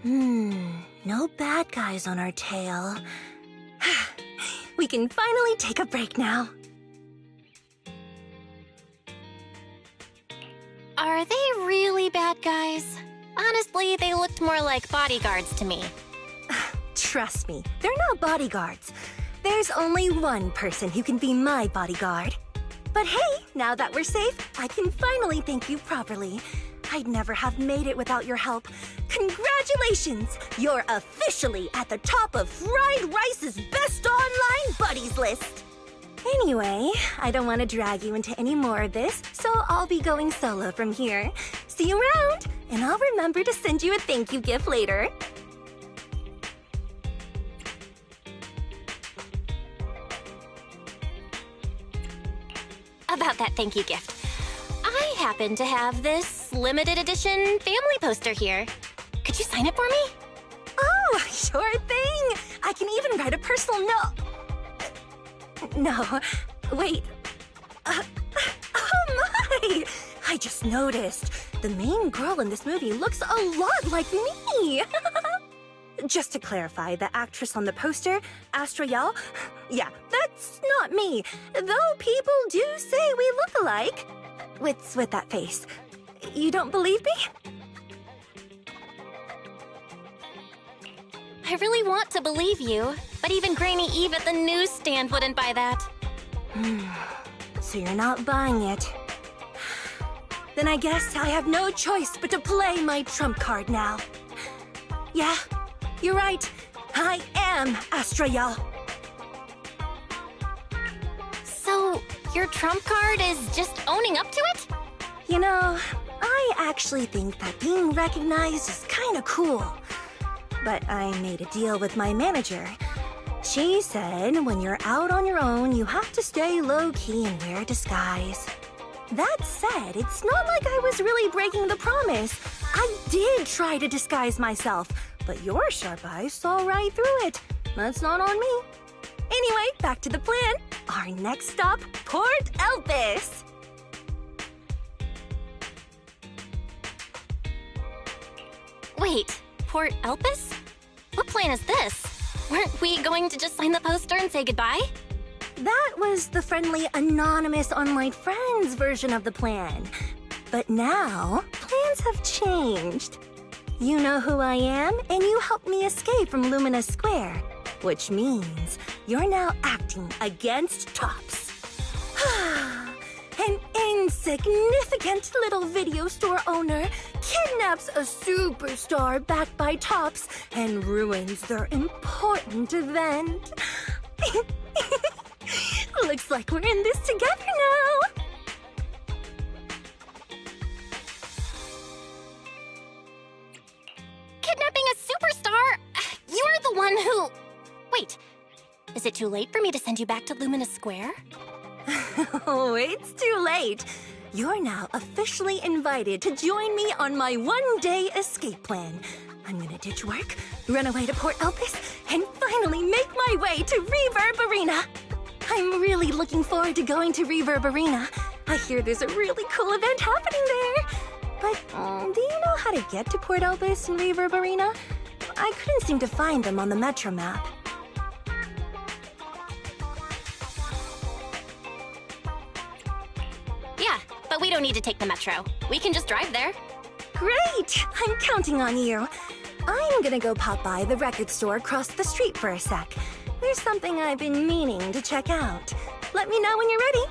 No bad guys on our tail. We can finally take a break now. Are they really bad guys? Honestly, they looked more like bodyguards to me. Trust me, they're not bodyguards. There's only one person who can be my bodyguard. But hey, now that we're safe, I can finally thank you properly. I'd never have made it without your help. Congratulations! You're officially at the top of Fried Rice's best online buddies list! Anyway, I don't want to drag you into any more of this, so I'll be going solo from here. See you around, and I'll remember to send you a thank you gift later. About that thank you gift. I happen to have this limited edition family poster here. Could you sign it for me? Oh, sure thing! I can even write a personal note. No, wait. Oh my! I just noticed. The main girl in this movie looks a lot like me! Just to clarify, the actress on the poster, Astra Yao, yeah, that's not me. Though people do say we look alike. What's with that face? You don't believe me? I really want to believe you, but even Granny Eve at the newsstand wouldn't buy that. So you're not buying it. Then I guess I have no choice but to play my trump card now. Yeah, you're right. I am Astra Yao. So, your trump card is just owning up to it? You know, I actually think that being recognized is kinda cool. But I made a deal with my manager. She said when you're out on your own, you have to stay low-key and wear a disguise. That said, it's not like I was really breaking the promise. I did try to disguise myself, but your sharp eyes saw right through it. That's not on me. Anyway, back to the plan. Our next stop, Port Elpis. Wait, Port Elpis? What plan is this? Weren't we going to just sign the poster and say goodbye? That was the friendly, anonymous online friends version of the plan. But now, plans have changed. You know who I am, and you helped me escape from Lumina Square. Which means you're now acting against Tops. An insignificant little video store owner kidnaps a superstar backed by Tops and ruins their important event. Looks like we're in this together now. Kidnapping a superstar? You're the one who... Wait, is it too late for me to send you back to Lumina Square? Oh, it's too late. You're now officially invited to join me on my one-day escape plan. I'm gonna ditch work, run away to Port Elpis, and finally make my way to Reverb Arena. I'm really looking forward to going to Reverb Arena. I hear there's a really cool event happening there. But do you know how to get to Port Elpis and Reverb Arena? I couldn't seem to find them on the Metro map. Yeah, but we don't need to take the Metro. We can just drive there. Great! I'm counting on you. I'm gonna go pop by the record store across the street for a sec. There's something I've been meaning to check out. Let me know when you're ready.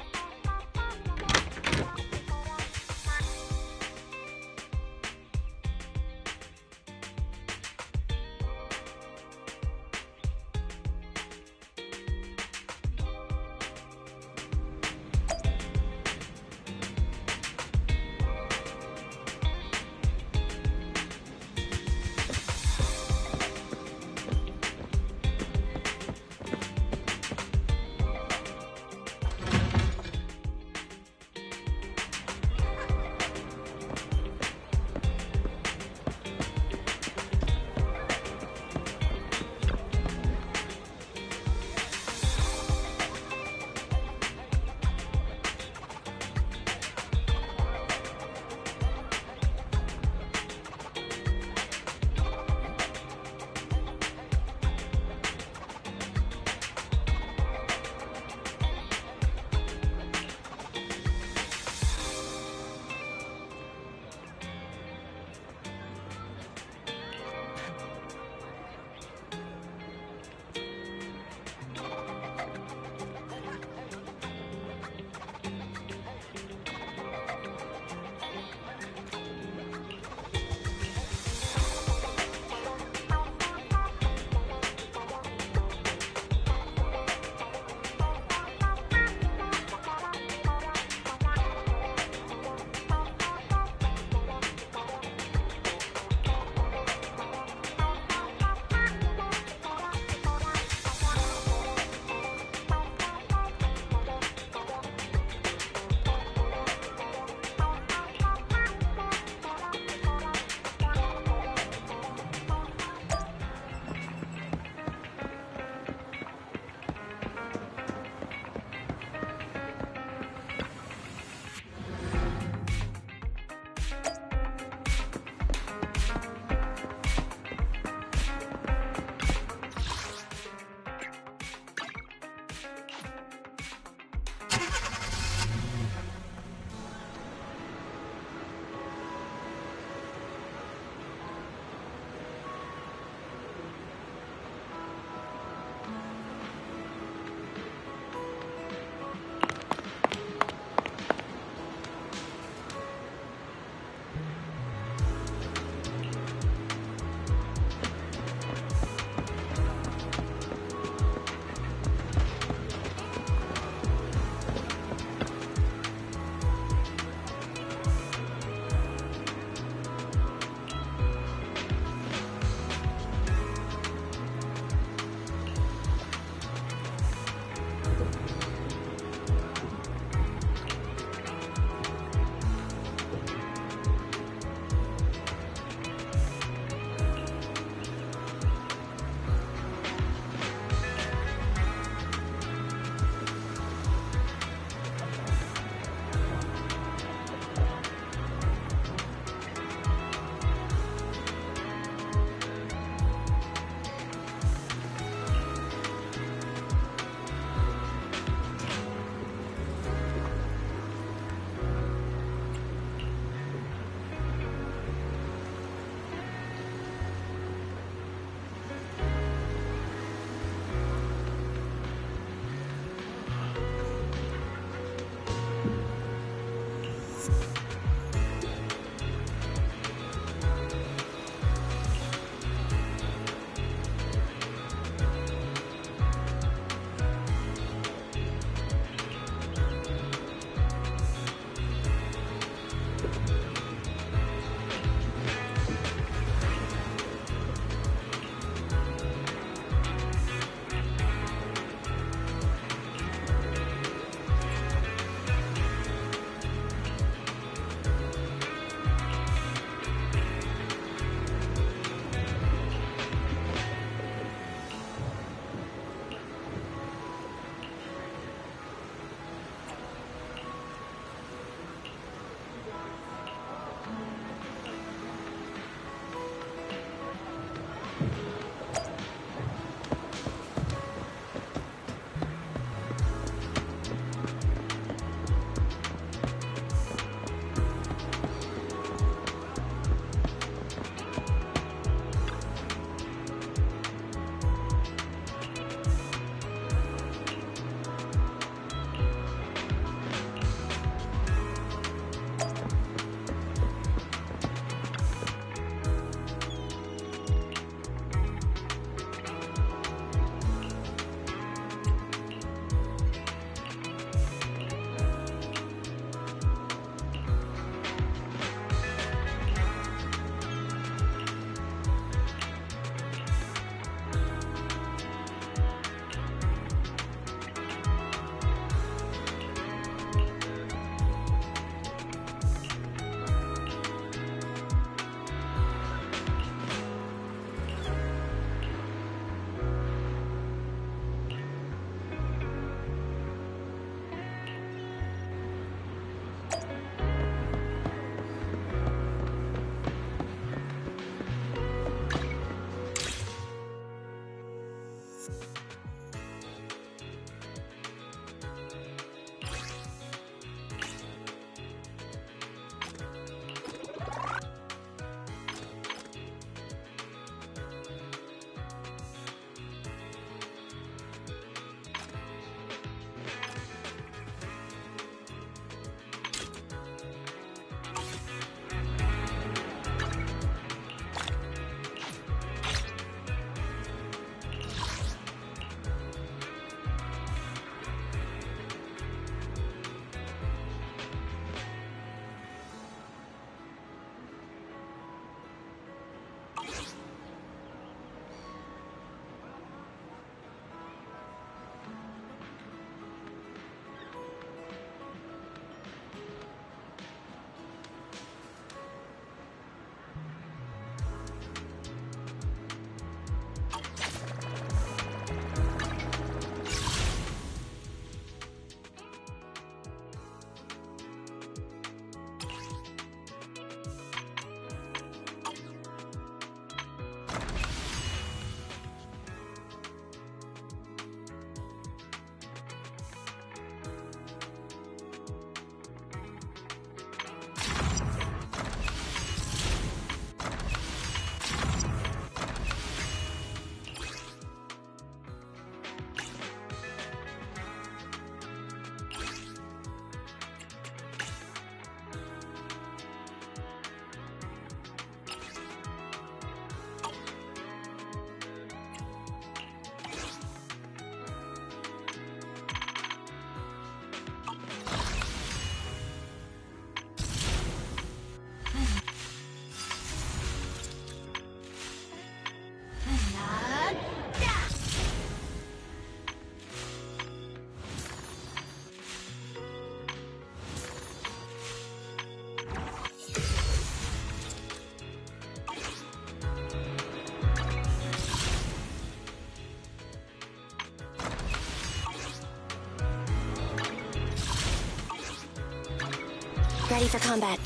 Ready for combat.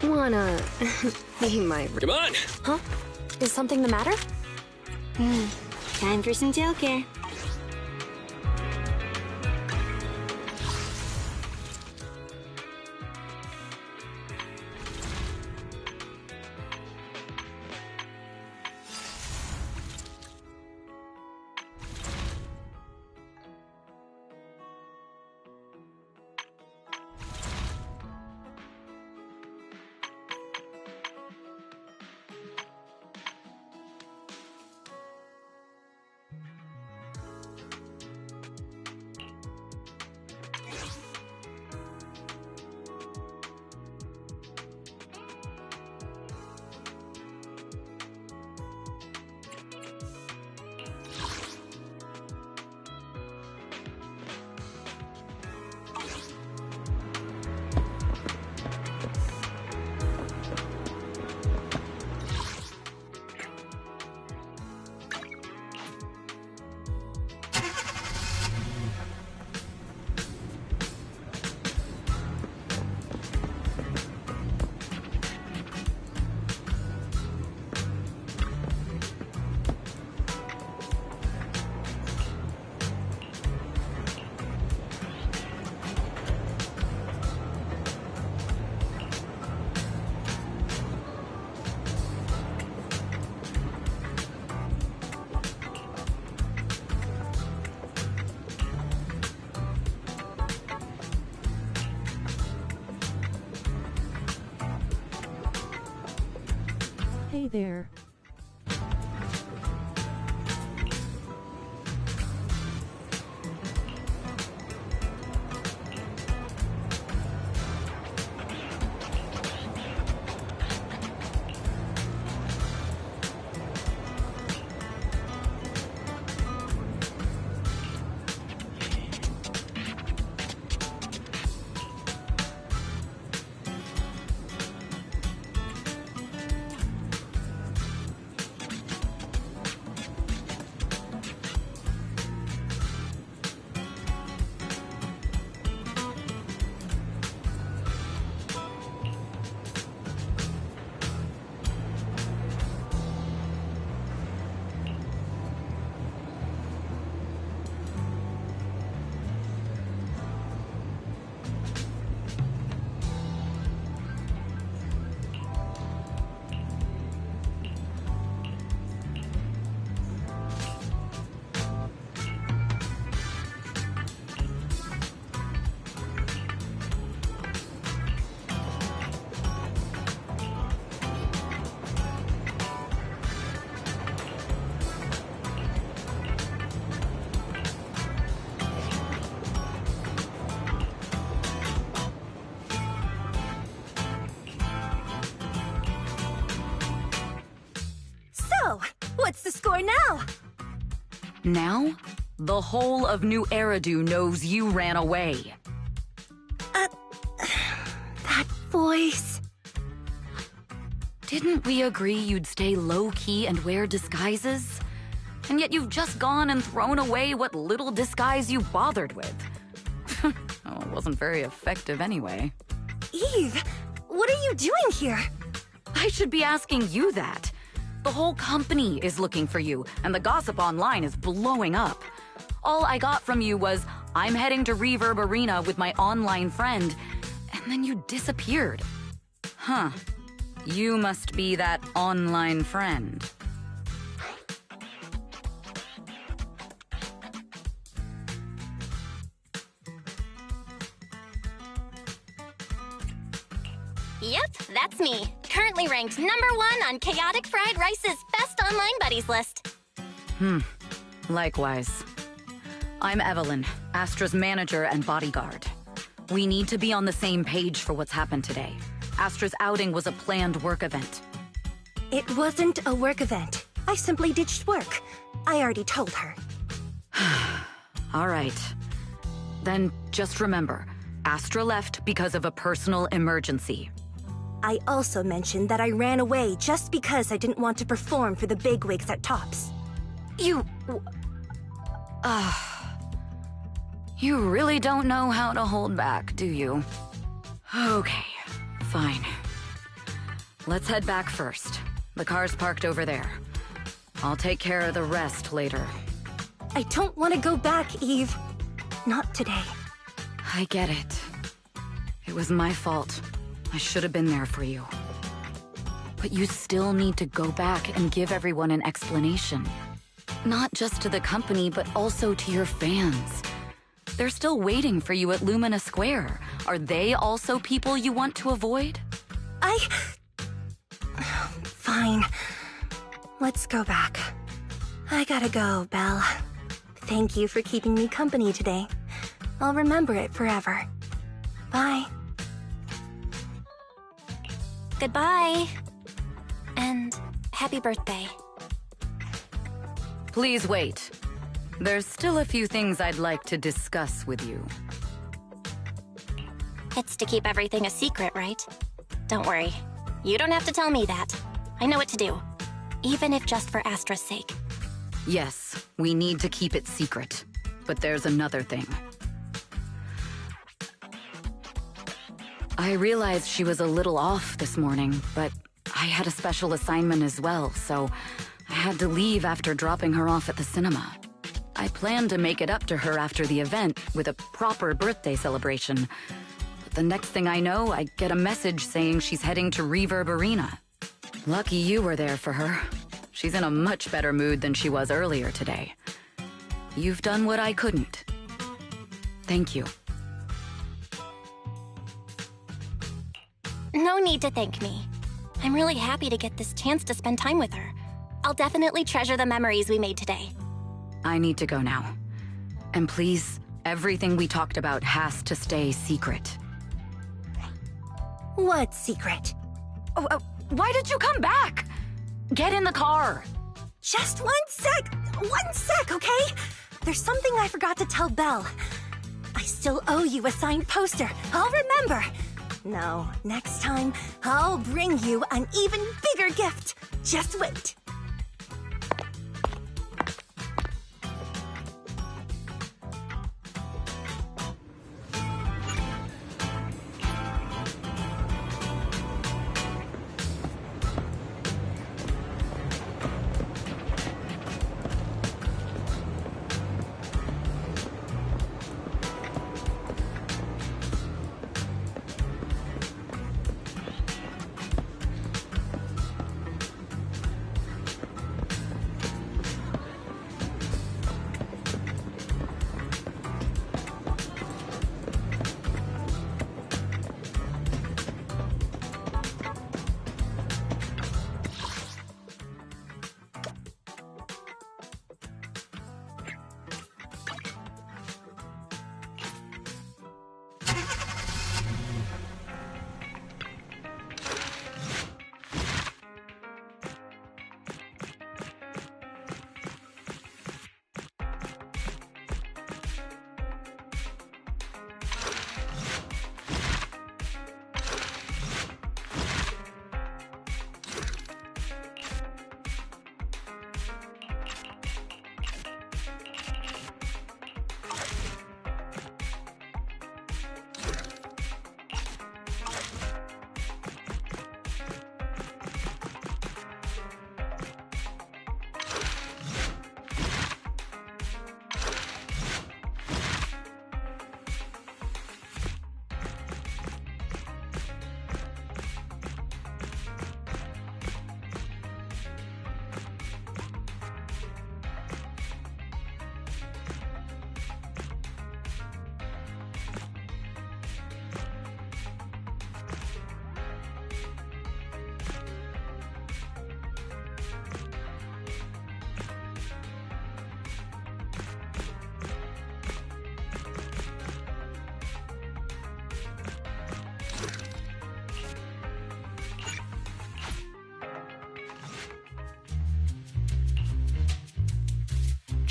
Wanna be my... Come on! Huh? Is something the matter? Time for some Joker. Hey there. What's the score now? Now? The whole of New Eridu knows you ran away. That voice... Didn't we agree you'd stay low-key and wear disguises? And yet you've just gone and thrown away what little disguise you bothered with. Oh, it wasn't very effective anyway. Eve, what are you doing here? I should be asking you that. The whole company is looking for you, and the gossip online is blowing up. All I got from you was, I'm heading to Reverb Arena with my online friend, and then you disappeared. Huh. You must be that online friend. Yep, that's me. Currently ranked #1 on Chaotic Fried Rice's Best Online Buddies list. Likewise. I'm Evelyn, Astra's manager and bodyguard. We need to be on the same page for what's happened today. Astra's outing was a planned work event. It wasn't a work event. I simply ditched work. I already told her. All right. Then just remember, Astra left because of a personal emergency. I also mentioned that I ran away just because I didn't want to perform for the bigwigs You really don't know how to hold back, do you? Okay, fine. Let's head back first. The car's parked over there. I'll take care of the rest later. I don't want to go back, Eve. Not today. I get it. It was my fault. I should have been there for you. But you still need to go back and give everyone an explanation. Not just to the company, but also to your fans. They're still waiting for you at Lumina Square. Are they also people you want to avoid? Fine. Let's go back. I gotta go, Belle. Thank you for keeping me company today. I'll remember it forever. Bye. Goodbye. And happy birthday. Please wait. There's still a few things I'd like to discuss with you. It's to keep everything a secret, right? Don't worry. You don't have to tell me that. I know what to do. Even if just for Astra's sake. Yes, we need to keep it secret. But there's another thing. I realized she was a little off this morning, but I had a special assignment as well, so I had to leave after dropping her off at the cinema. I planned to make it up to her after the event with a proper birthday celebration. But the next thing I know, I get a message saying she's heading to Reverb Arena. Lucky you were there for her. She's in a much better mood than she was earlier today. You've done what I couldn't. Thank you. No need to thank me. I'm really happy to get this chance to spend time with her. I'll definitely treasure the memories we made today. I need to go now. And please, everything we talked about has to stay secret. What secret? Why did you come back? Get in the car. Just 1 sec! 1 sec, okay? There's something I forgot to tell Belle. I still owe you a signed poster. I'll remember. No, next time, I'll bring you an even bigger gift. Just wait.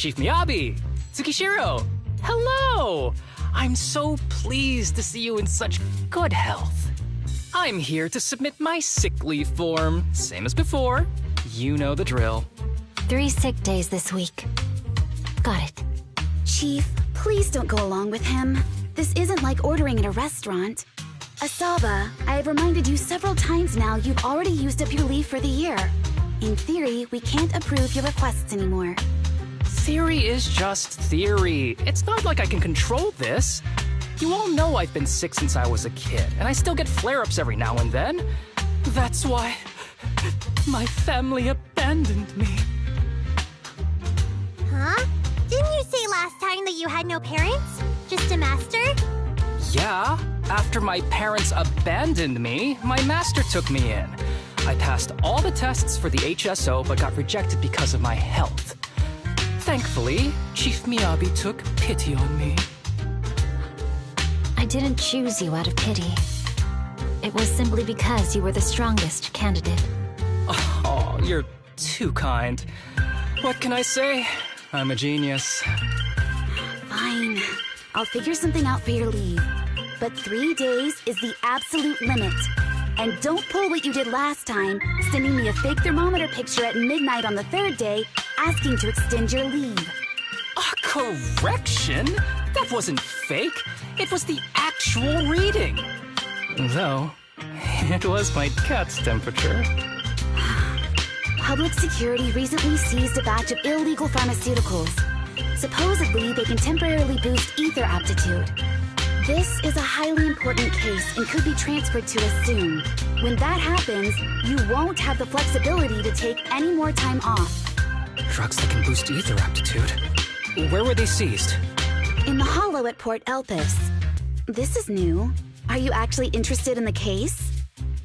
Chief Miyabi! Tsukishiro! Hello! I'm so pleased to see you in such good health. I'm here to submit my sick leave form, same as before. You know the drill. 3 sick days this week. Got it. Chief, Please don't go along with him. This isn't like ordering at a restaurant. Asaba, I have reminded you several times now you've already used up your leave for the year. In theory, we can't approve your requests anymore. Theory is just theory. It's not like I can control this. You all know I've been sick since I was a kid, and I still get flare-ups every now and then. That's why my family abandoned me. Huh? Didn't you say last time that you had no parents? Just a master? Yeah, after my parents abandoned me, my master took me in. I passed all the tests for the HSO but got rejected because of my health. Thankfully, Chief Miyabi took pity on me. I didn't choose you out of pity. It was simply because you were the strongest candidate. Oh, you're too kind. What can I say? I'm a genius. Fine. I'll figure something out for your leave. But 3 days is the absolute limit. And don't pull what you did last time, sending me a fake thermometer picture at midnight on the 3rd day, asking to extend your leave. A correction? That wasn't fake. It was the actual reading. Though, it was my cat's temperature. Public security recently seized a batch of illegal pharmaceuticals. Supposedly, they can temporarily boost ether aptitude. This is a highly important case and could be transferred to us soon. When that happens, you won't have the flexibility to take any more time off. Drugs that can boost ether aptitude. Where were they seized? In the hollow at Port Elpis. This is new. Are you actually interested in the case?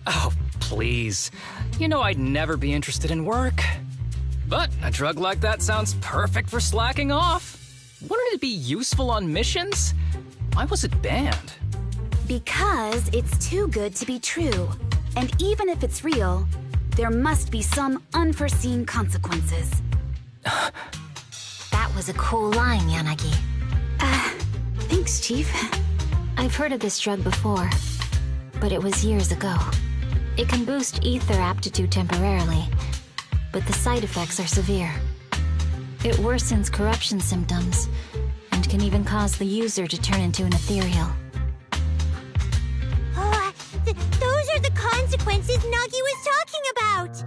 Oh, please. You know I'd never be interested in work. But a drug like that sounds perfect for slacking off. Wouldn't it be useful on missions? Why was it banned? Because it's too good to be true. And even if it's real, there must be some unforeseen consequences. That was a cool line, Yanagi. Thanks, Chief. I've heard of this drug before, but it was years ago. It can boost ether aptitude temporarily, but the side effects are severe. It worsens corruption symptoms, and can even cause the user to turn into an ethereal. Oh, those are the consequences Nagi was talking about!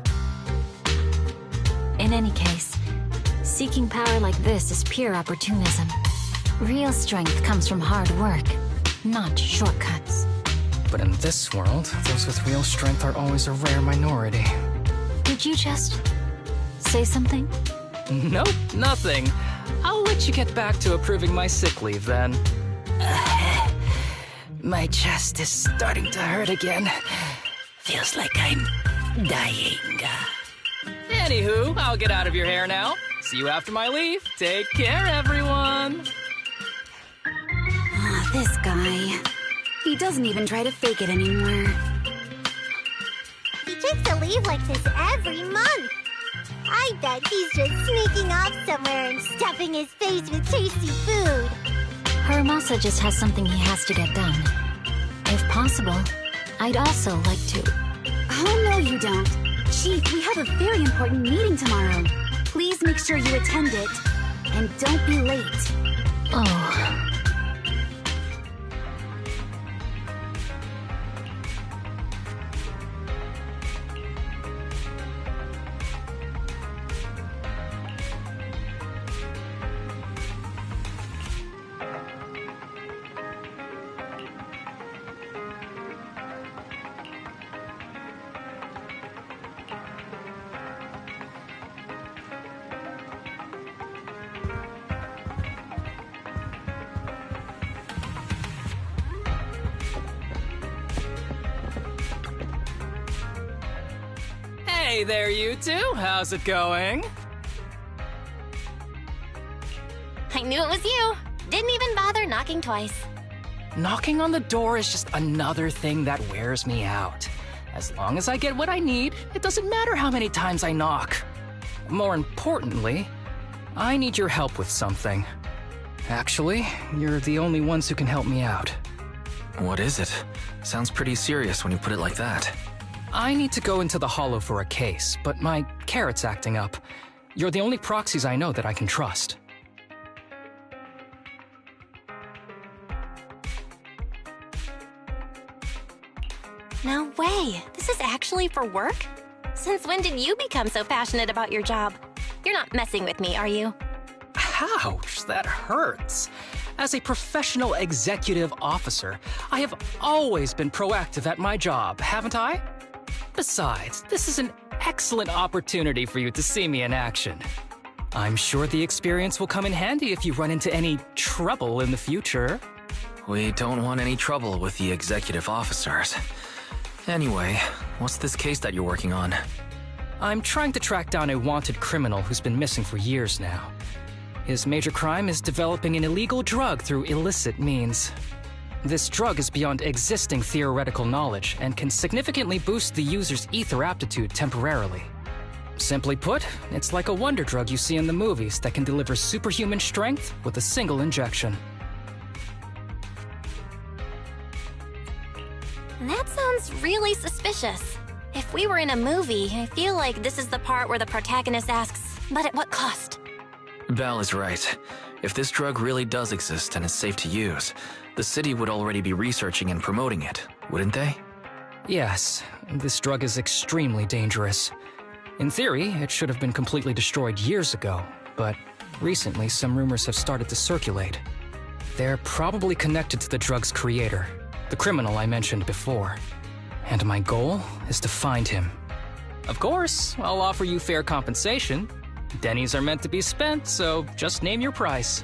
In any case, seeking power like this is pure opportunism. Real strength comes from hard work, not shortcuts. But in this world, those with real strength are always a rare minority. Did you just say something? Nope, nothing. I'll let you get back to approving my sick leave then. My chest is starting to hurt again. Feels like I'm dying. Anywho, I'll get out of your hair now. See you after my leave. Take care, everyone. This guy. He doesn't even try to fake it anymore. He takes a leave like this every month. I bet he's just sneaking off somewhere and stuffing his face with tasty food. Haramasa just has something he has to get done. If possible, I'd also like to... Oh, no, you don't. Chief, we have a very important meeting tomorrow. Please make sure you attend it. And don't be late. Oh... Hey there, you two. How's it going? I knew it was you. Didn't even bother knocking twice. Knocking on the door is just another thing that wears me out. As long as I get what I need, it doesn't matter how many times I knock. More importantly, I need your help with something. Actually, you're the only ones who can help me out. What is it? Sounds pretty serious when you put it like that. I need to go into the Hollow for a case, but my carrot's acting up. You're the only proxies I know that I can trust. No way. This is actually for work? Since when did you become so passionate about your job? You're not messing with me, are you? Ouch, that hurts. As a professional executive officer, I have always been proactive at my job, haven't I? Besides, this is an excellent opportunity for you to see me in action. I'm sure the experience will come in handy if you run into any trouble in the future. We don't want any trouble with the executive officers. Anyway, what's this case that you're working on? I'm trying to track down a wanted criminal who's been missing for years now. His major crime is developing an illegal drug through illicit means. This drug is beyond existing theoretical knowledge and can significantly boost the user's ether aptitude temporarily. Simply put, it's like a wonder drug you see in the movies that can deliver superhuman strength with a single injection. That sounds really suspicious. If we were in a movie, I feel like this is the part where the protagonist asks, but at what cost? Belle is right. If this drug really does exist and is safe to use, the city would already be researching and promoting it, wouldn't they? Yes, this drug is extremely dangerous. In theory, it should have been completely destroyed years ago, but recently some rumors have started to circulate. They're probably connected to the drug's creator, the criminal I mentioned before. And my goal is to find him. Of course, I'll offer you fair compensation. Dennies are meant to be spent, so just name your price.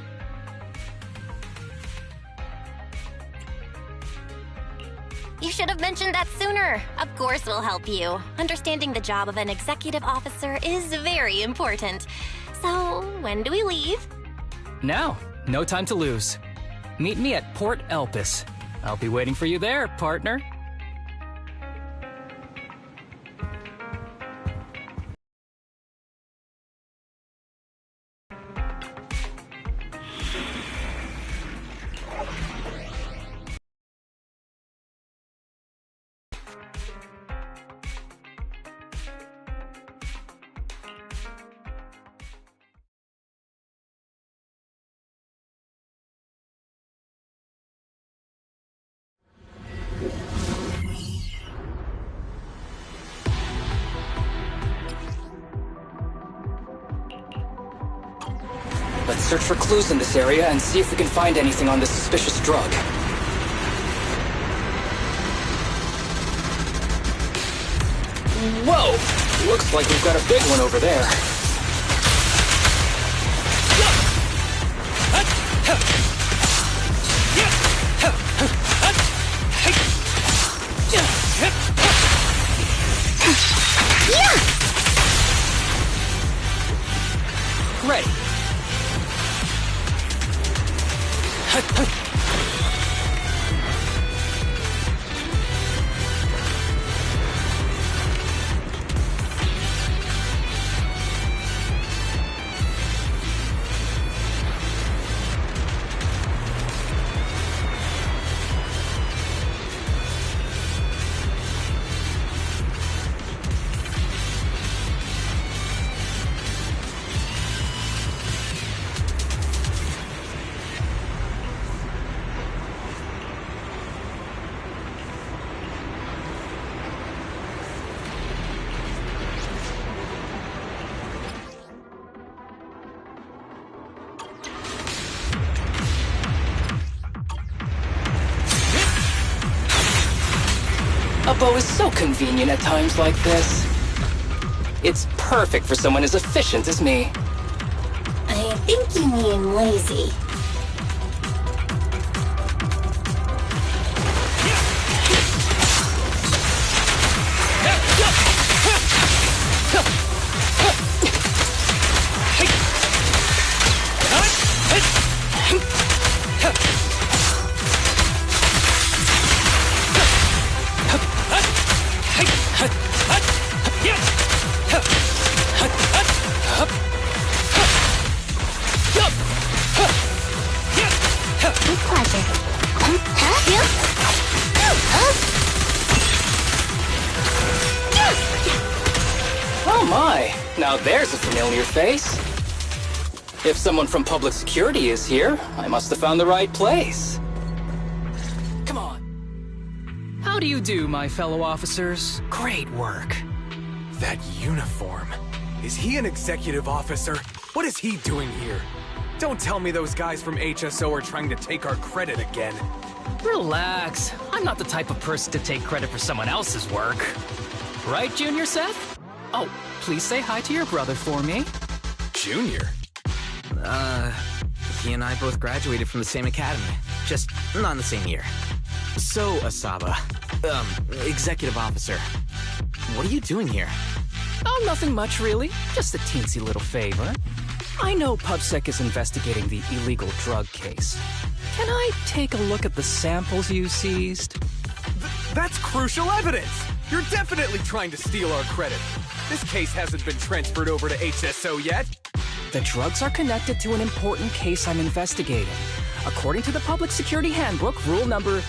You should have mentioned that sooner. Of course we'll help you. Understanding the job of an executive officer is very important. So, when do we leave? Now, no time to lose. Meet me at Port Elpis. I'll be waiting for you there, partner. Let's search for clues in this area and see if we can find anything on this suspicious drug. Whoa! Looks like we've got a big one over there. Ready. A bow is so convenient at times like this. It's perfect for someone as efficient as me. I think you mean lazy. Oh my, now there's a familiar face. If someone from public security is here, I must have found the right place. Come on. How do do you do, my fellow officers? Great work. That uniform. Is he an executive officer? What is he doing here? Don't tell me those guys from HSO are trying to take our credit again. Relax. I'm not the type of person to take credit for someone else's work. Right, Junior Seth? Oh, please say hi to your brother for me. Junior? He and I both graduated from the same academy. Just not in the same year. So, Asaba, executive officer, what are you doing here? Oh, nothing much, really. Just a teensy little favor. I know PubSec is investigating the illegal drug case. Can I take a look at the samples you seized? That's crucial evidence! You're definitely trying to steal our credit. This case hasn't been transferred over to HSO yet. The drugs are connected to an important case I'm investigating. According to the Public Security Handbook, rule number...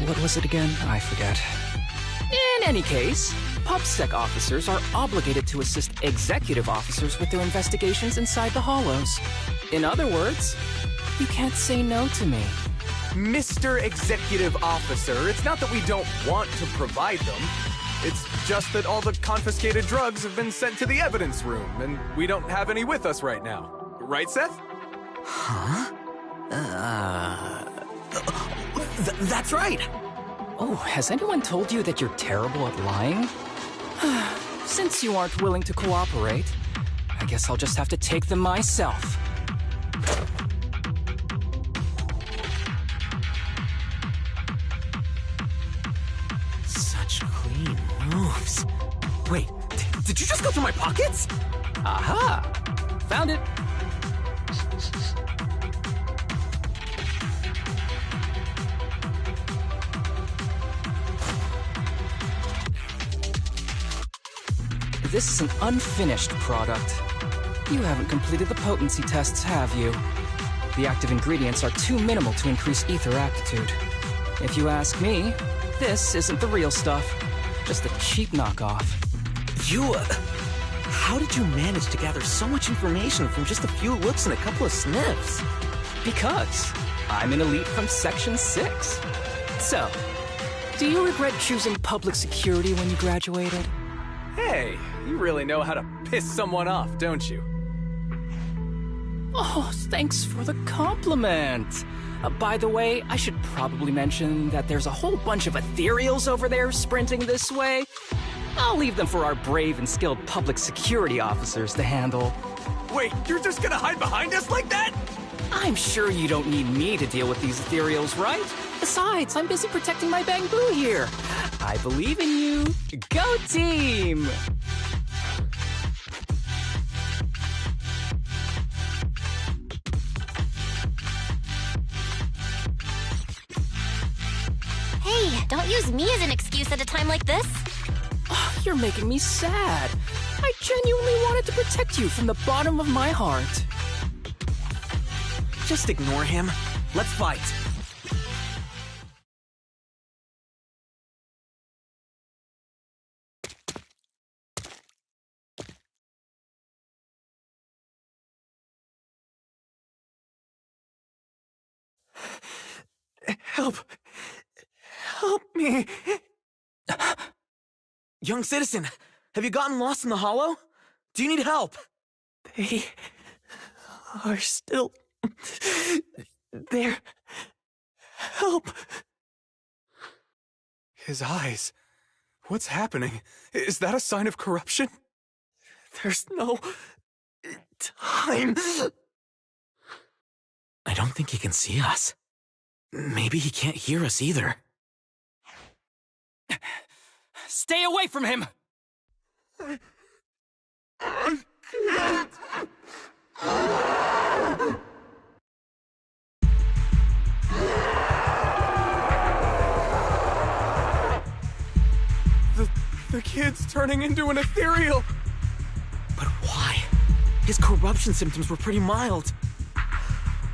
what was it again? I forget. In any case, PubSec officers are obligated to assist executive officers with their investigations inside the Hollows. In other words, you can't say no to me. Mr. Executive Officer, it's not that we don't want to provide them. It's just that all the confiscated drugs have been sent to the evidence room, and we don't have any with us right now. Right, Seth? Huh? That's right! Oh, has anyone told you that you're terrible at lying? Since you aren't willing to cooperate, I guess I'll just have to take them myself. Such clean moves. Wait, did you just go through my pockets? Aha! Found it! This is an unfinished product. You haven't completed the potency tests, have you? The active ingredients are too minimal to increase ether aptitude. If you ask me, this isn't the real stuff, just a cheap knockoff. How did you manage to gather so much information from just a few looks and a couple of sniffs? Because I'm an elite from Section 6. So, do you regret choosing public security when you graduated? Hey, you really know how to piss someone off, don't you? Oh, thanks for the compliment. By the way, I should probably mention that there's a whole bunch of ethereals over there sprinting this way. I'll leave them for our brave and skilled public security officers to handle. Wait, you're just gonna hide behind us like that? I'm sure you don't need me to deal with these ethereals, right? Besides, I'm busy protecting my bamboo here. I believe in you. Go team! Hey, don't use me as an excuse at a time like this. Oh, you're making me sad. I genuinely wanted to protect you from the bottom of my heart. Just ignore him. Let's fight. Help! Help me! Young citizen, have you gotten lost in the hollow? Do you need help? They are still there. Help! His eyes. What's happening? Is that a sign of corruption? There's no time. I don't think he can see us. Maybe he can't hear us either. Stay away from him! I can't. The kid's turning into an ethereal. But why? His corruption symptoms were pretty mild.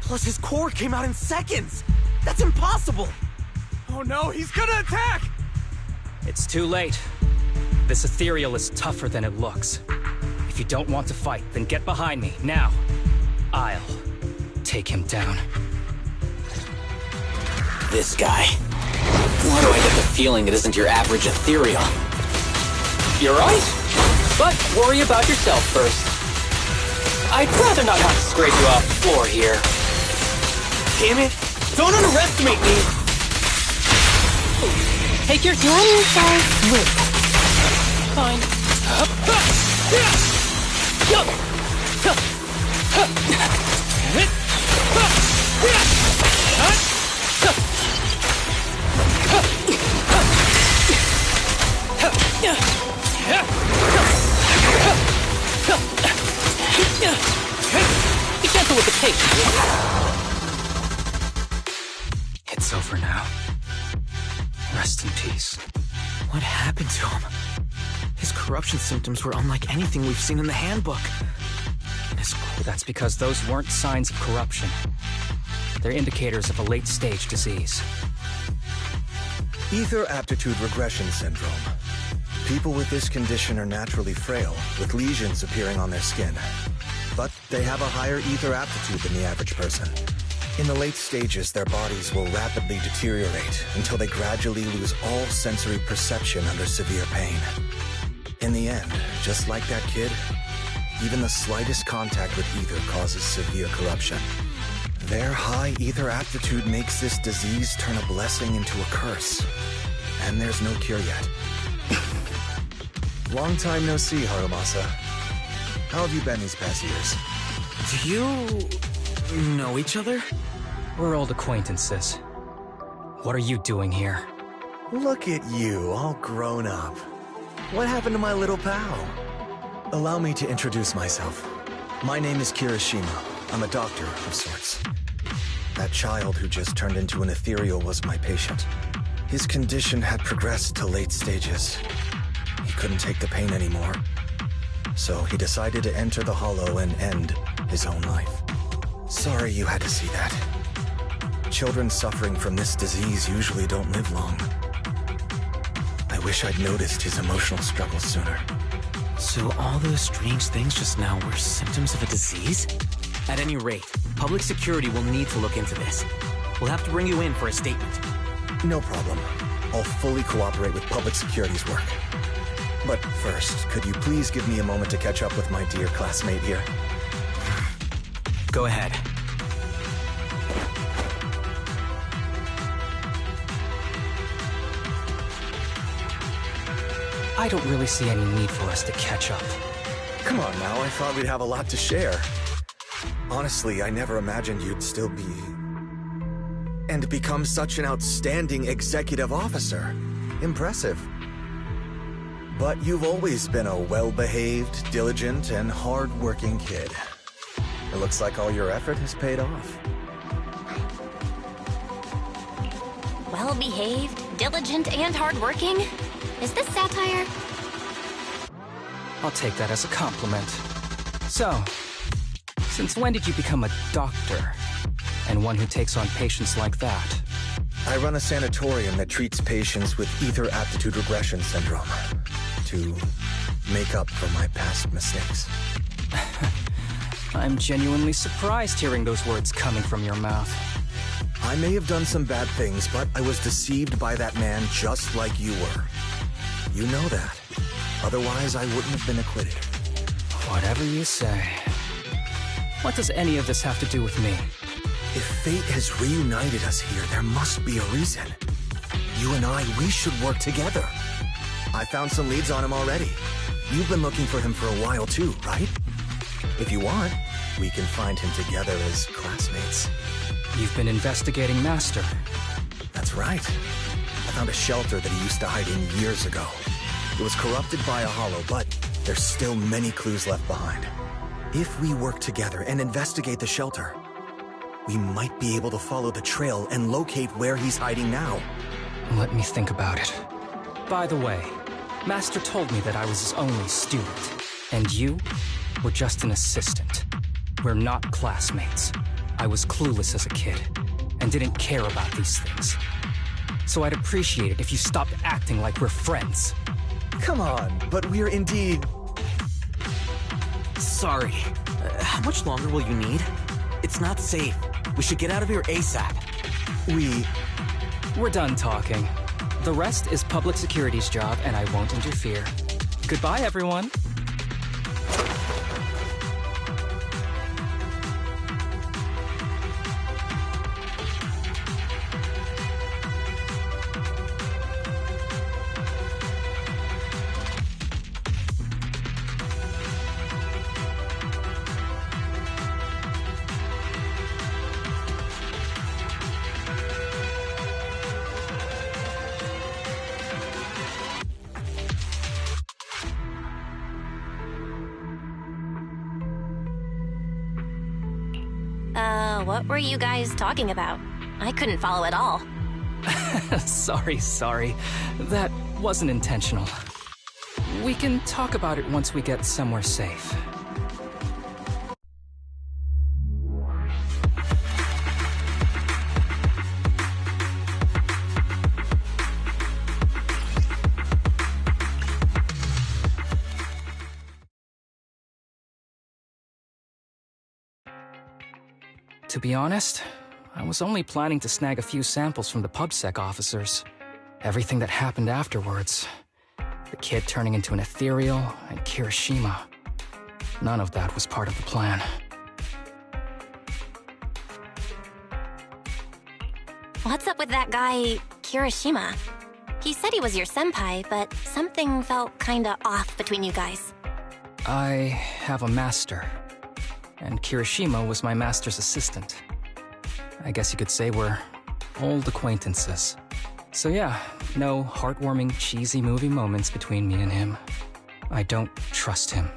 Plus his core came out in seconds! That's impossible! Oh no, he's gonna attack! It's too late. This ethereal is tougher than it looks. If you don't want to fight, then get behind me, now. I'll take him down. This guy. What do I do? feeling it isn't your average ethereal. You're right. But worry about yourself first. I'd rather not have to scrape you off the floor here. Damn it! Don't underestimate me! Take your time. One fell swoop. Fine. Be gentle with the cake. It's over now. Rest in peace. What happened to him? His corruption symptoms were unlike anything we've seen in the handbook. That's because those weren't signs of corruption. They're indicators of a late-stage disease. Ether aptitude regression syndrome. People with this condition are naturally frail, with lesions appearing on their skin. But they have a higher ether aptitude than the average person. In the late stages, their bodies will rapidly deteriorate until they gradually lose all sensory perception under severe pain. In the end, just like that kid, even the slightest contact with ether causes severe corruption. Their high ether aptitude makes this disease turn a blessing into a curse. And there's no cure yet. Long time no see, Harumasa. How have you been these past years? Do you know each other? We're old acquaintances. What are you doing here? Look at you, all grown up. What happened to my little pal? Allow me to introduce myself. My name is Kirishima. I'm a doctor of sorts. That child who just turned into an ethereal was my patient. His condition had progressed to late stages. He couldn't take the pain anymore. So he decided to enter the Hollow and end his own life. Sorry you had to see that. Children suffering from this disease usually don't live long. I wish I'd noticed his emotional struggles sooner. So all those strange things just now were symptoms of a disease? At any rate, public security will need to look into this. We'll have to bring you in for a statement. No problem. I'll fully cooperate with public security's work. But first, could you please give me a moment to catch up with my dear classmate here? Go ahead. I don't really see any need for us to catch up. Come on now, I thought we'd have a lot to share. Honestly, I never imagined you'd still be... and become such an outstanding executive officer. Impressive. But you've always been a well-behaved, diligent, and hard-working kid. It looks like all your effort has paid off. Well-behaved, diligent, and hardworking? Is this satire? I'll take that as a compliment. So, since when did you become a doctor? And one who takes on patients like that? I run a sanatorium that treats patients with ether aptitude regression syndrome. To make up for my past mistakes. I'm genuinely surprised hearing those words coming from your mouth. I may have done some bad things, but I was deceived by that man just like you were. You know that. Otherwise, I wouldn't have been acquitted. Whatever you say. What does any of this have to do with me? If fate has reunited us here, there must be a reason. You and I, we should work together. I found some leads on him already. You've been looking for him for a while too, right? If you want, we can find him together as classmates. You've been investigating Master. That's right. I found a shelter that he used to hide in years ago. It was corrupted by a hollow, but there's still many clues left behind. If we work together and investigate the shelter, we might be able to follow the trail and locate where he's hiding now. Let me think about it. By the way, Master told me that I was his only student, and you were just an assistant. We're not classmates. I was clueless as a kid, and didn't care about these things. So I'd appreciate it if you stopped acting like we're friends. Come on, but we're indeed... Sorry. How much longer will you need? It's not safe. We should get out of here ASAP. We're done talking. The rest is public security's job, and I won't interfere. Goodbye, everyone. What were you guys talking about? I couldn't follow at all. Sorry. That wasn't intentional. We can talk about it once we get somewhere safe. To be honest, I was only planning to snag a few samples from the PubSec officers. Everything that happened afterwards. The kid turning into an ethereal, and Kirishima. None of that was part of the plan. What's up with that guy, Kirishima? He said he was your senpai, but something felt kinda off between you guys. I have a master. And Kirishima was my master's assistant. I guess you could say we're old acquaintances. So yeah, no heartwarming, cheesy movie moments between me and him. I don't trust him.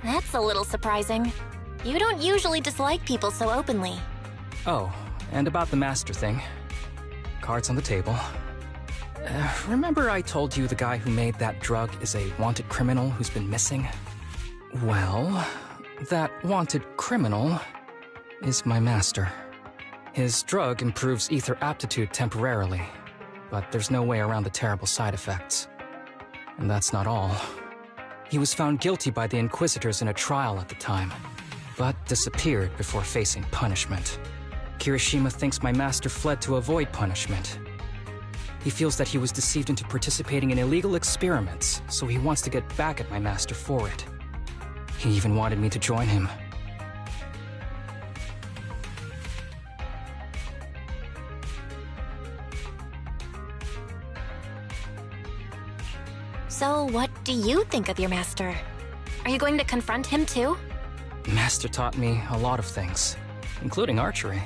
That's a little surprising. You don't usually dislike people so openly. Oh, and about the master thing. Cards on the table. Remember I told you the guy who made that drug is a wanted criminal who's been missing? Well, that wanted criminal is my master. His drug improves ether aptitude temporarily, but there's no way around the terrible side effects. And that's not all. He was found guilty by the Inquisitors in a trial at the time, but disappeared before facing punishment. Kirishima thinks my master fled to avoid punishment. He feels that he was deceived into participating in illegal experiments, so he wants to get back at my master for it. He even wanted me to join him. So what do you think of your master? Are you going to confront him too? Master taught me a lot of things, including archery.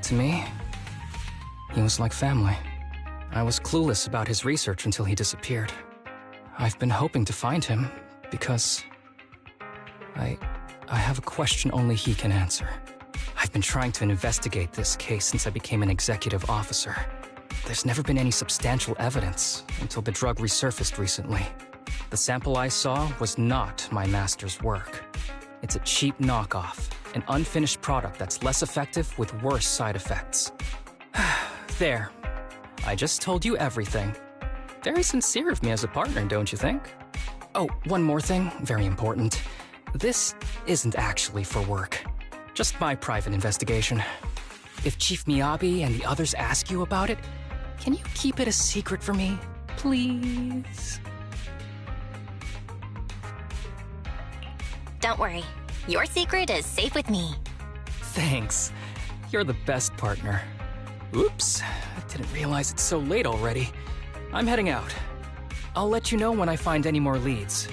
To me, he was like family. I was clueless about his research until he disappeared. I've been hoping to find him because I have a question only he can answer. I've been trying to investigate this case since I became an executive officer. There's never been any substantial evidence until the drug resurfaced recently. The sample I saw was not my master's work. It's a cheap knockoff, an unfinished product that's less effective with worse side effects. There. I just told you everything. Very sincere of me as a partner, don't you think? Oh, one more thing, very important. This isn't actually for work. Just my private investigation. If Chief Miyabi and the others ask you about it, can you keep it a secret for me, please? Don't worry. Your secret is safe with me. Thanks. You're the best partner. Oops, I didn't realize it's so late already. I'm heading out. I'll let you know when I find any more leads.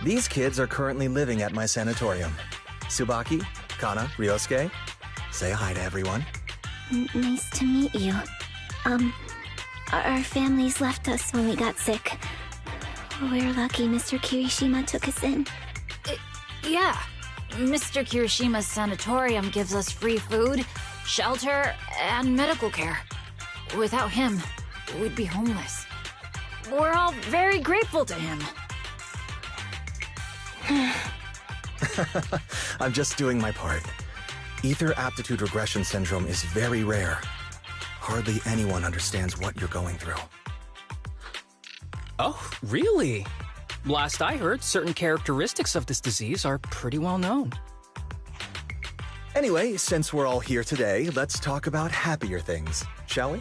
These kids are currently living at my sanatorium. Tsubaki, Kana, Ryosuke, say hi to everyone. Nice to meet you. Our families left us when we got sick. We're lucky Mr. Kirishima took us in. Yeah. Mr. Kirishima's sanatorium gives us free food, shelter, and medical care. Without him, we'd be homeless. We're all very grateful to him. I'm just doing my part. Ether aptitude regression syndrome is very rare. Hardly anyone understands what you're going through. Oh, really? Last I heard, certain characteristics of this disease are pretty well known. Anyway, since we're all here today, let's talk about happier things, shall we?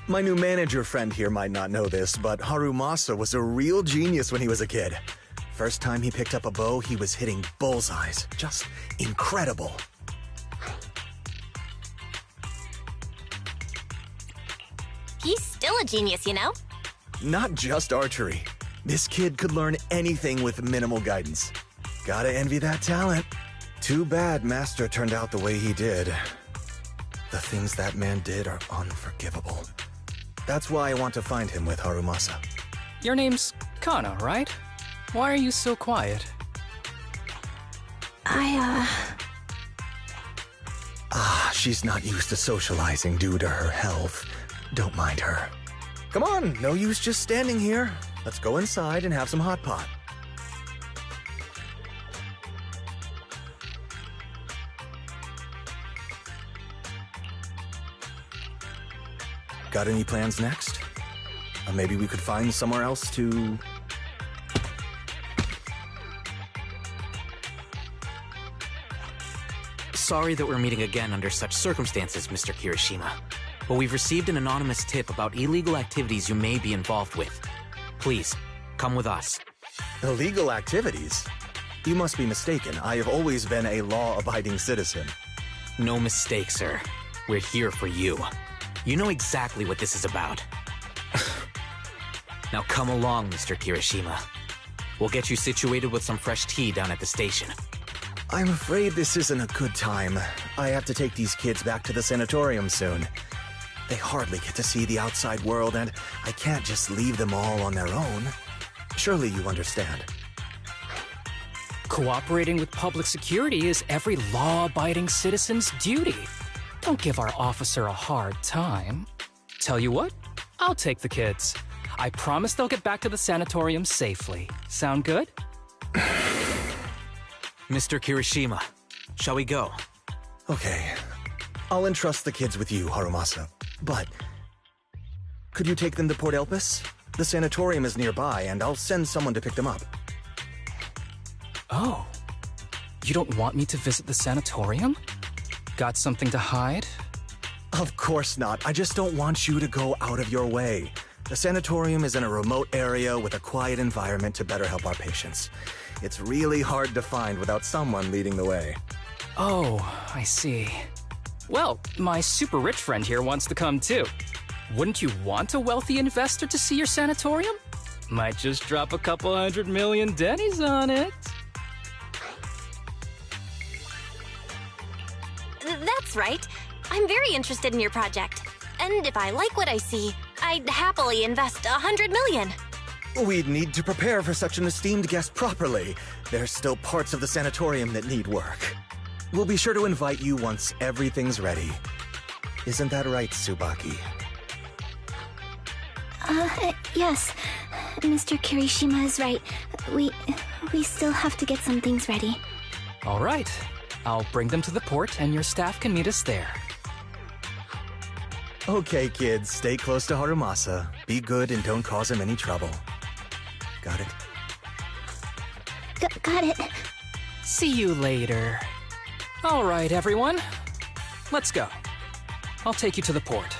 My new manager friend here might not know this, but Harumasa was a real genius when he was a kid. First time he picked up a bow, he was hitting bullseyes. Just incredible. He's still a genius, you know? Not just archery. This kid could learn anything with minimal guidance. Gotta envy that talent. Too bad Master turned out the way he did. The things that man did are unforgivable. That's why I want to find him with Harumasa. Your name's Kana, right? Why are you so quiet? She's not used to socializing due to her health. Don't mind her. Come on, no use just standing here. Let's go inside and have some hot pot. Got any plans next? Maybe we could find somewhere else to... Sorry that we're meeting again under such circumstances, Mr. Kirishima. But we've received an anonymous tip about illegal activities you may be involved with. Please, come with us. Illegal activities? You must be mistaken. I have always been a law-abiding citizen. No mistake, sir. We're here for you. You know exactly what this is about. Now come along, Mr. Kirishima. We'll get you situated with some fresh tea down at the station. I'm afraid this isn't a good time. I have to take these kids back to the sanatorium soon. They hardly get to see the outside world, and I can't just leave them all on their own. Surely you understand. Cooperating with public security is every law-abiding citizen's duty. Don't give our officer a hard time. Tell you what, I'll take the kids. I promise they'll get back to the sanatorium safely. Sound good? Mr. Kirishima, shall we go? Okay. I'll entrust the kids with you, Harumasa. But... could you take them to Port Elpis? The sanatorium is nearby, and I'll send someone to pick them up. Oh. You don't want me to visit the sanatorium? Got something to hide? Of course not. I just don't want you to go out of your way. The sanatorium is in a remote area with a quiet environment to better help our patients. It's really hard to find without someone leading the way. Oh, I see. Well, my super rich friend here wants to come too. Wouldn't you want a wealthy investor to see your sanatorium? Might just drop a couple $100 million dennies on it. That's right. I'm very interested in your project. And if I like what I see, I'd happily invest $100 million. We'd need to prepare for such an esteemed guest properly. There's still parts of the sanatorium that need work. We'll be sure to invite you once everything's ready. Isn't that right, Tsubaki? Yes. Mr. Kirishima is right. We still have to get some things ready. All right. I'll bring them to the port and your staff can meet us there. Okay, kids, stay close to Harumasa. Be good and don't cause him any trouble. Got it? Got it. See you later. All right, everyone. Let's go. I'll take you to the port.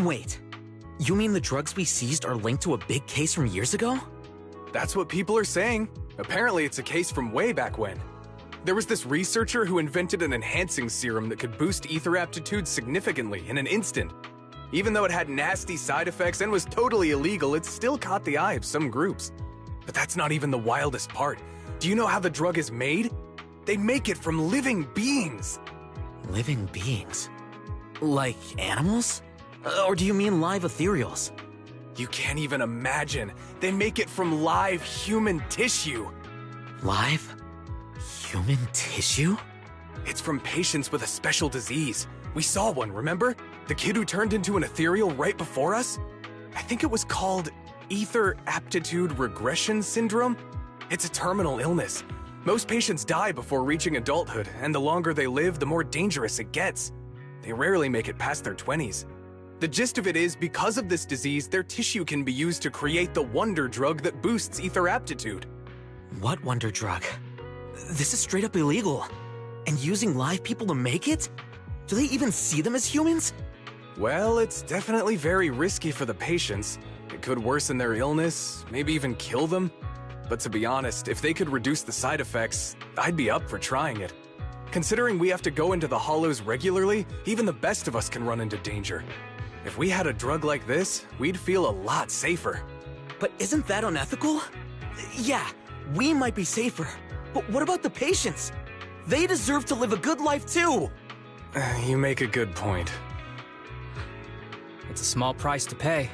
Wait. You mean the drugs we seized are linked to a big case from years ago? That's what people are saying. Apparently it's a case from way back when. There was this researcher who invented an enhancing serum that could boost ether aptitude significantly in an instant. Even though it had nasty side effects and was totally illegal, it still caught the eye of some groups. But that's not even the wildest part. Do you know how the drug is made? They make it from living beings. Living beings? Like animals? Or do you mean live ethereals? You can't even imagine. They make it from live human tissue. Live? Human tissue? It's from patients with a special disease. We saw one, remember? The kid who turned into an ethereal right before us? I think it was called Ether Aptitude Regression Syndrome. It's a terminal illness. Most patients die before reaching adulthood, and the longer they live, the more dangerous it gets. They rarely make it past their 20s. The gist of it is, because of this disease, their tissue can be used to create the wonder drug that boosts ether aptitude. What wonder drug? This is straight up illegal. And using live people to make it? Do they even see them as humans? Well, it's definitely very risky for the patients. It could worsen their illness, maybe even kill them. But to be honest, if they could reduce the side effects, I'd be up for trying it. Considering we have to go into the hollows regularly, even the best of us can run into danger. If we had a drug like this, we'd feel a lot safer. But isn't that unethical? Yeah, we might be safer, but what about the patients? They deserve to live a good life too! You make a good point. It's a small price to pay.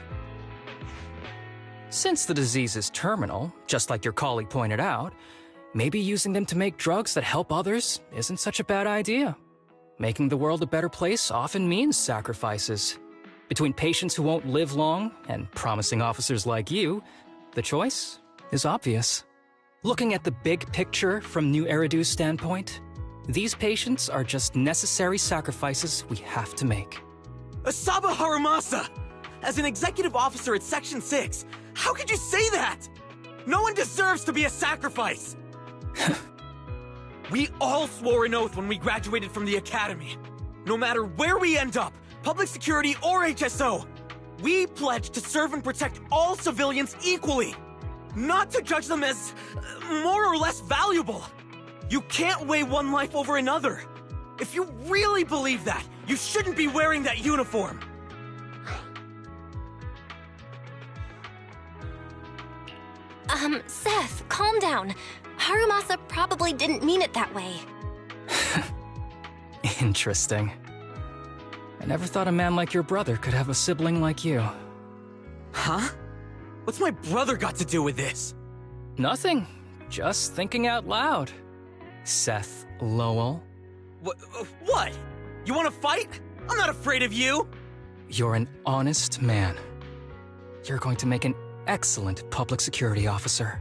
Since the disease is terminal, just like your colleague pointed out, maybe using them to make drugs that help others isn't such a bad idea. Making the world a better place often means sacrifices. Between patients who won't live long and promising officers like you, the choice is obvious. Looking at the big picture from New Eridu's standpoint, these patients are just necessary sacrifices we have to make. Asaba Harumasa! As an executive officer at Section 6, how could you say that? No one deserves to be a sacrifice! We all swore an oath when we graduated from the academy. No matter where we end up, public security or HSO, we pledge to serve and protect all civilians equally, not to judge them as more or less valuable. You can't weigh one life over another. If you really believe that, you shouldn't be wearing that uniform. Seth, calm down. Harumasa probably didn't mean it that way. Interesting. I never thought a man like your brother could have a sibling like you. Huh? What's my brother got to do with this? Nothing. Just thinking out loud. Seth Lowell. What? You want to fight? I'm not afraid of you! You're an honest man. You're going to make an excellent public security officer.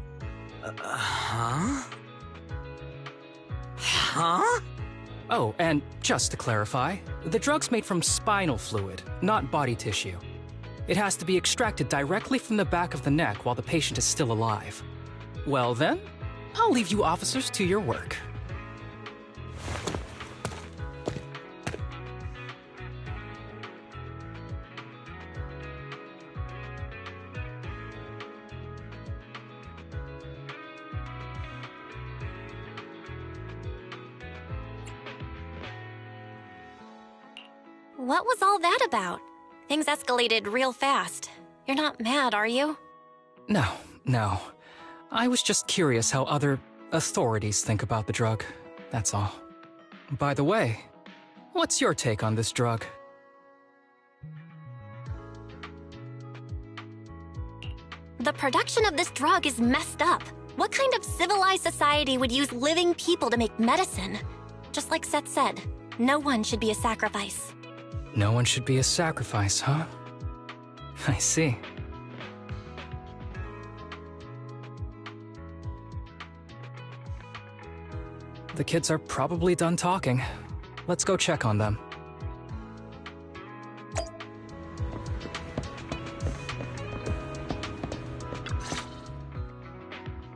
Huh? Huh? Oh, and just to clarify, the drug's made from spinal fluid, not body tissue. It has to be extracted directly from the back of the neck while the patient is still alive. Well then, I'll leave you officers to your work. What was all that about? Things escalated real fast. You're not mad, are you? No. I was just curious how other authorities think about the drug, that's all. By the way, what's your take on this drug? The production of this drug is messed up. What kind of civilized society would use living people to make medicine? Just like Seth said, no one should be a sacrifice. No one should be a sacrifice, huh? I see. The kids are probably done talking. Let's go check on them.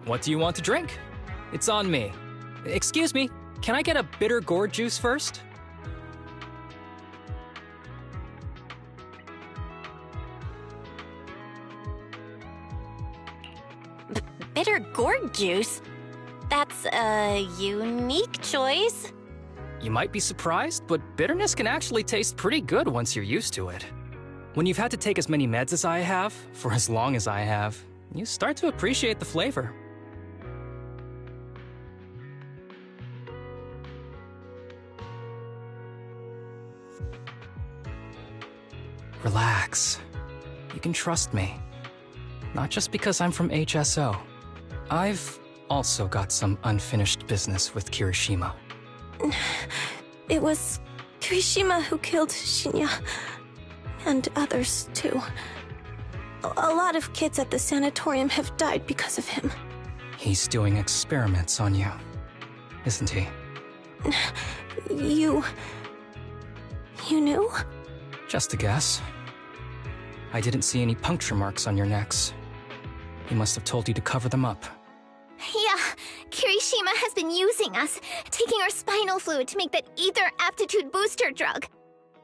What do you want to drink? It's on me. Excuse me, can I get a bitter gourd juice first? bitter gourd juice? That's a unique choice. You might be surprised, but bitterness can actually taste pretty good once you're used to it. When you've had to take as many meds as I have, for as long as I have, you start to appreciate the flavor. Relax. You can trust me. Not just because I'm from HSO. I've also got some unfinished business with Kirishima. It was Kirishima who killed Shinya. And others, too. A lot of kids at the sanatorium have died because of him. He's doing experiments on you, isn't he? You knew? Just a guess. I didn't see any puncture marks on your necks. He must have told you to cover them up. Yeah, Kirishima has been using us, taking our spinal fluid to make that ether aptitude booster drug.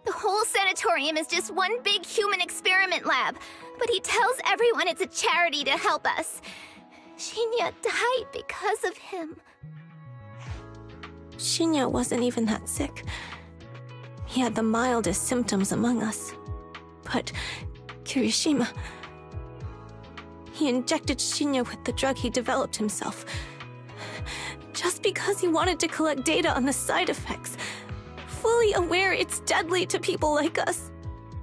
The whole sanatorium is just one big human experiment lab, but he tells everyone it's a charity to help us. Shinya died because of him. Shinya wasn't even that sick. He had the mildest symptoms among us. But Kirishima... he injected Shinya with the drug he developed himself. Just because he wanted to collect data on the side effects. Fully aware it's deadly to people like us.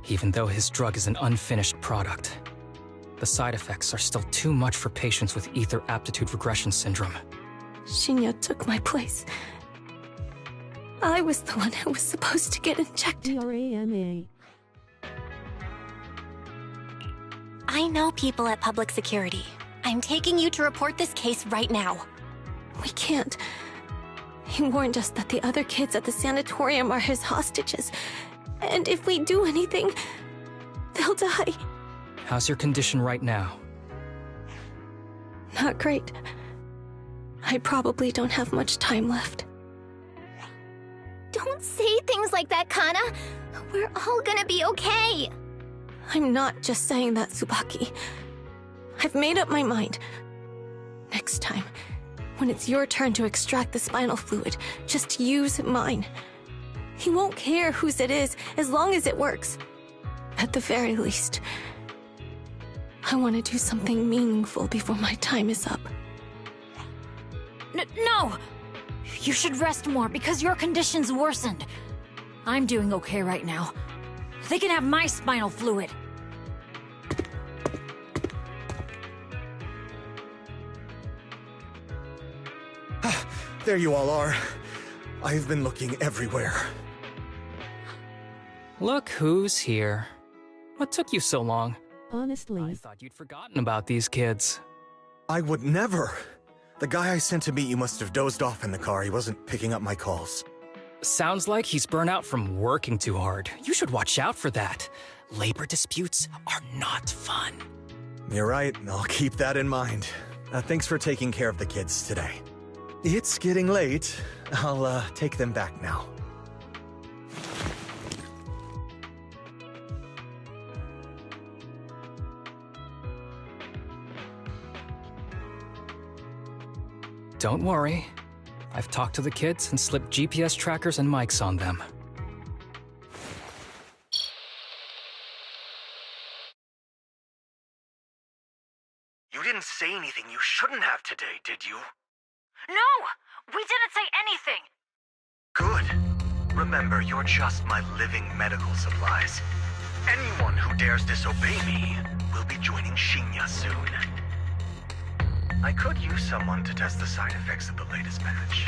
Even though his drug is an unfinished product, the side effects are still too much for patients with ether aptitude regression syndrome. Shinya took my place. I was the one who was supposed to get injected. I know people at public security. I'm taking you to report this case right now. We can't. He warned us that the other kids at the sanatorium are his hostages. And if we do anything, they'll die. How's your condition right now? Not great. I probably don't have much time left. Don't say things like that, Kana. We're all gonna be okay. I'm not just saying that, Tsubaki. I've made up my mind. Next time, when it's your turn to extract the spinal fluid, just use mine. He won't care whose it is, as long as it works. At the very least, I want to do something meaningful before my time is up. No! You should rest more because your condition's worsened. I'm doing okay right now. They can have my spinal fluid. There you all are. I've been looking everywhere. Look who's here. What took you so long? Honestly, I thought you'd forgotten about these kids. I would never. The guy I sent to meet you must have dozed off in the car. He wasn't picking up my calls. Sounds like he's burnt out from working too hard. You should watch out for that. Labor disputes are not fun. You're right. I'll keep that in mind. Thanks for taking care of the kids today. It's getting late. I'll take them back now. Don't worry. I've talked to the kids and slipped GPS trackers and mics on them. You didn't say anything you shouldn't have today, did you? No! We didn't say anything! Good. Remember, you're just my living medical supplies. Anyone who dares disobey me will be joining Shinya soon. I could use someone to test the side effects of the latest batch.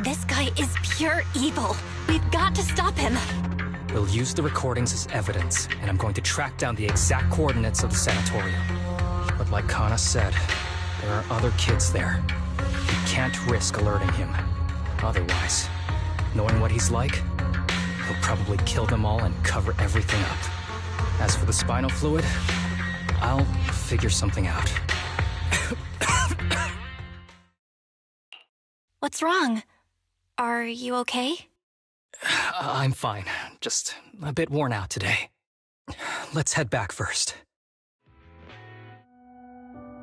This guy is pure evil. We've got to stop him. We'll use the recordings as evidence, and I'm going to track down the exact coordinates of the sanatorium. But like Kana said, there are other kids there. We can't risk alerting him. Otherwise, knowing what he's like, he'll probably kill them all and cover everything up. As for the spinal fluid, I'll figure something out. What's wrong? Are you okay? I'm fine. Just a bit worn out today. Let's head back first.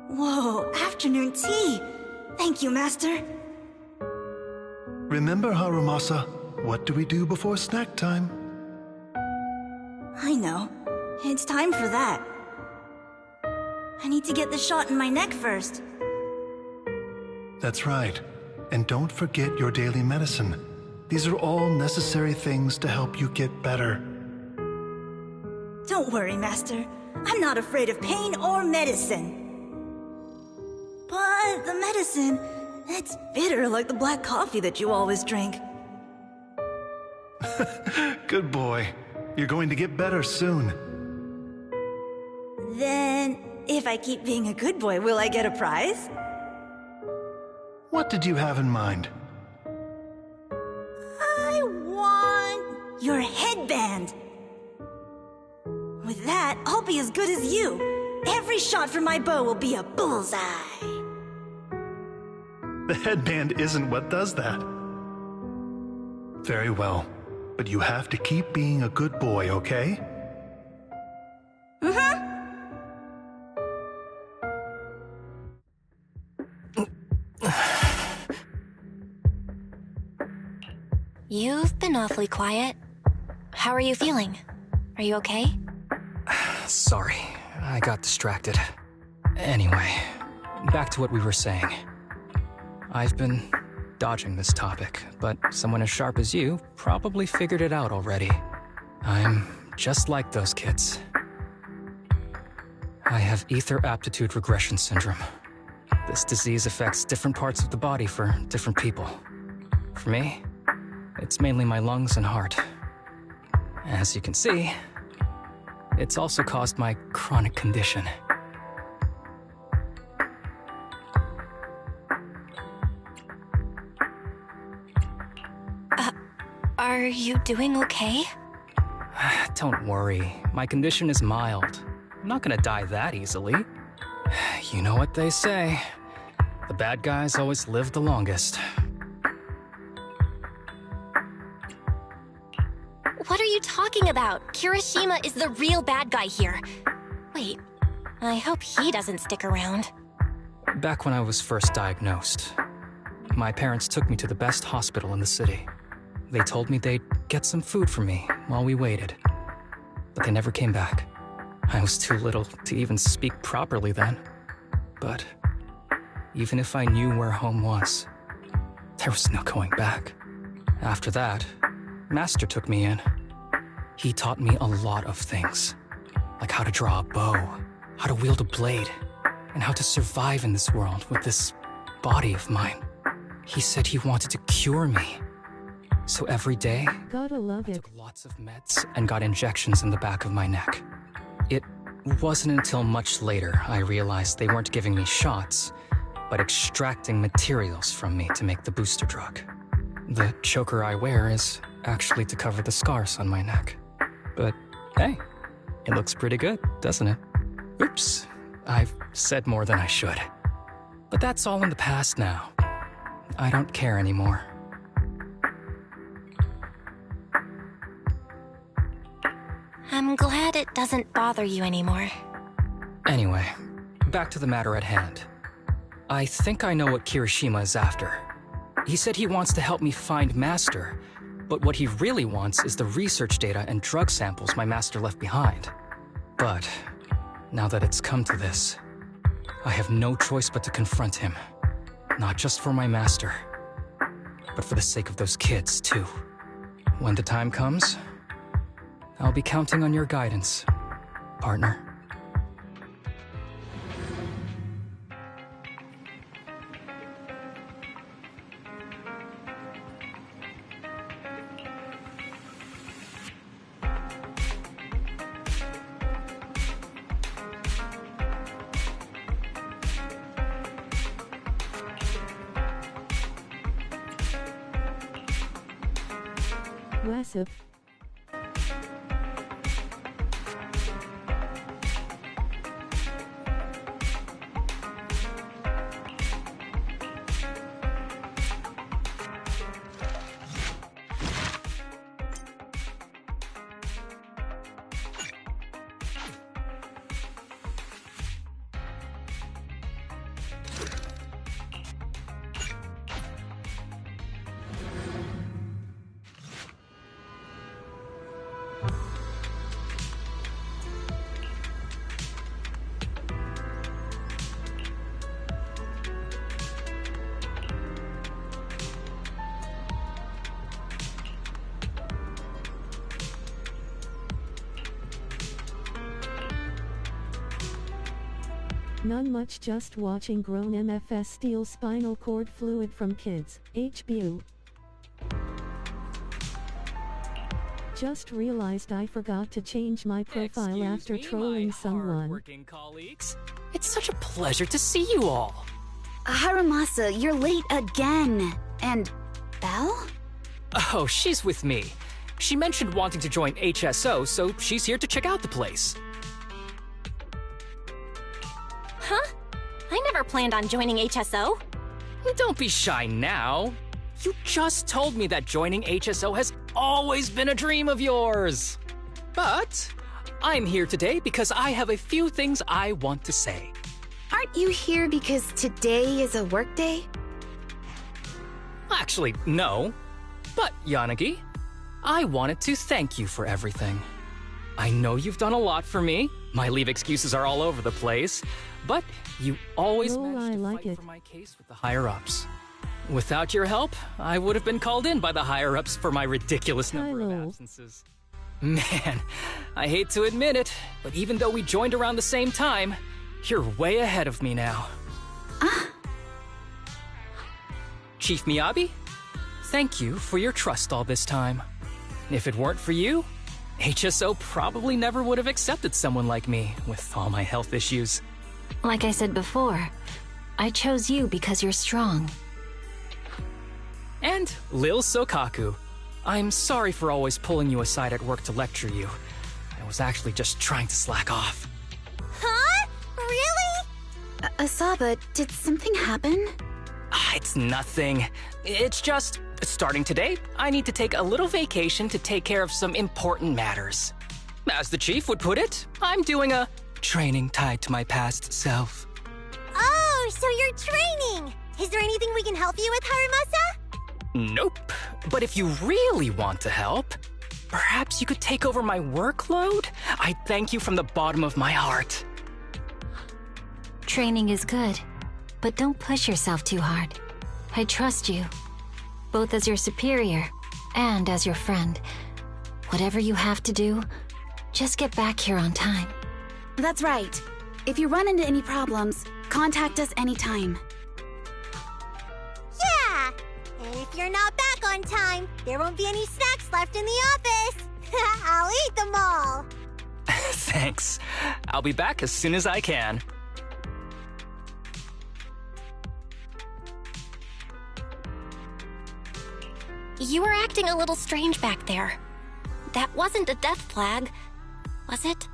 Whoa, afternoon tea! Thank you, Master. Remember, Harumasa, what do we do before snack time? I know. It's time for that. I need to get the shot in my neck first. That's right. And don't forget your daily medicine. These are all necessary things to help you get better. Don't worry, Master. I'm not afraid of pain or medicine. But the medicine, it's bitter like the black coffee that you always drink. Good boy. You're going to get better soon. Then, if I keep being a good boy, will I get a prize? What did you have in mind? I want your headband. With that, I'll be as good as you. Every shot from my bow will be a bullseye. The headband isn't what does that. Very well, but you have to keep being a good boy, okay? Mm-hmm. You've been awfully quiet. How are you feeling? Are you okay? Sorry, I got distracted. Anyway, back to what we were saying. I've been dodging this topic, but someone as sharp as you probably figured it out already. I'm just like those kids. I have ether aptitude regression syndrome. This disease affects different parts of the body for different people. For me, it's mainly my lungs and heart. As you can see, it's also caused my chronic condition. Are you doing okay? Don't worry, my condition is mild. I'm not gonna die that easily. You know what they say. The bad guys always live the longest. What are you talking about? Kirishima is the real bad guy here. Wait, I hope he doesn't stick around. Back when I was first diagnosed, my parents took me to the best hospital in the city. They told me they'd get some food for me while we waited. But they never came back. I was too little to even speak properly then. But even if I knew where home was, there was no going back. After that, Master took me in. He taught me a lot of things, like how to draw a bow, how to wield a blade, and how to survive in this world with this body of mine. He said he wanted to cure me. So every day, Gotta love I it. took lots of meds and got injections in the back of my neck. It wasn't until much later I realized they weren't giving me shots, but extracting materials from me to make the booster drug. The choker I wear is actually to cover the scars on my neck. But hey, it looks pretty good, doesn't it? Oops, I've said more than I should. But that's all in the past now. I don't care anymore. I'm glad it doesn't bother you anymore. Anyway, back to the matter at hand. I think I know what Kirishima is after. He said he wants to help me find Master, but what he really wants is the research data and drug samples my master left behind. But now that it's come to this, I have no choice but to confront him. Not just for my master, but for the sake of those kids, too. When the time comes, I'll be counting on your guidance, partner. Massive. None much, just watching grown MFS steal spinal cord fluid from kids. HBU. Just realized I forgot to change my profile after trolling someone. Working colleagues. It's such a pleasure to see you all. Haramasa, you're late again. And Belle? Oh, she's with me. She mentioned wanting to join HSO, so she's here to check out the place. Huh? I never planned on joining HSO. Don't be shy now. You just told me that joining HSO has always been a dream of yours. But I'm here today because I have a few things I want to say. Aren't you here because today is a work day? Actually, no. But, Yanagi, I wanted to thank you for everything. I know you've done a lot for me. My leave excuses are all over the place. But you always managed to fight for my case with the higher-ups. Without your help, I would have been called in by the higher-ups for my ridiculous number of absences. Man, I hate to admit it, but even though we joined around the same time, you're way ahead of me now. Chief Miyabi, thank you for your trust all this time. If it weren't for you, HSO probably never would have accepted someone like me with all my health issues. Like I said before, I chose you because you're strong. And Lil Sokaku, I'm sorry for always pulling you aside at work to lecture you. I was actually just trying to slack off. Huh? Really? Asaba, did something happen? It's nothing. It's just, starting today, I need to take a little vacation to take care of some important matters. As the chief would put it, I'm doing a training tied to my past self. Oh, so you're training! Is there anything we can help you with, Haramasa? Nope. But if you really want to help, perhaps you could take over my workload? I thank you from the bottom of my heart. Training is good, but don't push yourself too hard. I trust you, both as your superior and as your friend. Whatever you have to do, just get back here on time. That's right. If you run into any problems, contact us anytime. Yeah! And if you're not back on time, there won't be any snacks left in the office. I'll eat them all. Thanks. I'll be back as soon as I can. You were acting a little strange back there. That wasn't a death flag, was it?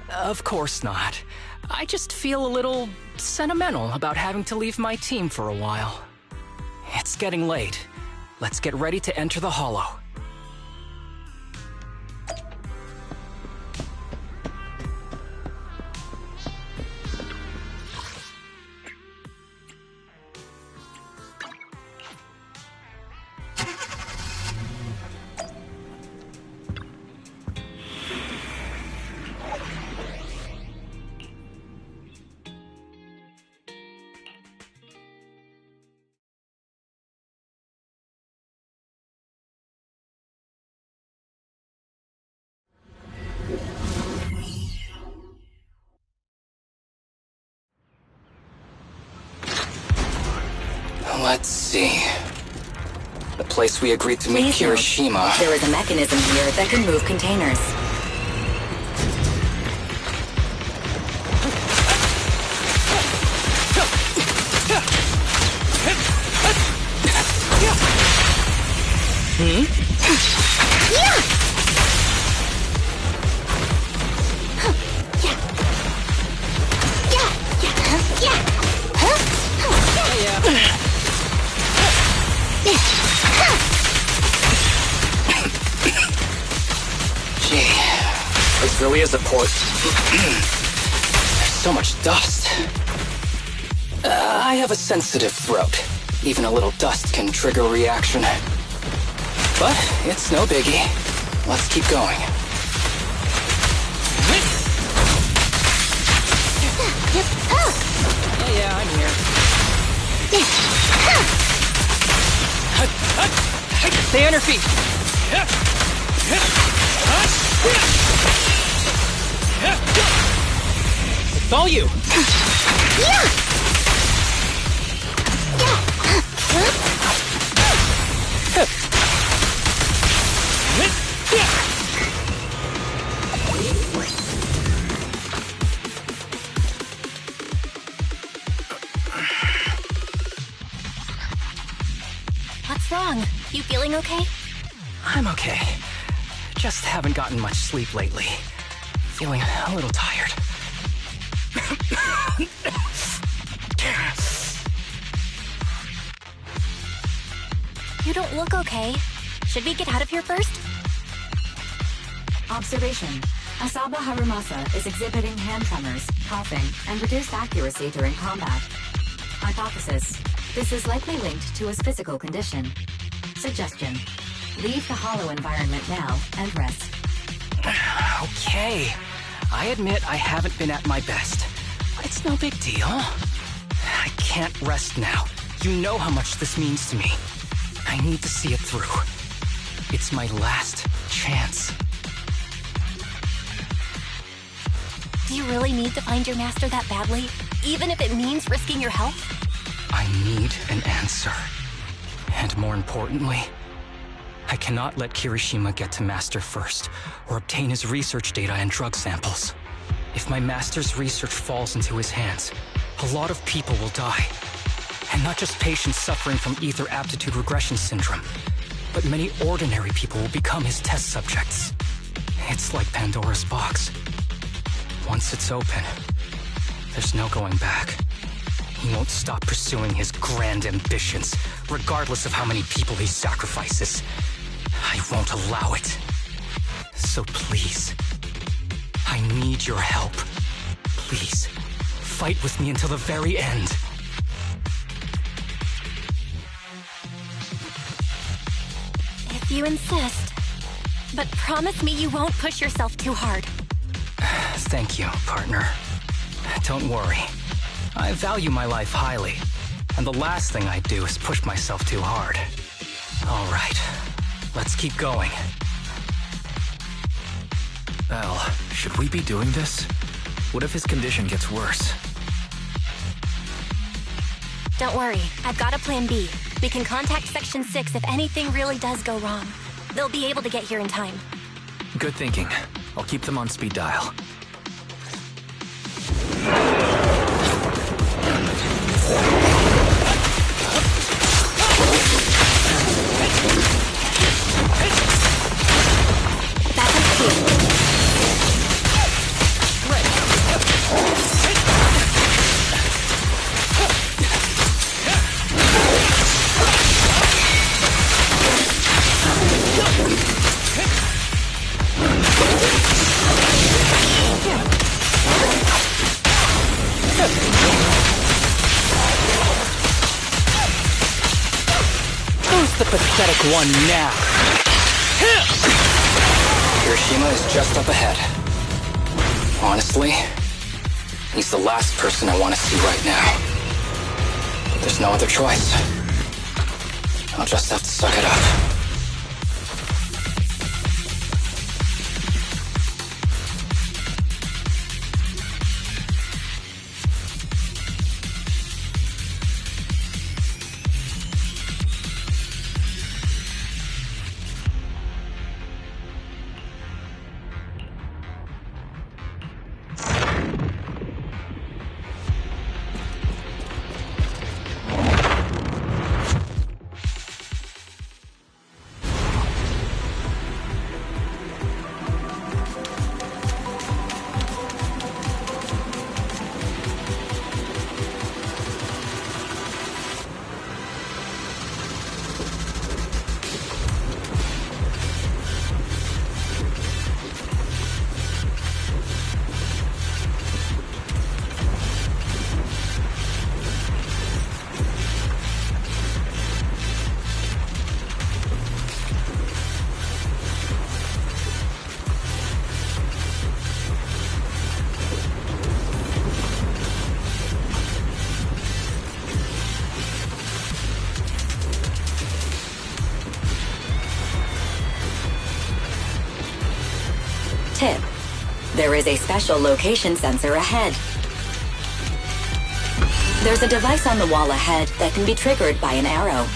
Of course not. I just feel a little sentimental about having to leave my team for a while. It's getting late. Let's get ready to enter the Hollow. Let's see. The place we agreed to meet Hiroshima. There is a mechanism here that can move containers. This really is a port. There's so much dust. I have a sensitive throat. Even a little dust can trigger a reaction. But it's no biggie. Let's keep going. Yeah, I'm here. Stay on your feet. All you! What's wrong? You feeling okay? I'm okay. Just haven't gotten much sleep lately. Feeling a little tired. You don't look okay. Should we get out of here first? Observation. Asaba Harumasa is exhibiting hand tremors, coughing, and reduced accuracy during combat. Hypothesis. This is likely linked to his physical condition. Suggestion. Leave the hollow environment now and rest. Okay. I admit I haven't been at my best. But it's no big deal. I can't rest now. You know how much this means to me. I need to see it through. It's my last chance. Do you really need to find your master that badly? Even if it means risking your health? I need an answer. And more importantly, I cannot let Kirishima get to Master first, or obtain his research data and drug samples. If my Master's research falls into his hands, a lot of people will die. And not just patients suffering from ether aptitude regression syndrome, but many ordinary people will become his test subjects. It's like Pandora's box. Once it's open, there's no going back. He won't stop pursuing his grand ambitions, regardless of how many people he sacrifices. I won't allow it. So please, I need your help. Please, fight with me until the very end. If you insist. But promise me you won't push yourself too hard. Thank you, partner. Don't worry. I value my life highly, and the last thing I do is push myself too hard. All right, let's keep going. Al, should we be doing this? What if his condition gets worse? Don't worry, I've got a plan B. We can contact Section 6 if anything really does go wrong. They'll be able to get here in time. Good thinking. I'll keep them on speed dial. Who's the pathetic one now? Kirishima is just up ahead. Honestly, he's the last person I want to see right now. But there's no other choice. I'll just have to suck it up. Tip. There is a special location sensor ahead. There's a device on the wall ahead that can be triggered by an arrow.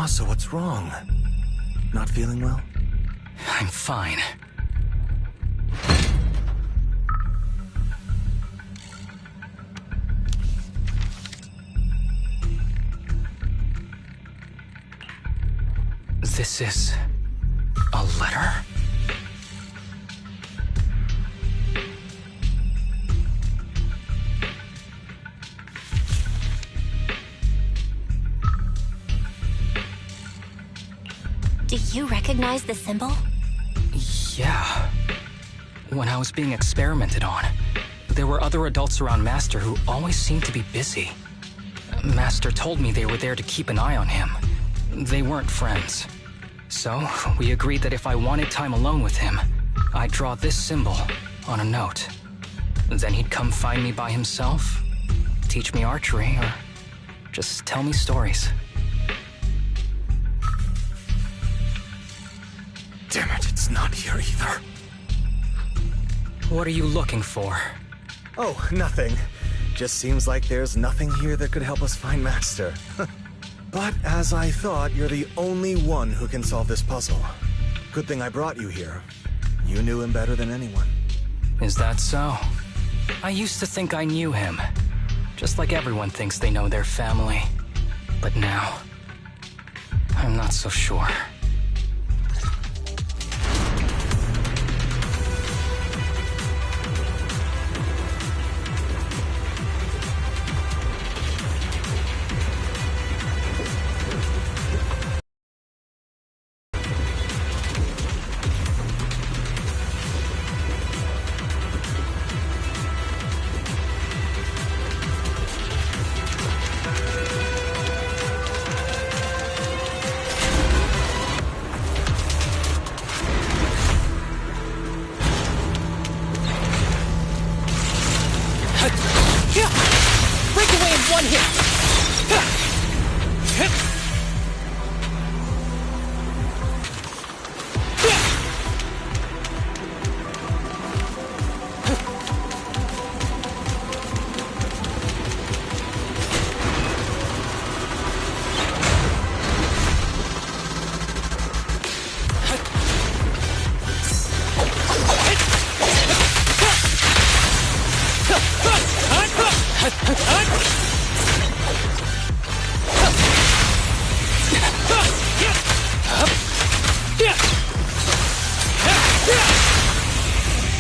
So what's wrong? Not feeling well? I'm fine. This is a letter? Do you recognize the symbol? Yeah. When I was being experimented on, there were other adults around Master who always seemed to be busy. Master told me they were there to keep an eye on him. They weren't friends. So, we agreed that if I wanted time alone with him, I'd draw this symbol on a note. Then he'd come find me by himself, teach me archery, or just tell me stories. Damn it, it's not here either. What are you looking for? Oh, nothing. Just seems like there's nothing here that could help us find Master. But as I thought, you're the only one who can solve this puzzle. Good thing I brought you here. You knew him better than anyone. Is that so? I used to think I knew him. Just like everyone thinks they know their family. But now, I'm not so sure.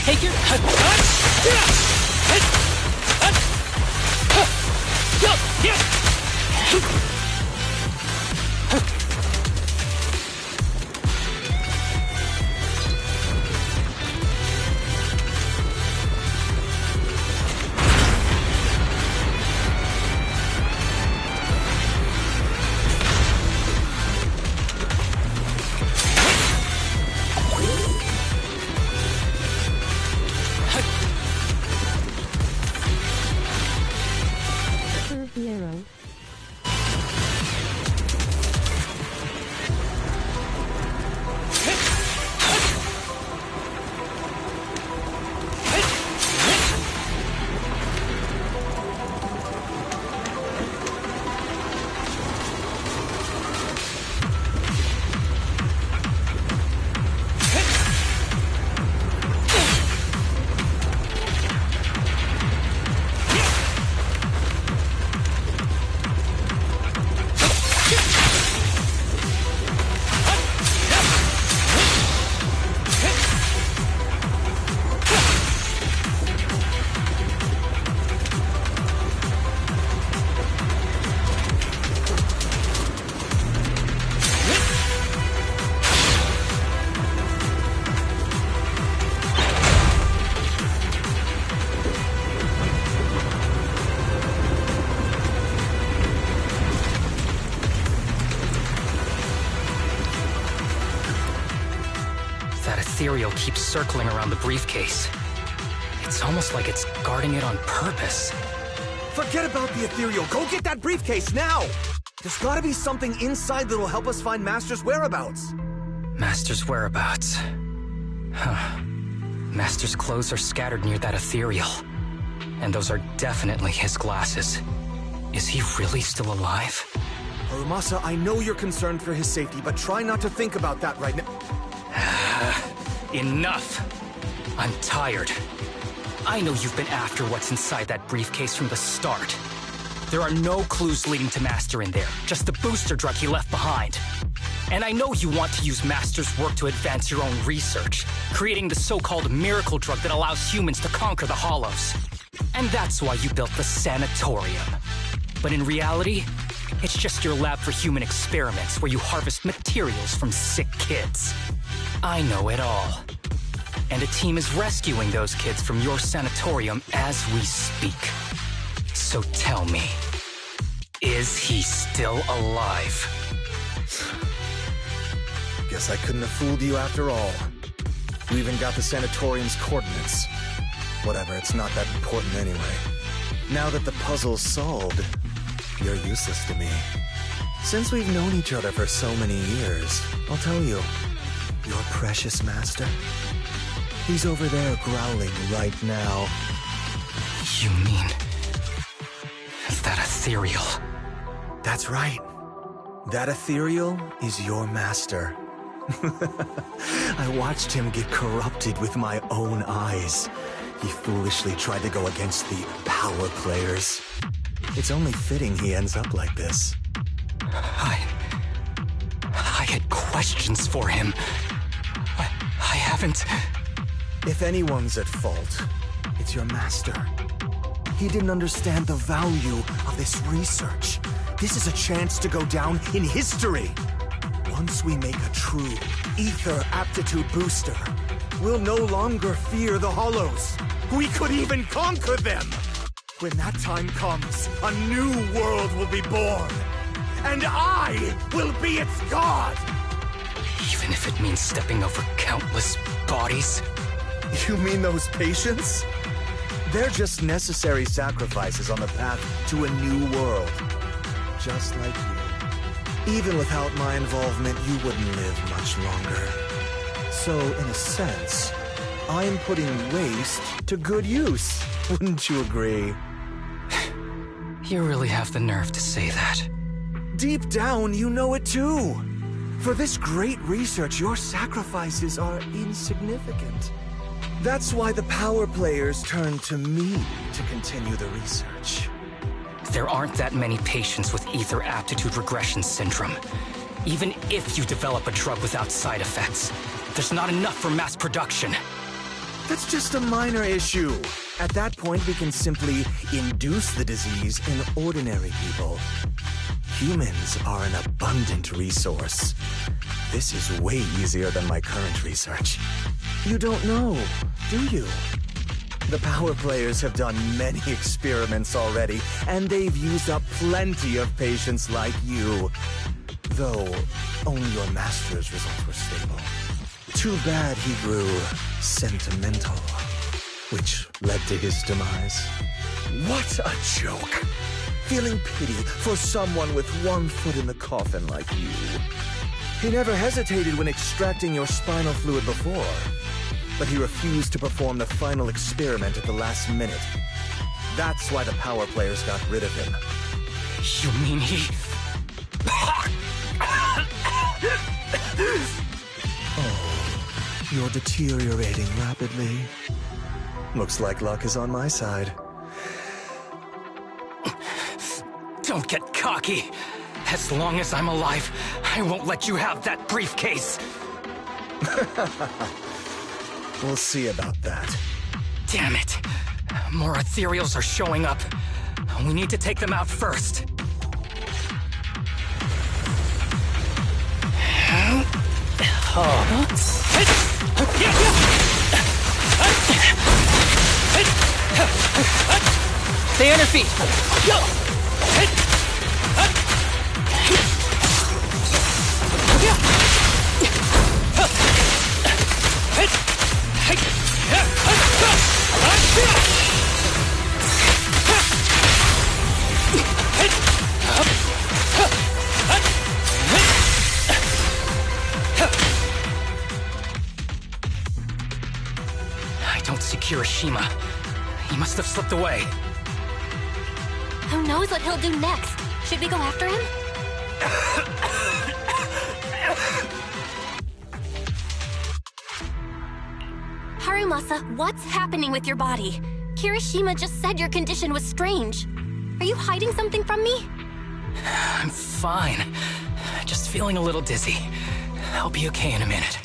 Take your... Curve the arrow. That ethereal keeps circling around the briefcase. It's almost like it's guarding it on purpose. Forget about the ethereal. Go get that briefcase now! There's gotta be something inside that'll help us find Master's whereabouts. Master's whereabouts. Huh. Master's clothes are scattered near that ethereal. And those are definitely his glasses. Is he really still alive? Harumasa, I know you're concerned for his safety, but try not to think about that right now. Enough! I'm tired. I know you've been after what's inside that briefcase from the start. There are no clues leading to Master in there, just the booster drug he left behind. And I know you want to use Master's work to advance your own research, creating the so-called miracle drug that allows humans to conquer the Hollows. And that's why you built the sanatorium. But in reality, it's just your lab for human experiments where you harvest materials from sick kids. I know it all. And a team is rescuing those kids from your sanatorium as we speak. So tell me, is he still alive? Guess I couldn't have fooled you after all. We even got the sanatorium's coordinates. Whatever, it's not that important anyway. Now that the puzzle's solved, you're useless to me. Since we've known each other for so many years, I'll tell you, your precious master, he's over there growling right now. You mean that ethereal? That's right. That ethereal is your master. I watched him get corrupted with my own eyes. He foolishly tried to go against the power players. It's only fitting he ends up like this. I had questions for him. I haven't... If anyone's at fault, it's your master. He didn't understand the value of this research. This is a chance to go down in history. Once we make a true ether aptitude booster, we'll no longer fear the Hollows. We could even conquer them. When that time comes, a new world will be born. And I will be its god! Even if it means stepping over countless bodies? You mean those patients? They're just necessary sacrifices on the path to a new world. Just like you. Even without my involvement, you wouldn't live much longer. So, in a sense, I'm putting waste to good use. Wouldn't you agree? You really have the nerve to say that. Deep down, you know it too. For this great research, your sacrifices are insignificant. That's why the power players turn to me to continue the research. There aren't that many patients with ether aptitude regression syndrome. Even if you develop a drug without side effects, there's not enough for mass production. That's just a minor issue. At that point, we can simply induce the disease in ordinary people. Humans are an abundant resource. This is way easier than my current research. You don't know, do you? The power players have done many experiments already, and they've used up plenty of patients like you. Though, only your master's results were stable. Too bad he grew sentimental, which led to his demise. What a joke! Feeling pity for someone with one foot in the coffin like you. He never hesitated when extracting your spinal fluid before, but he refused to perform the final experiment at the last minute. That's why the power players got rid of him. You mean he... Oh, you're deteriorating rapidly. Looks like luck is on my side. Don't get cocky. As long as I'm alive, I won't let you have that briefcase. We'll see about that. Damn it. More ethereals are showing up. We need to take them out first. Stay on your feet. I don't see Kirishima. He must have slipped away. Who knows what he'll do next? Should we go after him? Harumasa, what's happening with your body? Kirishima just said your condition was strange. Are you hiding something from me? I'm fine. Just feeling a little dizzy. I'll be okay in a minute.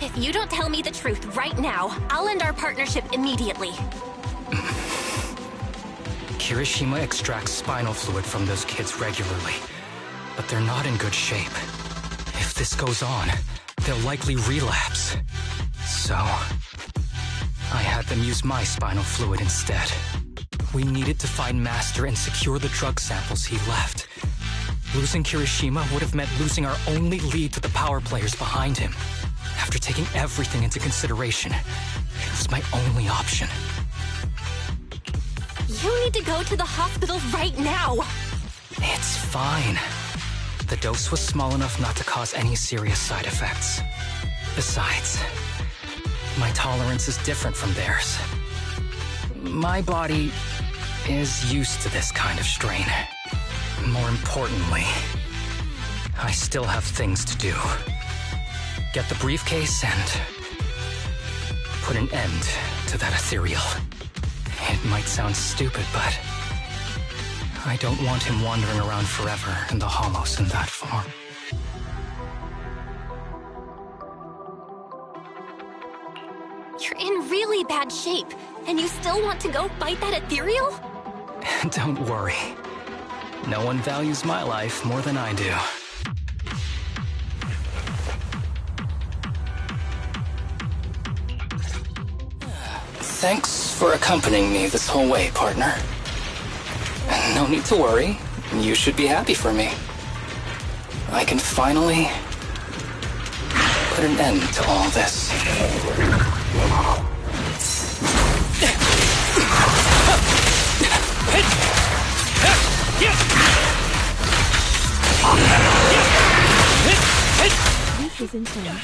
If you don't tell me the truth right now, I'll end our partnership immediately. Kirishima extracts spinal fluid from those kids regularly, but they're not in good shape. If this goes on, they'll likely relapse. So, I had them use my spinal fluid instead. We needed to find Master and secure the drug samples he left. Losing Kirishima would have meant losing our only lead to the power players behind him. After taking everything into consideration, it was my only option. You need to go to the hospital right now! It's fine. The dose was small enough not to cause any serious side effects. Besides, my tolerance is different from theirs. My body is used to this kind of strain. More importantly, I still have things to do. Get the briefcase and put an end to that ethereal. It might sound stupid, but I don't want him wandering around forever in the hollows in that form. You're in really bad shape, and you still want to go fight that ethereal? Don't worry. No one values my life more than I do. Thanks for accompanying me this whole way, partner. No need to worry. You should be happy for me. I can finally put an end to all this. This is insane.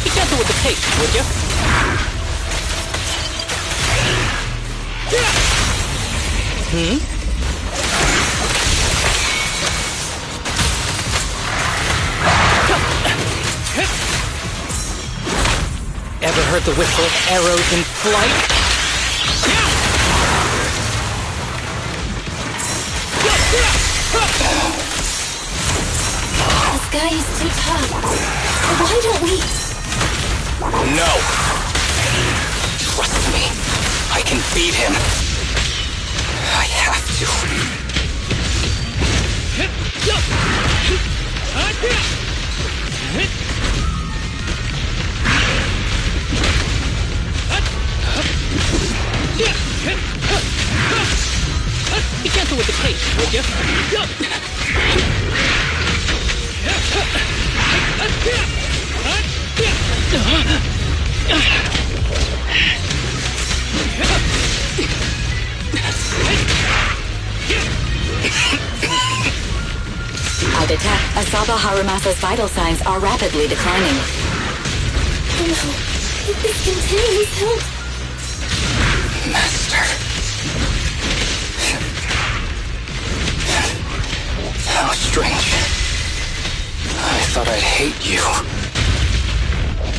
Be gentle with the pace, would you? Ever heard the whistle of arrows in flight? This guy is too tough. Why don't we... No! Trust me. I can beat him. I have to. Be gentle with the pace, would you? I detect Asaba Harumasa's vital signs are rapidly declining. Oh no. If this continues, he'll... Master. How strange. I thought I'd hate you.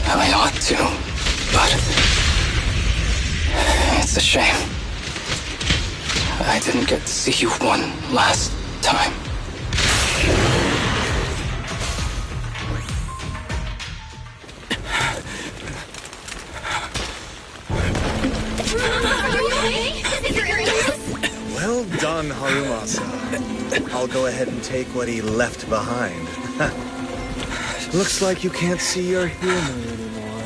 I ought to, but... it's a shame. I didn't get to see you one last time. Well done, Harumasa. I'll go ahead and take what he left behind. Looks like you can't see your humor anymore.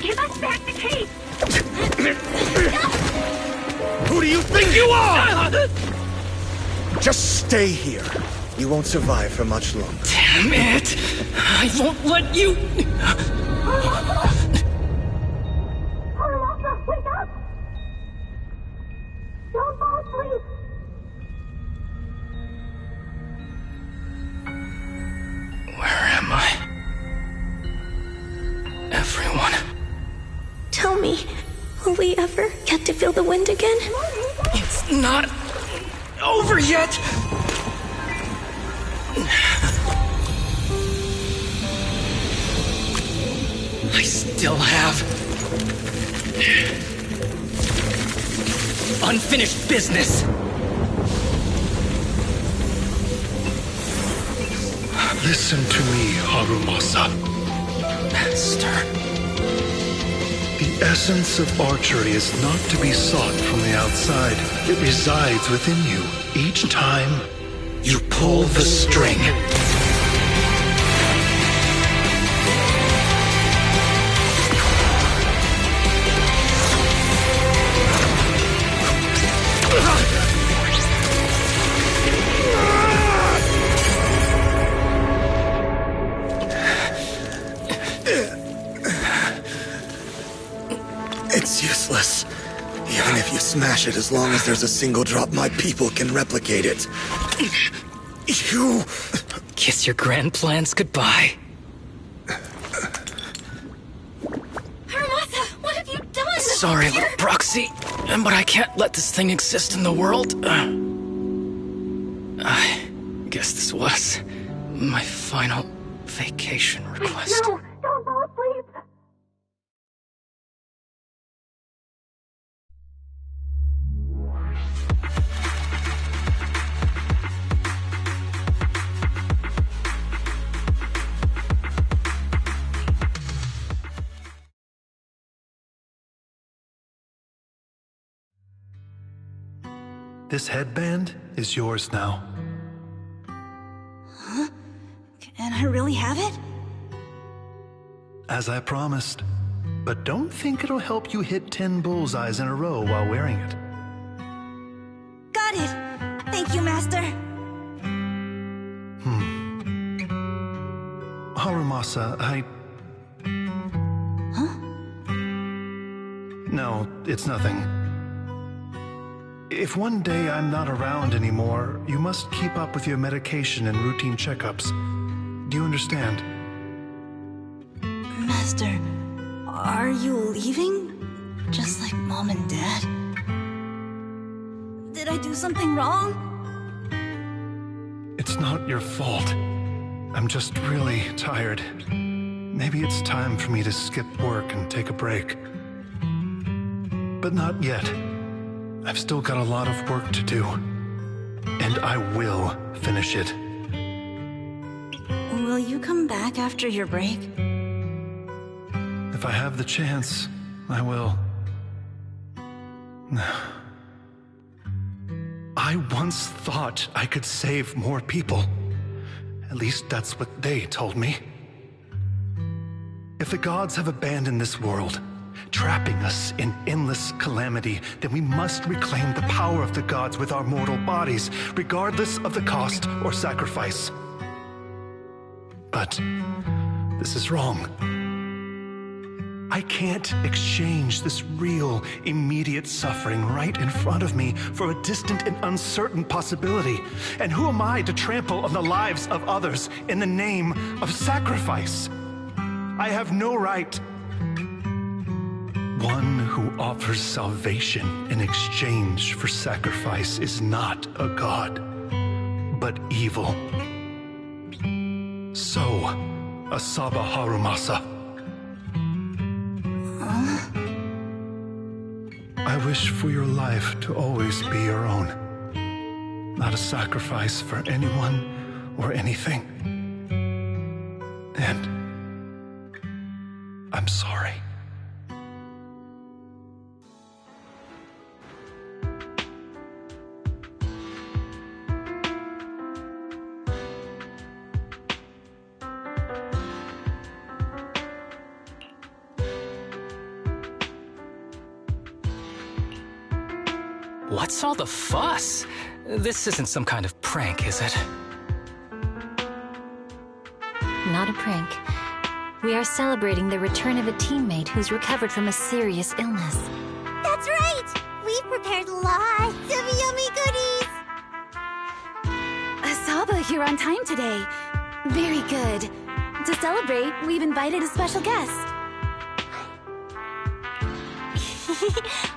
Give us back the cape! Who do you think you are? Just stay here. You won't survive for much longer. Damn it! I won't let you... Harumasa, wake up! Don't fall asleep! Where am I? Everyone. Tell me, will we ever get to feel the wind again? It's not over yet! I still have unfinished business. Listen to me, Harumasa. Master. The essence of archery is not to be sought from the outside. It resides within you. Each time, you pull the string. It's useless. Even if you smash it, as long as there's a single drop, my people can replicate it. You... Kiss your grand plans goodbye. Harumasa, what have you done? Sorry, little proxy, but I can't let this thing exist in the world. I guess this was my final vacation request. No, don't fall asleep! This headband is yours now. Huh? Can I really have it? As I promised. But don't think it'll help you hit 10 bullseyes in a row while wearing it. Got it! Thank you, Master. Harumasa, Huh? No, it's nothing. If one day I'm not around anymore, you must keep up with your medication and routine checkups. Do you understand? Master, are you leaving? Just like Mom and Dad? Did I do something wrong? It's not your fault. I'm just really tired. Maybe it's time for me to skip work and take a break. But not yet. I've still got a lot of work to do. And I will finish it. Will you come back after your break? If I have the chance, I will. I once thought I could save more people. At least that's what they told me. If the gods have abandoned this world, trapping us in endless calamity, then we must reclaim the power of the gods with our mortal bodies, regardless of the cost or sacrifice. But this is wrong. I can't exchange this real, immediate suffering right in front of me for a distant and uncertain possibility. And who am I to trample on the lives of others in the name of sacrifice? I have no right. One who offers salvation in exchange for sacrifice is not a god, but evil. So, Asaba Harumasa. I wish for your life to always be your own, not a sacrifice for anyone or anything. And I'm sorry. What's all the fuss? This isn't some kind of prank, is it? Not a prank. We are celebrating the return of a teammate who's recovered from a serious illness. That's right! We've prepared lots of yummy goodies! Asaba, you're on time today. Very good. To celebrate, we've invited a special guest.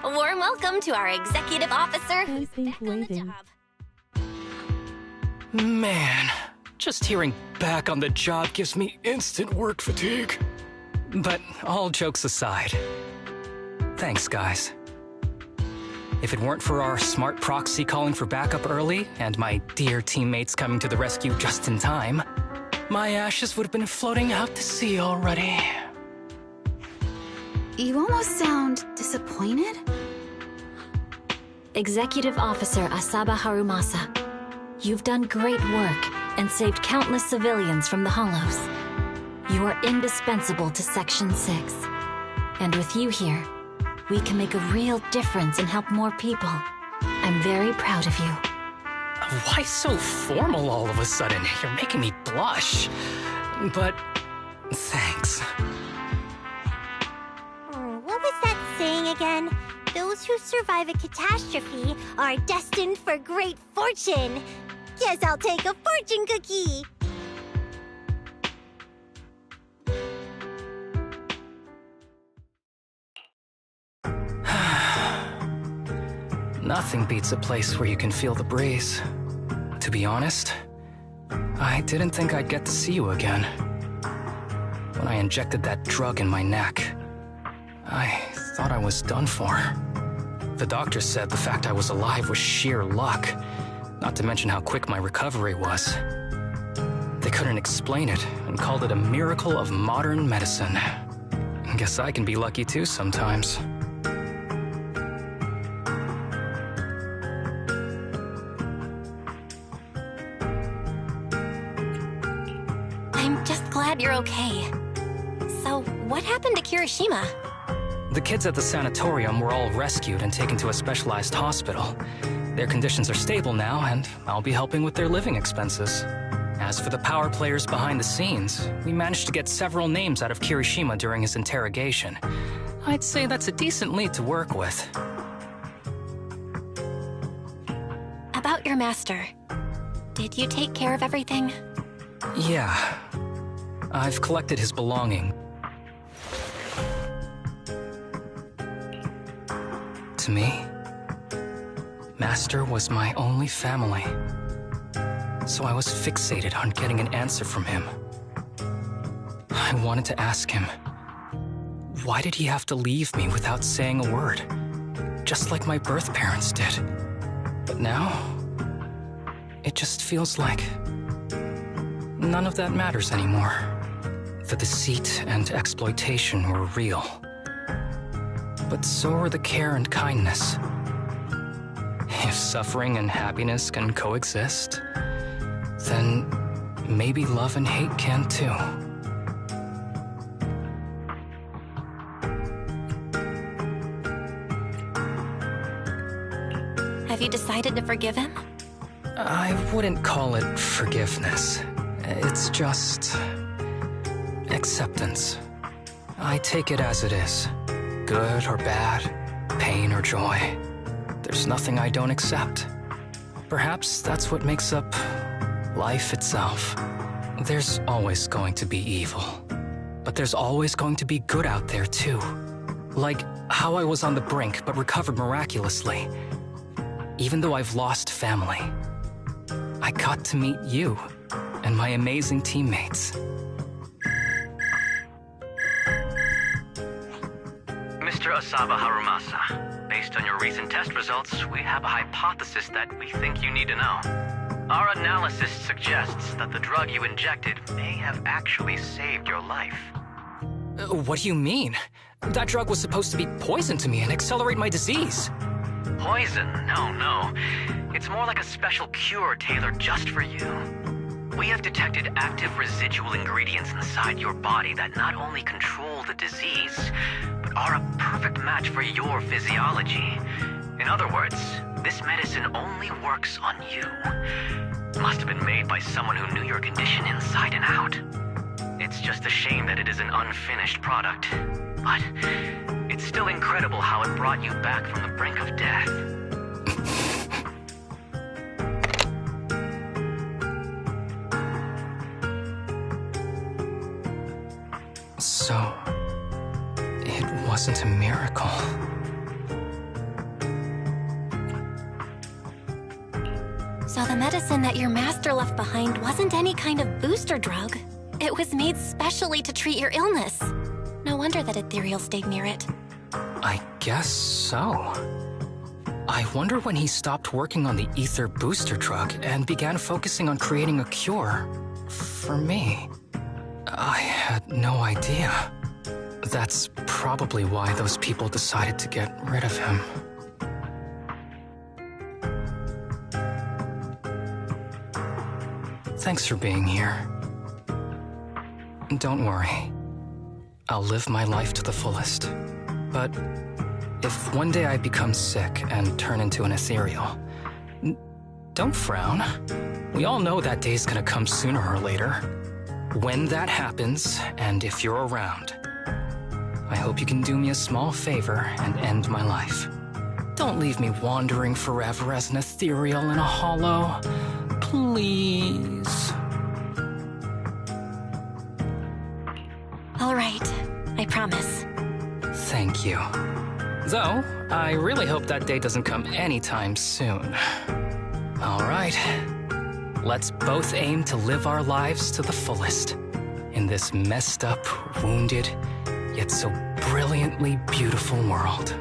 A warm welcome to our executive officer who's think back on the waiting. job. Man, just hearing back on the job gives me instant work fatigue. But all jokes aside, thanks, guys. If it weren't for our smart proxy calling for backup early and my dear teammates coming to the rescue just in time, my ashes would have been floating out to sea already. You almost sound disappointed? Executive Officer Asaba Harumasa, you've done great work and saved countless civilians from the Hollows. You are indispensable to Section 6. And with you here, we can make a real difference and help more people. I'm very proud of you. Why so formal all of a sudden? You're making me blush. But thanks. What was that saying again? Those who survive a catastrophe are destined for great fortune. Guess I'll take a fortune cookie. Nothing beats a place where you can feel the breeze. To be honest, I didn't think I'd get to see you again. When I injected that drug in my neck, I thought I was done for. The doctor said the fact I was alive was sheer luck, not to mention how quick my recovery was. They couldn't explain it and called it a miracle of modern medicine. Guess I can be lucky too sometimes. I'm just glad you're okay. So, what happened to Kirishima? The kids at the sanatorium were all rescued and taken to a specialized hospital. Their conditions are stable now, and I'll be helping with their living expenses. As for the power players behind the scenes, we managed to get several names out of Kirishima during his interrogation. I'd say that's a decent lead to work with. About your master. Did you take care of everything? Yeah. I've collected his belongings. me. Master was my only family. So I was fixated on getting an answer from him. I wanted to ask him, why did he have to leave me without saying a word? Just like my birth parents did. But now, it just feels like none of that matters anymore. The deceit and exploitation were real. But so are the care and kindness. If suffering and happiness can coexist, then maybe love and hate can too. Have you decided to forgive him? I wouldn't call it forgiveness. It's just acceptance. I take it as it is. Good or bad, pain or joy. There's nothing I don't accept. Perhaps that's what makes up life itself. There's always going to be evil. But there's always going to be good out there too. Like how I was on the brink but recovered miraculously. Even though I've lost family, I got to meet you and my amazing teammates. Mr. Asaba Harumasa, based on your recent test results, we have a hypothesis that we think you need to know. Our analysis suggests that the drug you injected may have actually saved your life. What do you mean? That drug was supposed to be poison to me and accelerate my disease. Poison? No. It's more like a special cure tailored just for you. We have detected active residual ingredients inside your body that not only control the disease, but are a perfect match for your physiology. In other words, this medicine only works on you. Must have been made by someone who knew your condition inside and out. It's just a shame that it is an unfinished product. But it's still incredible how it brought you back from the brink of death. So, it wasn't a miracle. So the medicine that your master left behind wasn't any kind of booster drug. It was made specially to treat your illness. No wonder that Ethereal stayed near it. I guess so. I wonder when he stopped working on the ether booster drug and began focusing on creating a cure for me. I had no idea. That's probably why those people decided to get rid of him. Thanks for being here. Don't worry. I'll live my life to the fullest. But if one day I become sick and turn into an ethereal, don't frown. We all know that day's gonna come sooner or later. When that happens, and if you're around, I hope you can do me a small favor and end my life. Don't leave me wandering forever as an ethereal in a hollow. Please. All right, I promise. Thank you. Though, I really hope that day doesn't come anytime soon. All right. Let's both aim to live our lives to the fullest in this messed up, wounded, yet so brilliantly beautiful world.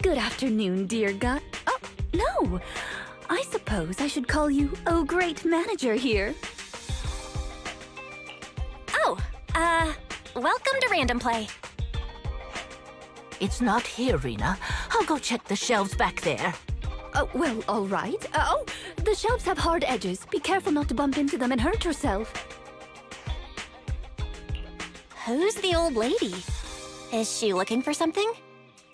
Good afternoon, dear guy. Oh, no. I suppose I should call you, oh, great manager here. Oh, welcome to Random Play. It's not here, Rena. I'll go check the shelves back there. Oh, well, all right. Oh, the shelves have hard edges. Be careful not to bump into them and hurt yourself. Who's the old lady? Is she looking for something?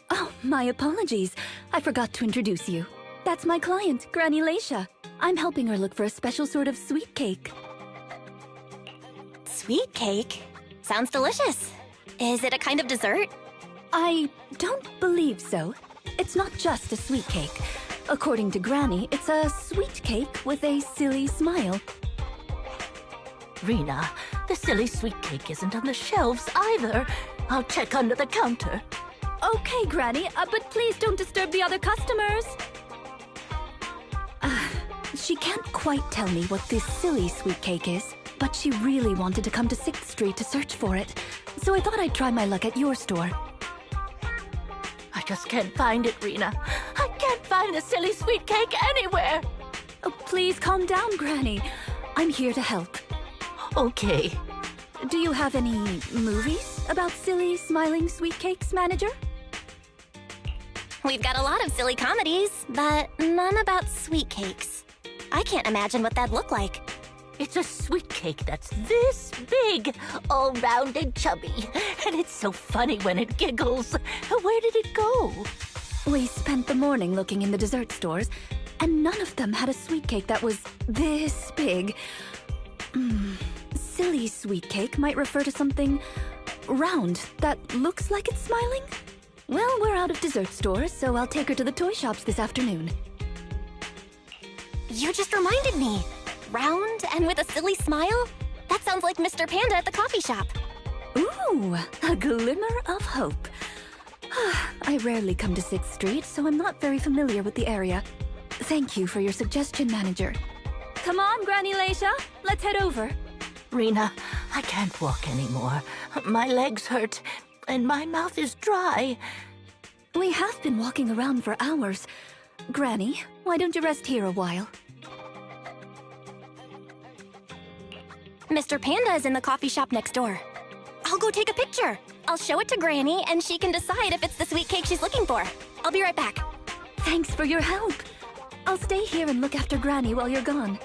Oh, my apologies. I forgot to introduce you. That's my client, Granny Laisha. I'm helping her look for a special sort of sweet cake. Sweet cake? Sounds delicious. Is it a kind of dessert? I don't believe so. It's not just a sweet cake. According to Granny, it's a sweet cake with a silly smile. Rena, the silly sweet cake isn't on the shelves either. I'll check under the counter. Okay, Granny, but please don't disturb the other customers. She can't quite tell me what this silly sweet cake is, but she really wanted to come to 6th Street to search for it, so I thought I'd try my luck at your store. I just can't find it, Rena. I can't find the silly sweet cake anywhere. Oh, please calm down, Granny. I'm here to help. Okay. Do you have any movies about silly, smiling sweet cakes, manager? We've got a lot of silly comedies, but none about sweet cakes. I can't imagine what that'd look like. It's a sweet cake that's this big, all round and chubby. And it's so funny when it giggles. Where did it go? We spent the morning looking in the dessert stores, and none of them had a sweet cake that was this big. Silly sweet cake might refer to something round that looks like it's smiling? Well, we're out of dessert stores, so I'll take her to the toy shops this afternoon. You just reminded me. Round and with a silly smile? That sounds like Mr. Panda at the coffee shop. Ooh, a glimmer of hope. I rarely come to 6th Street, so I'm not very familiar with the area. Thank you for your suggestion, manager. Come on, Granny Laisha, let's head over. Rena, I can't walk anymore. My legs hurt, and my mouth is dry. We have been walking around for hours. Granny, why don't you rest here a while? Mr. Panda is in the coffee shop next door. I'll go take a picture. I'll show it to Granny, and she can decide if it's the sweet cake she's looking for. I'll be right back. Thanks for your help. I'll stay here and look after Granny while you're gone.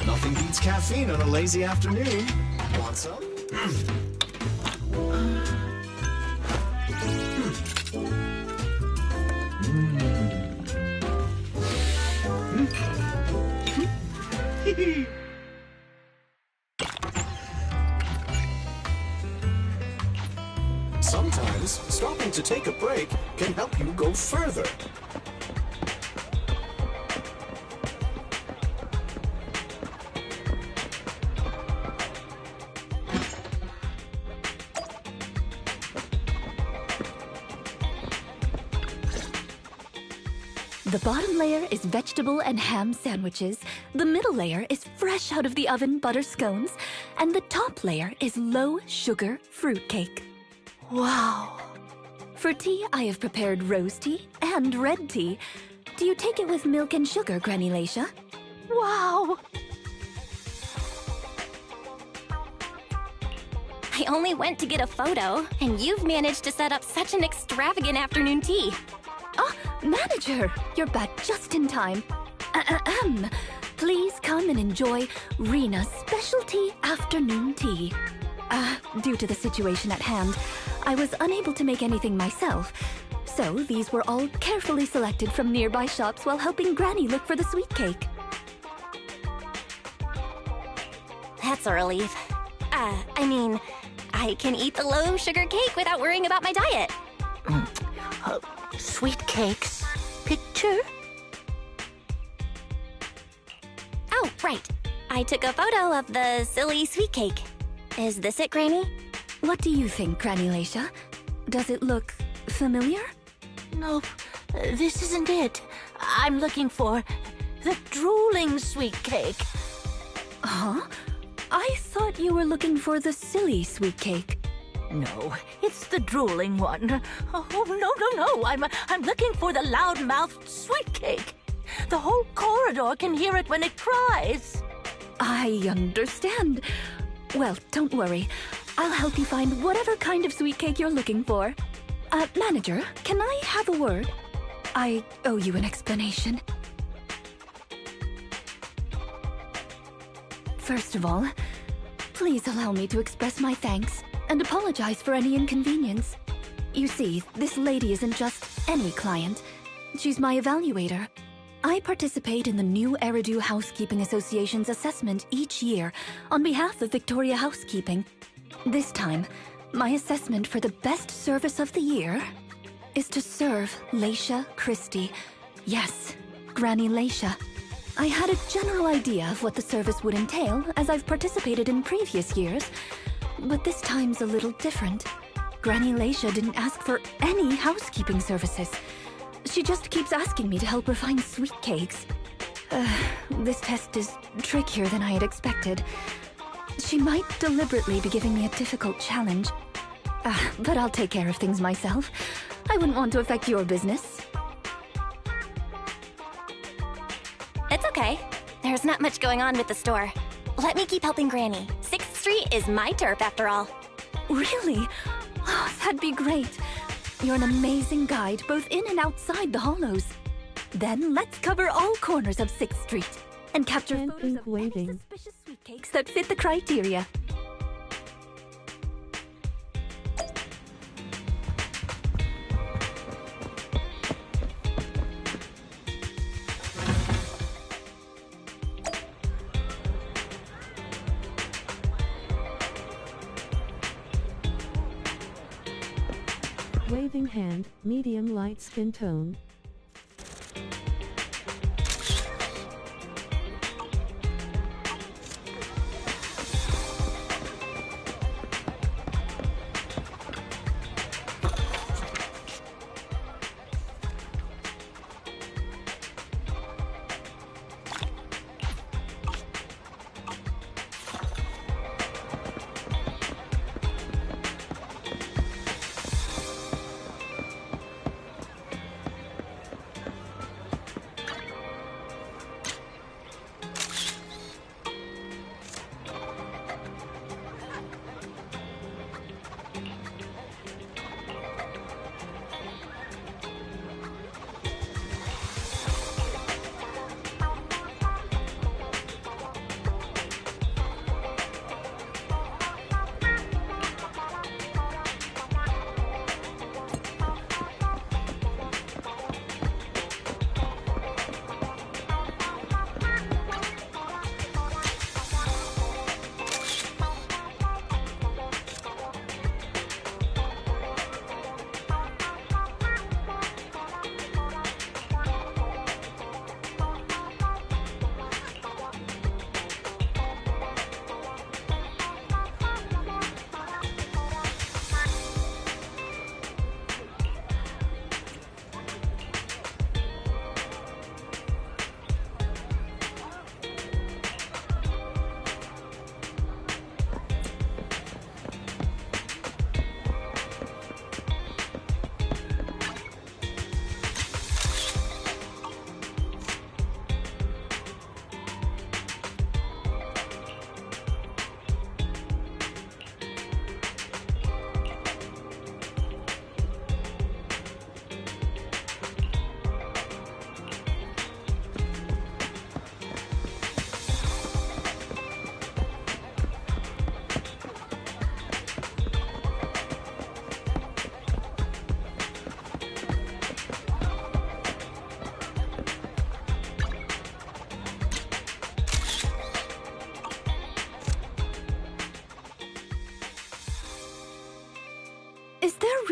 Nothing beats caffeine on a lazy afternoon. Want some? Sometimes, stopping to take a break can help you go further. The bottom layer is vegetable and ham sandwiches, the middle layer is fresh out of the oven butter scones, and the top layer is low-sugar fruitcake. Wow! For tea, I have prepared rose tea and red tea. Do you take it with milk and sugar, Granny Laisha? Wow! I only went to get a photo, and you've managed to set up such an extravagant afternoon tea. Ah, manager, you're back just in time. Please come and enjoy Rena's specialty afternoon tea. Due to the situation at hand, I was unable to make anything myself. So these were all carefully selected from nearby shops while helping Granny look for the sweet cake. That's a relief. I can eat the low-sugar cake without worrying about my diet. Sweet cakes. Picture? Oh, right. I took a photo of the silly sweet cake. Is this it, Granny? What do you think, Granny Lacia? Does it look familiar? Nope, this isn't it. I'm looking for the drooling sweet cake. Huh? I thought you were looking for the silly sweet cake. No, it's the drooling one. Oh, no. I'm looking for the loud-mouthed sweet cake. The whole corridor can hear it when it cries. I understand. Well, don't worry. I'll help you find whatever kind of sweet cake you're looking for. Manager, can I have a word? I owe you an explanation. First of all, please allow me to express my thanks and apologize for any inconvenience. You see, this lady isn't just any client. She's my evaluator. I participate in the new Eridu Housekeeping Association's assessment each year on behalf of Victoria Housekeeping. This time, my assessment for the best service of the year is to serve Lacia Christie. Yes, Granny Lacia. I had a general idea of what the service would entail, as I've participated in previous years, but this time's a little different. Granny Lacia didn't ask for any housekeeping services. She just keeps asking me to help her find sweet cakes. This test is trickier than I had expected. She might deliberately be giving me a difficult challenge. But I'll take care of things myself. I wouldn't want to affect your business. It's okay. There's not much going on with the store. Let me keep helping Granny. 6th Street is my turf, after all. Really? Oh, that'd be great. You're an amazing guide, both in and outside the hollows. Then let's cover all corners of 6th Street and capture photos of any suspicious sweet cakes that fit the criteria. Waving hand, medium light skin tone.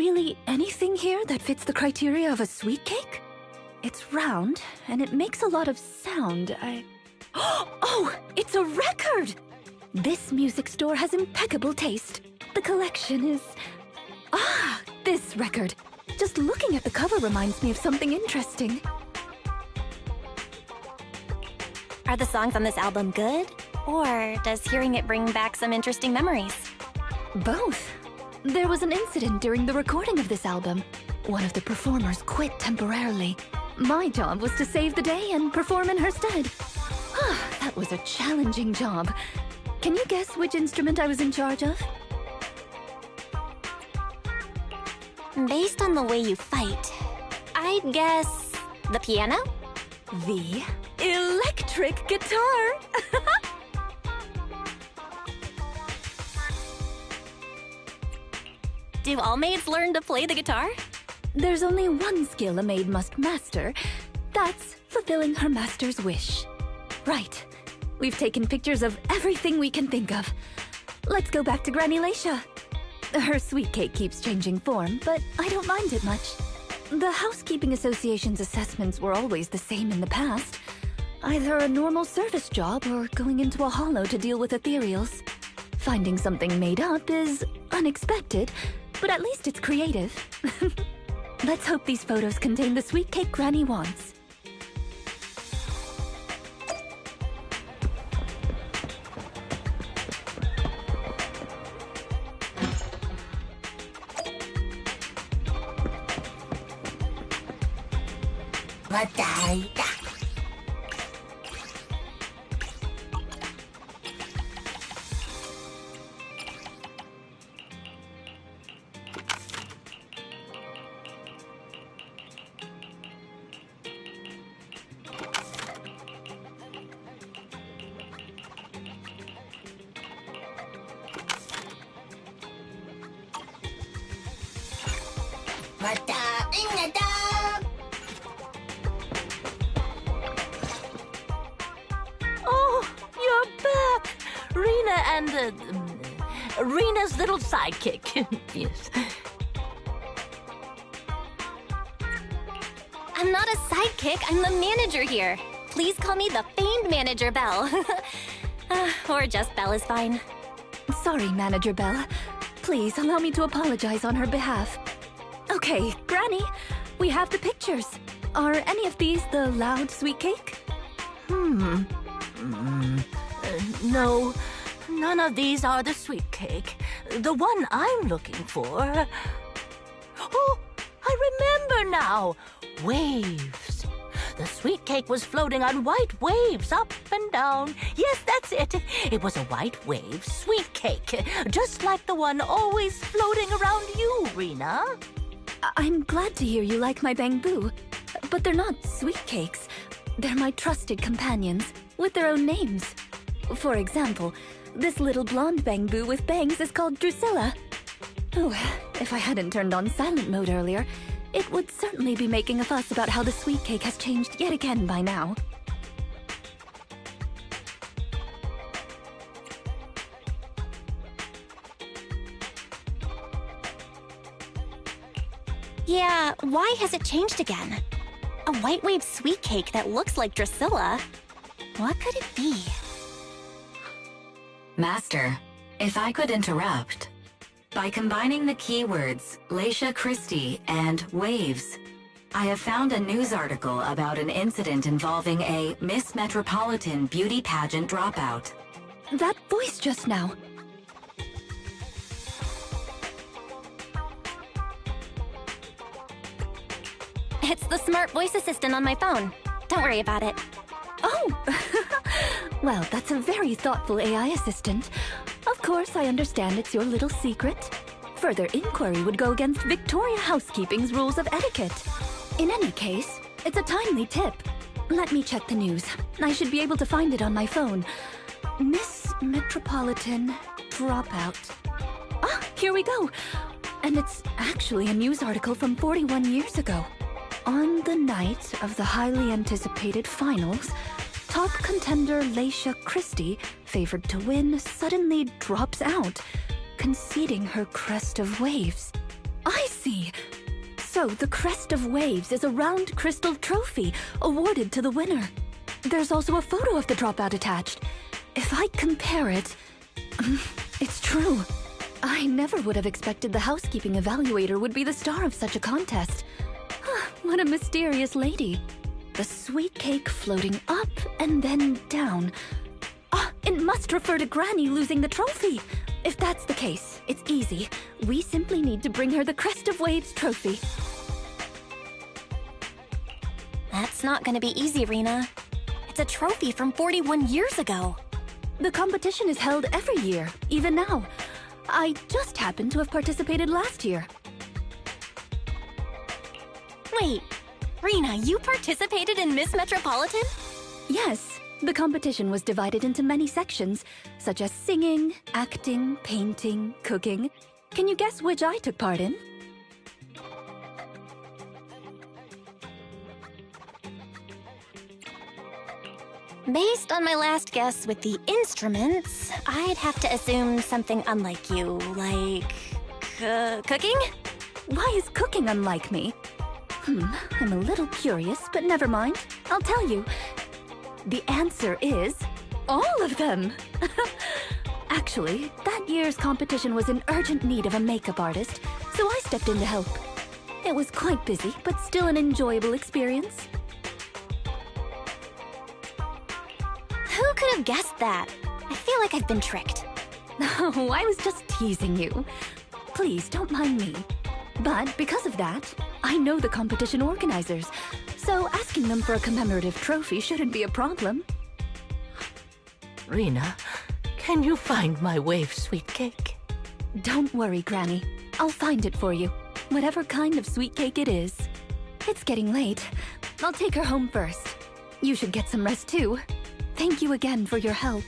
really anything here that fits the criteria of a sweet cake? It's round, and it makes a lot of sound. Oh, it's a record! This music store has impeccable taste. The collection is... Ah, this record. Just looking at the cover reminds me of something interesting. Are the songs on this album good? Or does hearing it bring back some interesting memories? Both. There was an incident during the recording of this album. One of the performers quit temporarily. My job was to save the day and perform in her stead. That was a challenging job. Can you guess which instrument I was in charge of? Based on the way you fight, I'd guess the piano? The electric guitar! Do all maids learn to play the guitar? There's only one skill a maid must master. That's fulfilling her master's wish. Right. We've taken pictures of everything we can think of. Let's go back to Granny Laisha. Her sweet cake keeps changing form, but I don't mind it much. The Housekeeping Association's assessments were always the same in the past. Either a normal service job or going into a hollow to deal with ethereals. Finding something made up is unexpected, but at least it's creative. Let's hope these photos contain the sweet cake Granny wants. Oh, you're back! Rena and, Rena's little sidekick. Yes. I'm not a sidekick, I'm the manager here. Please call me the famed manager, Belle. Or just Belle is fine. Sorry, Manager Belle. Please allow me to apologize on her behalf. Okay, Granny, we have the pictures. Are any of these the loud sweet cake? No, none of these are the sweet cake. The one I'm looking for... Oh, I remember now! Waves. The sweet cake was floating on white waves up and down. Yes, that's it. It was a white wave sweet cake, just like the one always floating around you, Rena. I'm glad to hear you like my bamboo, but they're not sweet cakes. They're my trusted companions, with their own names. For example, this little blonde bamboo with bangs is called Drusilla. Ooh, if I hadn't turned on silent mode earlier, it would certainly be making a fuss about how the sweet cake has changed yet again by now. Yeah, why has it changed again? A white wave sweet cake that looks like Drusilla? What could it be? Master, if I could interrupt. By combining the keywords Laisha Christie and waves, I have found a news article about an incident involving a Miss Metropolitan beauty pageant dropout. That voice just now. It's the smart voice assistant on my phone. Don't worry about it. Oh! Well, that's a very thoughtful AI assistant. Of course, I understand it's your little secret. Further inquiry would go against Victoria Housekeeping's rules of etiquette. In any case, it's a timely tip. Let me check the news. I should be able to find it on my phone. Miss Metropolitan dropout. Ah, here we go. And it's actually a news article from 41 years ago. On the night of the highly anticipated finals, top contender Laisha Christie, favored to win, suddenly drops out, conceding her crest of waves. I see. So, the Crest of Waves is a round crystal trophy awarded to the winner. There's also a photo of the dropout attached. If I compare it, it's true. I never would have expected the housekeeping evaluator would be the star of such a contest. What a mysterious lady. The sweet cake floating up and then down. It must refer to Granny losing the trophy. If that's the case, it's easy. We simply need to bring her the Crest of Waves trophy. That's not gonna be easy, Rena. It's a trophy from 41 years ago. The competition is held every year, even now. I just happened to have participated last year. Wait, Rena, you participated in Miss Metropolitan? Yes, the competition was divided into many sections, such as singing, acting, painting, cooking. Can you guess which I took part in? Based on my last guess with the instruments, I'd have to assume something unlike you, like... cooking? Why is cooking unlike me? I'm a little curious, but never mind. I'll tell you. The answer is... all of them! Actually, that year's competition was in urgent need of a makeup artist, so I stepped in to help. It was quite busy, but still an enjoyable experience. Who could have guessed that? I feel like I've been tricked. Oh, I was just teasing you. Please, don't mind me. But because of that, I know the competition organizers, so asking them for a commemorative trophy shouldn't be a problem. Rena, can you find my wave sweet cake? Don't worry, Granny. I'll find it for you, whatever kind of sweet cake it is. It's getting late. I'll take her home first. You should get some rest too. Thank you again for your help.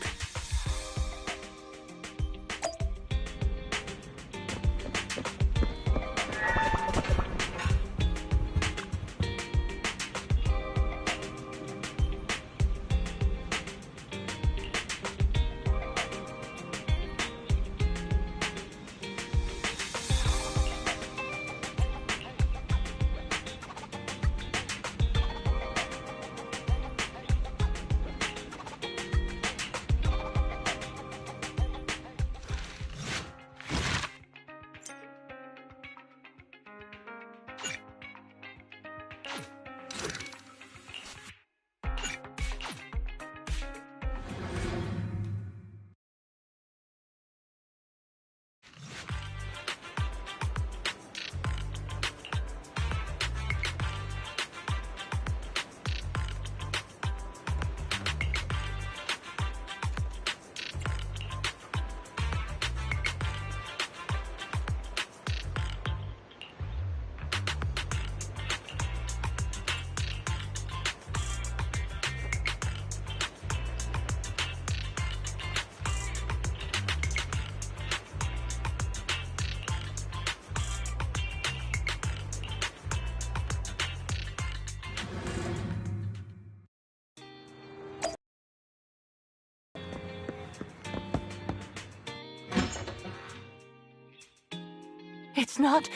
It's not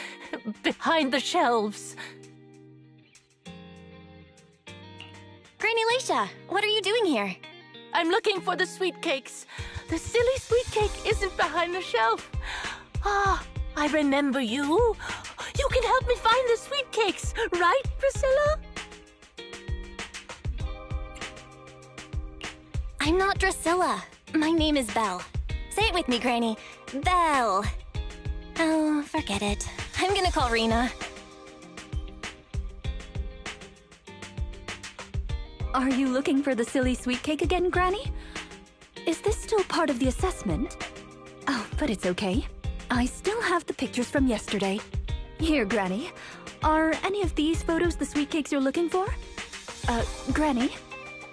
behind the shelves. Granny Leisha, what are you doing here? I'm looking for the sweet cakes. The silly sweet cake isn't behind the shelf. I remember you. You can help me find the sweet cakes, right, Priscilla? I'm not Drusilla. My name is Belle. Say it with me, Granny. Belle. Oh, forget it. I'm gonna call Rena. Are you looking for the silly sweet cake again, Granny? Is this still part of the assessment? Oh, but it's okay. I still have the pictures from yesterday. Here, Granny. Are any of these photos the sweet cakes you're looking for? Granny?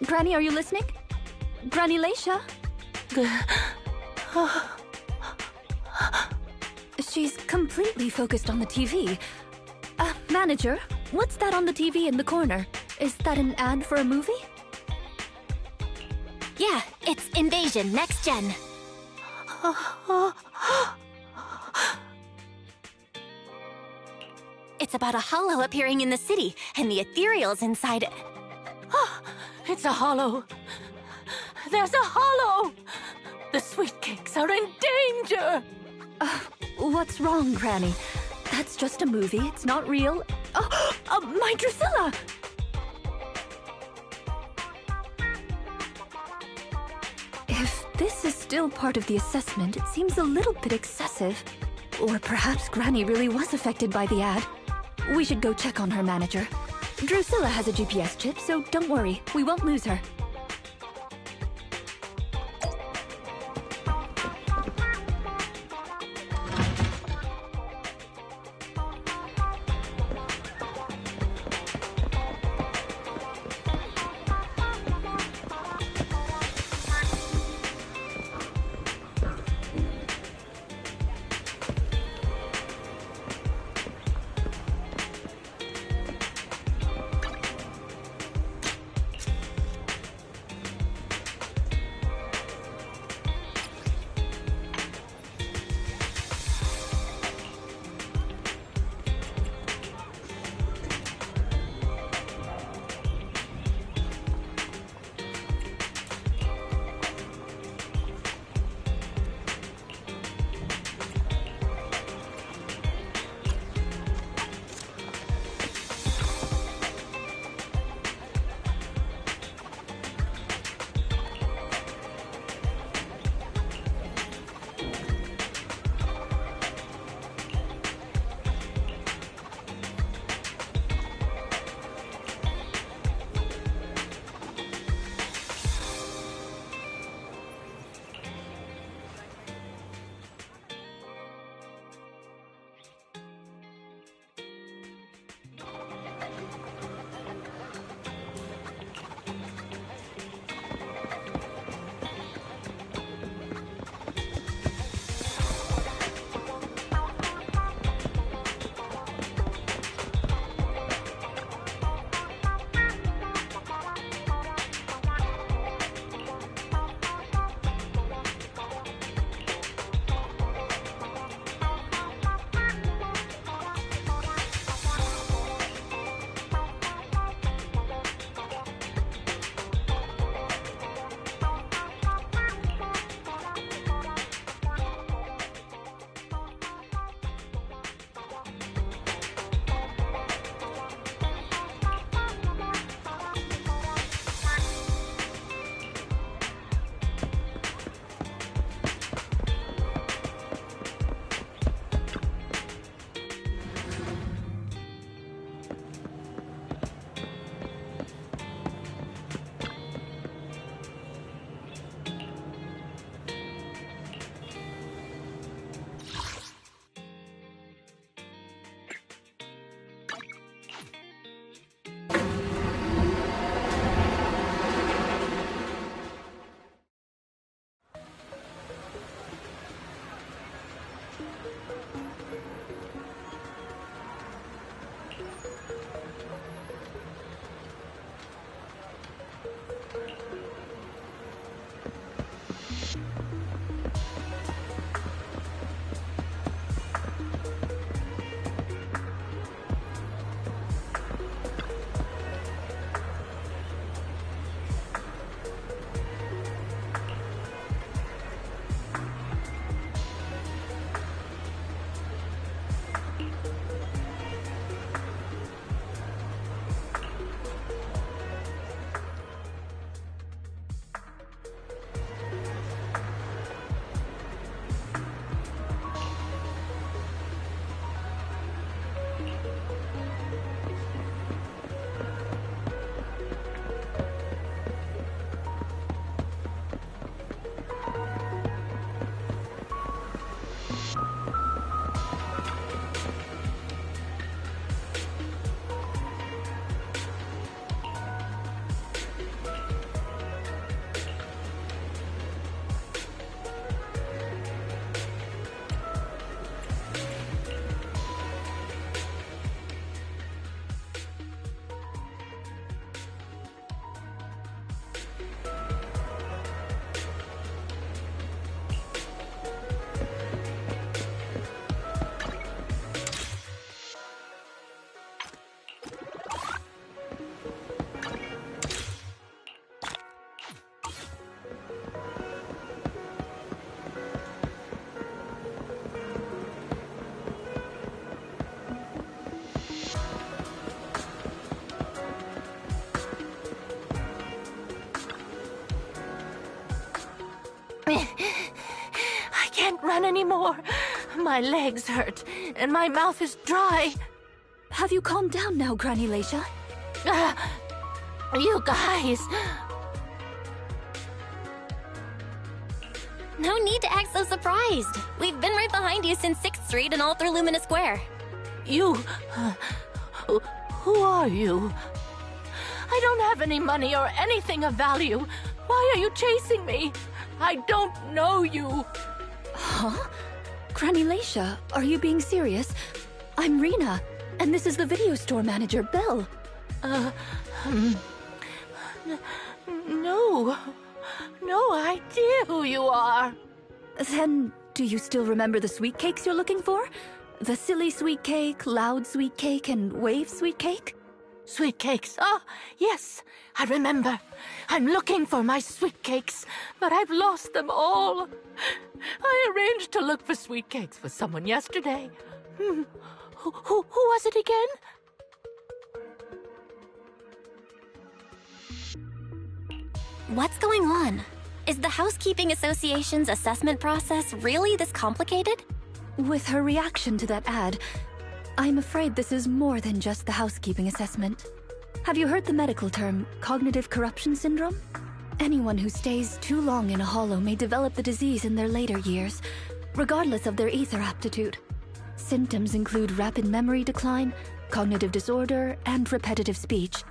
Granny, are you listening? Granny Leisha? She's completely focused on the TV. Manager, what's that on the TV in the corner? Is that an ad for a movie? Yeah, it's Invasion Next Gen. It's about a hollow appearing in the city, and the ethereals inside it. Oh, it's a hollow. There's a hollow! The sweet cakes are in danger! What's wrong, Granny? That's just a movie, it's not real. My Drusilla! If this is still part of the assessment, it seems a little bit excessive. Or perhaps Granny really was affected by the ad. We should go check on her, manager. Drusilla has a GPS chip, so don't worry, we won't lose her. I can't run anymore. My legs hurt, and my mouth is dry. Have you calmed down now, Granny Leisha? You guys... No need to act so surprised. We've been right behind you since 6th Street and all through Lumina Square. You... who are you? I don't have any money or anything of value. Why are you chasing me? I don't know you. Huh? Granny Leisha, are you being serious? I'm Rena, and this is the video store manager, Belle. No. No idea who you are. Then, do you still remember the sweet cakes you're looking for? The silly sweet cake, loud sweet cake, and wave sweet cake? Sweet cakes. Oh, yes, I remember. I'm looking for my sweet cakes, but I've lost them all. I arranged to look for sweet cakes for someone yesterday. Who was it again? What's going on? Is the Housekeeping Association's assessment process really this complicated? With her reaction to that ad, I'm afraid this is more than just the housekeeping assessment. Have you heard the medical term, cognitive corruption syndrome? Anyone who stays too long in a hollow may develop the disease in their later years, regardless of their ether aptitude. Symptoms include rapid memory decline, cognitive disorder, and repetitive speech.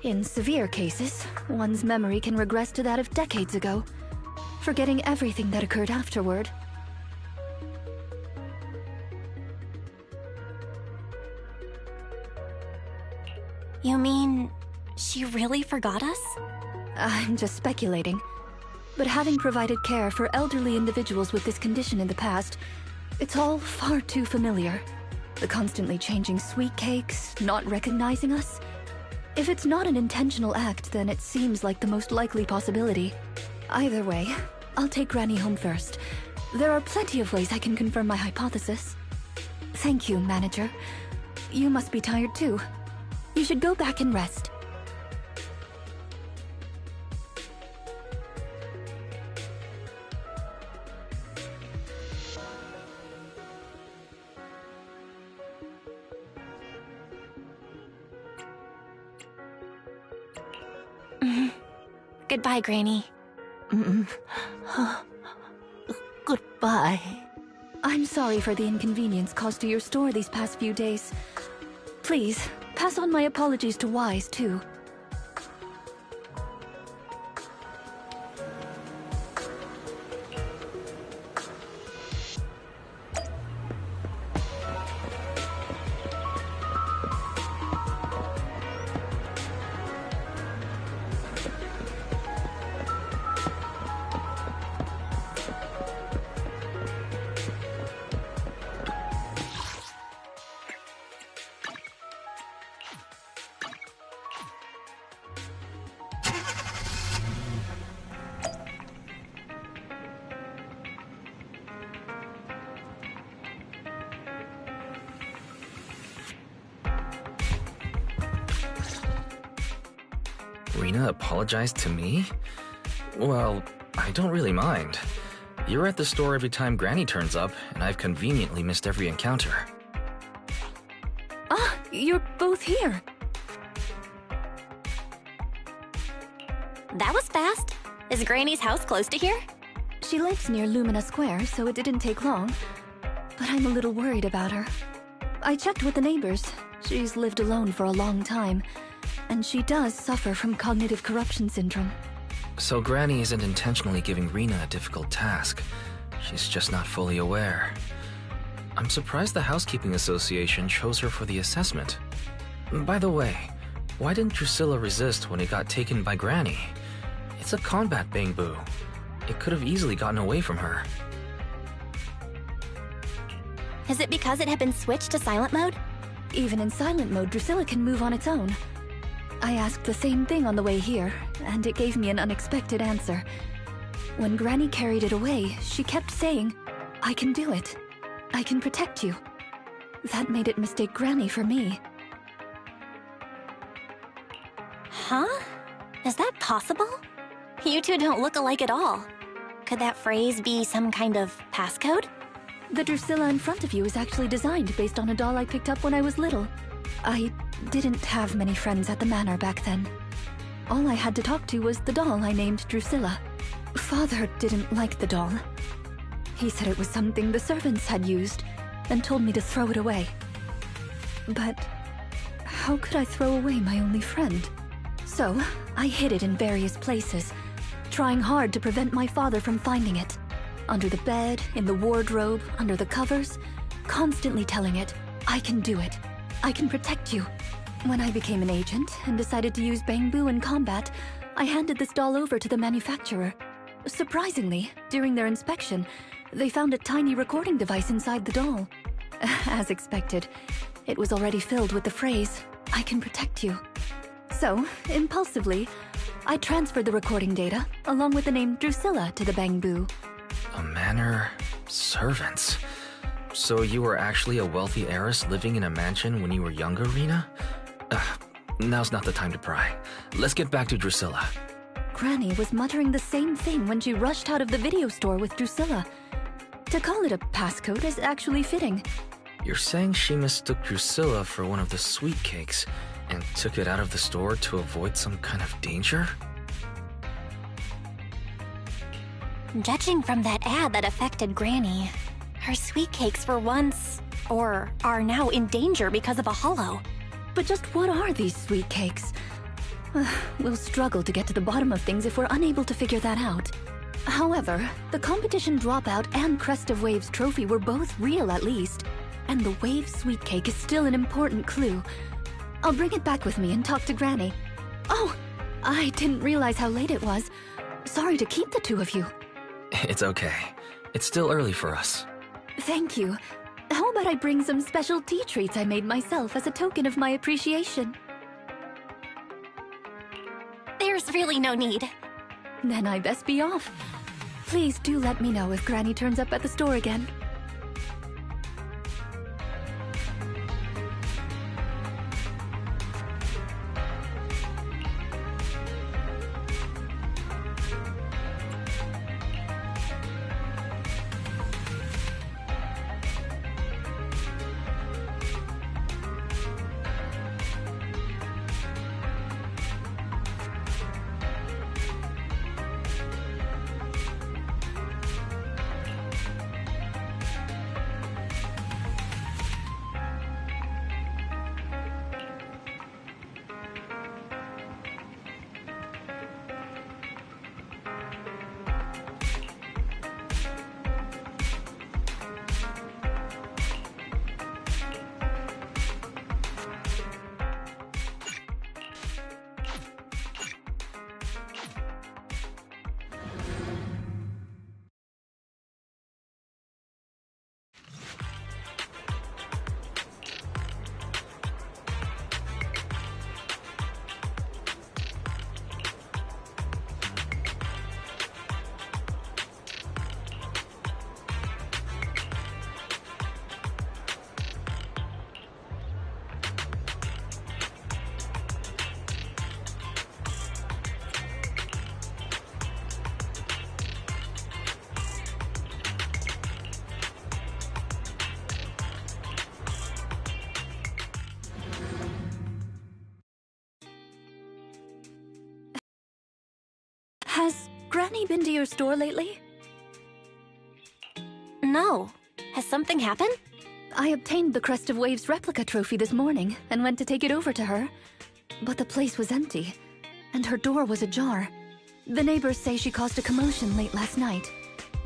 In severe cases, one's memory can regress to that of decades ago, forgetting everything that occurred afterward. You mean, she really forgot us? I'm just speculating. But having provided care for elderly individuals with this condition in the past, it's all far too familiar. The constantly changing sweet cakes, not recognizing us. If it's not an intentional act, then it seems like the most likely possibility. Either way, I'll take Granny home first. There are plenty of ways I can confirm my hypothesis. Thank you, Manager. You must be tired too. You should go back and rest. Goodbye, Granny. Goodbye. I'm sorry for the inconvenience caused to your store these past few days. Please, pass on my apologies to Wise, too. Rena apologized to me? Well, I don't really mind. You're at the store every time Granny turns up, and I've conveniently missed every encounter. Ah, you're both here. That was fast. Is Granny's house close to here? She lives near Lumina Square, so it didn't take long. But I'm a little worried about her. I checked with the neighbors. She's lived alone for a long time, and she does suffer from cognitive corruption syndrome. So Granny isn't intentionally giving Rena a difficult task. She's just not fully aware. I'm surprised the Housekeeping Association chose her for the assessment. By the way, why didn't Drusilla resist when it got taken by Granny? It's a combat bangbu. It could have easily gotten away from her. Is it because it had been switched to silent mode? Even in silent mode, Drusilla can move on its own. I asked the same thing on the way here, and it gave me an unexpected answer. When Granny carried it away, she kept saying, "I can do it. I can protect you." That made it mistake Granny for me. Huh? Is that possible? You two don't look alike at all. Could that phrase be some kind of passcode? The Drusilla in front of you is actually designed based on a doll I picked up when I was little. I didn't have many friends at the manor back then. All I had to talk to was the doll I named Drusilla. Father didn't like the doll. He said it was something the servants had used and told me to throw it away. But how could I throw away my only friend? So I hid it in various places, trying hard to prevent my father from finding it. Under the bed, in the wardrobe, under the covers, constantly telling it, I can do it. I can protect you. When I became an agent and decided to use Bangbu in combat, I handed this doll over to the manufacturer. Surprisingly, during their inspection, they found a tiny recording device inside the doll. As expected, it was already filled with the phrase, I can protect you. So, impulsively, I transferred the recording data, along with the name Drusilla, to the Bangbu. A manor... servants. So you were actually a wealthy heiress living in a mansion when you were younger, Rena? Now's not the time to pry. Let's get back to Drusilla. Granny was muttering the same thing when she rushed out of the video store with Drusilla. To call it a passcode is actually fitting. You're saying she mistook Drusilla for one of the sweet cakes and took it out of the store to avoid some kind of danger? Judging from that ad that affected Granny, her sweet cakes were once, or are now in danger because of a hollow. But just what are these sweet cakes? We'll struggle to get to the bottom of things if we're unable to figure that out. However, the competition dropout and Crest of Waves trophy were both real at least, and the Wave sweet cake is still an important clue. I'll bring it back with me and talk to Granny. Oh, I didn't realize how late it was. Sorry to keep the two of you. It's okay. It's still early for us. Thank you. How about I bring some special tea treats I made myself as a token of my appreciation? There's really no need. Then I best be off. Please do let me know if Granny turns up at the store again. Has Granny been to your store lately? No. Has something happened? I obtained the Crest of Waves replica trophy this morning and went to take it over to her. But the place was empty, and her door was ajar. The neighbors say she caused a commotion late last night,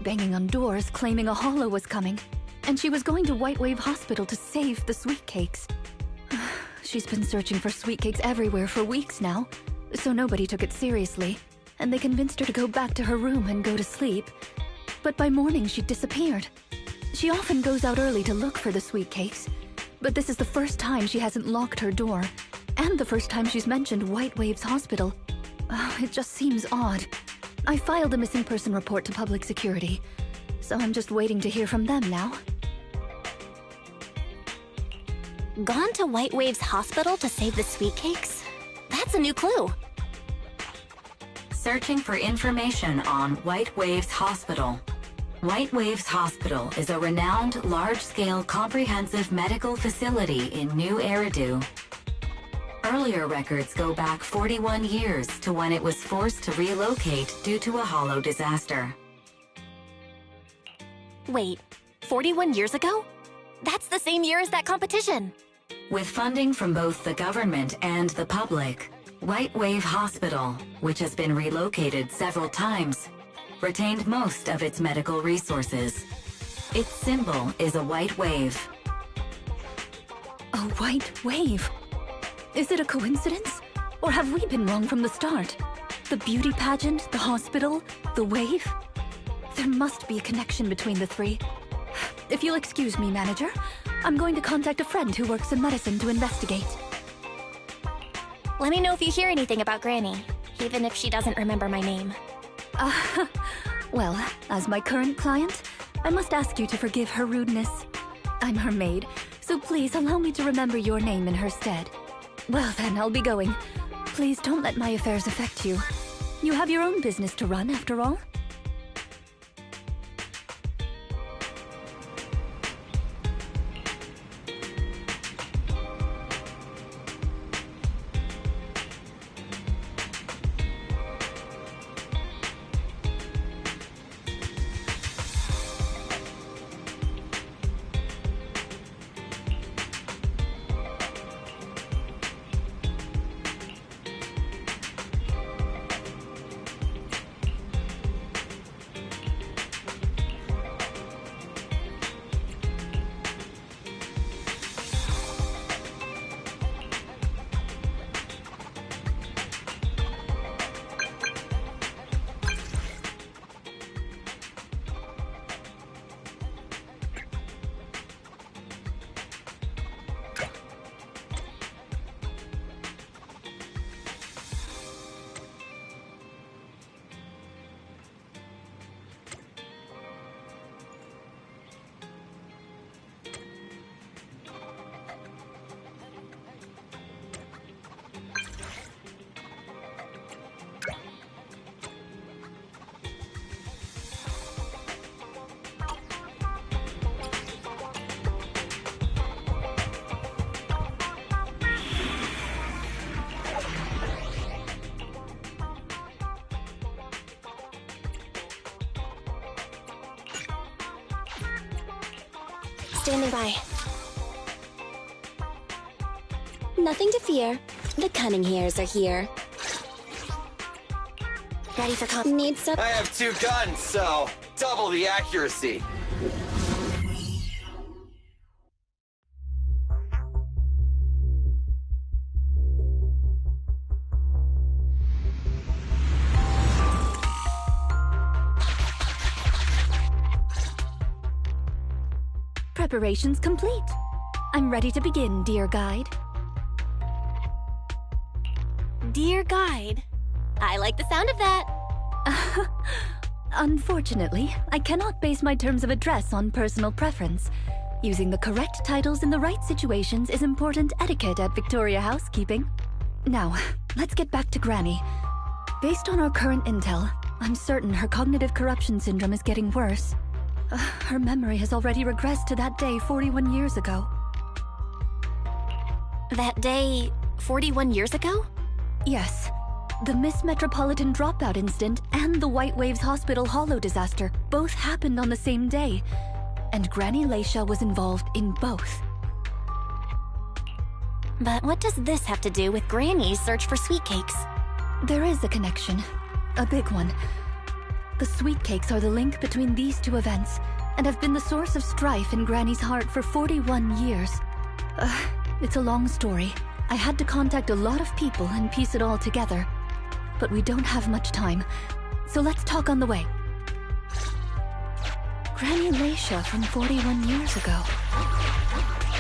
banging on doors claiming a hollow was coming, and she was going to White Wave Hospital to save the sweet cakes. She's been searching for sweet cakes everywhere for weeks now, so nobody took it seriously, and they convinced her to go back to her room and go to sleep. But by morning, she'd disappeared. She often goes out early to look for the sweet cakes, but this is the first time she hasn't locked her door, and the first time she's mentioned White Waves Hospital. It just seems odd. I filed a missing person report to public security, so I'm just waiting to hear from them now. Gone to White Waves Hospital to save the sweet cakes? That's a new clue. searching for information on White Waves Hospital. White Waves Hospital is a renowned, large-scale, comprehensive medical facility in New Eridu. Earlier records go back 41 years to when it was forced to relocate due to a hollow disaster. Wait, 41 years ago? That's the same year as that competition. With funding from both the government and the public, White Wave Hospital, which has been relocated several times, retained most of its medical resources. Its symbol is a white wave. A white wave? Is it a coincidence? Or have we been wrong from the start? The beauty pageant, the hospital, the wave? There must be a connection between the three. If you'll excuse me, manager, I'm going to contact a friend who works in medicine to investigate. Let me know if you hear anything about Granny, even if she doesn't remember my name. Well, as my current client, I must ask you to forgive her rudeness. I'm her maid, so please allow me to remember your name in her stead. Well then, I'll be going. Please don't let my affairs affect you. You have your own business to run, after all. Standing by. Nothing to fear. The cunning hairs are here. Ready for Need some. I have 2 guns, so double the accuracy. Preparations complete. I'm ready to begin, dear guide. Dear guide. I like the sound of that. Unfortunately, I cannot base my terms of address on personal preference. Using the correct titles in the right situations is important etiquette at Victoria Housekeeping. Now, let's get back to Granny. Based on our current intel, I'm certain her cognitive corruption syndrome is getting worse. Her memory has already regressed to that day 41 years ago. That day 41 years ago? Yes. The Miss Metropolitan dropout incident and the White Waves Hospital hollow disaster both happened on the same day, and Granny Leisha was involved in both. But what does this have to do with Granny's search for sweet cakes? There is a connection. A big one. The sweet cakes are the link between these two events, and have been the source of strife in Granny's heart for 41 years. It's a long story. I had to contact a lot of people and piece it all together. But we don't have much time, so let's talk on the way. Granny Leisha from 41 years ago.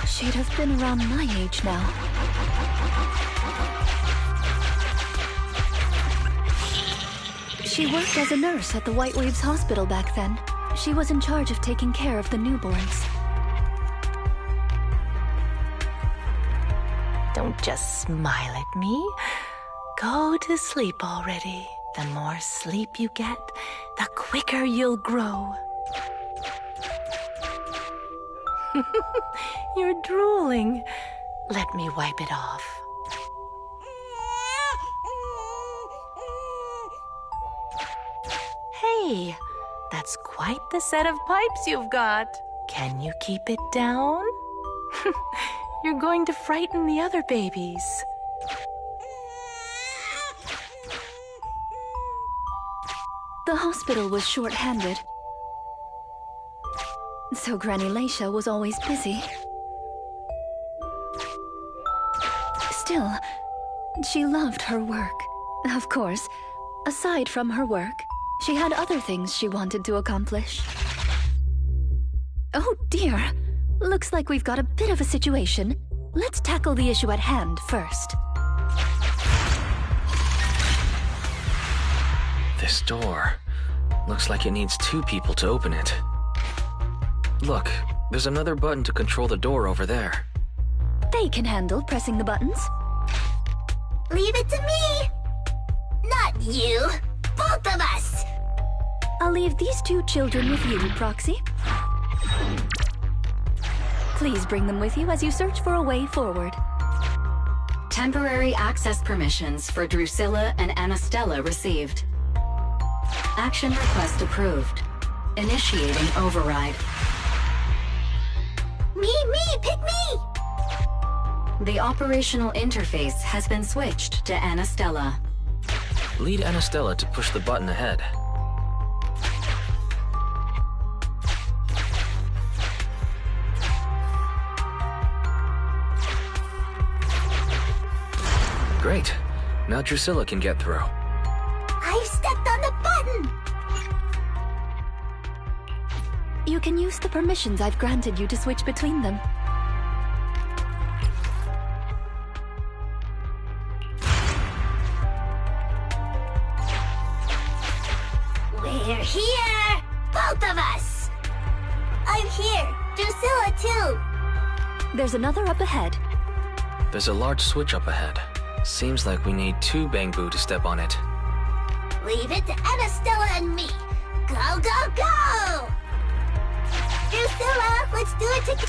She'd have been around my age now. She worked as a nurse at the White Waves Hospital back then. She was in charge of taking care of the newborns. Don't just smile at me. Go to sleep already. The more sleep you get, the quicker you'll grow. You're drooling. Let me wipe it off. Hey, that's quite the set of pipes you've got. Can you keep it down? You're going to frighten the other babies. The hospital was short-handed, so Granny Laisha was always busy. Still, she loved her work. Of course, aside from her work, she had other things she wanted to accomplish. Oh dear, looks like we've got a bit of a situation. Let's tackle the issue at hand first. This door. Looks like it needs 2 people to open it. Look, there's another button to control the door over there. They can handle pressing the buttons. Leave it to me! Not you! Both of us! I'll leave these 2 children with you, Proxy. Please bring them with you as you search for a way forward. Temporary access permissions for Drusilla and Anastella received. Action request approved. Initiating override. Me, pick me! The operational interface has been switched to Anastella. Lead Anastella to push the button ahead. Great. Now Drusilla can get through. I've stepped on the button! You can use the permissions I've granted you to switch between them. We're here! Both of us! I'm here! Drusilla too! There's another up ahead. There's a large switch up ahead. Seems like we need 2 Bangbu to step on it. Leave it to Anastella and me! Go, go, go! Drusilla, let's do it together!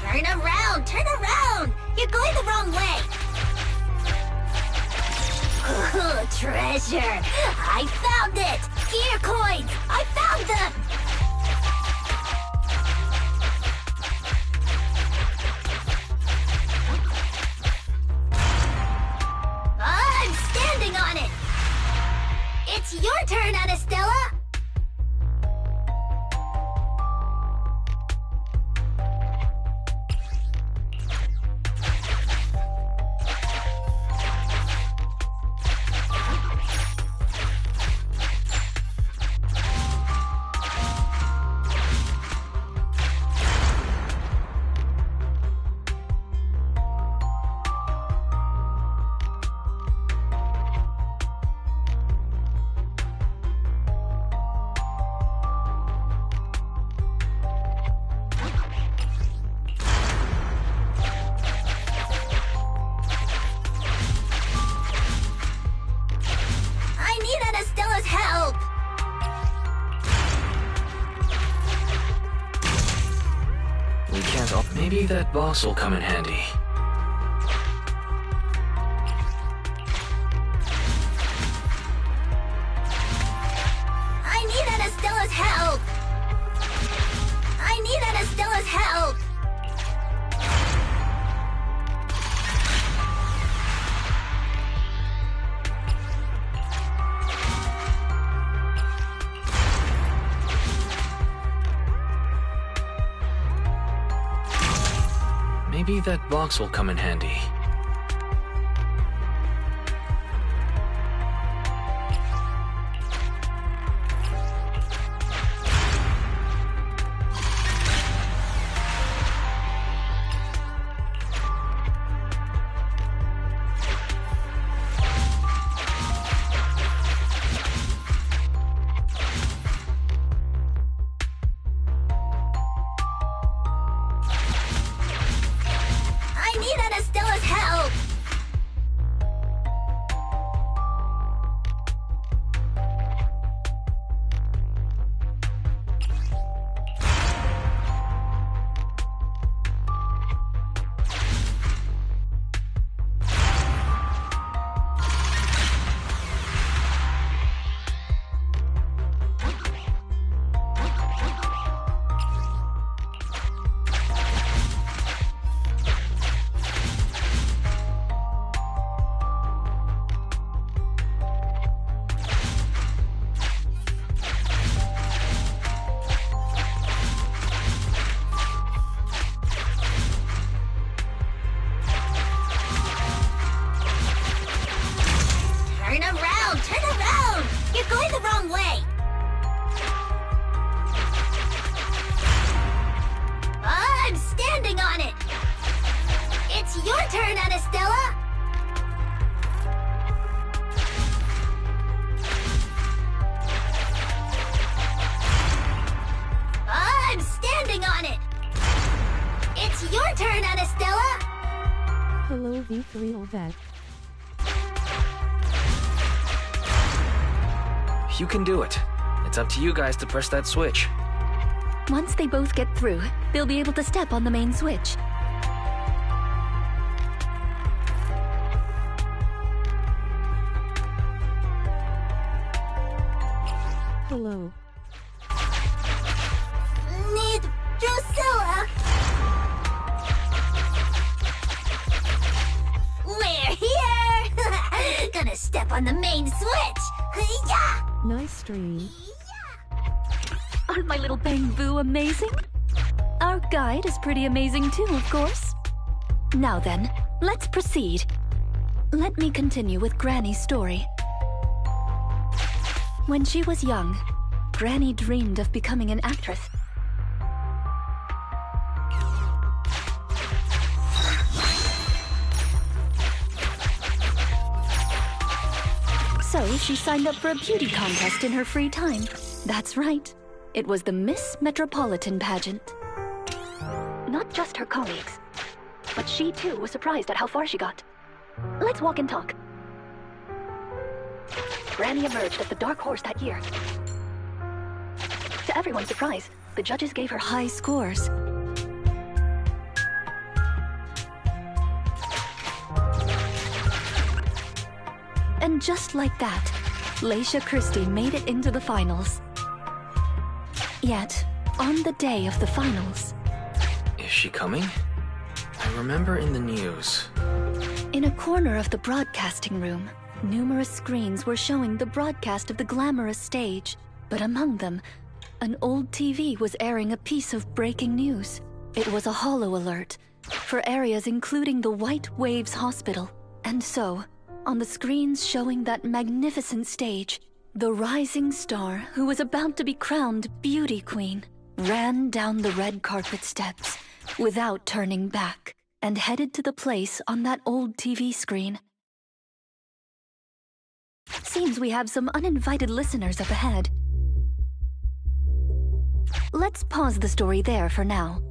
Turn around! Turn around! You're going the wrong way! Ooh, treasure! I found it! Gear coins! I found them! I'm standing on it! It's your turn, Anastella! Maybe that box will come in handy. I need Anastella's help! I need Anastella's help! Maybe that box will come in handy. I need Anastella's help! Hello V3 Vet. You can do it. It's up to you guys to press that switch. Once they both get through, they'll be able to step on the main switch. Hello. Need Drusilla. We're here. Gonna step on the main switch. Yeah. Nice stream. Aren't my little bamboo amazing? Our guide is pretty amazing too, of course. Now then, let's proceed. Let me continue with Granny's story. When she was young, Granny dreamed of becoming an actress. So she signed up for a beauty contest in her free time. That's right. It was the Miss Metropolitan pageant. Not just her colleagues, but she too was surprised at how far she got. Let's walk and talk. Granny emerged as the dark horse that year. To everyone's surprise, the judges gave her high scores. And just like that, Laisha Christie made it into the finals. Yet, on the day of the finals... Is she coming? I remember in the news. In a corner of the broadcasting room, numerous screens were showing the broadcast of the glamorous stage. But among them, an old TV was airing a piece of breaking news. It was a holo alert for areas including the White Waves Hospital. And so, on the screens showing that magnificent stage, the rising star who was about to be crowned Beauty Queen ran down the red carpet steps without turning back and headed to the place on that old TV screen. Seems we have some uninvited listeners up ahead. Let's pause the story there for now.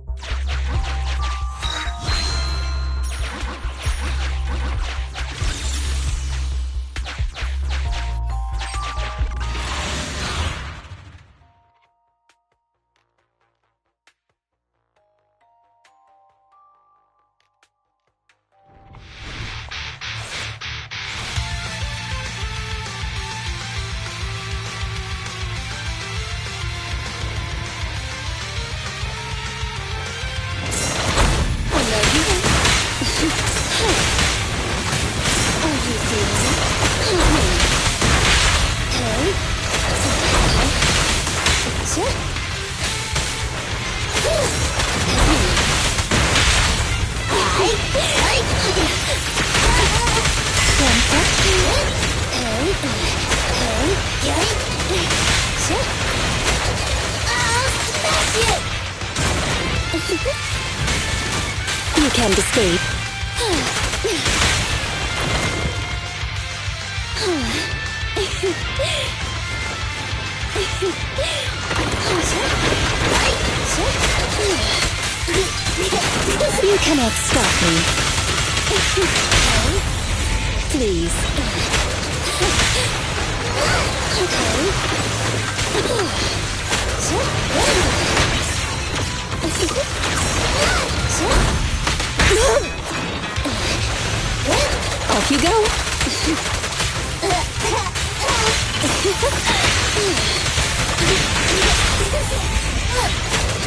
You can't escape. You cannot stop me. Please. Off you go.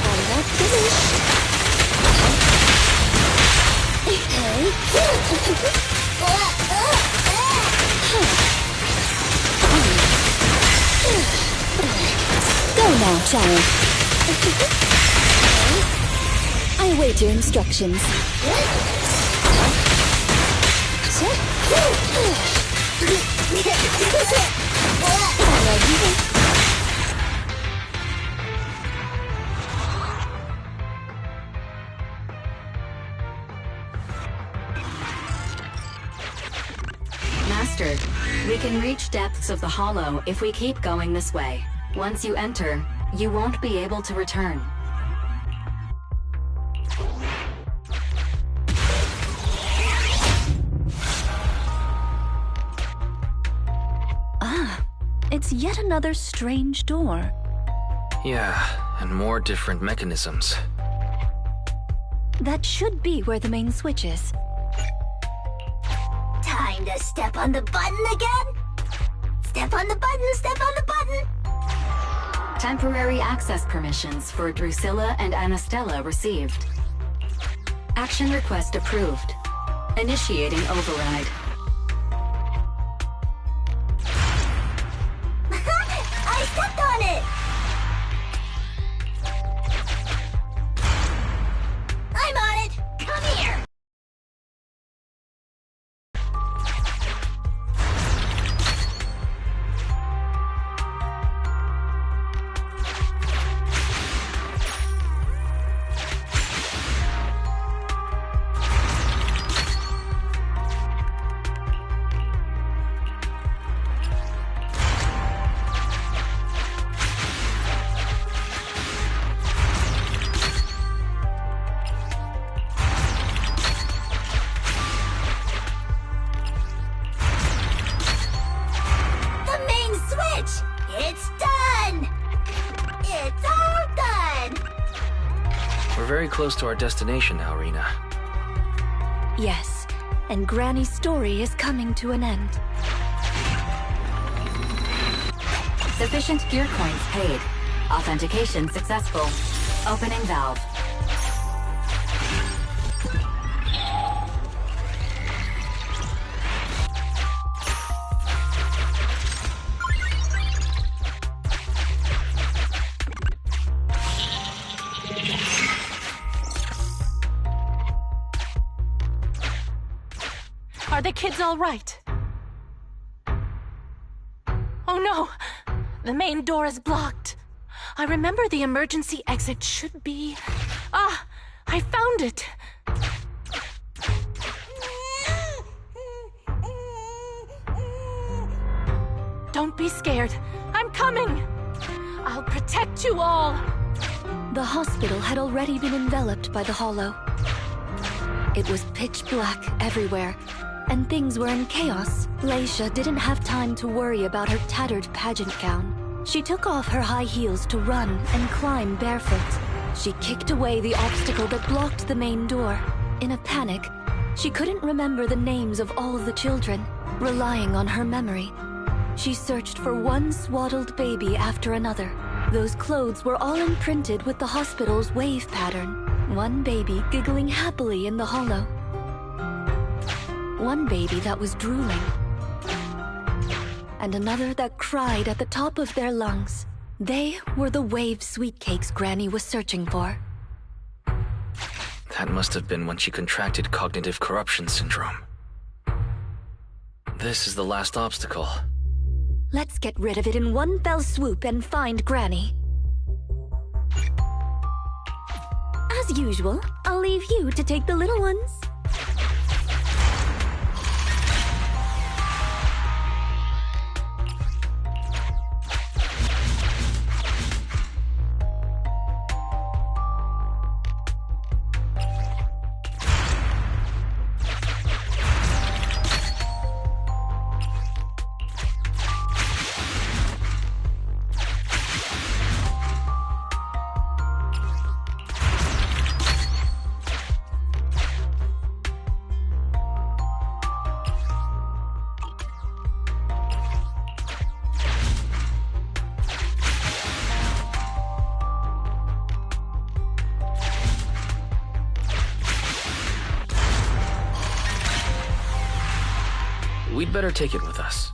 I'm not finished. Go now, child. I await your instructions. Master, we can reach depths of the hollow if we keep going this way. Once you enter, you won't be able to return. it's yet another strange door. Yeah, and more different mechanisms. That should be where the main switch is. Time to step on the button again? Step on the button, step on the button! Temporary access permissions for Drusilla and Anastella received. Action request approved. Initiating override. I stepped on it! I'm on it! Come here! It's done! It's all done! We're very close to our destination now, Rena. Yes, and Granny's story is coming to an end. Sufficient gear coins paid. Authentication successful. Opening valve. Are the kids all right? Oh no! The main door is blocked. I remember the emergency exit should be... Ah! I found it! Don't be scared. I'm coming! I'll protect you all! The hospital had already been enveloped by the hollow. It was pitch black everywhere, and things were in chaos. Leisha didn't have time to worry about her tattered pageant gown. She took off her high heels to run and climb barefoot. She kicked away the obstacle that blocked the main door. In a panic, she couldn't remember the names of all the children. Relying on her memory, she searched for one swaddled baby after another. Those clothes were all imprinted with the hospital's wave pattern. One baby giggling happily in the hollow. One baby that was drooling. And another that cried at the top of their lungs. They were the wave sweet cakes Granny was searching for. That must have been when she contracted cognitive corruption syndrome. This is the last obstacle. Let's get rid of it in one fell swoop and find Granny. As usual, I'll leave you to take the little ones. We'd better take it with us.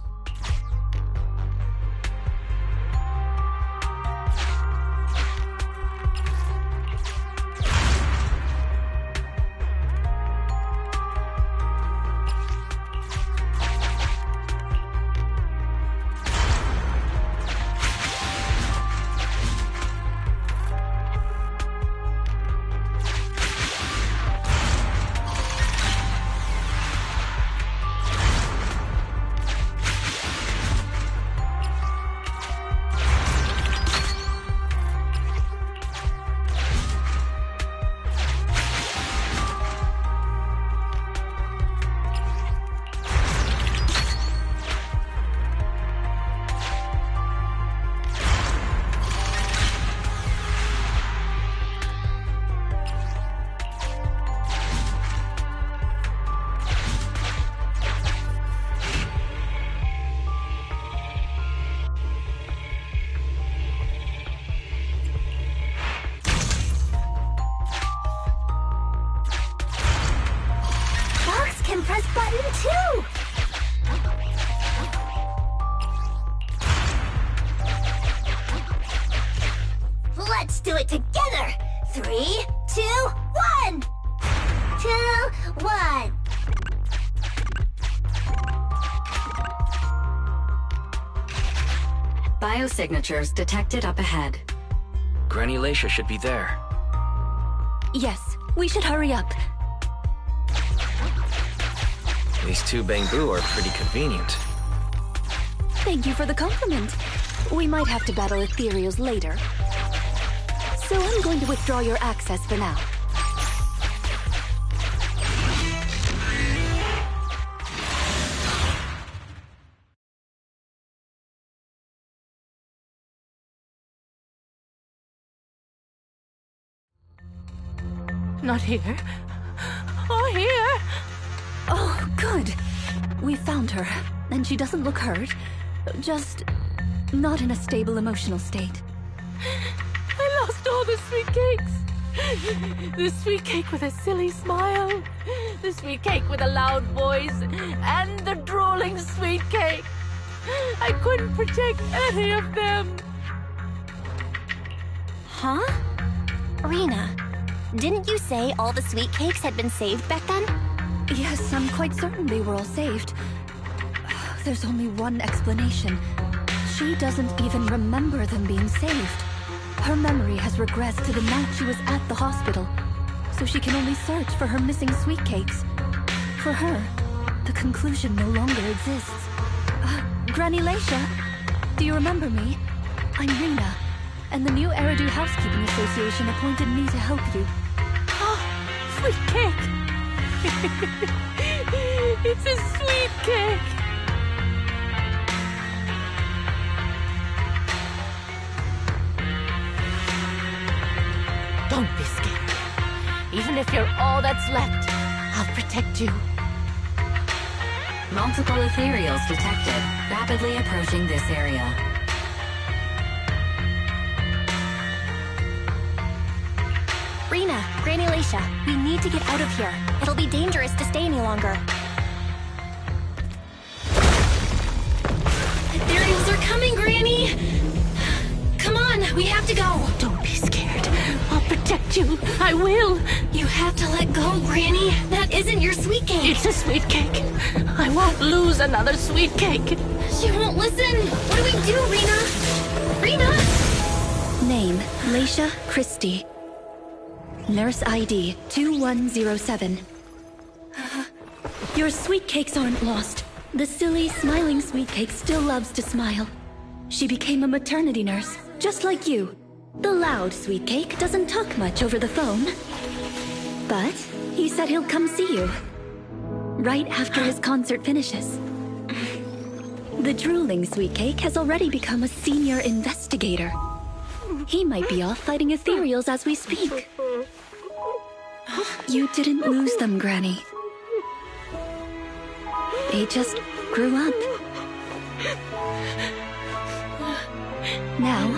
too! Let's do it together! 3, 2, 1! 2, 1! Biosignatures detected up ahead. Granny Lacia should be there. Yes, we should hurry up. These two Bangbu are pretty convenient. Thank you for the compliment. We might have to battle ethereals later. So I'm going to withdraw your access for now. Not here. Or here. Oh, good. We found her, and she doesn't look hurt. Just not in a stable emotional state. I lost all the sweet cakes. The sweet cake with a silly smile. The sweet cake with a loud voice. And the drooling sweet cake. I couldn't protect any of them. Huh? Rena, didn't you say all the sweet cakes had been saved back then? Yes, I'm quite certain they were all saved. There's only one explanation. She doesn't even remember them being saved. Her memory has regressed to the night she was at the hospital, so she can only search for her missing sweet cakes. For her, the conclusion no longer exists. Granny Lacia, do you remember me? I'm Rena, and the new Eridu Housekeeping Association appointed me to help you. Oh, sweet cake! It's a sweet cake! Don't be scared. Even if you're all that's left, I'll protect you. Multiple ethereals detected, rapidly approaching this area. Rena, Granny Lacia, we need to get out of here. It'll be dangerous to stay any longer. Ethereals are coming, Granny! Come on, we have to go! Don't be scared. I'll protect you. I will. You have to let go, Granny. That isn't your sweet cake. It's a sweet cake. I won't lose another sweet cake. She won't listen. What do we do, Rena? Rena? Name, Lacia Christie. Nurse ID 2107. Your sweet cakes aren't lost. The silly, smiling sweet cake still loves to smile. She became a maternity nurse, just like you. The loud sweet cake doesn't talk much over the phone. But he said he'll come see you. Right after his concert finishes. The drooling sweet cake has already become a senior investigator. He might be off fighting ethereals as we speak. You didn't lose them, Granny. They just grew up. Now,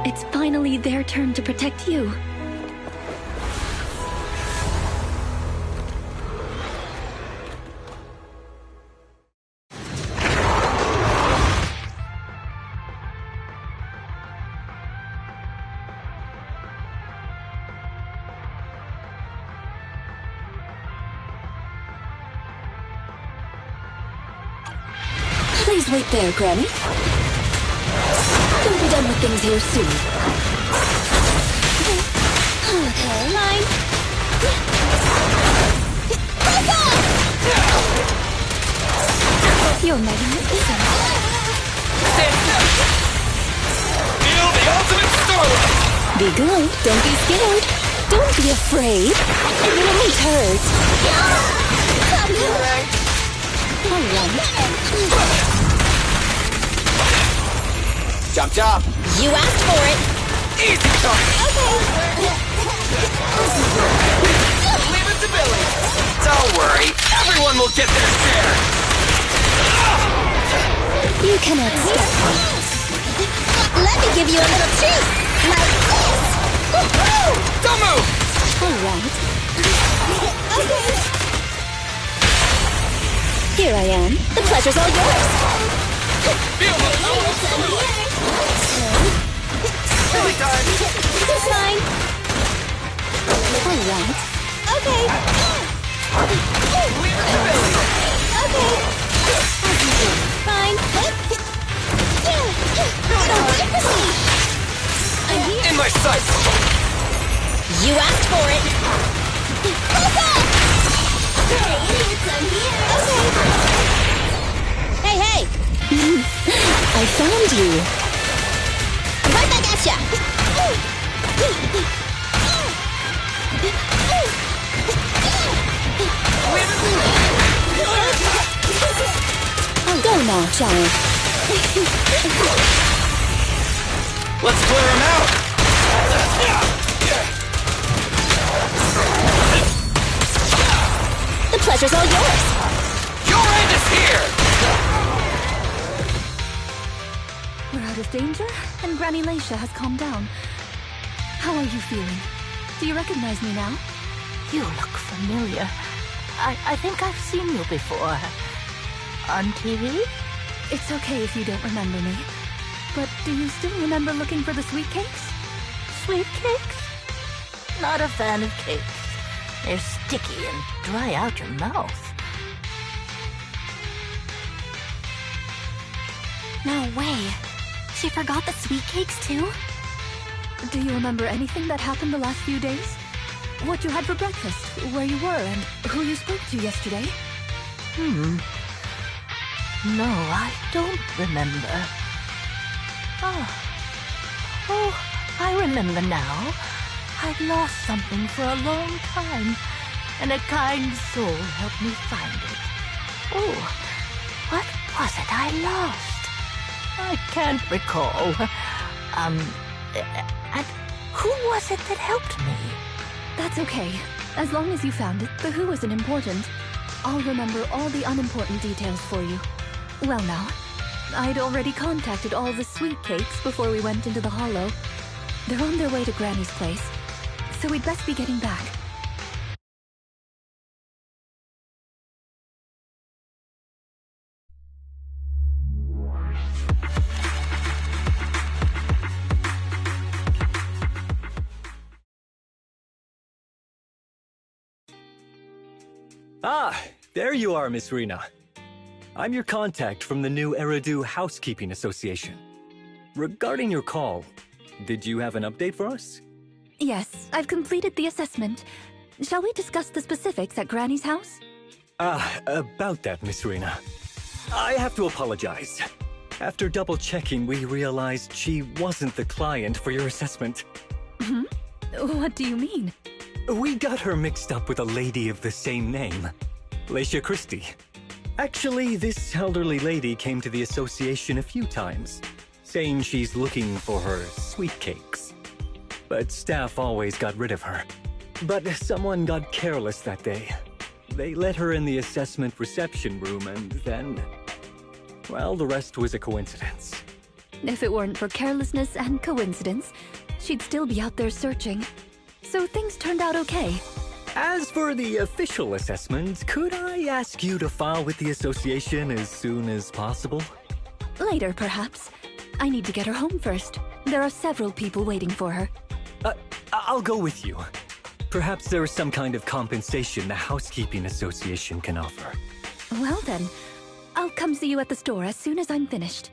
it's finally their turn to protect you. Please wait there, Granny. You'll be done with things here soon. Okay. Fine. Back off! You're magnificent. Feel the ultimate starlight! Be good. Don't be scared. Don't be afraid. It won't hurt. All right. Chop chop! You asked for it. Easy come! Okay. Leave it to Billy! Don't worry, everyone will get their share! You cannot stop me. Let me give you a little treat! Like this! Woohoo! Don't move! All right. Okay. pleasure's all yours. Silly time. It's fine. All right. Okay. Okay. Fine. Don't wait for me. I'm here. In my sights. You asked for it. Fuck off! Hey, idiots, I'm here. Okay. Hey, hey. I found you. Right back at ya. I'll go now, shall we? Let's clear him out. The pleasure's all yours. Your end is here. We're out of danger, and Granny Laisha has calmed down. How are you feeling? Do you recognize me now? You look familiar. I think I've seen you before. On TV? It's okay if you don't remember me. But do you still remember looking for the sweet cakes? Sweet cakes? Not a fan of cakes. They're sticky and dry out your mouth. No way. She forgot the sweet cakes too? Do you remember anything that happened the last few days? What you had for breakfast, where you were, and who you spoke to yesterday? No, I don't remember. Oh, I remember now. I'd lost something for a long time, and a kind soul helped me find it. Oh, what was it I lost? I can't recall. And who was it that helped me? That's okay. As long as you found it, the who isn't important. I'll remember all the unimportant details for you. Well now, I'd already contacted all the sweet cakes before we went into the hollow. They're on their way to Granny's place, so we'd best be getting back. Ah, there you are, Miss Rena. I'm your contact from the new Eridu Housekeeping Association. Regarding your call, did you have an update for us? Yes, I've completed the assessment. Shall we discuss the specifics at Granny's house? About that, Miss Rena. I have to apologize. After double-checking, we realized she wasn't the client for your assessment. What do you mean? We got her mixed up with a lady of the same name, Laisha Christie. Actually, this elderly lady came to the association a few times, saying she's looking for her sweet cakes. But staff always got rid of her. But someone got careless that day. They let her in the assessment reception room and then... well, the rest was a coincidence. If it weren't for carelessness and coincidence, she'd still be out there searching. So things turned out okay. As for the official assessment, could I ask you to file with the association as soon as possible? Later, perhaps. I need to get her home first. There are several people waiting for her. I'll go with you. Perhaps there is some kind of compensation the Housekeeping Association can offer. Well then, I'll come see you at the store as soon as I'm finished.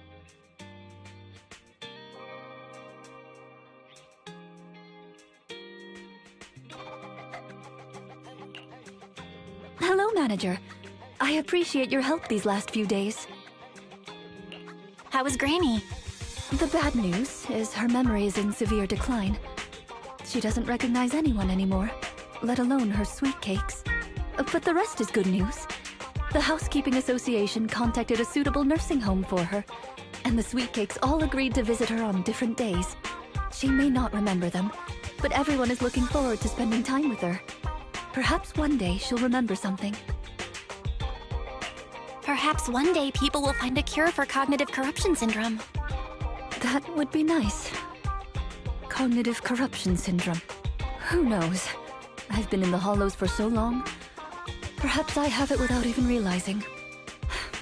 Hello, Manager. I appreciate your help these last few days. How was Granny? The bad news is her memory is in severe decline. She doesn't recognize anyone anymore, let alone her sweet cakes. But the rest is good news. The Housekeeping Association contacted a suitable nursing home for her, and the sweet cakes all agreed to visit her on different days. She may not remember them, but everyone is looking forward to spending time with her. Perhaps one day she'll remember something. Perhaps one day people will find a cure for cognitive corruption syndrome. That would be nice. Cognitive corruption syndrome. Who knows? I've been in the hollows for so long. Perhaps I have it without even realizing.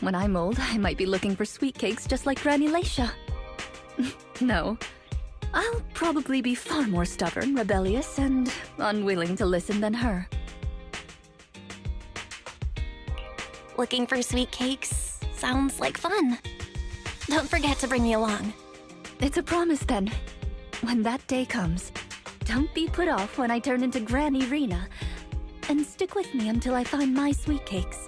When I'm old, I might be looking for sweet cakes just like Granny Leisha. No. I'll probably be far more stubborn, rebellious, and unwilling to listen than her. Looking for sweet cakes sounds like fun. Don't forget to bring me along. It's a promise then. When that day comes, don't be put off when I turn into Granny Rena, and stick with me until I find my sweet cakes.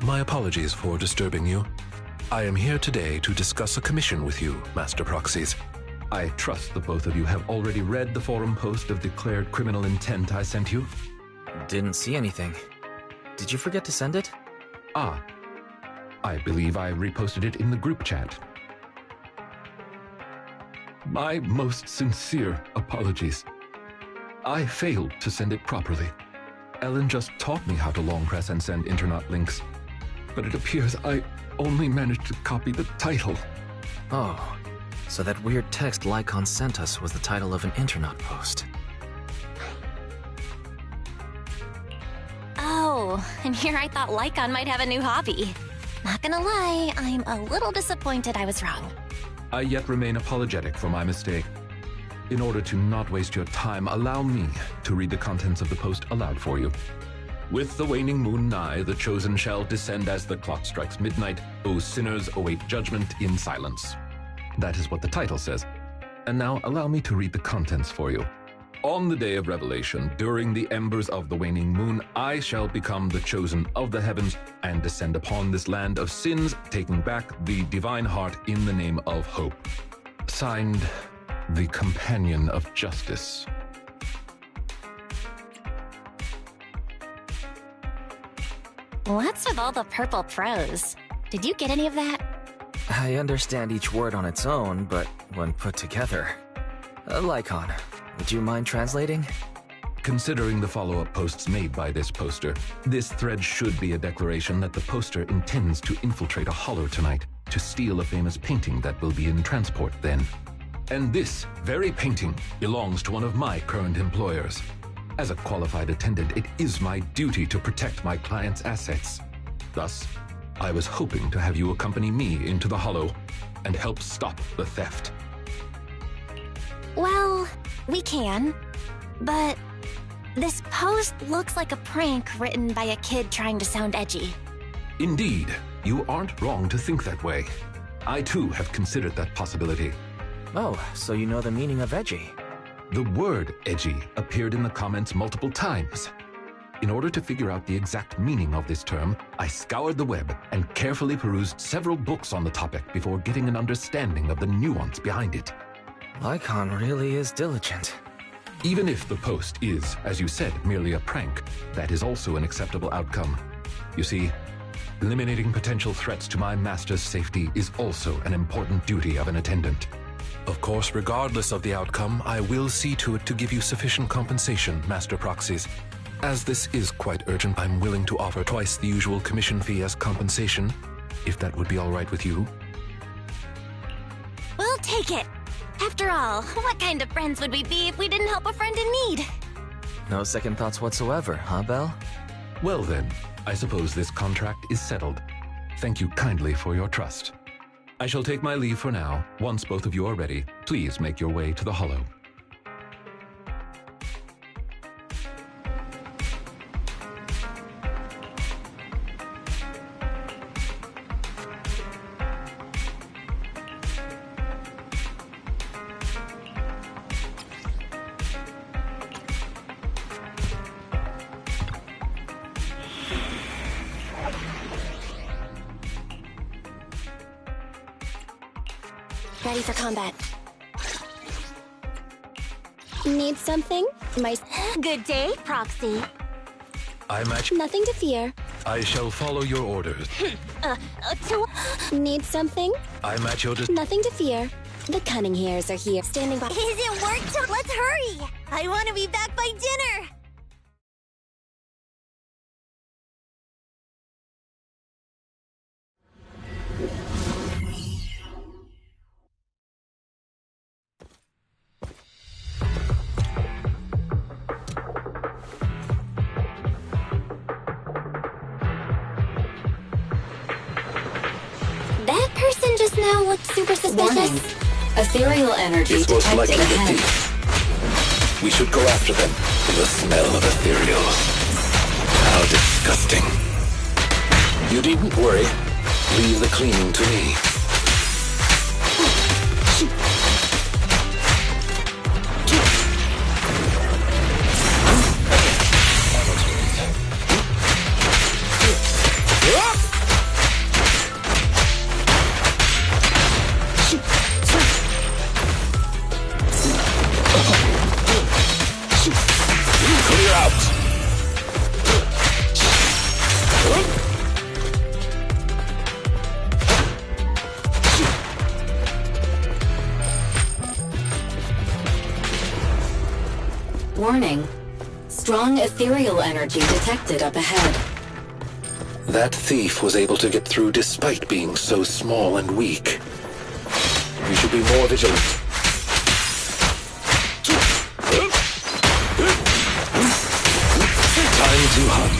My apologies for disturbing you. I am here today to discuss a commission with you, Master Proxies. I trust the both of you have already read the forum post of declared criminal intent I sent you. Didn't see anything. Did you forget to send it? Ah, I believe I reposted it in the group chat. My most sincere apologies. I failed to send it properly. Ellen just taught me how to long press and send internet links, but it appears I only managed to copy the title. Oh, so that weird text Lycon sent us was the title of an internet post. Oh, and here I thought Lycon might have a new hobby. Not gonna lie, I'm a little disappointed I was wrong. I yet remain apologetic for my mistake. In order to not waste your time, allow me to read the contents of the post aloud for you. With the waning moon nigh, the chosen shall descend as the clock strikes midnight. O sinners, await judgment in silence. That is what the title says. And now allow me to read the contents for you. On the day of revelation, during the embers of the waning moon, I shall become the chosen of the heavens and descend upon this land of sins, taking back the divine heart in the name of hope. Signed, the Companion of Justice. What's with all the purple prose? Did you get any of that? I understand each word on its own, but when put together... Lycon, would you mind translating? Considering the follow-up posts made by this poster, this thread should be a declaration that the poster intends to infiltrate a hollow tonight to steal a famous painting that will be in transport then. And this very painting belongs to one of my current employers. As a qualified attendant, it is my duty to protect my client's assets. Thus, I was hoping to have you accompany me into the hollow and help stop the theft. Well, we can, but this post looks like a prank written by a kid trying to sound edgy. Indeed, you aren't wrong to think that way. I too have considered that possibility. Oh, so you know the meaning of edgy? The word edgy appeared in the comments multiple times. In order to figure out the exact meaning of this term, I scoured the web and carefully perused several books on the topic before getting an understanding of the nuance behind it. Lycon really is diligent. Even if the post is, as you said, merely a prank, that is also an acceptable outcome. You see, eliminating potential threats to my master's safety is also an important duty of an attendant. Of course, regardless of the outcome, I will see to it to give you sufficient compensation, Master Proxies. As this is quite urgent, I'm willing to offer twice the usual commission fee as compensation, if that would be all right with you. We'll take it. After all, what kind of friends would we be if we didn't help a friend in need? No second thoughts whatsoever, huh, Belle? Well then, I suppose this contract is settled. Thank you kindly for your trust. I shall take my leave for now. Once both of you are ready, please make your way to the Hollow. Ready for combat. Need something? Good day, Proxy. Nothing to fear. I shall follow your orders. Need something? I'm at your Nothing to fear. The cunning hairs are here, standing by. Is it work time? Let's hurry! I want to be back by dinner! That person just now looked super suspicious. Warning. Ethereal energy It's most detected likely the ahead. thief. We should go after them. The smell of ethereal. How disgusting. You needn't worry. Leave the cleaning to me. Clear out! Warning. Strong ethereal energy detected up ahead. That thief was able to get through despite being so small and weak. We should be more vigilant. Time to hunt.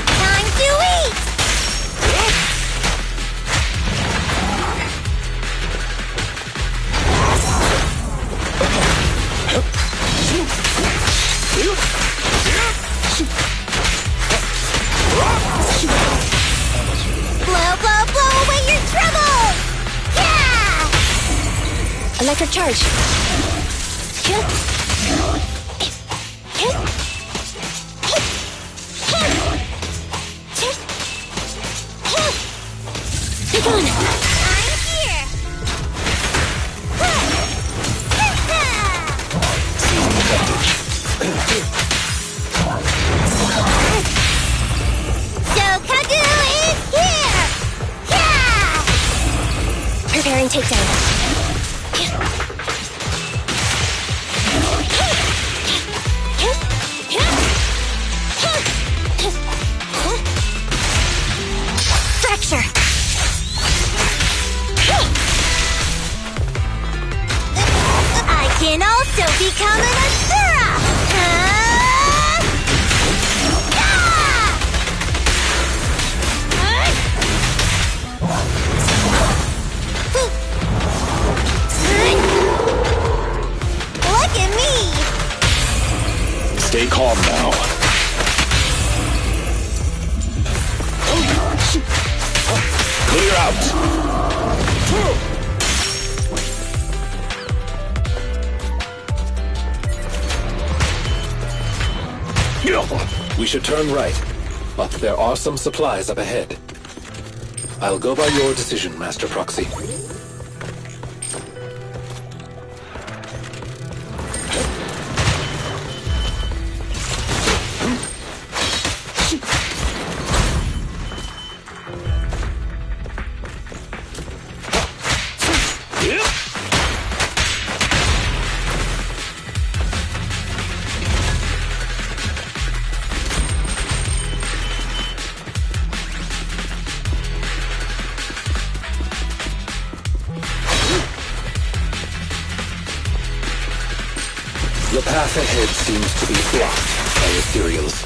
Time to eat! Blow, blow, blow away your troubles! Yeah! Electric charge. Be gone. I'm here! Shokaku is here! Yeah! Preparing takedown. Fracture! I can also become an Asura! Look at me! Stay calm now. Clear out. We should turn right, but there are some supplies up ahead. I'll go by your decision, Master Proxy. The path ahead seems to be blocked by ethereals.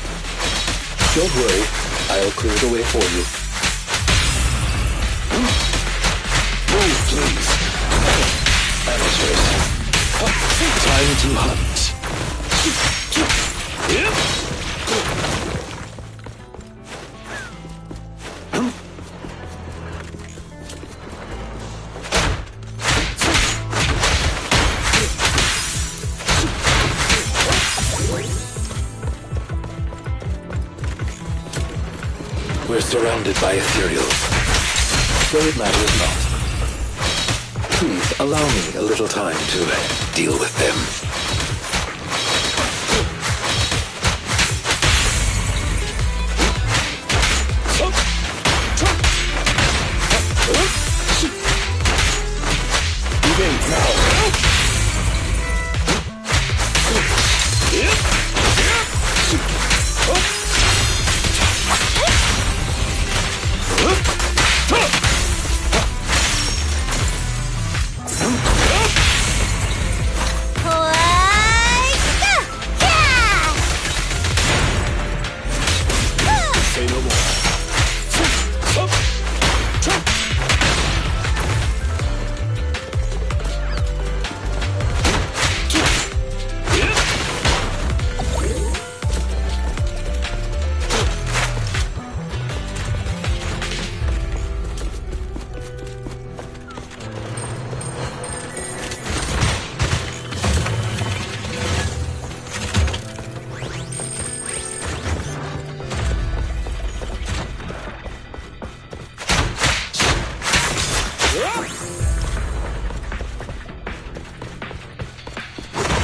Don't worry, I'll clear the way for you. Move, please. Amateurs. Time to hunt. We're surrounded by ethereals, so it matters not. Please allow me a little time to deal with them. Evade now. Say no more.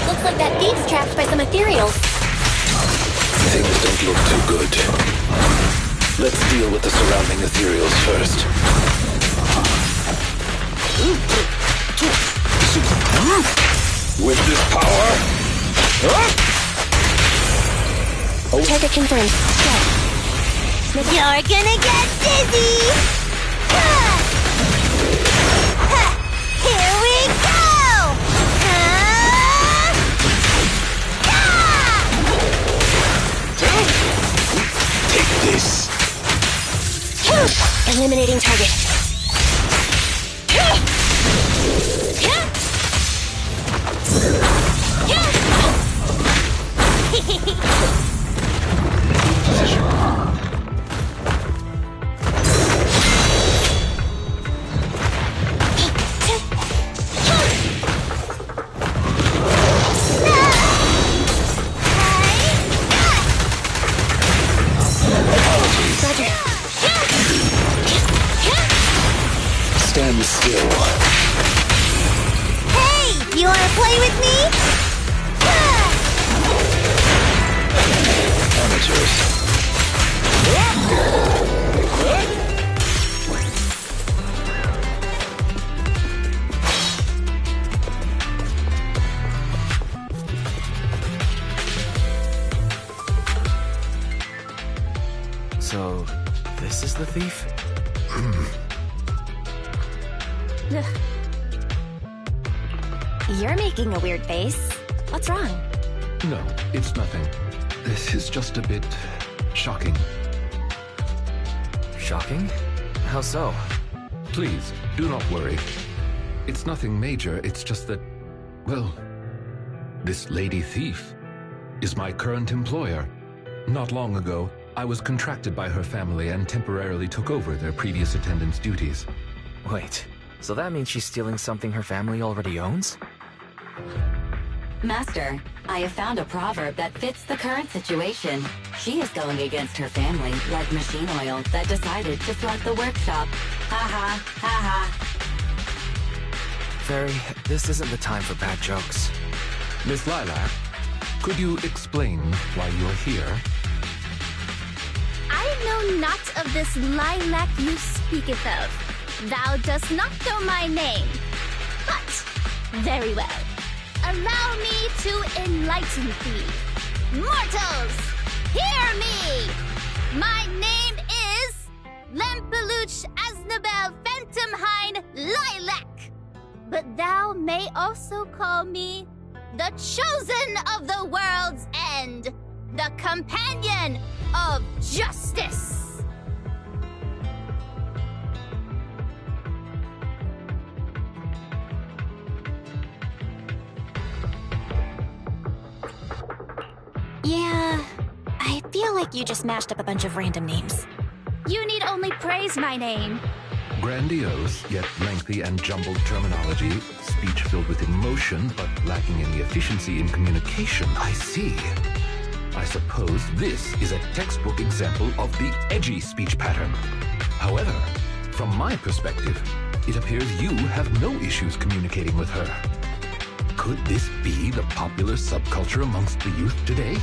Looks like that thief's trapped by some ethereals. Things don't look too good. Let's deal with the surrounding ethereals first. With this power... Oh. Target confirmed. Go. You're gonna get dizzy! Here we go! Take this. Eliminating target. Stand still. Hey, you wanna play with me? Amateurs. So, this is the thief? You're making a weird face. What's wrong? No, it's nothing. This is just a bit shocking. Shocking? How so? Please, do not worry. It's nothing major, it's just that, well, this lady thief is my current employer. Not long ago, I was contracted by her family and temporarily took over their previous attendant's duties. Wait, so that means she's stealing something her family already owns? Master, I have found a proverb that fits the current situation. She is going against her family, like machine oil that decided to flood the workshop. Ha ha, ha ha. Fairy, this isn't the time for bad jokes. Miss Lilac, could you explain why you're here? I know not of this lilac you speaketh of. Thou dost not know my name. But, very well. Allow me to enlighten thee. Mortals, hear me! My name is Lempeluch Aznabel Phantomhine Lilac. But thou may also call me the chosen of the world's end, the companion of justice. Yeah, I feel like you just mashed up a bunch of random names. You need only praise my name. Grandiose, yet lengthy and jumbled terminology, speech filled with emotion, but lacking any efficiency in communication. I see. I suppose this is a textbook example of the edgy speech pattern. However, from my perspective, it appears you have no issues communicating with her. Could this be the popular subculture amongst the youth today?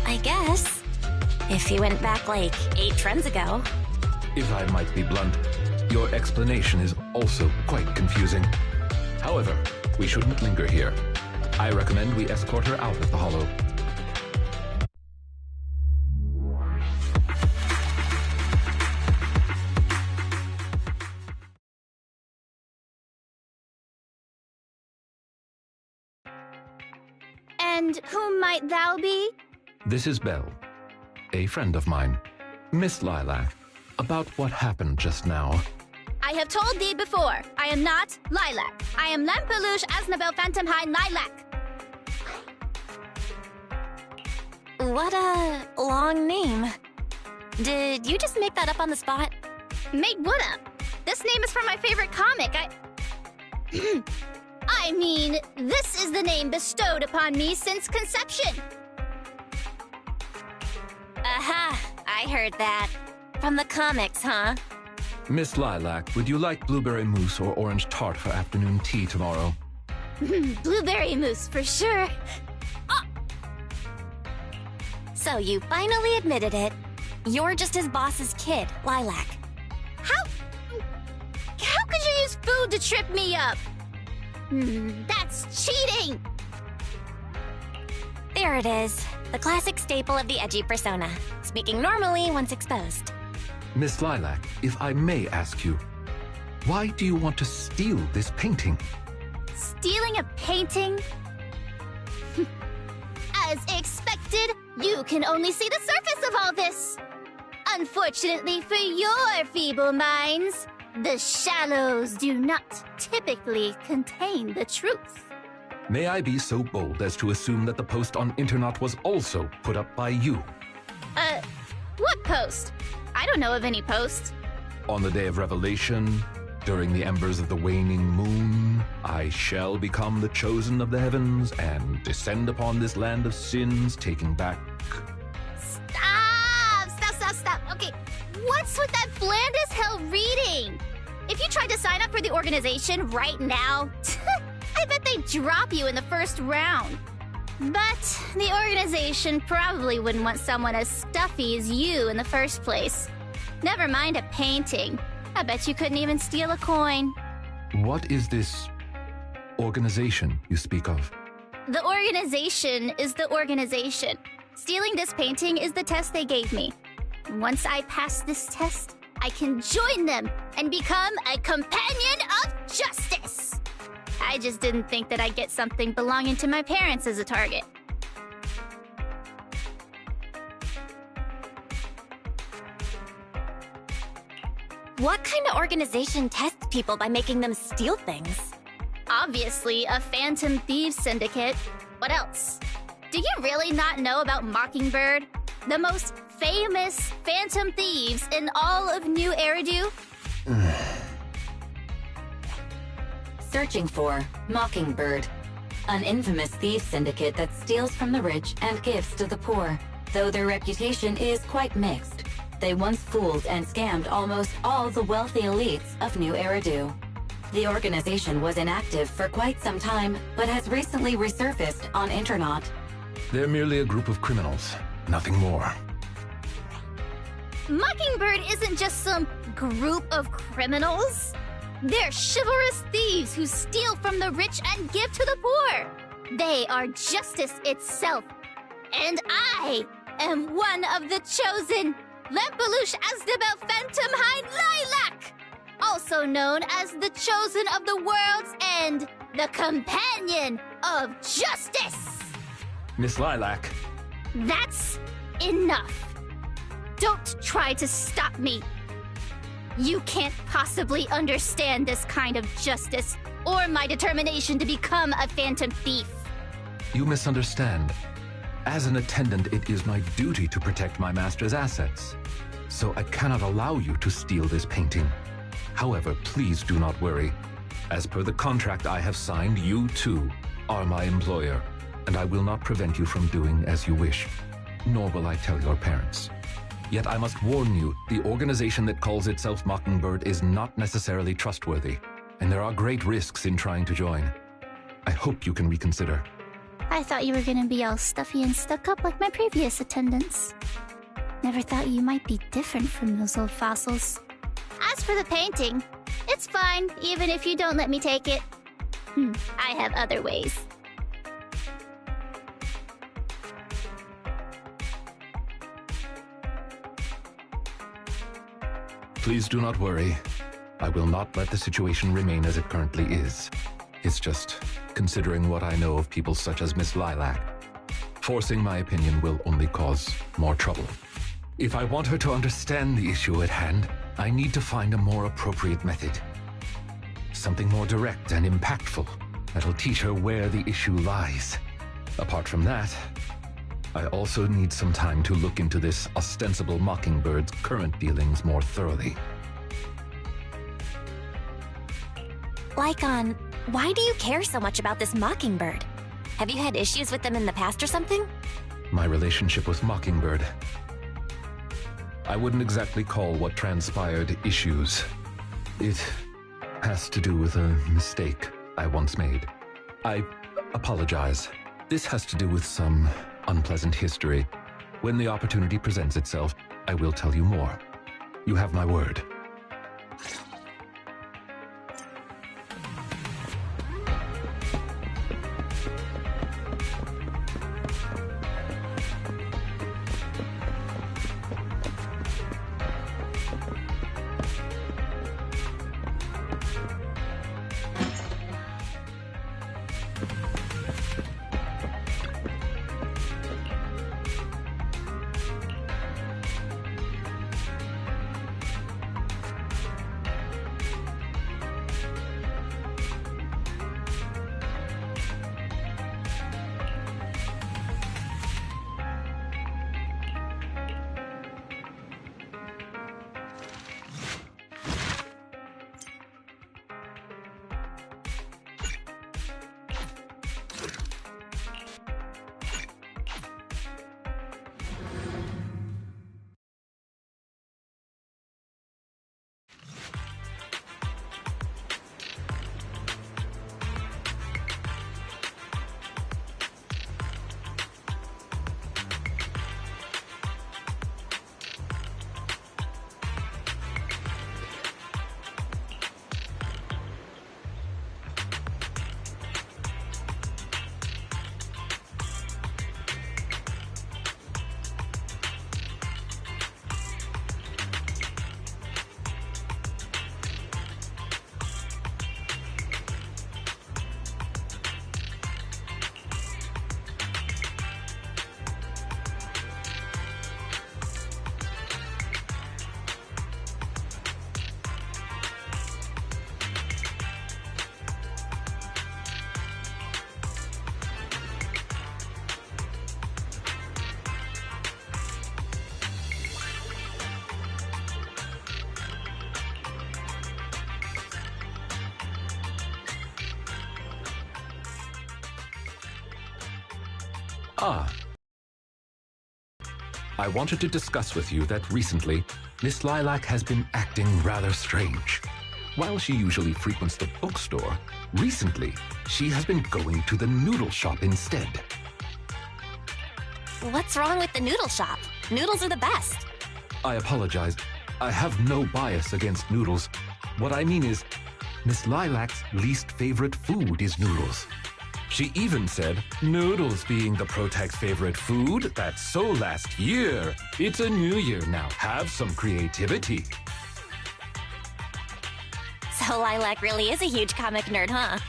I guess. If you went back like 8 trends ago. If I might be blunt, your explanation is also quite confusing. However, we shouldn't linger here. I recommend we escort her out of the hollow. And whom might thou be? This is Belle, a friend of mine. Miss Lilac, about what happened just now. I have told thee before, I am not Lilac. I am Lempeluche Asnabel Phantomhine Lilac. What a long name. Did you just make that up on the spot? Made what up? This name is from my favorite comic. I mean, this is the name bestowed upon me since conception. Aha, I heard that. From the comics, huh? Miss Lilac, would you like blueberry mousse or orange tart for afternoon tea tomorrow? Blueberry mousse, for sure. So you finally admitted it. You're just his boss's kid, Lilac. How could you use food to trip me up? That's cheating! There it is. The classic staple of the edgy persona. Speaking normally once exposed. Miss Lilac, if I may ask you, why do you want to steal this painting? Stealing a painting? As expected, you can only see the surface of all this. Unfortunately for your feeble minds, the shallows do not typically contain the truth. May I be so bold as to assume that the post on Internet was also put up by you? What post? I don't know of any posts. On the day of revelation, during the embers of the waning moon, I shall become the chosen of the heavens and descend upon this land of sins, taking back... Stop. Okay, what's with that bland as hell reading? If you tried to sign up for the organization right now, I bet they'd drop you in the first round. But the organization probably wouldn't want someone as stuffy as you in the first place. Never mind a painting. I bet you couldn't even steal a coin. What is this organization you speak of? The organization is the organization. Stealing this painting is the test they gave me. Once I pass this test, I can join them and become a companion of justice. I just didn't think that I'd get something belonging to my parents as a target. What kind of organization tests people by making them steal things? Obviously, a Phantom Thieves Syndicate. What else? Do you really not know about Mockingbird? The most famous Phantom Thieves in all of New Eridu? Searching for Mockingbird, an infamous thief syndicate that steals from the rich and gives to the poor. Though their reputation is quite mixed, they once fooled and scammed almost all the wealthy elites of New Eridu. The organization was inactive for quite some time, but has recently resurfaced on Internet. They're merely a group of criminals, nothing more. Mockingbird isn't just some group of criminals. They're chivalrous thieves who steal from the rich and give to the poor. They are justice itself. And I am one of the chosen. Lempeluche Asnabel Phantomhine Lilac! also known as the Chosen of the World's End, the Companion of Justice! Miss Lilac. That's enough. Don't try to stop me. You can't possibly understand this kind of justice, or my determination to become a phantom thief. You misunderstand. As an attendant, it is my duty to protect my master's assets. So I cannot allow you to steal this painting. However, please do not worry. As per the contract I have signed, you too are my employer, and I will not prevent you from doing as you wish, nor will I tell your parents. Yet I must warn you, the organization that calls itself Mockingbird is not necessarily trustworthy, and there are great risks in trying to join. I hope you can reconsider. I thought you were gonna be all stuffy and stuck up like my previous attendants. Never thought you might be different from those old fossils. As for the painting, it's fine, even if you don't let me take it. I have other ways. Please do not worry. I will not let the situation remain as it currently is. It's just considering what I know of people such as Miss Lilac. Forcing my opinion will only cause more trouble. If I want her to understand the issue at hand, I need to find a more appropriate method. Something more direct and impactful that'll teach her where the issue lies. Apart from that, I also need some time to look into this ostensible Mockingbird's current dealings more thoroughly. Lycon, why do you care so much about this Mockingbird? Have you had issues with them in the past or something? My relationship with Mockingbird. I wouldn't exactly call what transpired issues. It has to do with a mistake I once made. I apologize. This has to do with some unpleasant history. When the opportunity presents itself, I will tell you more. You have my word. I wanted to discuss with you that recently, Miss Lilac has been acting rather strange. While she usually frequents the bookstore, recently, she has been going to the noodle shop instead. What's wrong with the noodle shop? Noodles are the best. I apologize. I have no bias against noodles. What I mean is, Miss Lilac's least favorite food is noodles. She even said, noodles being the Protec's favorite food, that's so last year. It's a new year now. Have some creativity. So Lilac really is a huge comic nerd, huh?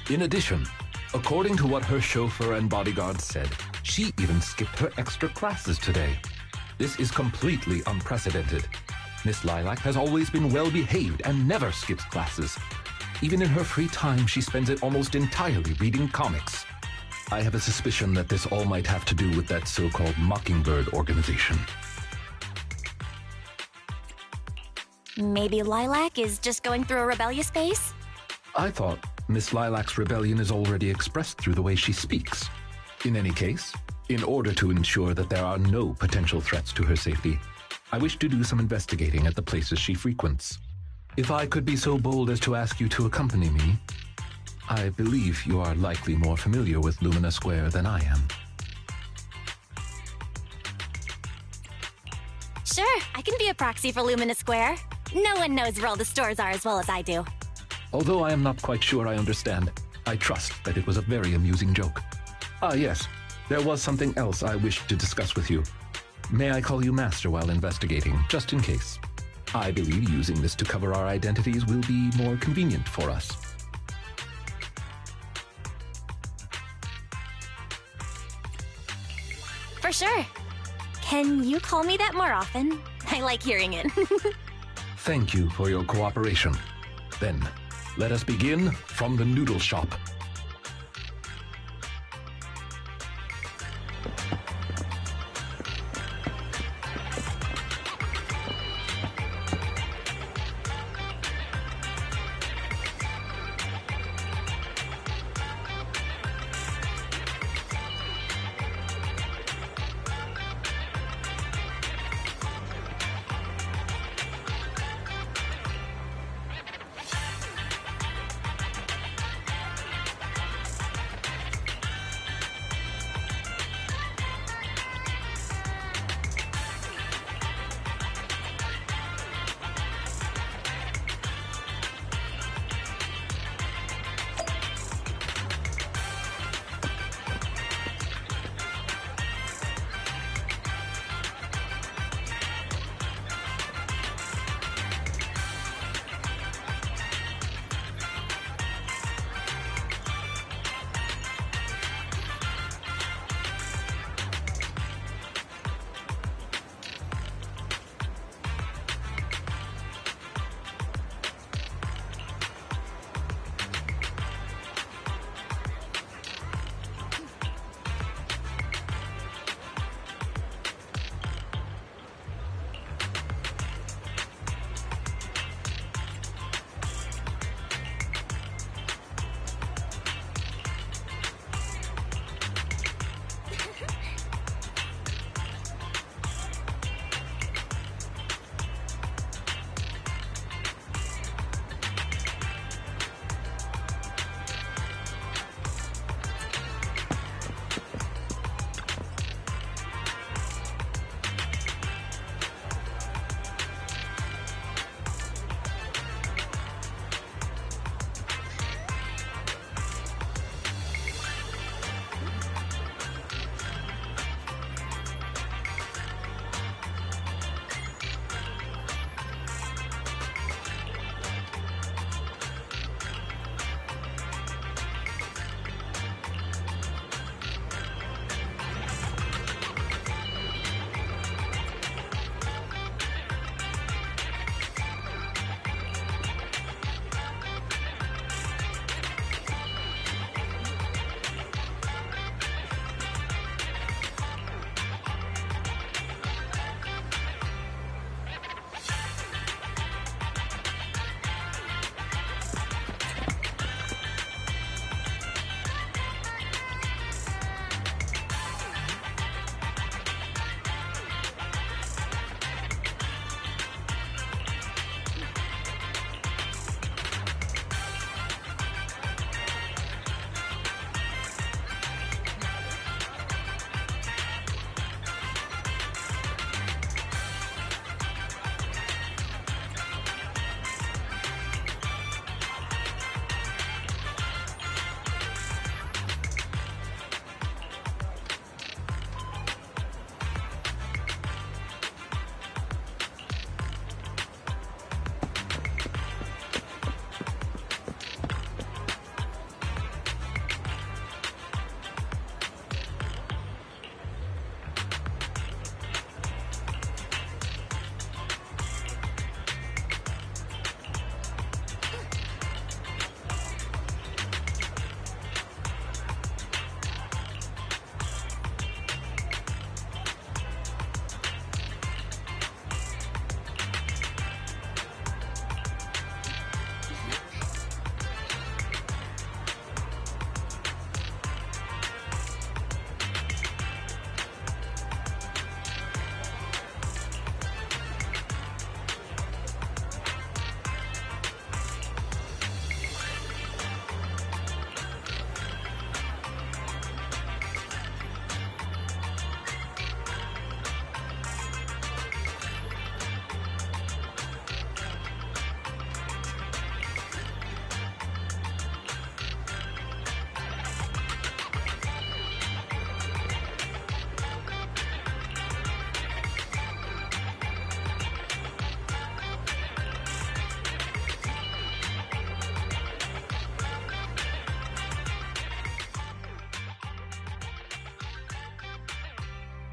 In addition, according to what her chauffeur and bodyguard said, she even skipped her extra classes today. This is completely unprecedented. Miss Lilac has always been well-behaved and never skips classes. Even in her free time, she spends it almost entirely reading comics. I have a suspicion that this all might have to do with that so-called Mockingbird organization. Maybe Lilac is just going through a rebellious phase? I thought Miss Lilac's rebellion is already expressed through the way she speaks. In any case, in order to ensure that there are no potential threats to her safety, I wish to do some investigating at the places she frequents. If I could be so bold as to ask you to accompany me, I believe you are likely more familiar with Lumina Square than I am. Sure, I can be a proxy for Lumina Square. No one knows where all the stores are as well as I do. Although I am not quite sure I understand, I trust that it was a very amusing joke. Ah, yes, there was something else I wished to discuss with you. May I call you Master while investigating, just in case? I believe using this to cover our identities will be more convenient for us. For sure. Can you call me that more often? I like hearing it. Thank you for your cooperation. Then, let us begin from the noodle shop.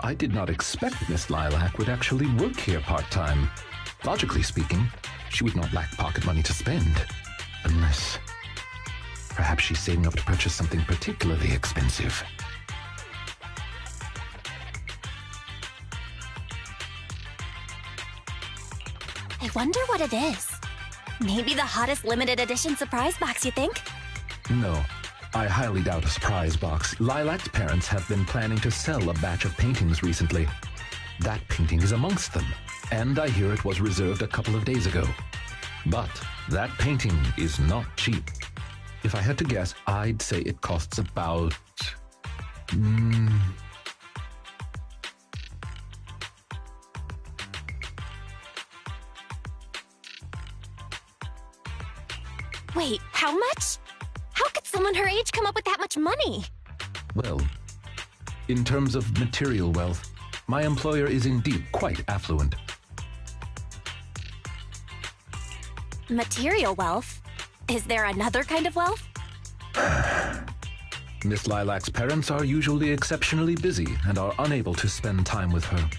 I did not expect Miss Lilac would actually work here part-time. Logically speaking, she would not lack pocket money to spend. Unless... perhaps she's saving up to purchase something particularly expensive. I wonder what it is. Maybe the hottest limited edition surprise box, you think? No, I highly doubt a surprise box. Lilac's parents have been planning to sell a batch of paintings recently. That painting is amongst them, and I hear it was reserved a couple of days ago. But that painting is not cheap. If I had to guess, I'd say it costs about... Wait, how much? How could someone her age come up with that much money? Well, in terms of material wealth, my employer is indeed quite affluent. Material wealth? Is there another kind of wealth? Miss Lilac's parents are usually exceptionally busy and are unable to spend time with her.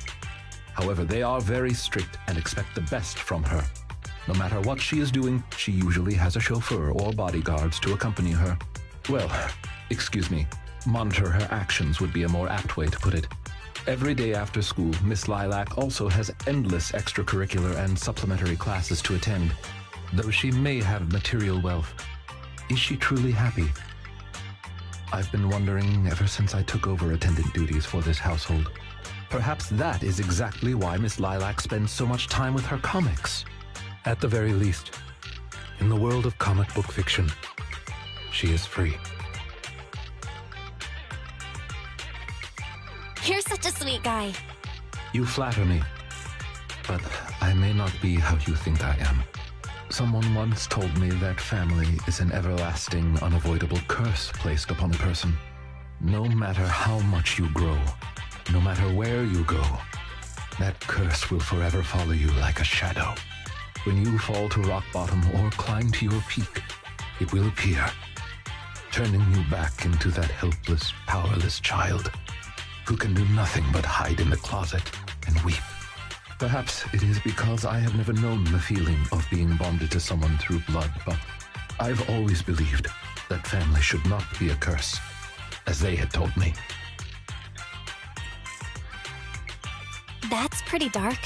However, they are very strict and expect the best from her. No matter what she is doing, she usually has a chauffeur or bodyguards to accompany her. Well, excuse me, monitor her actions would be a more apt way to put it. Every day after school, Miss Lilac also has endless extracurricular and supplementary classes to attend. Though she may have material wealth, is she truly happy? I've been wondering ever since I took over attendant duties for this household. Perhaps that is exactly why Miss Lilac spends so much time with her comics. At the very least, in the world of comic book fiction, she is free. You're such a sweet guy. You flatter me, but I may not be how you think I am. Someone once told me that family is an everlasting, unavoidable curse placed upon a person. No matter how much you grow, no matter where you go, that curse will forever follow you like a shadow. When you fall to rock bottom or climb to your peak, it will appear, turning you back into that helpless, powerless child who can do nothing but hide in the closet and weep. Perhaps it is because I have never known the feeling of being bonded to someone through blood, but I've always believed that family should not be a curse, as they had told me. That's pretty dark.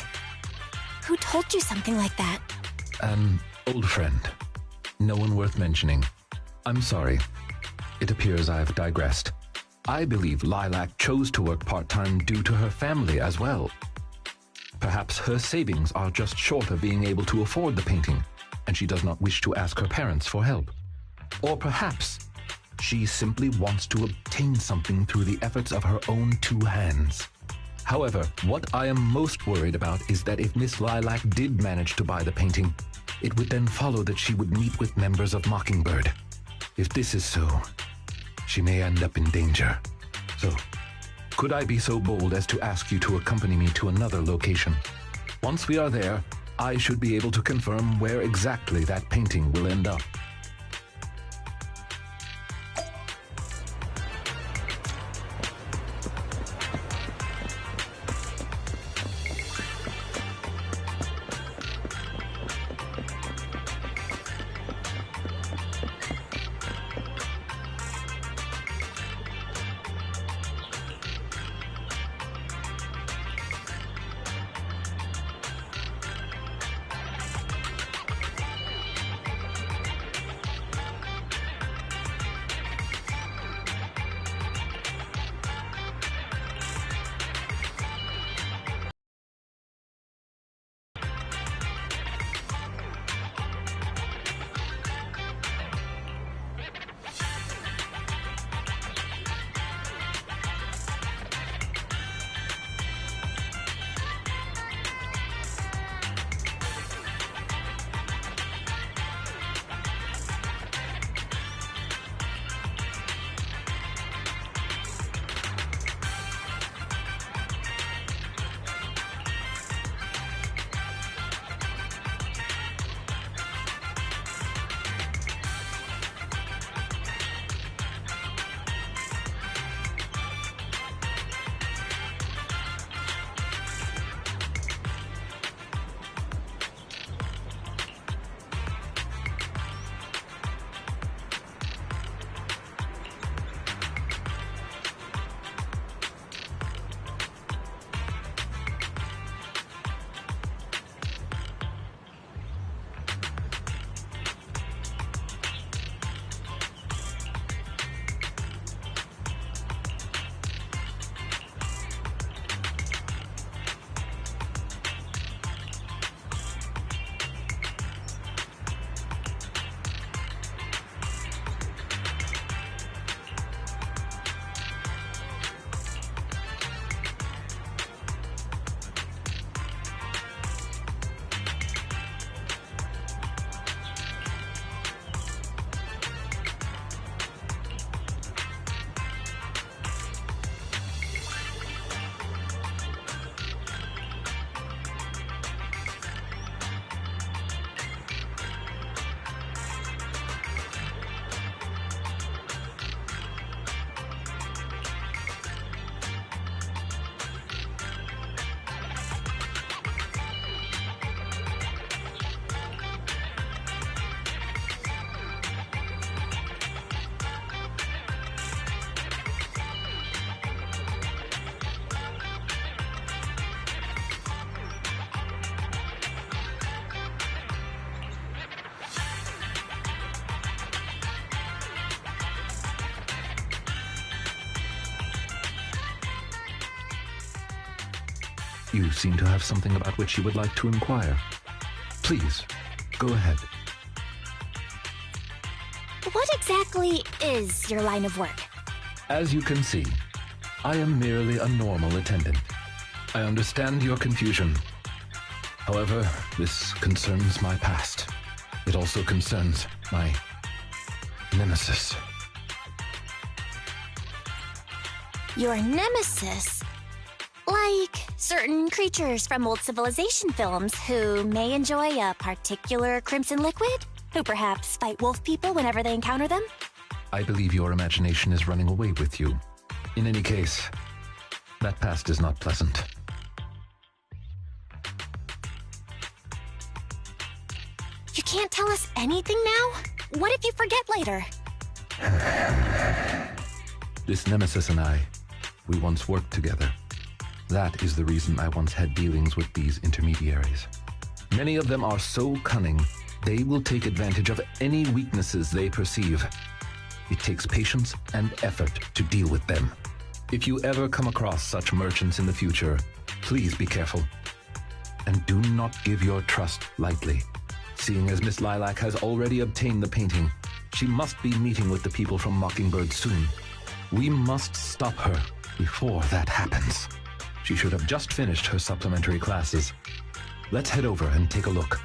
Who told you something like that? An old friend. No one worth mentioning. I'm sorry. It appears I've digressed. I believe Lilac chose to work part-time due to her family as well. Perhaps her savings are just short of being able to afford the painting, and she does not wish to ask her parents for help. Or perhaps she simply wants to obtain something through the efforts of her own two hands. However, what I am most worried about is that if Miss Lilac did manage to buy the painting, it would then follow that she would meet with members of Mockingbird. If this is so, she may end up in danger. So, could I be so bold as to ask you to accompany me to another location? Once we are there, I should be able to confirm where exactly that painting will end up. You seem to have something about which you would like to inquire. Please, go ahead. What exactly is your line of work? As you can see, I am merely a normal attendant. I understand your confusion. However, this concerns my past. It also concerns my nemesis. Your nemesis? Like certain creatures from old civilization films who may enjoy a particular crimson liquid? Who perhaps fight wolf people whenever they encounter them? I believe your imagination is running away with you. In any case, that past is not pleasant. You can't tell us anything now? What if you forget later? This nemesis and I, we once worked together. That is the reason I once had dealings with these intermediaries. Many of them are so cunning, they will take advantage of any weaknesses they perceive. It takes patience and effort to deal with them. If you ever come across such merchants in the future, please be careful. And do not give your trust lightly. Seeing as Miss Lilac has already obtained the painting, she must be meeting with the people from Mockingbird soon. We must stop her before that happens. She should have just finished her supplementary classes. Let's head over and take a look.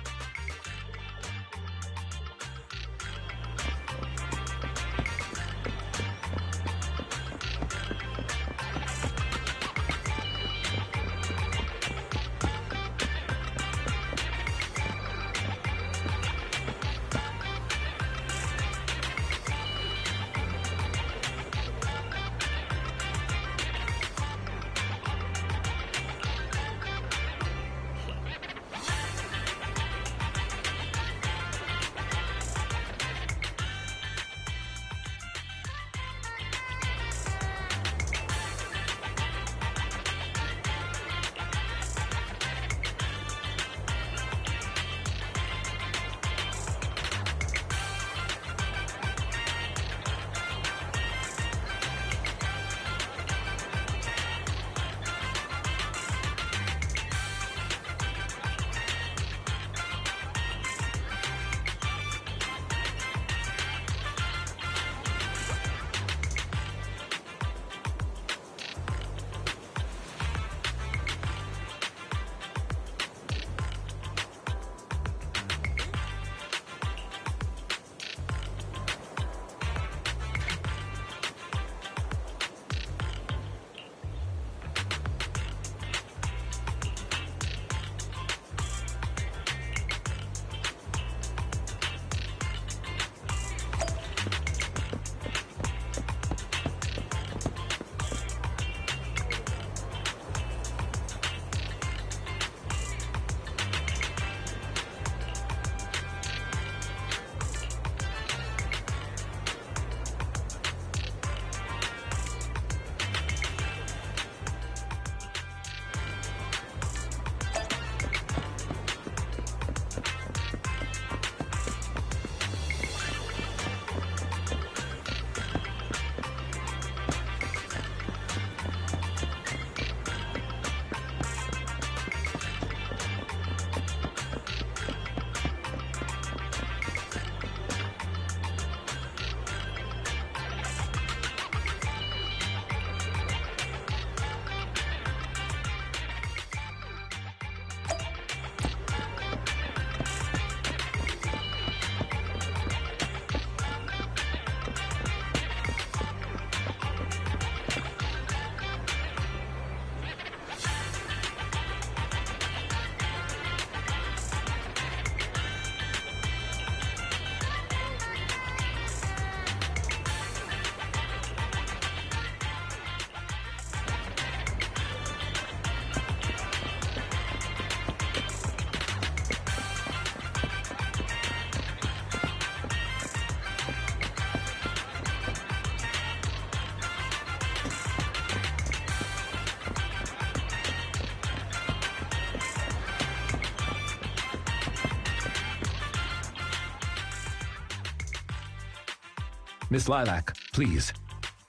Miss Lilac, please.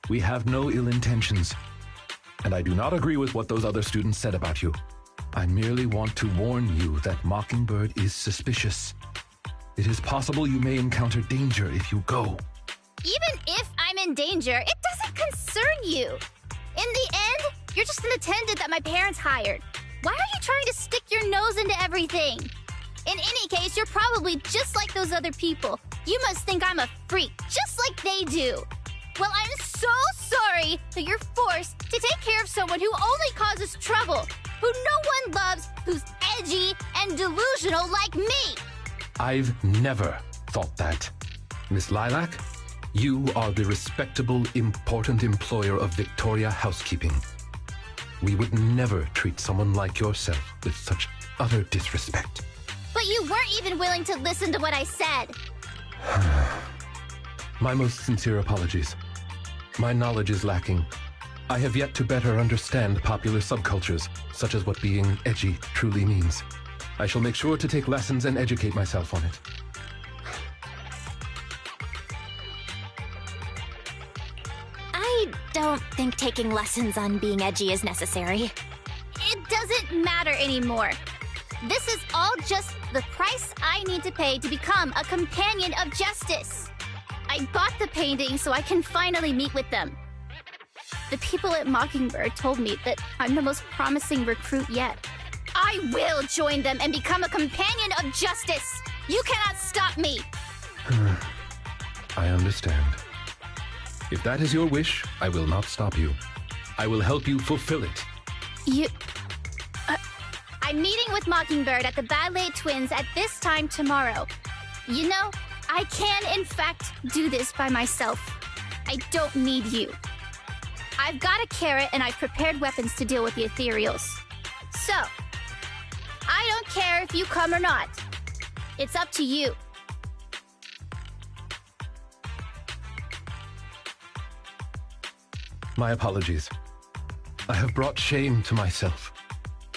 We have no ill intentions. And I do not agree with what those other students said about you. I merely want to warn you that Mockingbird is suspicious. It is possible you may encounter danger if you go. Even if I'm in danger, it doesn't concern you. In the end, you're just an attendant that my parents hired. Why are you trying to stick your nose into everything? In any case, you're probably just like those other people. You must think I'm a freak, just like they do. Well, I'm so sorry that you're forced to take care of someone who only causes trouble, who no one loves, who's edgy and delusional like me. I've never thought that. Miss Lilac, you are the respectable, important employer of Victoria Housekeeping. We would never treat someone like yourself with such utter disrespect. But you weren't even willing to listen to what I said. My most sincere apologies. My knowledge is lacking. I have yet to better understand popular subcultures, such as what being edgy truly means. I shall make sure to take lessons and educate myself on it. I don't think taking lessons on being edgy is necessary. It doesn't matter anymore. This is all just the price I need to pay to become a companion of justice. I bought the painting so I can finally meet with them. The people at Mockingbird told me that I'm the most promising recruit yet. I will join them and become a companion of justice. You cannot stop me. I understand. If that is your wish, I will not stop you. I will help you fulfill it. I'm meeting with Mockingbird at the Ballet Twins at this time tomorrow. You know, I can, in fact, do this by myself. I don't need you. I've got a carrot and I've prepared weapons to deal with the ethereals. So, I don't care if you come or not. It's up to you. My apologies. I have brought shame to myself.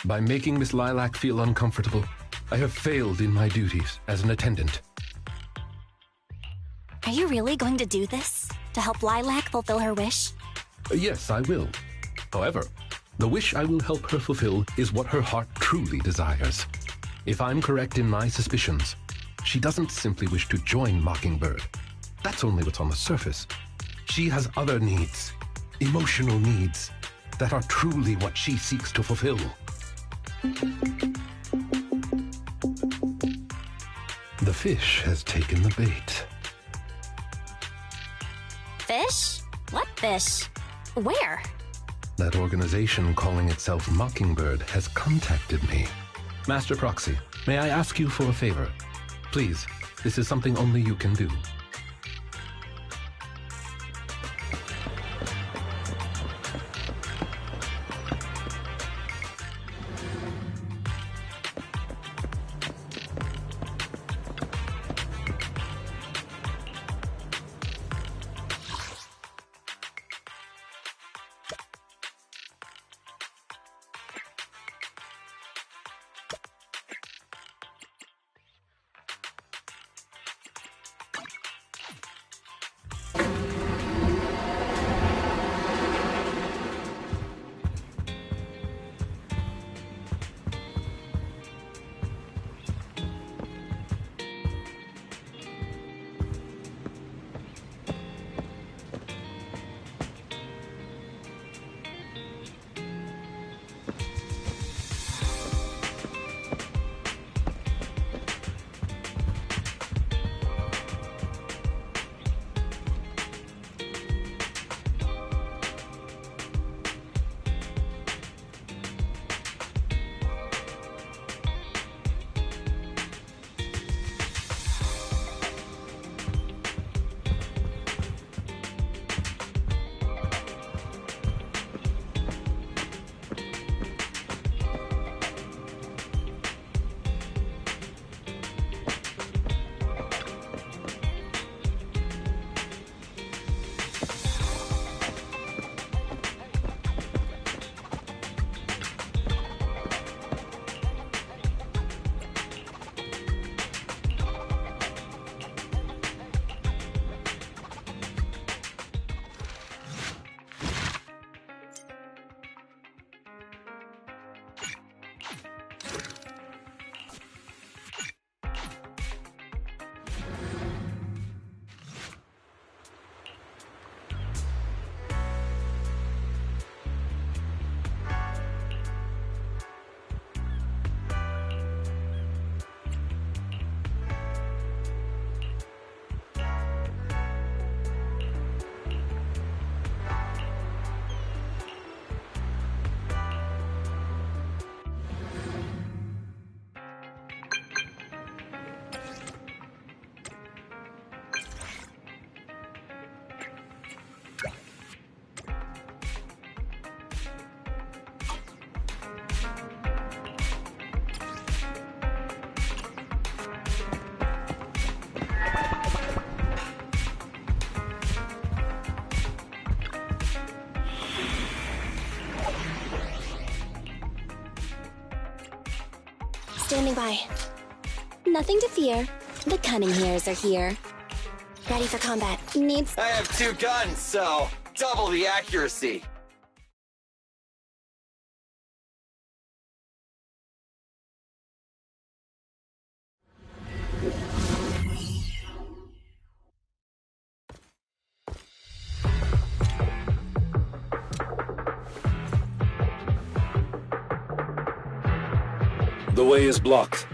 By making Miss Lilac feel uncomfortable, I have failed in my duties as an attendant. Are you really going to do this? To help Lilac fulfill her wish? Yes, I will. However, the wish I will help her fulfill is what her heart truly desires. If I'm correct in my suspicions, she doesn't simply wish to join Mockingbird. That's only what's on the surface. She has other needs, emotional needs, that are truly what she seeks to fulfill. The fish has taken the bait. Fish? What fish? Where? That organization calling itself Mockingbird has contacted me. Master Proxy, may I ask you for a favor? Please, this is something only you can do. standing by. Nothing to fear. The cunning hairs are here. Ready for combat. Needs... I have 2 guns, so double the accuracy. The way is blocked.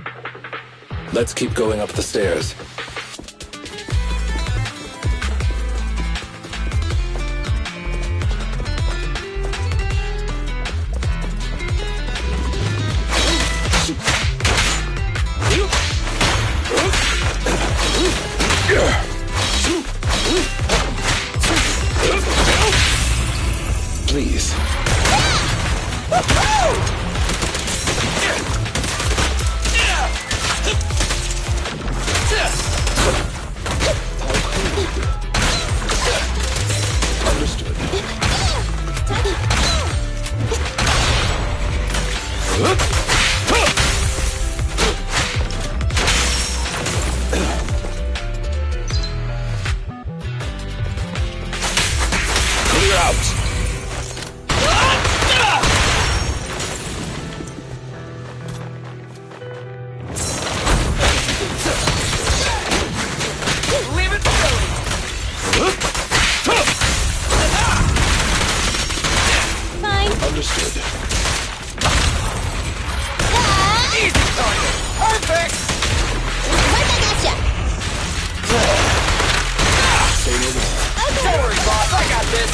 Let's keep going up the stairs. Please. Understood. Clear out. Leave it going. Fine. Understood. Easy target. Perfect. Right back at ya. Say no more. Okay. Don't worry, boss. I got this.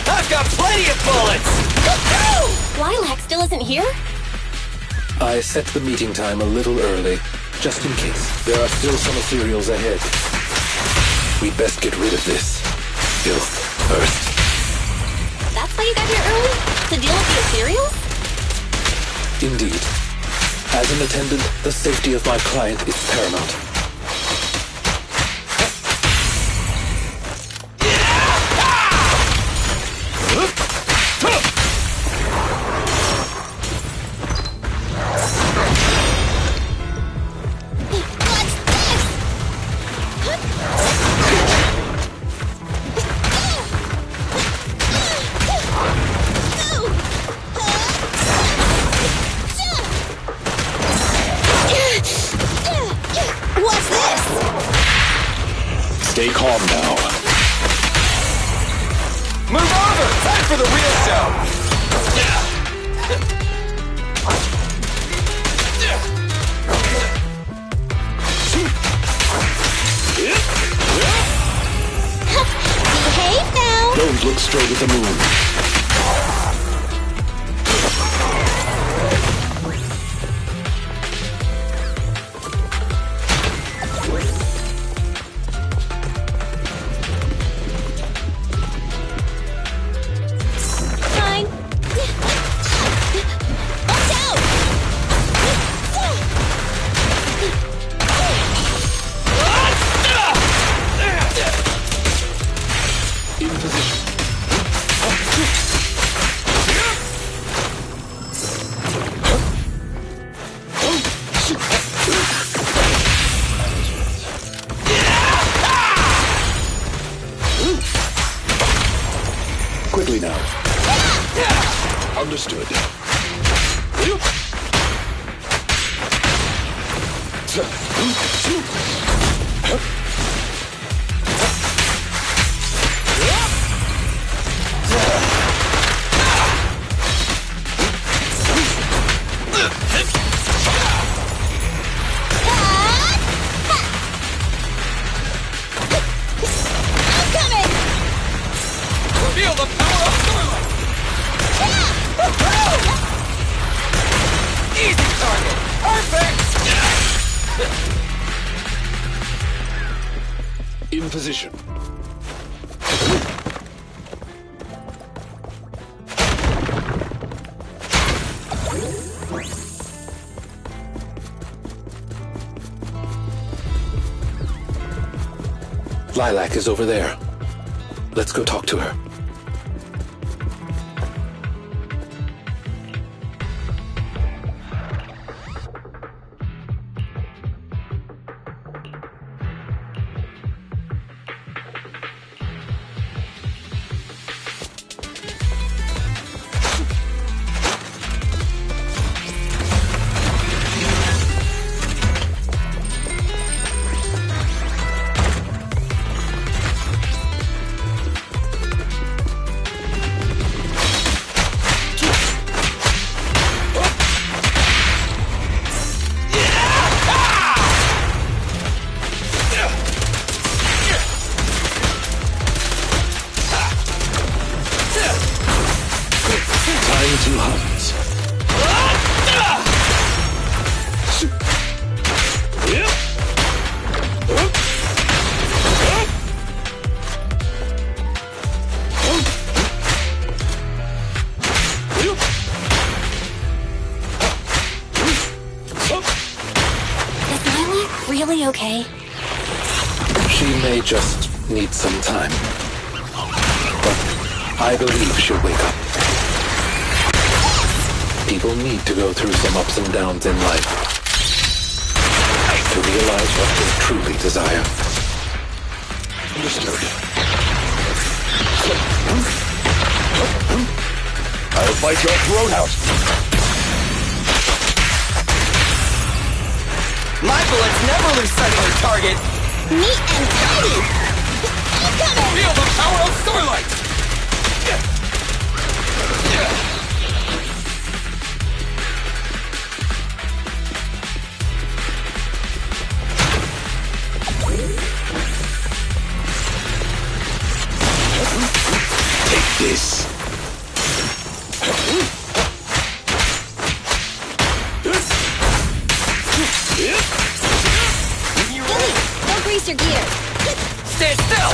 I've got plenty of bullets. Lilac still isn't here? I set the meeting time a little early, just in case. There are still some ethereals ahead. We'd best get rid of this filth first. That's why you got here early? To deal with the ethereals? Indeed. As an attendant, the safety of my client is paramount. What's this? Stay calm now. Move over. Time for the real show. Behave now. Don't look straight at the moon. Fine. Watch out! In position. Quickly now. Understood. I'm coming! Feel the power of Starlight. Easy target. Perfect. In position. Lilac is over there. Let's go talk to her. really okay? She may just need some time. But I believe she'll wake up. People need to go through some ups and downs in life to realize what they truly desire. Understood. I'll fight your throat out. My bullets never lose sight of their target. Neat and tidy! Incoming! Feel the power of Starlight! Take this. Billy, don't grease your gear. Stand still!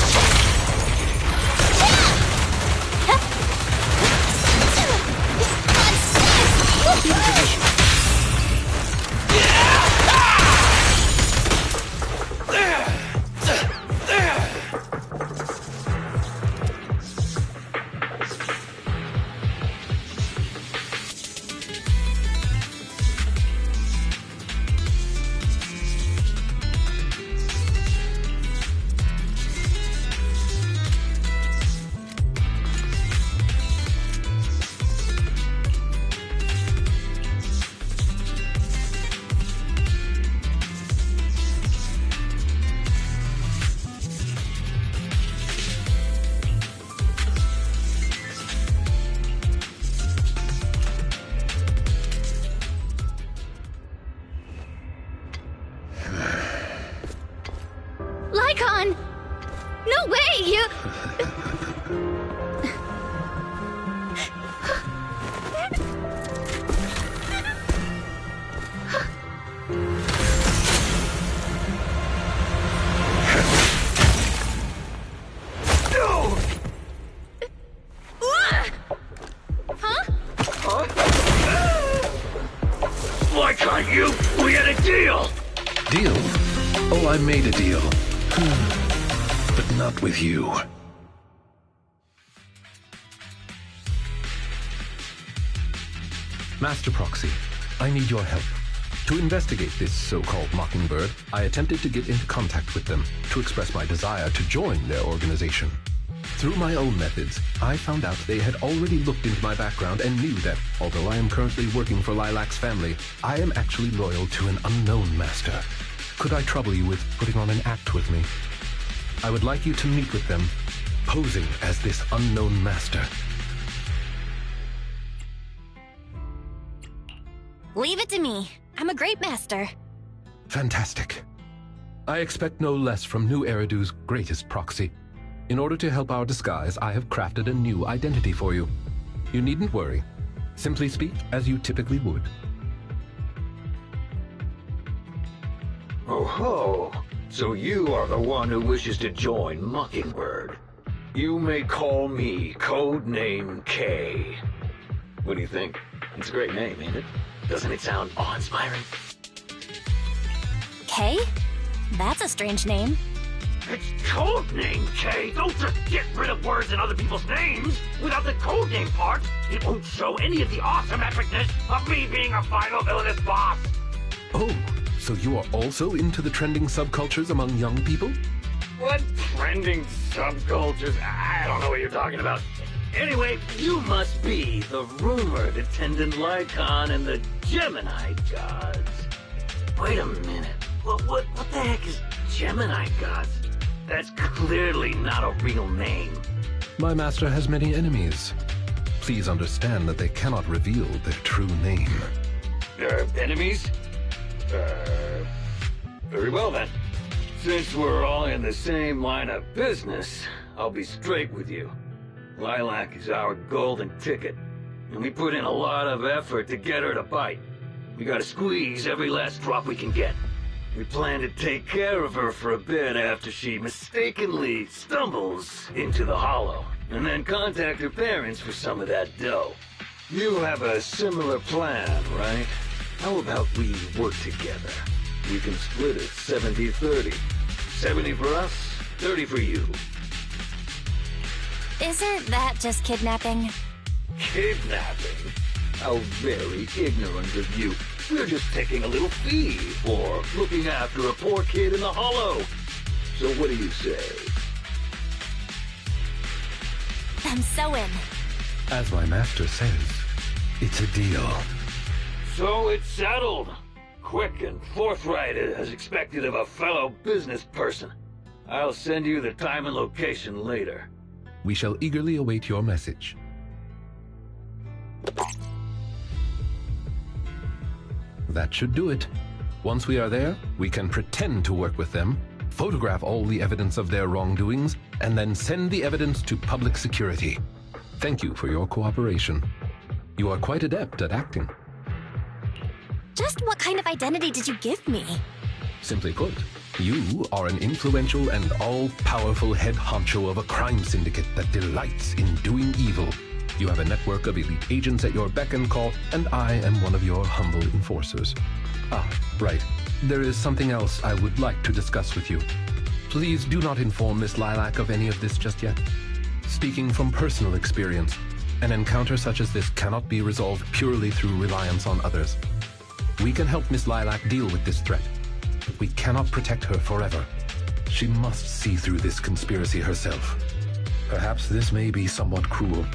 Lycon! No way! You... Why can't you? We had a deal! Deal? Oh, I made a deal. But not with you. Master Proxy, I need your help. To investigate this so-called Mockingbird, I attempted to get into contact with them to express my desire to join their organization. Through my own methods, I found out they had already looked into my background and knew that, although I am currently working for Lilac's family, I am actually loyal to an unknown master. Could I trouble you with putting on an act with me? I would like you to meet with them, posing as this unknown master. Leave it to me. I'm a great master. Fantastic. I expect no less from New Eridu's greatest proxy. In order to help our disguise, I have crafted a new identity for you. You needn't worry. Simply speak as you typically would. Oh ho! So you are the one who wishes to join Mockingbird. You may call me Codename K. What do you think? It's a great name, ain't it? Doesn't it sound awe-inspiring? K? That's a strange name. It's Codename K! Don't just get rid of words in other people's names! Without the codename part, it won't show any of the awesome epicness of me being a final villainous boss! Oh, so you are also into the trending subcultures among young people? What trending subcultures? I don't know what you're talking about. Anyway, you must be the rumored attendant Lycon and the Gemini gods. Wait a minute. What the heck is Gemini gods? That's clearly not a real name. My master has many enemies. Please understand that they cannot reveal their true name. Enemies? Very well then. Since we're all in the same line of business, I'll be straight with you. Lilac is our golden ticket, and we put in a lot of effort to get her to bite. We gotta squeeze every last drop we can get. We plan to take care of her for a bit after she mistakenly stumbles into the Hollow, and then contact her parents for some of that dough. You have a similar plan, right? How about we work together? We can split it 70-30. 70 for us, 30 for you. Isn't that just kidnapping? Kidnapping? How very ignorant of you. We're just taking a little fee for looking after a poor kid in the hollow. So what do you say? I'm so in. As my master says, it's a deal. So it's settled. Quick and forthright as expected of a fellow business person. I'll send you the time and location later. We shall eagerly await your message. That should do it. Once we are there, we can pretend to work with them, photograph all the evidence of their wrongdoings, and then send the evidence to public security. Thank you for your cooperation. You are quite adept at acting. Just what kind of identity did you give me? Simply put, you are an influential and all-powerful head honcho of a crime syndicate that delights in doing evil. You have a network of elite agents at your beck and call, and I am one of your humble enforcers. Ah, right. There is something else I would like to discuss with you. Please do not inform Miss Lilac of any of this just yet. Speaking from personal experience, an encounter such as this cannot be resolved purely through reliance on others. We can help Miss Lilac deal with this threat, but we cannot protect her forever. She must see through this conspiracy herself. Perhaps this may be somewhat cruel,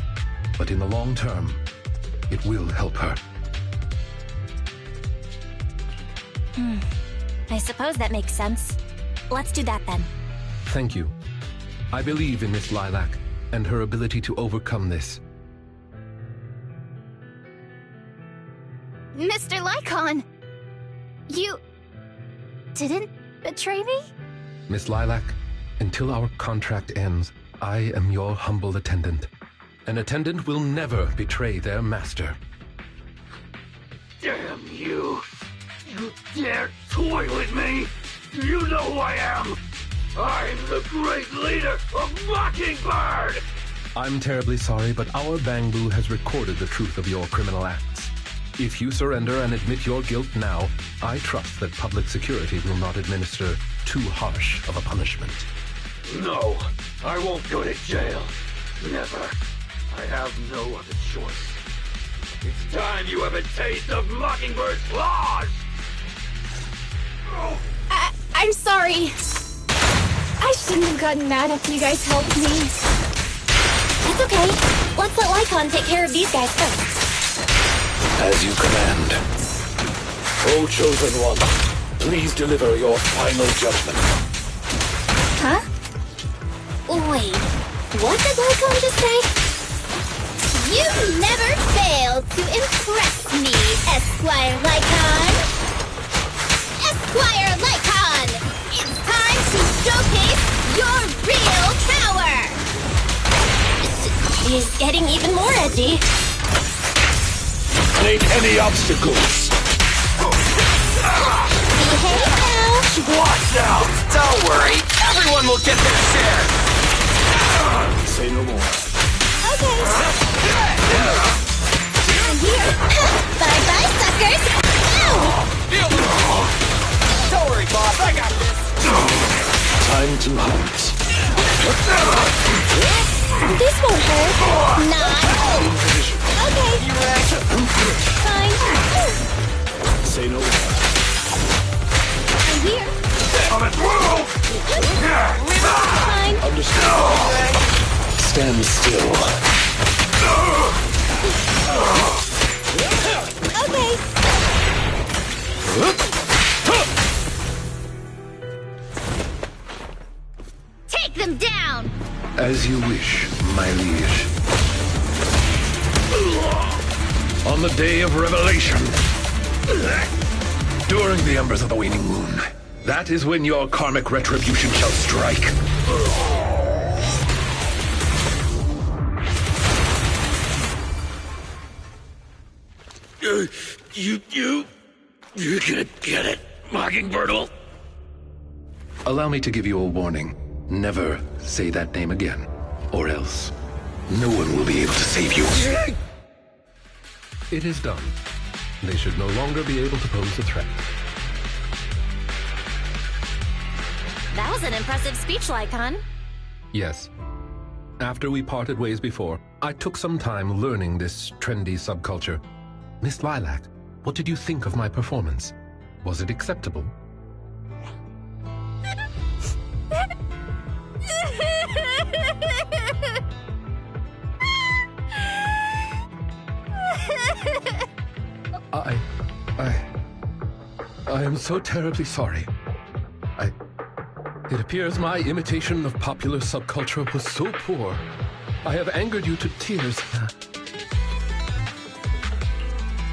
but in the long term, it will help her. I suppose that makes sense. Let's do that then. Thank you. I believe in Miss Lilac and her ability to overcome this. Mr. Lycon! You... didn't betray me? Miss Lilac, until our contract ends, I am your humble attendant. An attendant will never betray their master. Damn you! You dare toy with me? Do you know who I am? I'm the great leader of Mockingbird! I'm terribly sorry, but our Bangbu has recorded the truth of your criminal acts. If you surrender and admit your guilt now, I trust that public security will not administer too harsh of a punishment. No, I won't go to jail. Never. I have no other choice. It's time you have a taste of Mockingbird's claws! I'm sorry. I shouldn't have gotten mad after you guys helped me. It's okay. Let's let Lycon take care of these guys first. As you command. O Chosen One, please deliver your final judgment. Huh? Wait, what did Lycon just say? You never failed to impress me, Esquire Lycon! Esquire Lycon! It's time to showcase your real power! He's getting even more edgy. Take any obstacles. Behave now. Watch out! Don't worry, everyone will get their share! Say no more. Okay. I'm here. Bye-bye, suckers! Ow! Don't worry, boss, I got this! Time to hunt. This won't hurt. Not. Okay. Fine. Say no more. I'm here. Fine. Understand. Stand still. Okay. Take them down! As you wish, my liege. On the day of revelation, during the embers of the waning moon, that is when your karmic retribution shall strike. You're gonna get it, Mockingbird. Allow me to give you a warning. Never say that name again, or else no one will be able to save you. It is done. They should no longer be able to pose a threat. That was an impressive speech, Lycon. Yes. After we parted ways before, I took some time learning this trendy subculture. Miss Lilac, what did you think of my performance? Was it acceptable? I am so terribly sorry. It appears my imitation of popular subculture was so poor. I have angered you to tears.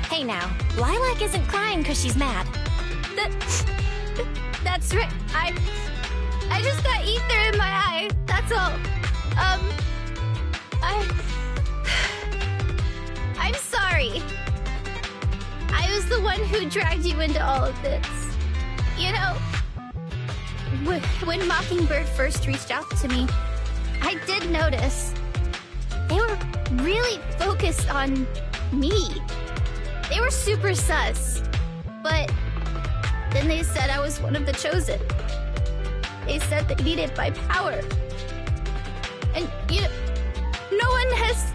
Hey now, Lilac isn't crying because she's mad. That's right. I just got ether in my eye. That's all. I'm sorry. I was the one who dragged you into all of this. You know, when Mockingbird first reached out to me, I did notice they were really focused on me. They were super sus. But then they said I was one of the chosen. They said they needed my power. And, you know, no one has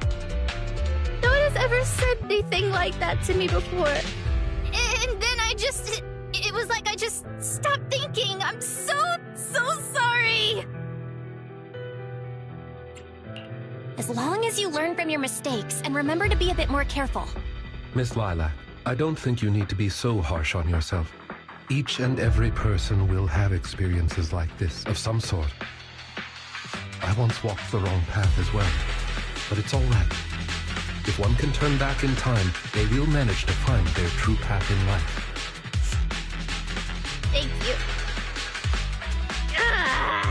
ever said anything like that to me before. And then it was like I just stopped thinking. I'm so sorry. As long as you learn from your mistakes and remember to be a bit more careful. Miss Lilac, I don't think you need to be so harsh on yourself. Each and every person will have experiences like this, of some sort. I once walked the wrong path as well, but it's all right. If one can turn back in time, they will manage to find their true path in life. Thank you.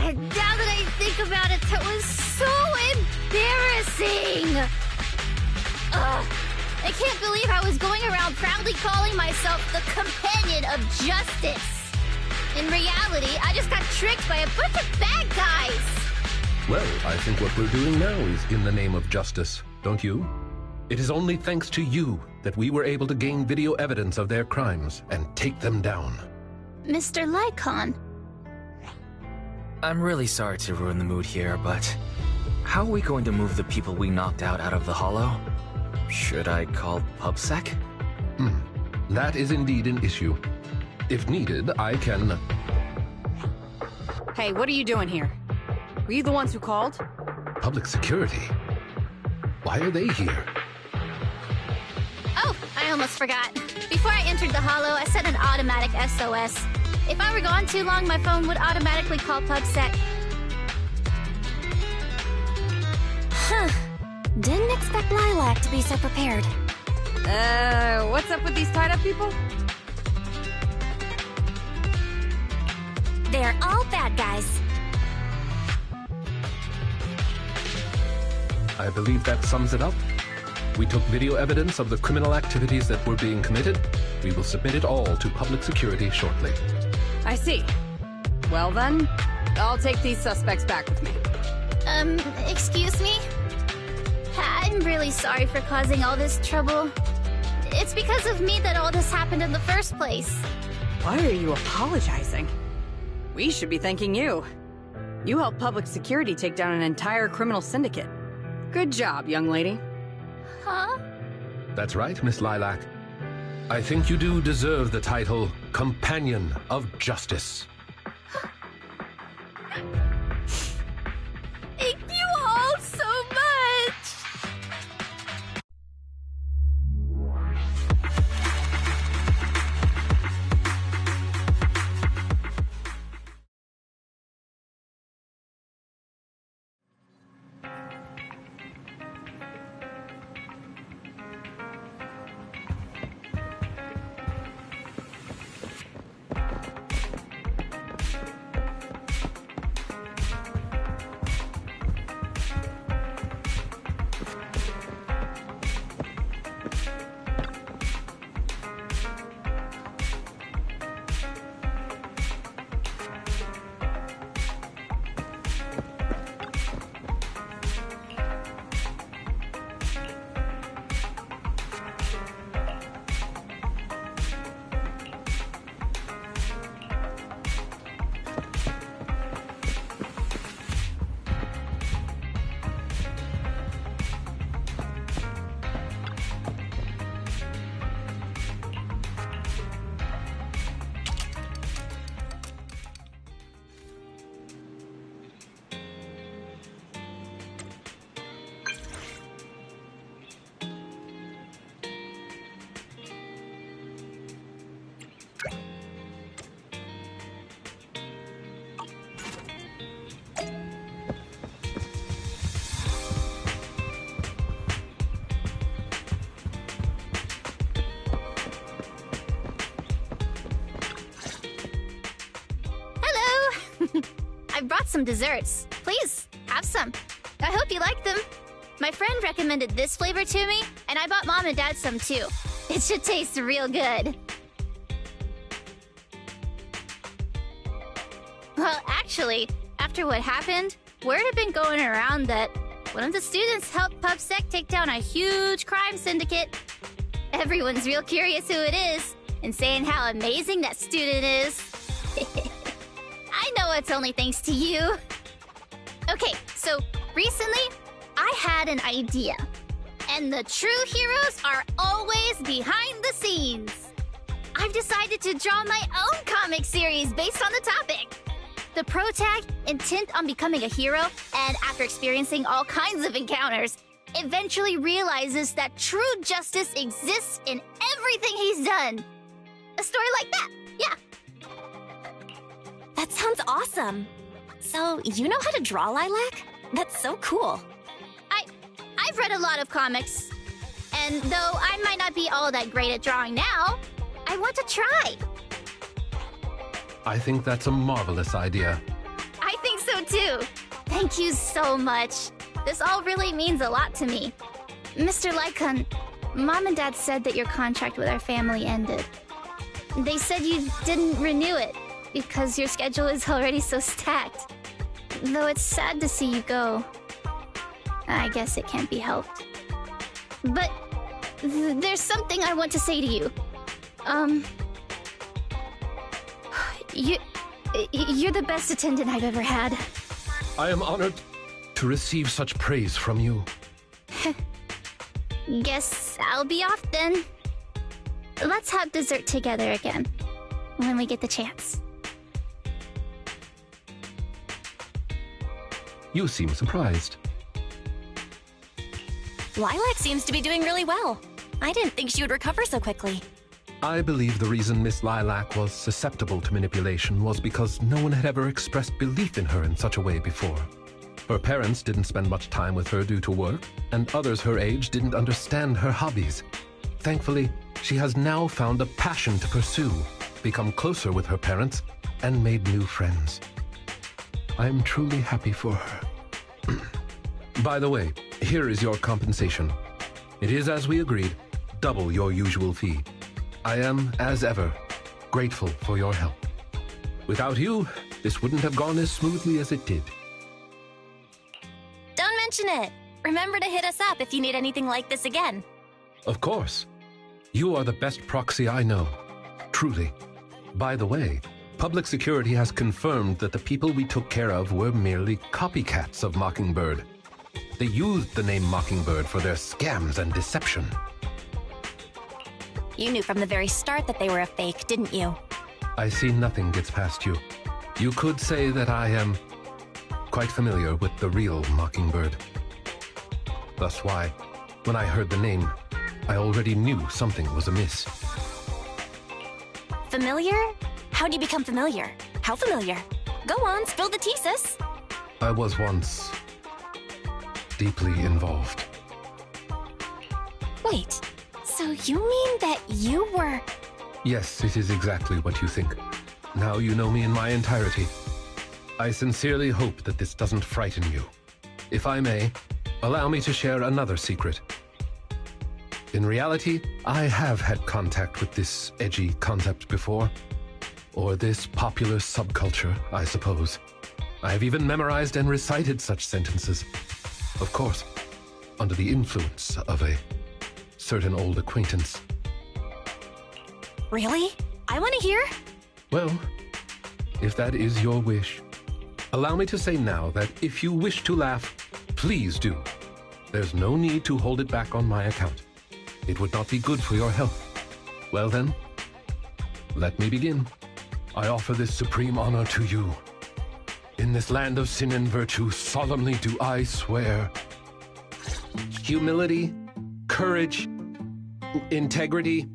Now that I think about it, that was so embarrassing. I can't believe I was going around proudly calling myself the companion of justice. In reality, I just got tricked by a bunch of bad guys. Well, I think what we're doing now is in the name of justice, don't you? It is only thanks to you that we were able to gain video evidence of their crimes and take them down. Mr. Lycon. I'm really sorry to ruin the mood here, but how are we going to move the people we knocked out of the hollow? Should I call PubSec? That is indeed an issue. If needed, I can... Hey, what are you doing here? Were you the ones who called? Public security? Why are they here? Oh, I almost forgot. Before I entered the hollow, I set an automatic SOS. If I were gone too long, my phone would automatically call PubSec. Huh. Didn't expect Lilac to be so prepared. What's up with these tied-up people? They're all bad guys. I believe that sums it up. We took video evidence of the criminal activities that were being committed. We will submit it all to public security shortly. I see. Well then, I'll take these suspects back with me. Excuse me? I'm really sorry for causing all this trouble. It's because of me that all this happened in the first place. Why are you apologizing? We should be thanking you. You helped public security take down an entire criminal syndicate. Good job, young lady. Huh? That's right, Miss Lilac. I think you do deserve the title Companion of Justice. Thank you all so much! I brought some desserts. Please, have some. I hope you like them. My friend recommended this flavor to me, and I bought Mom and Dad some too. It should taste real good. Well, actually, after what happened, word had been going around that one of the students helped PubSec take down a huge crime syndicate. Everyone's real curious who it is, and saying how amazing that student is. I know it's only thanks to you. Okay, so recently, I had an idea. And the true heroes are always behind the scenes. I've decided to draw my own comic series based on the topic. The protag, intent on becoming a hero, and after experiencing all kinds of encounters, eventually realizes that true justice exists in everything he's done. A story like that, yeah. That sounds awesome. So, you know how to draw, Lilac? That's so cool. I've read a lot of comics, and though I might not be all that great at drawing now, I want to try. I think that's a marvelous idea. I think so too. Thank you so much. This all really means a lot to me. Mr. Lycon, Mom and Dad said that your contract with our family ended. They said you didn't renew it because your schedule is already so stacked. Though it's sad to see you go. I guess it can't be helped. But there's something I want to say to you. You're the best attendant I've ever had. I am honored to receive such praise from you. Guess I'll be off then. Let's have dessert together again, when we get the chance. You seem surprised. Lilac seems to be doing really well. I didn't think she would recover so quickly. I believe the reason Miss Lilac was susceptible to manipulation was because no one had ever expressed belief in her in such a way before. Her parents didn't spend much time with her due to work, and others her age didn't understand her hobbies. Thankfully, she has now found a passion to pursue, become closer with her parents, and made new friends. I am truly happy for her. By the way, here is your compensation. It is, as we agreed, double your usual fee. I am, as ever, grateful for your help. Without you, this wouldn't have gone as smoothly as it did. Don't mention it. Remember to hit us up if you need anything like this again. Of course. You are the best proxy I know. Truly. By the way, public security has confirmed that the people we took care of were merely copycats of Mockingbird. They used the name Mockingbird for their scams and deception. You knew from the very start that they were a fake, didn't you? I see nothing gets past you. You could say that I am quite familiar with the real Mockingbird. Thus why, when I heard the name, I already knew something was amiss. Familiar? How'd you become familiar? How familiar? Go on, spill the tea, sis. I was once deeply involved. Wait, so you mean that you were... Yes, it is exactly what you think. Now you know me in my entirety. I sincerely hope that this doesn't frighten you. If I may, allow me to share another secret. In reality, I have had contact with this edgy concept before. Or this popular subculture, I suppose. I have even memorized and recited such sentences. Of course, under the influence of a certain old acquaintance. Really? I want to hear? Well, if that is your wish, allow me to say now that if you wish to laugh, please do. There's no need to hold it back on my account. It would not be good for your health. Well then, let me begin. I offer this supreme honor to you. In this land of sin and virtue, solemnly do I swear. Humility, courage, integrity,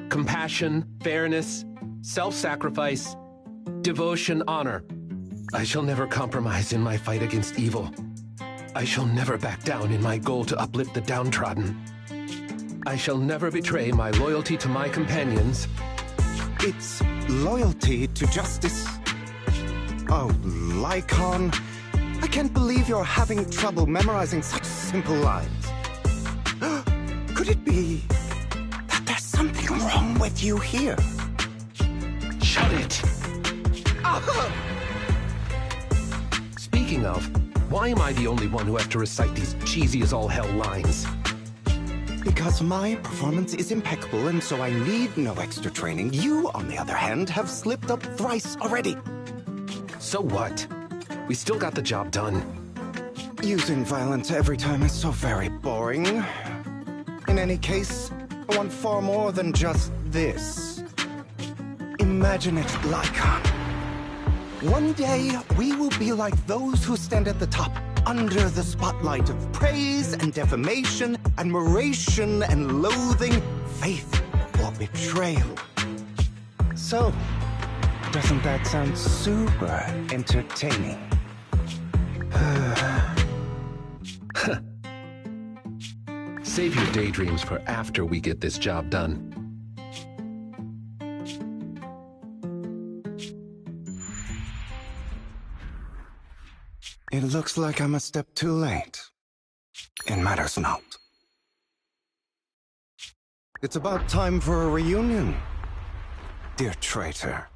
compassion, fairness, self-sacrifice, devotion, honor. I shall never compromise in my fight against evil. I shall never back down in my goal to uplift the downtrodden. I shall never betray my loyalty to my companions. It's loyalty to justice. Oh, Lycon. I can't believe you're having trouble memorizing such simple lines. Could it be that there's something wrong with you here? Shut it! Speaking of, why am I the only one who has to recite these cheesy as all hell lines? Because my performance is impeccable and so I need no extra training. You, on the other hand, have slipped up thrice already. So what? We still got the job done. Using violence every time is so very boring. In any case, I want far more than just this. Imagine it, Lycon. One day, we will be like those who stand at the top, under the spotlight of praise and defamation, admiration and loathing, faith or betrayal. So, doesn't that sound super entertaining? Save your daydreams for after we get this job done. It looks like I'm a step too late. It matters not. It's about time for a reunion, dear traitor.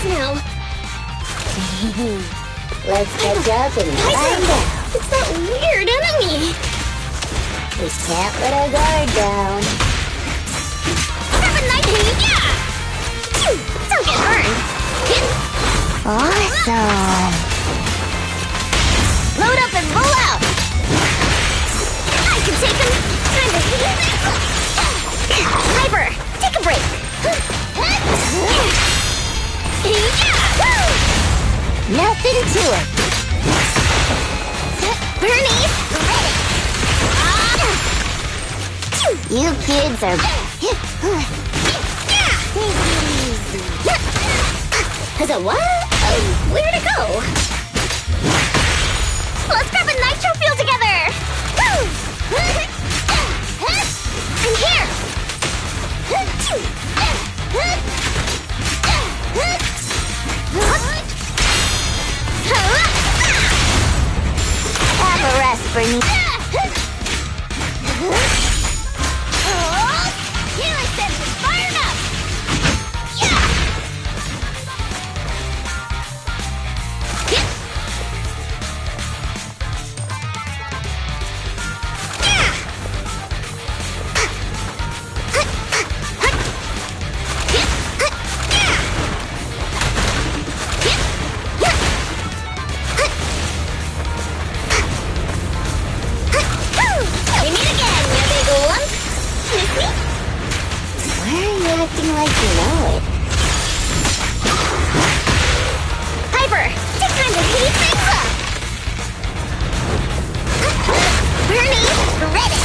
Now, let's catch up and find out. It's that weird enemy! We can't let our guard down. Have a night, yeah! Don't get burned! Awesome! Load up and roll out! I can take him! Kinda easy! Sniper, take a break! Yeah! Nothing to it. Bernie, ready. You kids are... The what? Where'd it go? Let's grab a nitro fuel together! I'm here! Have a rest, Bernie. Healing sensors fired up! Acting like you know it. Piper, take time to heat things up! Bernie, ready!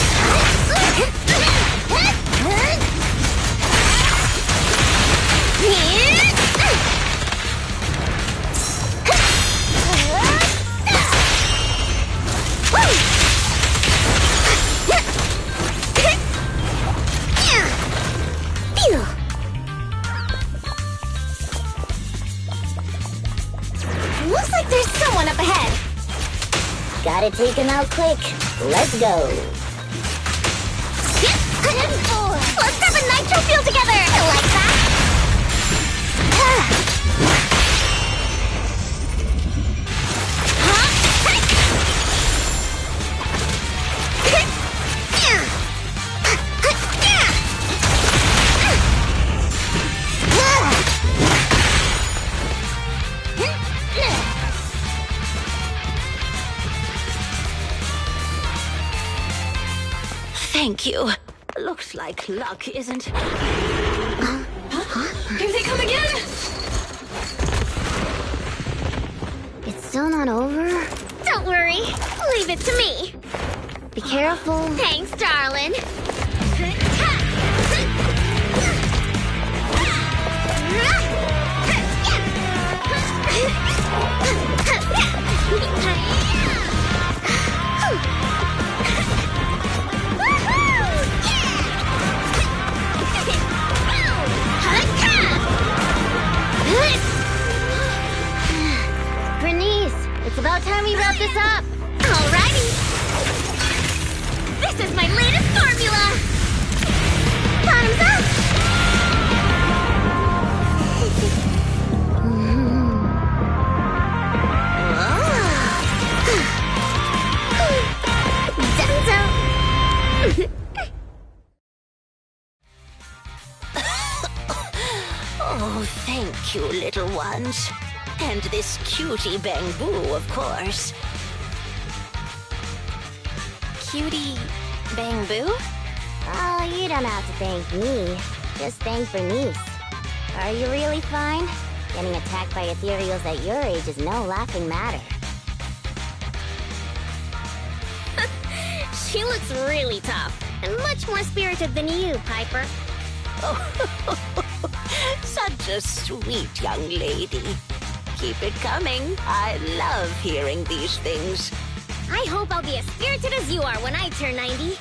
Looks like there's someone up ahead. Gotta take him out quick. Let's go. Let's grab a nitro fuel together. I like that. Thank you. Looks like luck isn't... Here they come again! It's still not over? Don't worry. Leave it to me. Be careful. Thanks, darling. Bernice, it's about time we wrap this up. Alrighty. This is my latest formula. Bottoms up. Oh, thank you, little ones. And this cutie Bang-Boo, of course. Cutie Bang-Boo? Oh, you don't have to thank me. Just thank Bernice. Are you really fine? Getting attacked by ethereals at your age is no laughing matter. She looks really tough and much more spirited than you, Piper. Such a sweet young lady. Keep it coming. I love hearing these things. I hope I'll be as spirited as you are when I turn 90.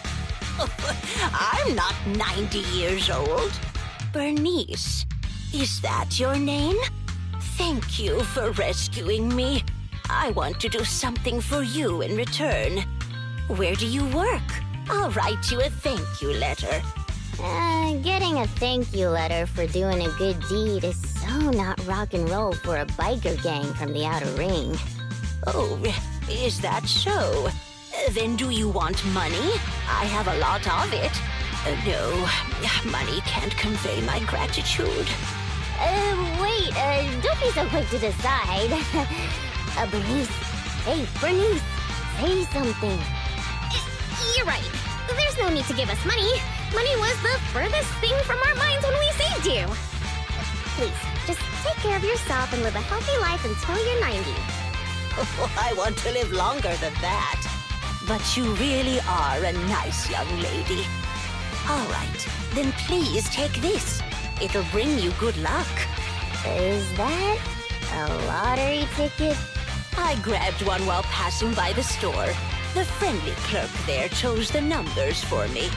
I'm not 90 years old. Bernice, is that your name? Thank you for rescuing me. I want to do something for you in return. Where do you work? I'll write you a thank you letter. Getting a thank you letter for doing a good deed is so not rock and roll for a biker gang from the outer ring. Oh, is that so? Then do you want money? I have a lot of it. No, money can't convey my gratitude. Wait, don't be so quick to decide. Bernice. Hey, Bernice, say something. You're right. There's no need to give us money. Money was the furthest thing from our minds when we saved you. Please, just take care of yourself and live a healthy life until you're 90. I want to live longer than that. But you really are a nice young lady. All right, then please take this. It'll bring you good luck. Is that a lottery ticket? I grabbed one while passing by the store. The friendly clerk there chose the numbers for me.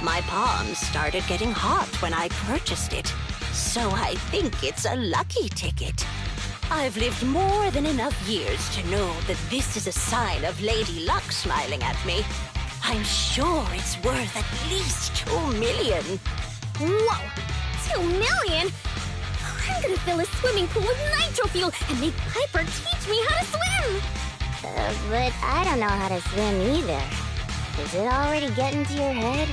My palms started getting hot when I purchased it, so I think it's a lucky ticket. I've lived more than enough years to know that this is a sign of Lady Luck smiling at me. I'm sure it's worth at least 2 million. Whoa! 2 million? I'm gonna fill a swimming pool with nitro fuel and make Piper teach me how to swim! But I don't know how to swim either. Is it already getting to your head?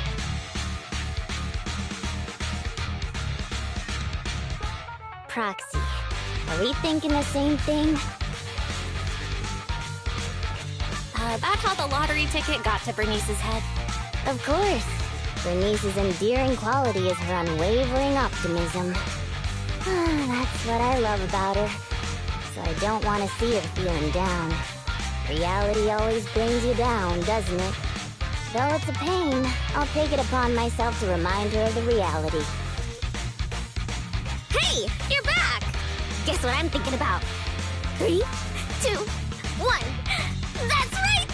Proxy, are we thinking the same thing? That's how the lottery ticket got to Bernice's head. Of course. Bernice's endearing quality is her unwavering optimism. That's what I love about her. So I don't want to see her feeling down. Reality always brings you down, doesn't it? Though it's a pain, I'll take it upon myself to remind her of the reality. Hey, you're back! Guess what I'm thinking about? 3, 2, 1. That's right!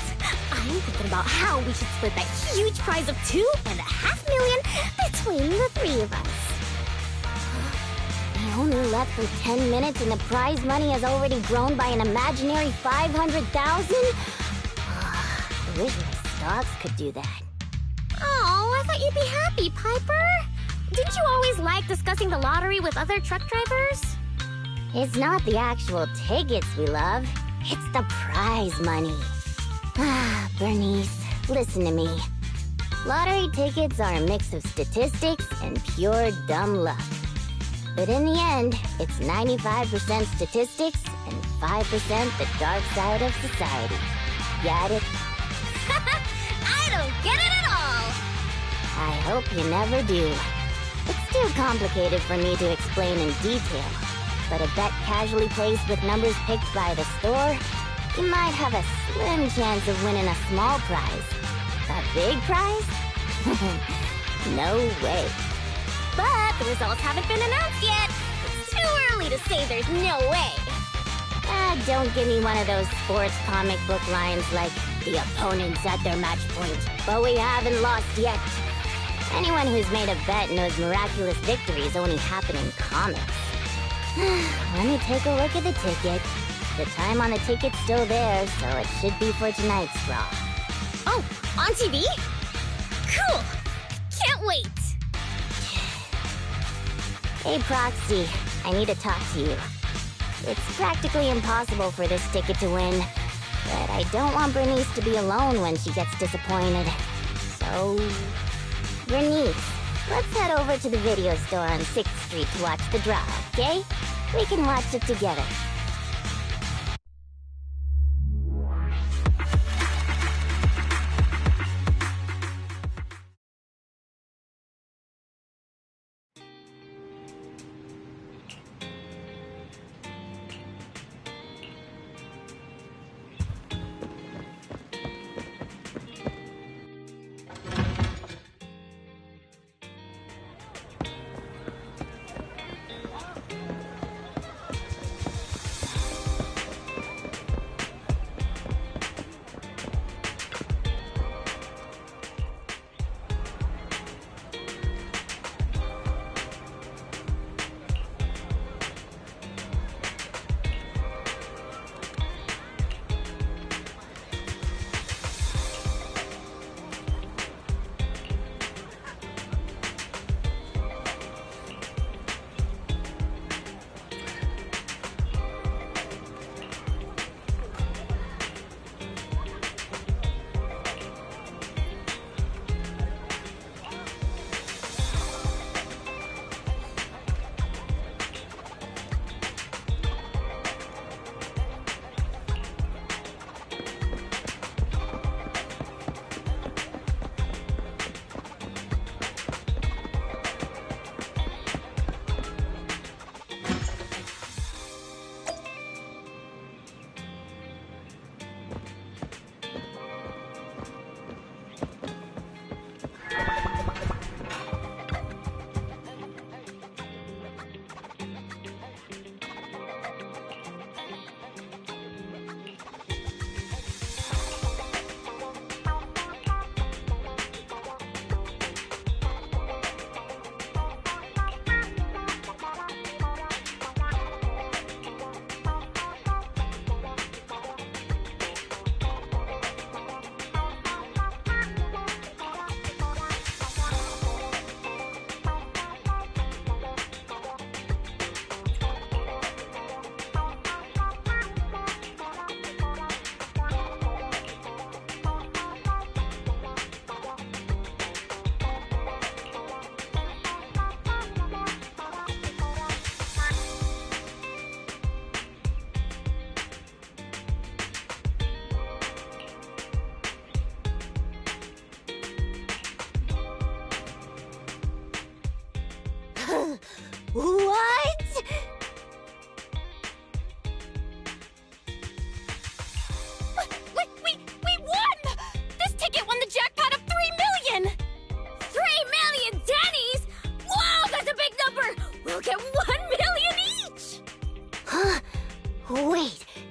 I'm thinking about how we should split that huge prize of $2.5 million between the 3 of us. We only left for 10 minutes and the prize money has already grown by an imaginary 500,000? I wish my stocks could do that. Oh, I thought you'd be happy, Piper. Didn't you always like discussing the lottery with other truck drivers? It's not the actual tickets we love. It's the prize money. Bernice, listen to me. Lottery tickets are a mix of statistics and pure dumb luck. But in the end, it's 95% statistics and 5% the dark side of society. Got it? I don't get it at all! I hope you never do. It's too complicated for me to explain in detail. But a bet casually placed with numbers picked by the store, you might have a slim chance of winning a small prize. A big prize? No way. But the results haven't been announced yet. It's too early to say there's no way. Don't give me one of those sports comic book lines like, the opponent's at their match point, but we haven't lost yet. Anyone who's made a bet knows miraculous victories only happen in comics. Let me take a look at the ticket. The time on the ticket's still there, so it should be for tonight's draw. Oh, on TV? Cool! Can't wait! Hey, Proxy, I need to talk to you. It's practically impossible for this ticket to win, but I don't want Bernice to be alone when she gets disappointed. So, Bernice, let's head over to the video store on 6th Street to watch the draw, okay? We can watch it together.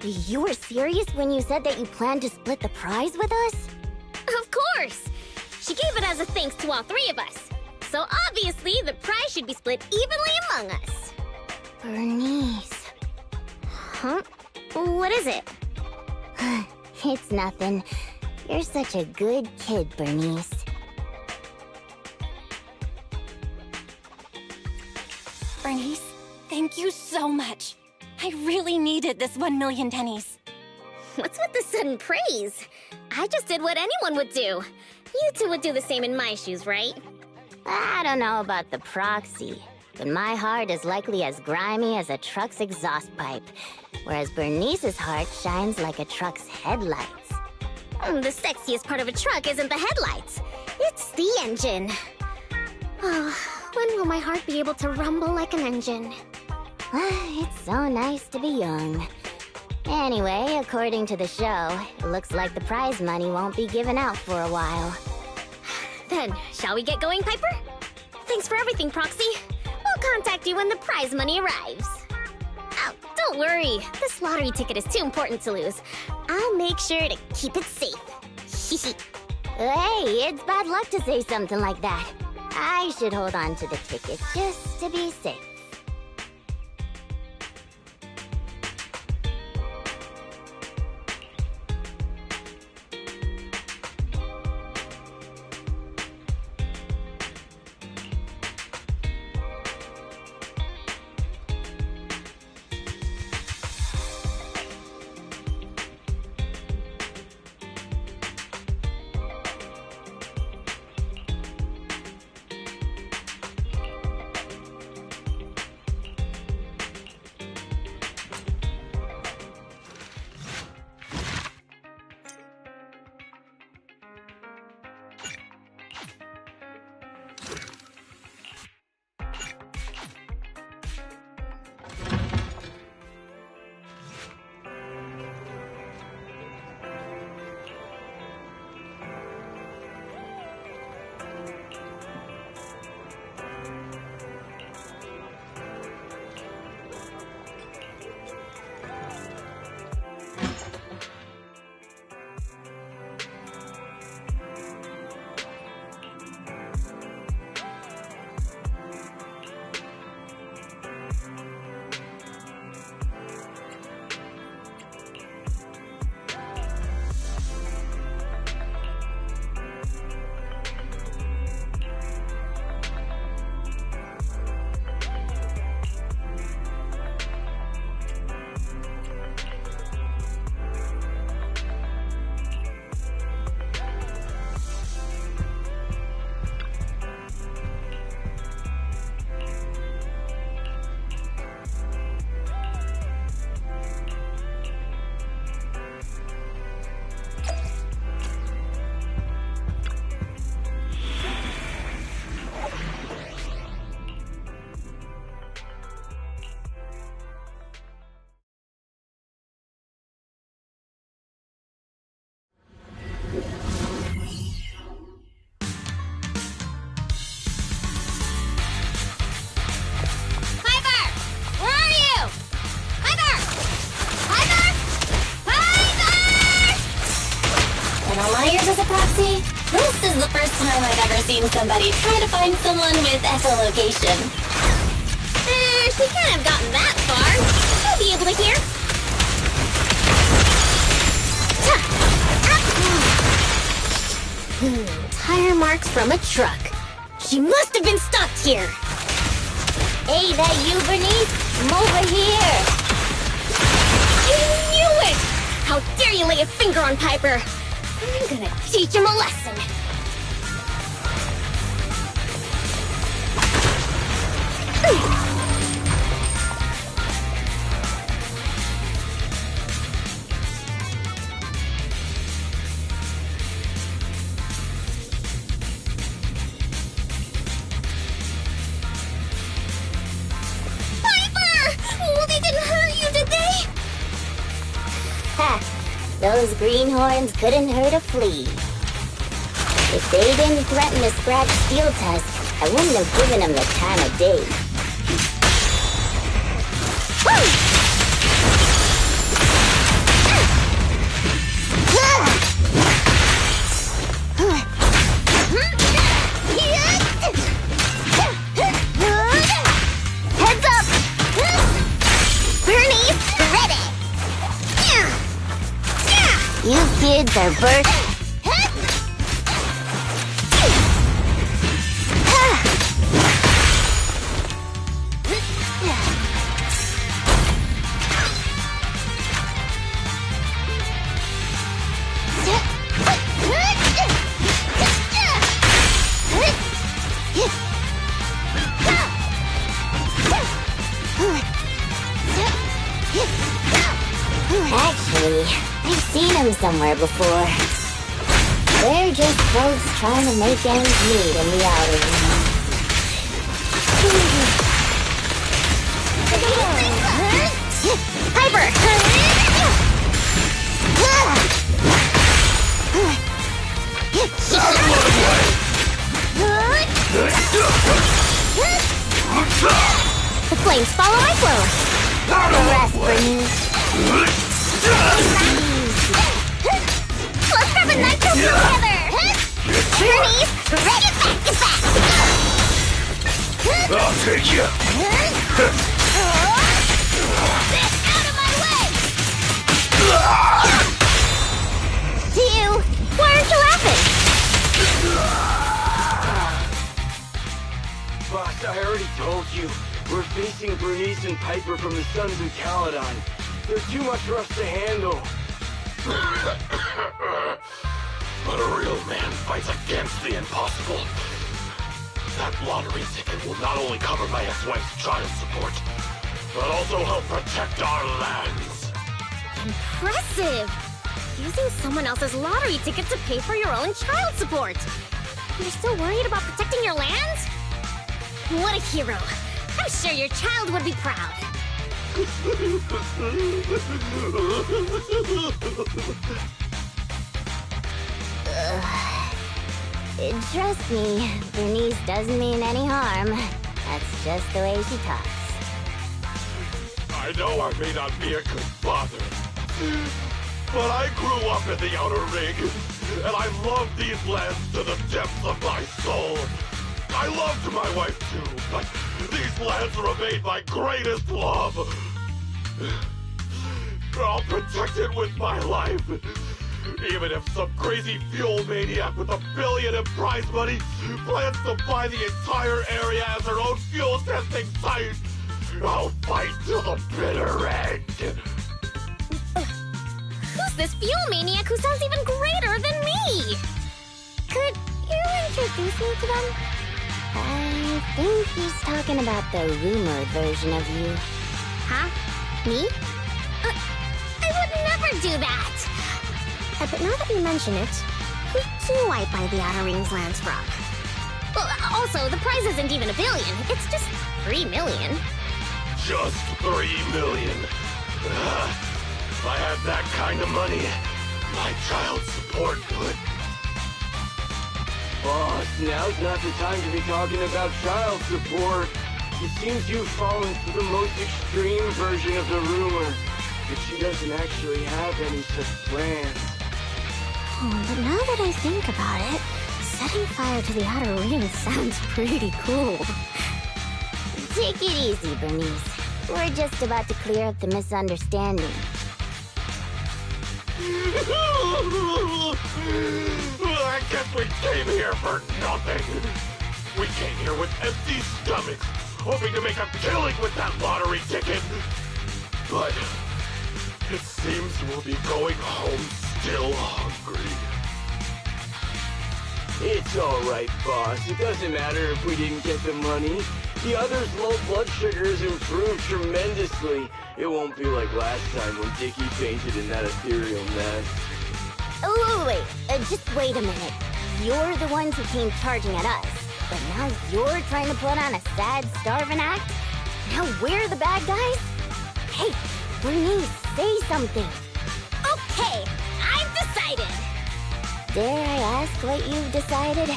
You were serious when you said that you planned to split the prize with us? Of course! She gave it as a thanks to all three of us. So obviously, the prize should be split evenly among us. Bernice. Huh? What is it? It's nothing. You're such a good kid, Bernice. Bernice, thank you so much. I really needed this 1 million pennies. What's with the sudden praise? I just did what anyone would do. You two would do the same in my shoes, right? I don't know about the proxy, but my heart is likely as grimy as a truck's exhaust pipe, whereas Bernice's heart shines like a truck's headlights. The sexiest part of a truck isn't the headlights. It's the engine. Oh, when will my heart be able to rumble like an engine? It's so nice to be young. Anyway, according to the show, it looks like the prize money won't be given out for a while. Then, shall we get going, Piper? Thanks for everything, Proxy. We'll contact you when the prize money arrives. Oh, don't worry. This lottery ticket is too important to lose. I'll make sure to keep it safe. Hey, it's bad luck to say something like that. I should hold on to the ticket just to be safe. This is the first time I've ever seen somebody try to find someone with echolocation. She can't have gotten that far. She'll be able to hear. Tire marks from a truck. She must have been stopped here. Hey, that you, Bernice? Come over here. You knew it! How dare you lay a finger on Piper? I'm gonna teach him a lesson. Those greenhorns couldn't hurt a flea. If they didn't threaten to scratch Steel Tusk, I wouldn't have given them the time of day. You kids are birth. Actually, I've seen them somewhere before. They're just folks trying to make ends meet in the outer room. Piper! The flames follow my flow. Rest, Bernice. Let's grab a nitro together! Bernice, ready, get back! I'll take you. Get out of my way! You, why aren't you laughing? Boss, I already told you. We're facing Bernice and Piper from the Sons of Caledon. They're too much for us to handle. But a real man fights against the impossible. That lottery ticket will not only cover my ex-wife's child support, but also help protect our lands. Impressive! Using someone else's lottery ticket to pay for your own child support. You're so worried about protecting your lands? What a hero. I'm sure your child would be proud. Trust me, Bernice doesn't mean any harm. That's just the way she talks. I know I may not be a good father, but I grew up in the Outer Ring, and I love these lands to the depths of my soul. I loved my wife too, but these lands remain my greatest love. I'll protect it with my life. Even if some crazy fuel maniac with $1 billion in prize money plans to buy the entire area as their own fuel testing site, I'll fight till the bitter end. Who's this fuel maniac who sounds even greater than me? Could you introduce me to them? I think he's talking about the rumored version of you. Huh? Me? I would never do that! But now that you mention it, who do I buy the Outer Rings lands from? Well, also, the prize isn't even $1 billion. It's just 3 million. Just 3 million. If I had that kind of money, my child support would... Boss, now's not the time to be talking about child support. It seems you've fallen for the most extreme version of the rumor. But she doesn't actually have any such plans. But now that I think about it, setting fire to the Outer Ring sounds pretty cool. Take it easy, Bernice. We're just about to clear up the misunderstanding. I guess we came here for nothing. We came here with empty stomachs, hoping to make a killing with that lottery ticket. But it seems we'll be going home still hungry. It's alright, boss. It doesn't matter if we didn't get the money. The other's low blood sugar has improved tremendously. It won't be like last time when Dickie fainted in that ethereal mess. Oh, wait. Just wait a minute. You're the ones who came charging at us. But now you're trying to put on a sad, starving act? Now we're the bad guys? Hey, Bernice, say something. Okay, I've decided. Dare I ask what you've decided?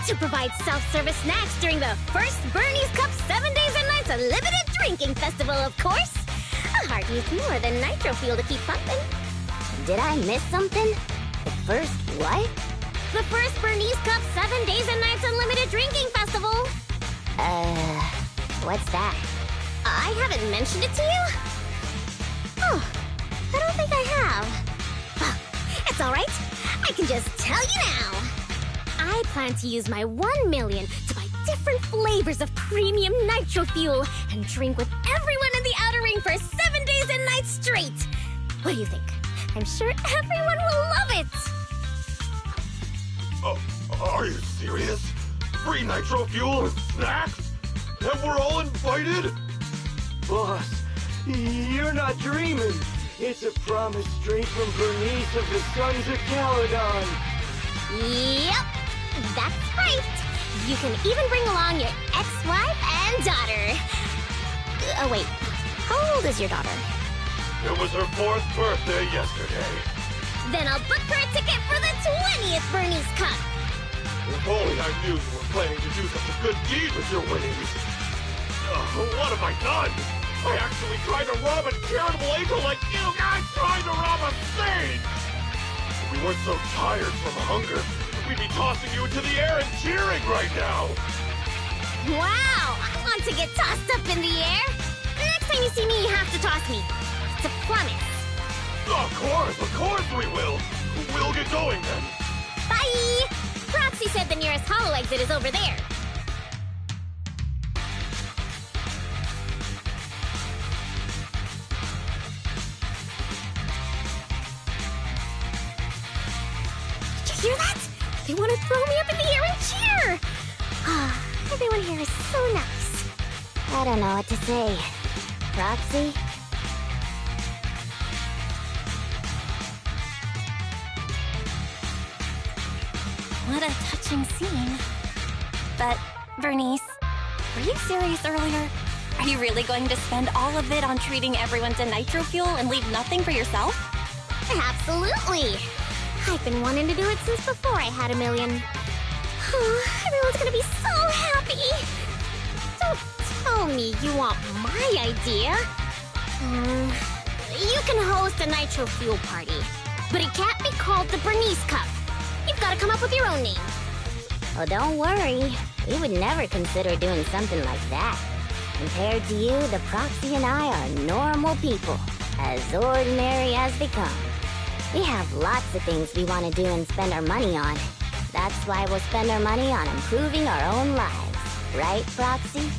To provide self-service snacks during the first Bernie's Cup 7 Days and Nights Unlimited Drinking Festival, of course. A heart needs more than nitro fuel to keep pumping. Did I miss something? The first what? The first Bernie's Cup 7 Days and Nights Unlimited Drinking Festival. What's that? I haven't mentioned it to you? Oh, I don't think I have. Well, right? I can just tell you now. I plan to use my 1 million to buy different flavors of premium nitro fuel and drink with everyone in the outer ring for 7 days and nights straight. What do you think? I'm sure everyone will love it. Are you serious? Free nitro fuel and snacks? And we're all invited? Boss, you're not dreaming. It's a promise straight from Bernice of the Sons of Caledon. Yep, that's right. You can even bring along your ex-wife and daughter. Oh, wait. How old is your daughter? It was her 4th birthday yesterday. Then I'll book her a ticket for the 20th Bernice Cup. If only I knew you were planning to do such a good deed with your winnings. What have I done? I actually tried to rob a charitable angel like you guys trying to rob a saint! If we weren't so tired from hunger, we'd be tossing you into the air and cheering right now! Wow! I want to get tossed up in the air! Next time you see me, you have to toss me. It's a promise. Of course we will! We'll get going then. Bye! Proxy said the nearest hollow exit is over there. Did you hear that? They want to throw me up in the air and cheer! Ah, everyone here is so nice. I don't know what to say. Proxy? What a touching scene. But, Bernice, were you serious earlier? Are you really going to spend all of it on treating everyone to nitro fuel and leave nothing for yourself? Absolutely! I've been wanting to do it since before I had 1 million. Everyone's gonna be so happy! Don't tell me you want my idea. You can host a nitro fuel party, but it can't be called the Bernice Cup. You've got to come up with your own name. Oh, don't worry. We would never consider doing something like that. Compared to you, the Proxy and I are normal people, as ordinary as they come. We have lots of things we want to do and spend our money on. That's why we'll spend our money on improving our own lives. Right, Proxy?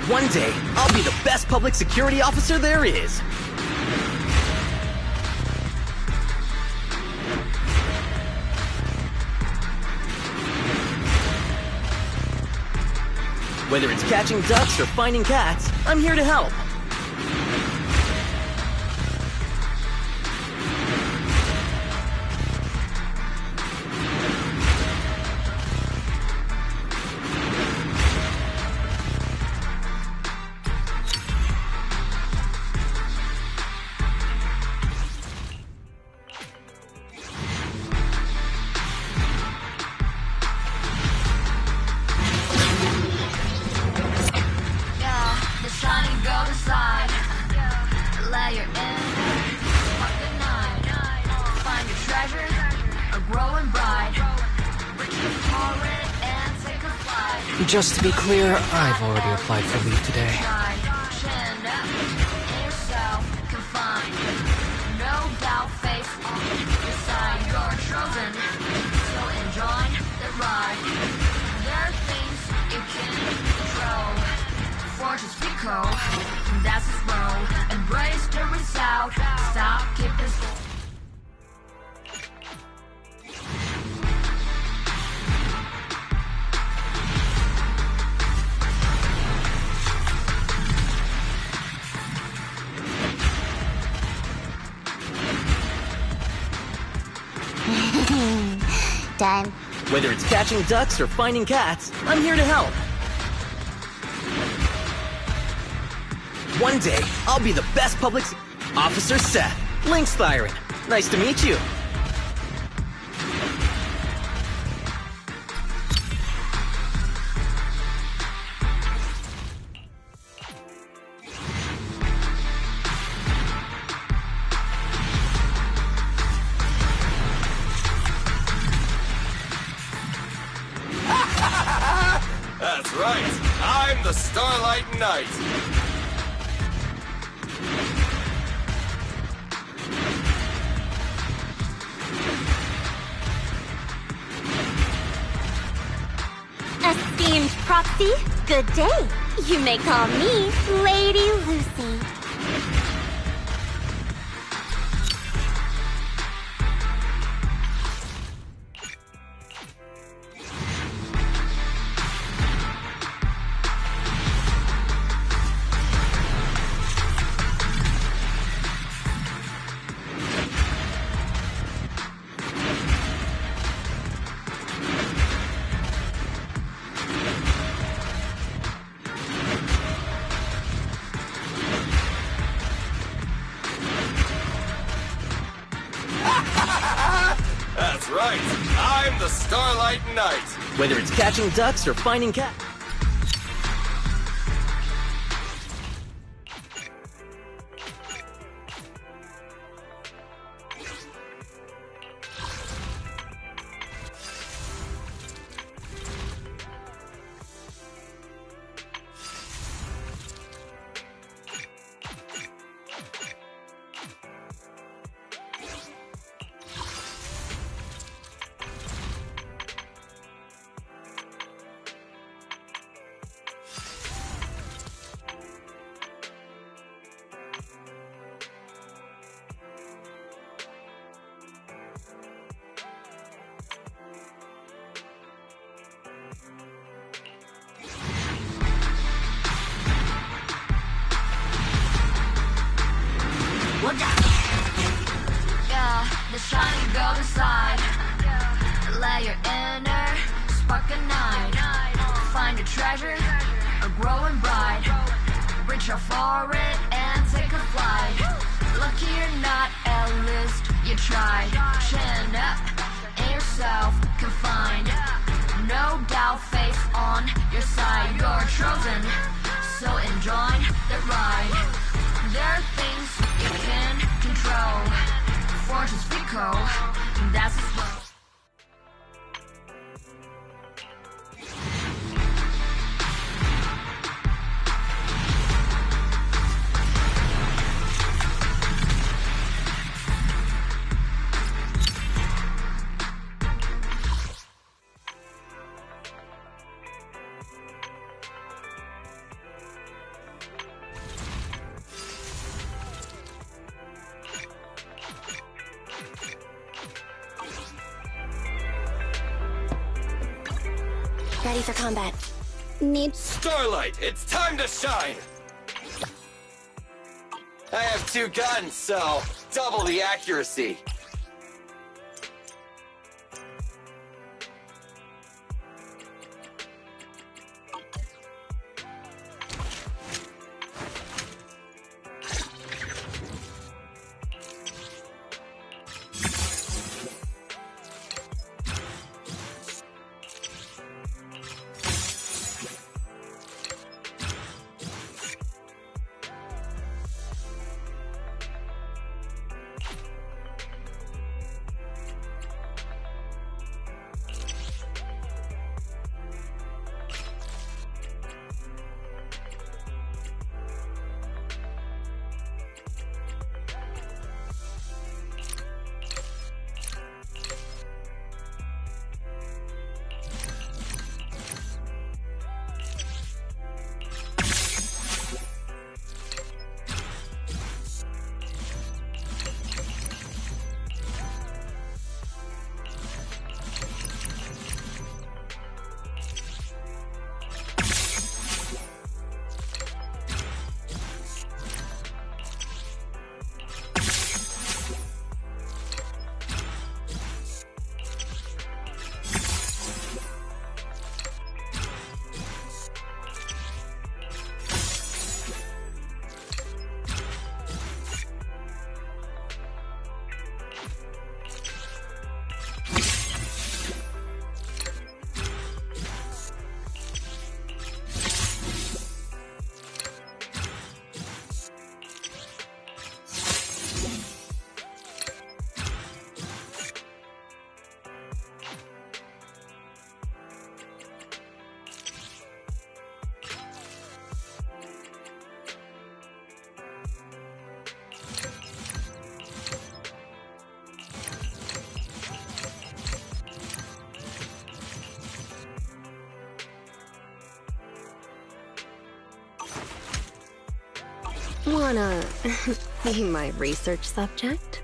One day, I'll be the best public security officer there is. Whether it's catching ducks or finding cats, I'm here to help. Lay your inner, spark the night. Find your treasure, a growing bride. Reach for it and take a flight. Just to be clear, I've already applied for leave today. Chin up, in yourself, confined. No doubt, face on your side. You're chosen, so enjoy the ride. There are things you can control. Fortune's Pico, that's his role. Embrace the result. Stop, keep this. Time. Whether it's catching ducks or finding cats, I'm here to help. One day, I'll be the best public... Officer Seth, Lynx Thyron. Nice to meet you. That's right. I'm the Starlight Knight. Esteemed Proxy, good day. You may call me Lady Lucy. That's right. I'm the Starlight Knight. Whether it's catching ducks or finding cats. Look out! Yeah, the shiny golden side. Lay your inner, spark a night. Find a treasure, a growing bride. Reach out for it and take a flight. Lucky you're not a list, you tried. Chin up, in yourself, confined. No doubt, face on your side. You're chosen, so enjoy the ride. There are things you can control. Fortune's Pico, that's his role. Ready for combat. Starlight, it's time to shine! I have 2 guns, so double the accuracy. Wanna be my research subject?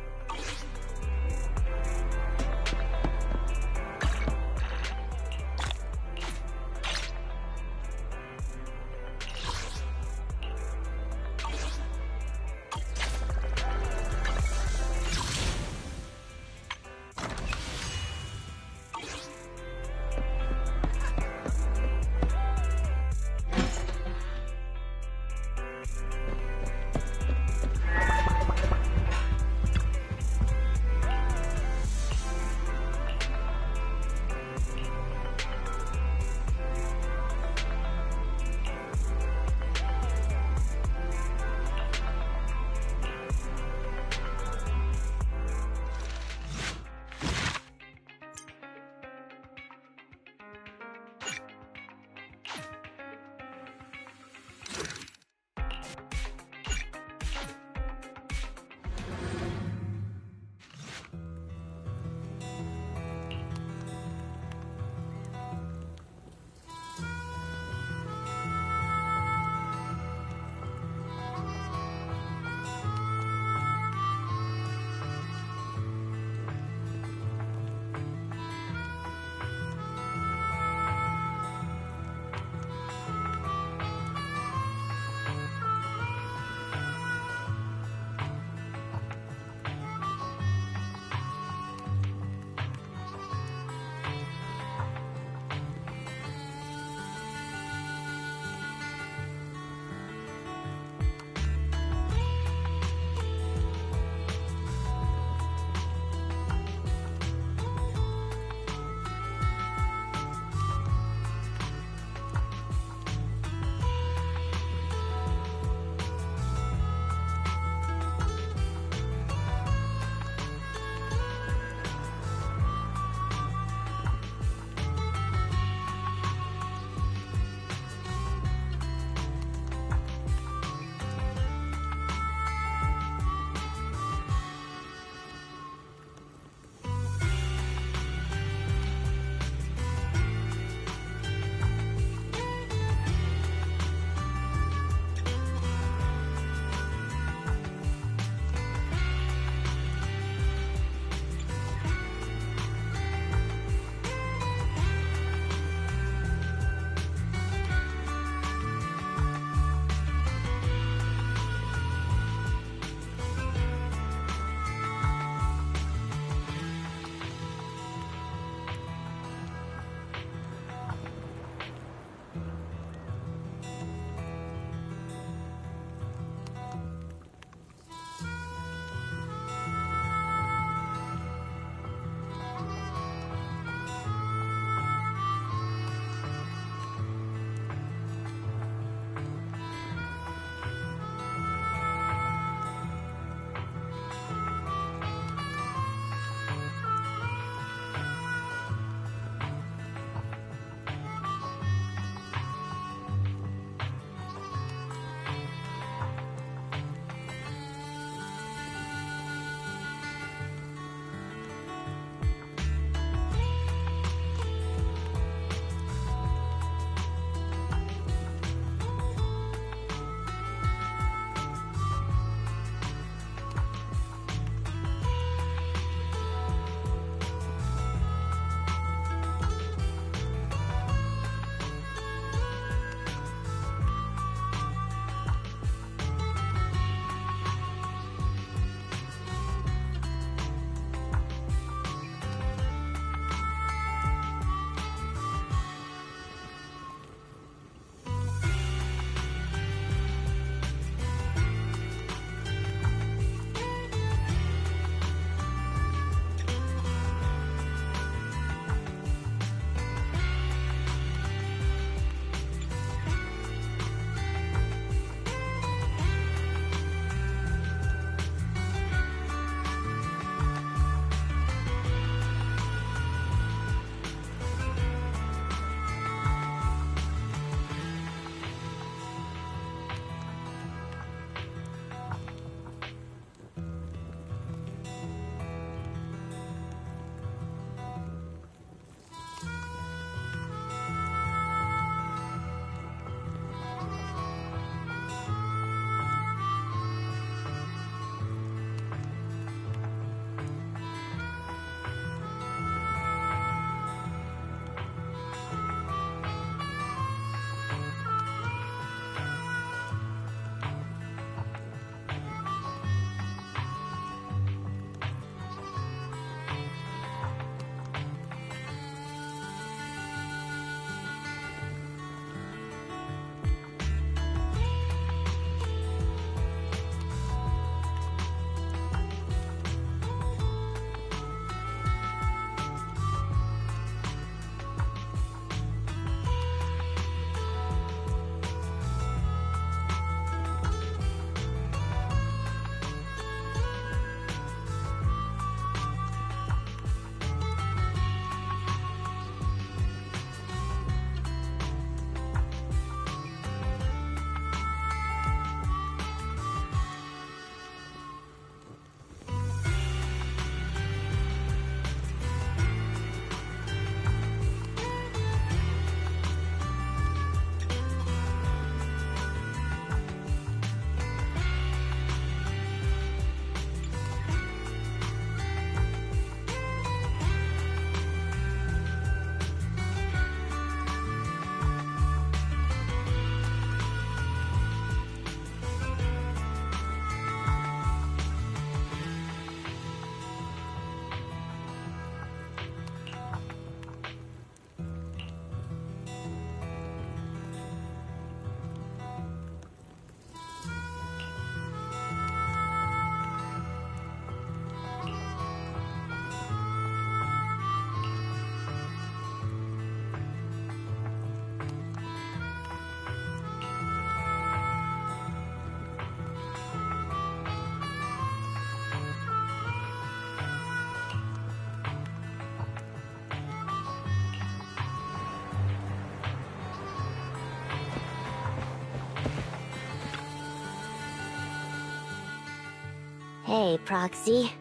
Hey, Proxy.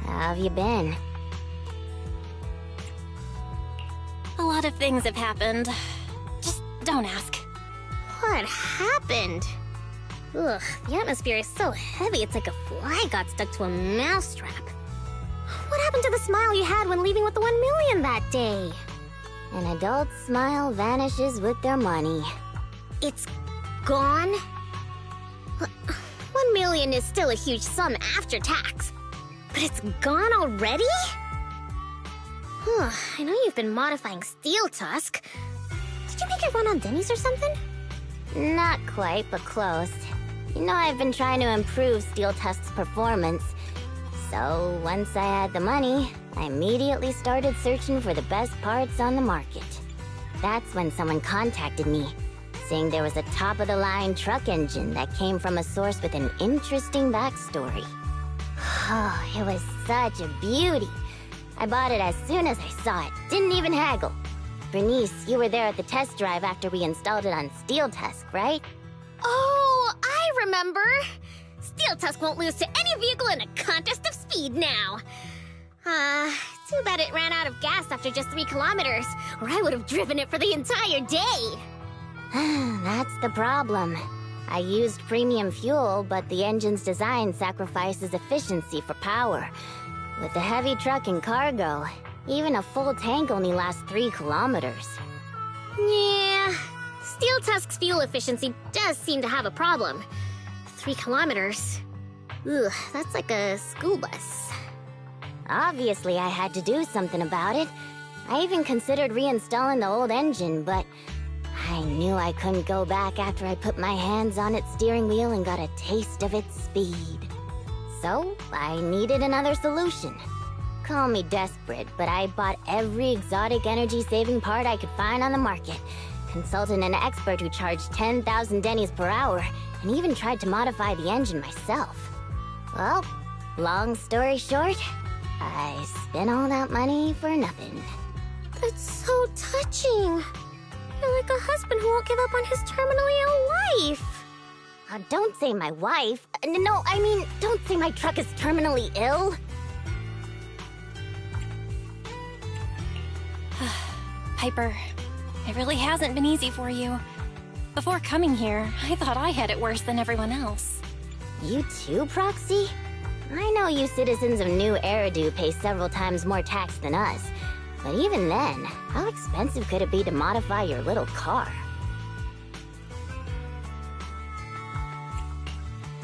How have you been? A lot of things have happened. Just don't ask. What happened? Ugh, the atmosphere is so heavy it's like a fly got stuck to a mousetrap. What happened to the smile you had when leaving with the 1 million that day? An adult's smile vanishes with their money. It's gone? 1 million is still a huge sum after tax. But it's gone already? I know you've been modifying Steel Tusk. Did you make it run on Denny's or something? Not quite, but close. You know, I've been trying to improve Steel Tusk's performance. So, once I had the money, I immediately started searching for the best parts on the market. That's when someone contacted me, saying there was a top-of-the-line truck engine that came from a source with an interesting backstory. Oh, it was such a beauty. I bought it as soon as I saw it, didn't even haggle. Bernice, you were there at the test drive after we installed it on Steel Tusk, right? Oh, I remember! Steel Tusk won't lose to any vehicle in a contest of speed now. Too bad it ran out of gas after just 3 kilometers, or I would have driven it for the entire day. That's the problem. I used premium fuel, but the engine's design sacrifices efficiency for power. With a heavy truck and cargo, even a full tank only lasts 3 kilometers. Yeah, Steel Tusk's fuel efficiency does seem to have a problem. 3 kilometers? Ugh, that's like a school bus. Obviously, I had to do something about it. I even considered reinstalling the old engine, but I knew I couldn't go back after I put my hands on its steering wheel and got a taste of its speed. So, I needed another solution. Call me desperate, but I bought every exotic energy-saving part I could find on the market, consulted an expert who charged 10,000 Denny's per hour, and even tried to modify the engine myself. Well, long story short, I spent all that money for nothing. That's so touching. You're like a husband who won't give up on his terminally ill wife. Don't say my wife. No, I mean, don't say my truck is terminally ill. Piper, it really hasn't been easy for you. Before coming here, I thought I had it worse than everyone else. You too, Proxy? I know you citizens of New Eridu pay several times more tax than us. But even then, how expensive could it be to modify your little car?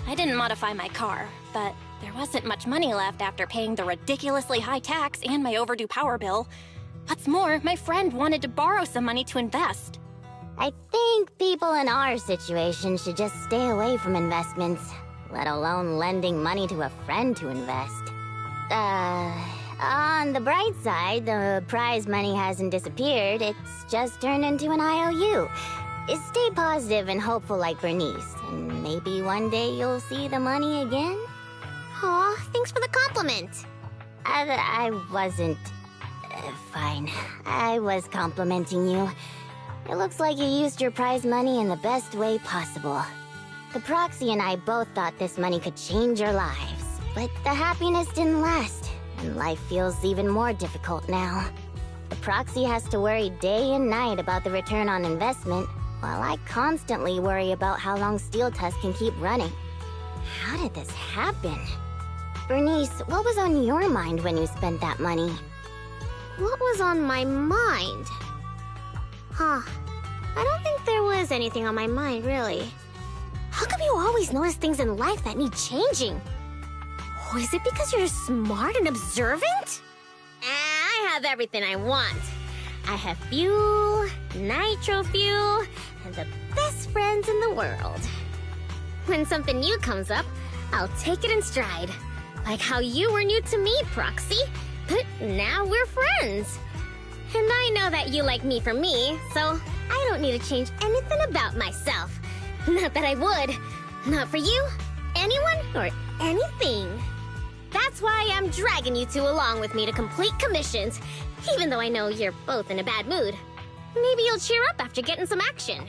I didn't modify my car, but there wasn't much money left after paying the ridiculously high tax and my overdue power bill. What's more, my friend wanted to borrow some money to invest. I think people in our situation should just stay away from investments, let alone lending money to a friend to invest. On the bright side, the prize money hasn't disappeared, it's just turned into an IOU. Stay positive and hopeful like Bernice, and maybe one day you'll see the money again? Aw, thanks for the compliment. I wasn't... fine. I was complimenting you. It looks like you used your prize money in the best way possible. The Proxy and I both thought this money could change our lives, but the happiness didn't last, and life feels even more difficult now. The Proxy has to worry day and night about the return on investment, while I constantly worry about how long Steel Tusk can keep running. How did this happen? Bernice, what was on your mind when you spent that money? What was on my mind? I don't think there was anything on my mind, really. How come you always notice things in life that need changing? Oh, is it because you're smart and observant? I have everything I want. I have fuel, nitro fuel, and the best friends in the world. When something new comes up, I'll take it in stride. Like how you were new to me, Proxy, but now we're friends. And I know that you like me for me, so I don't need to change anything about myself. Not that I would. Not for you, anyone, or anything. That's why I'm dragging you two along with me to complete commissions, even though I know you're both in a bad mood. Maybe you'll cheer up after getting some action.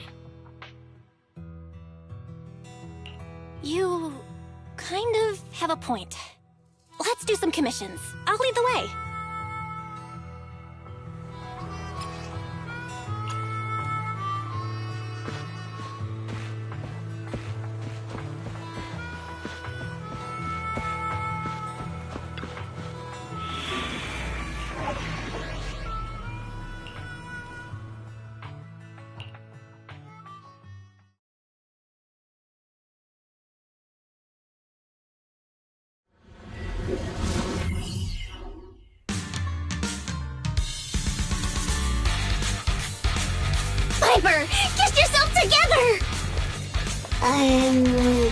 You kind of have a point. Let's do some commissions. I'll lead the way. Piper, get yourself together! I'm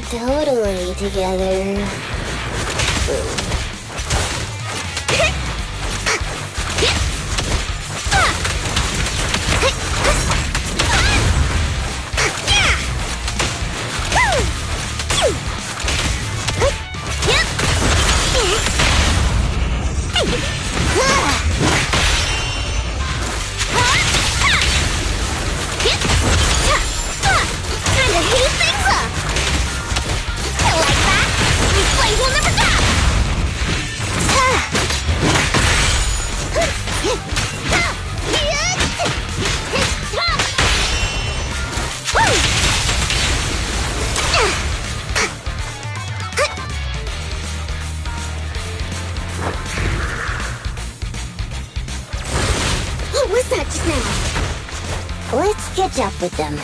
totally together. What was that just now? Let's catch up with them.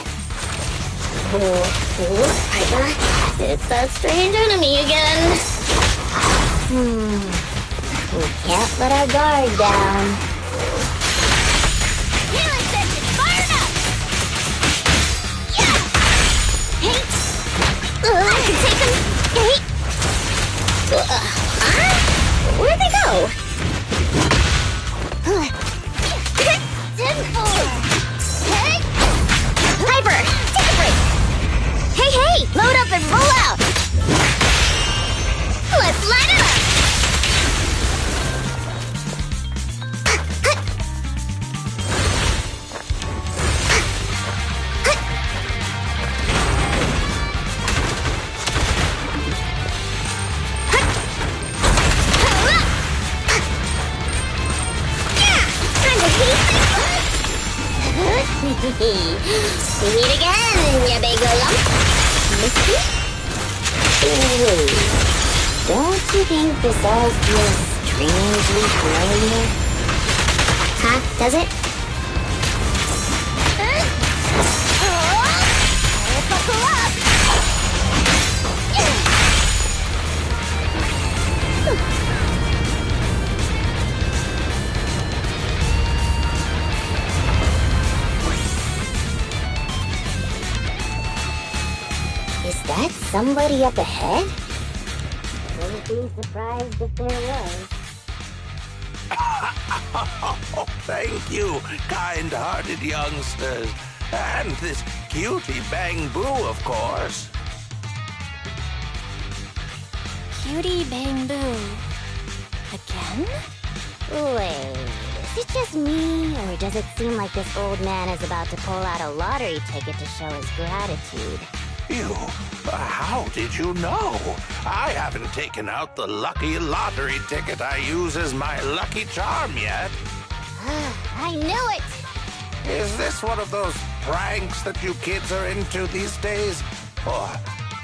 Piper, it's that strange enemy again. We can't let our guard down. Healing session fired up! Yeah! Hey! I can take them! Hey! Where'd they go? 10-4! Hey! Piper, take a break! Hey! Load up and roll out! Let's light it up! We meet again, you big lump. Misty? Ooh. Don't you think this all feels strangely familiar? Huh? Does it? Buckle up! Is that somebody up ahead? Wouldn't be surprised if there was. Thank you, kind-hearted youngsters. And this cutie Bang Boo, of course. Cutie Bang Boo. Again? Wait, is it just me, or does it seem like this old man is about to pull out a lottery ticket to show his gratitude? You, how did you know? I haven't taken out the lucky lottery ticket I use as my lucky charm yet. I knew it! Is this one of those pranks that you kids are into these days? Or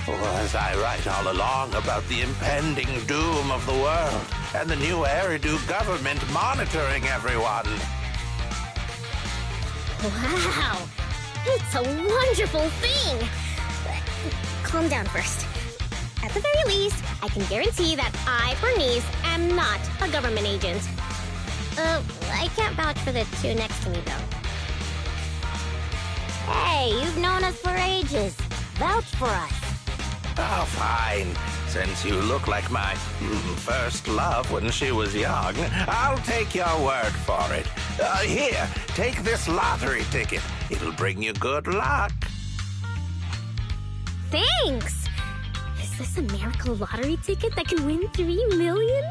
was I right all along about the impending doom of the world and the new Eridu government monitoring everyone? Wow! It's a wonderful thing! Calm down first. At the very least, I can guarantee that I, Bernice, am not a government agent. I can't vouch for the two next to me, though. Hey, you've known us for ages. Vouch for us. Oh, fine. Since you look like my first love when she was young, I'll take your word for it. Here, take this lottery ticket. It'll bring you good luck. Thanks! Is this a miracle lottery ticket that can win $3 million?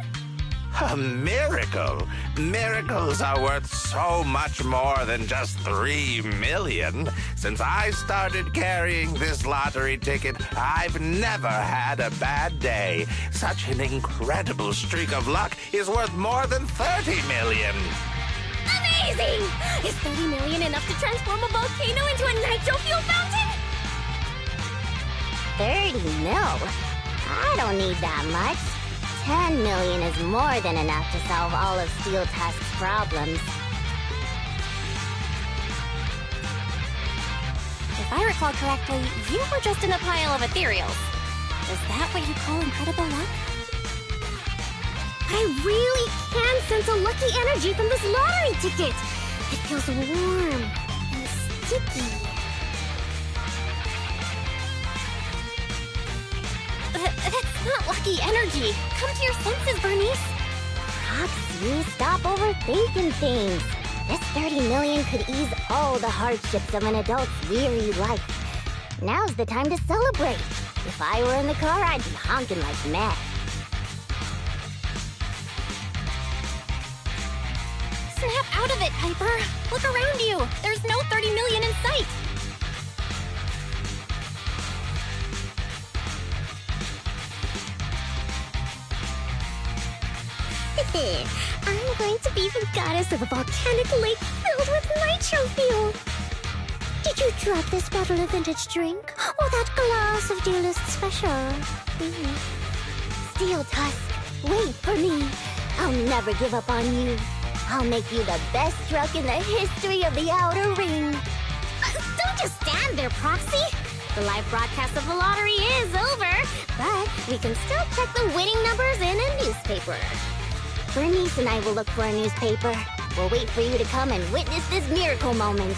A miracle? Miracles are worth so much more than just 3 million. Since I started carrying this lottery ticket, I've never had a bad day. Such an incredible streak of luck is worth more than 30 million. Amazing! Is 30 million enough to transform a volcano into a nitro fuel fountain? 30 mil? I don't need that much. 10 million is more than enough to solve all of Steel Tusk's problems. If I recall correctly, you were just in a pile of ethereals. Is that what you call incredible luck? I really can sense a lucky energy from this lottery ticket. It feels warm and sticky. That's not lucky energy. Come to your senses, Bernice. Roxy, stop overthinking things. This 30 million could ease all the hardships of an adult's weary life. Now's the time to celebrate. If I were in the car, I'd be honking like mad. Snap out of it, Piper. Look around you. There's no 30 million in sight. I'm going to be the goddess of a volcanic lake filled with nitro fuel. Did you drop this bottle of vintage drink? Or that glass of dearest special? Steel Tusk, wait for me. I'll never give up on you. I'll make you the best truck in the history of the Outer Ring. Don't just stand there, Proxy. The live broadcast of the lottery is over, but we can still check the winning numbers in a newspaper. Bernice and I will look for a newspaper. We'll wait for you to come and witness this miracle moment.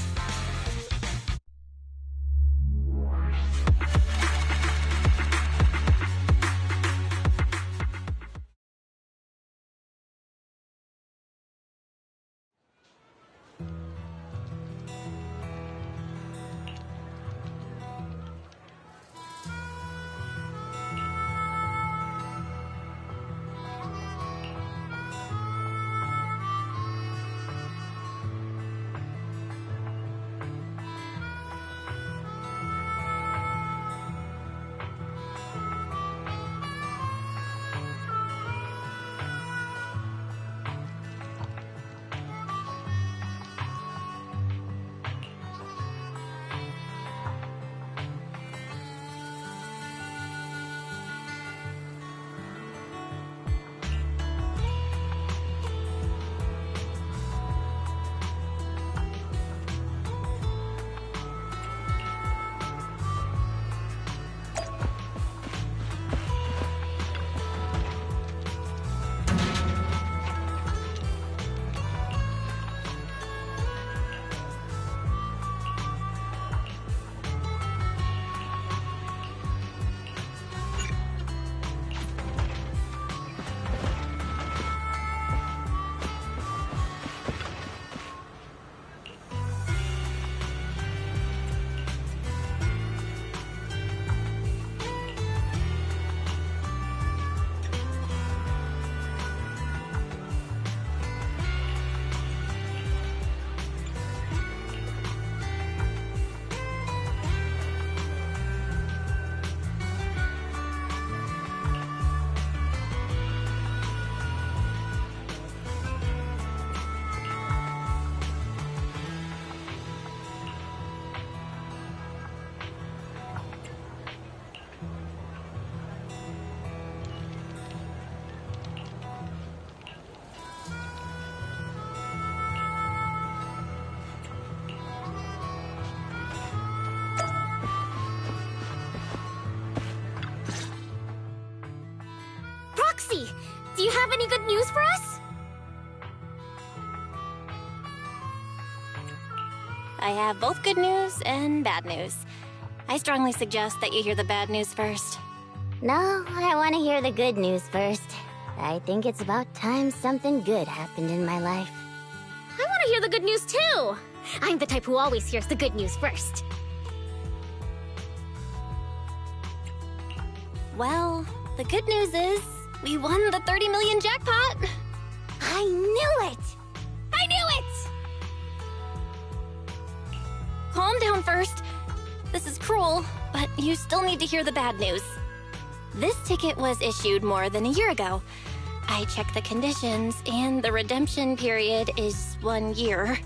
Roxy, do you have any good news for us? I have both good news and bad news. I strongly suggest that you hear the bad news first. No, I want to hear the good news first. I think it's about time something good happened in my life. I want to hear the good news too. I'm the type who always hears the good news first. Well, the good news is we won the 30 million jackpot. I knew it! I knew it! Calm down first. This is cruel, but you still need to hear the bad news. This ticket was issued more than a year ago. I checked the conditions, and the redemption period is 1 year.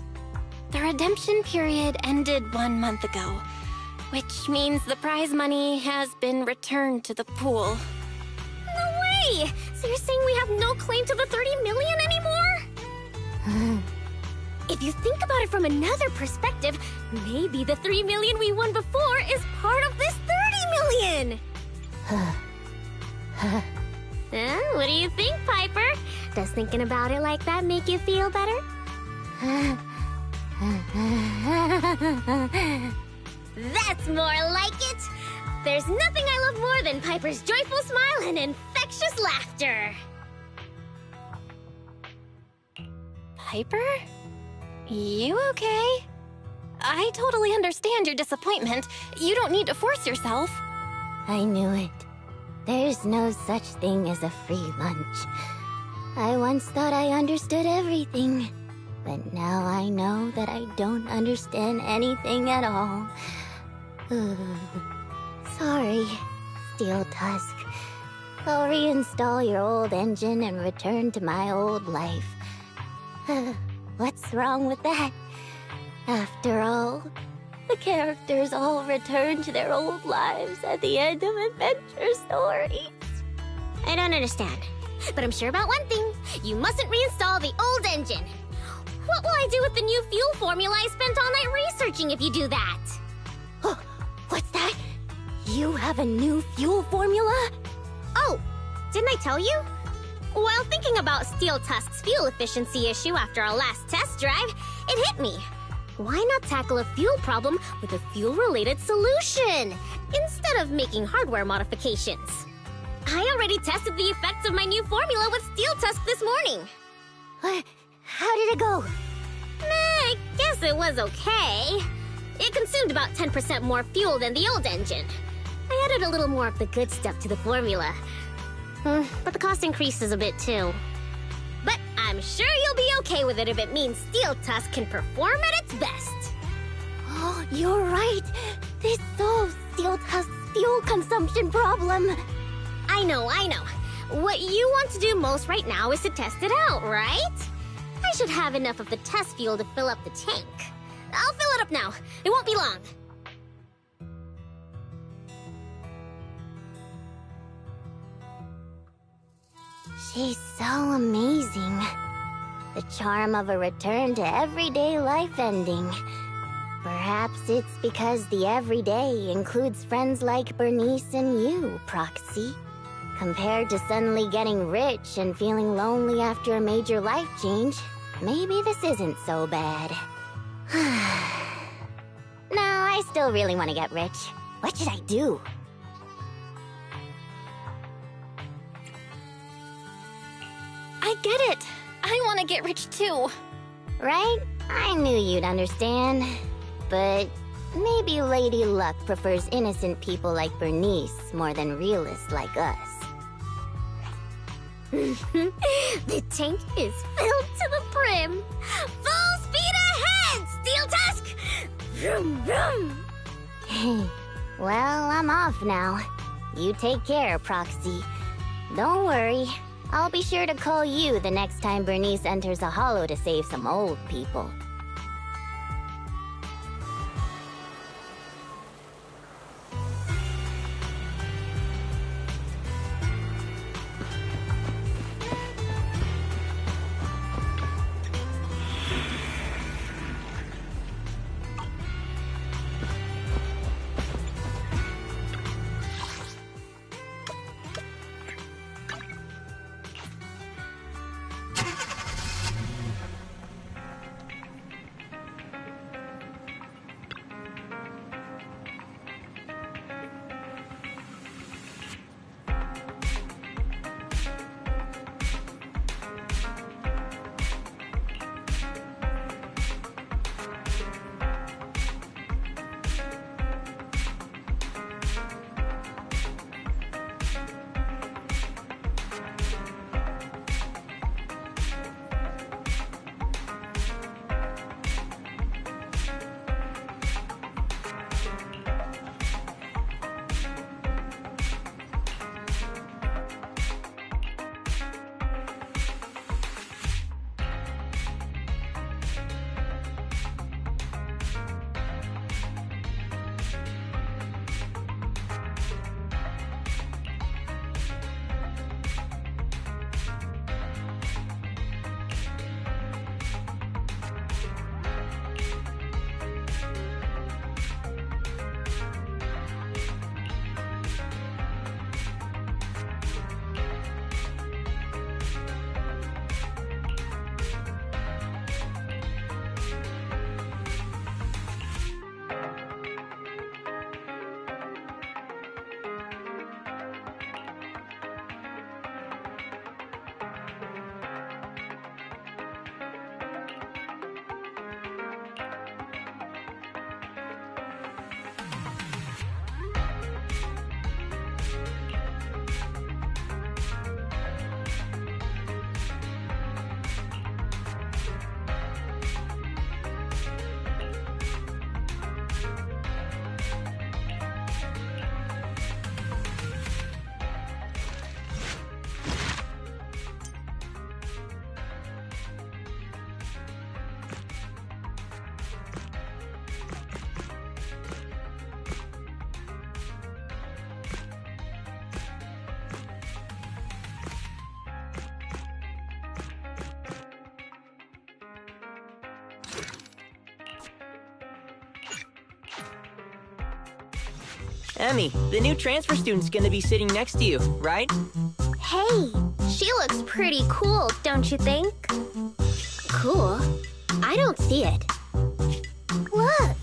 The redemption period ended 1 month ago, which means the prize money has been returned to the pool. No way! So you're saying we have no claim to the 30 million anymore? If you think about it from another perspective, maybe the 3 million we won before is part of this 30 million! What do you think, Piper? Does thinking about it like that make you feel better? That's more like it! There's nothing I love more than Piper's joyful smile and infectious laughter! Piper? You okay? I totally understand your disappointment. You don't need to force yourself. I knew it. There's no such thing as a free lunch. I once thought I understood everything, but now I know that I don't understand anything at all. Sorry, Steel Tusk. I'll reinstall your old engine and return to my old life. What's wrong with that? After all, the characters all return to their old lives at the end of adventure stories. I don't understand, but I'm sure about one thing. You mustn't reinstall the old engine. What will I do with the new fuel formula I spent all night researching if you do that? Oh, what's that? You have a new fuel formula? Oh, didn't I tell you? While thinking about Steel Tusk's fuel efficiency issue after our last test drive, it hit me. Why not tackle a fuel problem with a fuel-related solution, instead of making hardware modifications? I already tested the effects of my new formula with Steel Tusk this morning. How did it go? I guess it was okay. It consumed about 10% more fuel than the old engine. I added a little more of the good stuff to the formula. But the cost increases a bit too. But I'm sure you'll be okay with it if it means Steel Tusk can perform at its best. Oh, you're right. This solves Steel Tusk's fuel consumption problem. I know. What you want to do most right now is to test it out, right? I should have enough of the test fuel to fill up the tank. I'll fill it up now. It won't be long. She's so amazing. The charm of a return to everyday life ending. Perhaps it's because the everyday includes friends like Bernice and you, Proxy. Compared to suddenly getting rich and feeling lonely after a major life change, maybe this isn't so bad. No, I still really want to get rich. What should I do? I get it. I want to get rich too. Right? I knew you'd understand. But maybe Lady Luck prefers innocent people like Bernice more than realists like us. The tank is filled to the brim. Full speed ahead, Steel Tusk! Vroom, vroom. Hey, well, I'm off now. You take care, Proxy. Don't worry. I'll be sure to call you the next time Bernice enters a hollow to save some old people. Emmy, the new transfer student's gonna be sitting next to you, right? Hey, she looks pretty cool, don't you think? Cool? I don't see it. Look!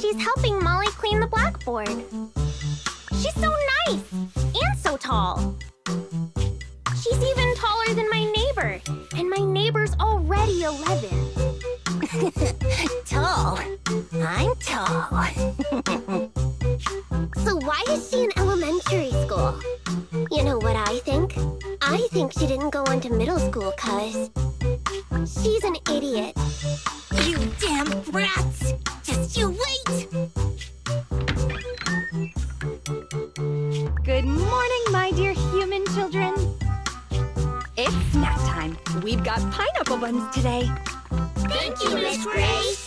She's helping Molly clean the blackboard. She's so nice! And so tall! She's even taller than my neighbor, and my neighbor's already 11. Tall. I'm tall. So why is she in elementary school? You know what I think? I think she didn't go into middle school 'cause she's an idiot. You damn brats! Just you wait! Good morning, my dear human children. It's snack time. We've got pineapple buns today. Thank you, Miss Grace.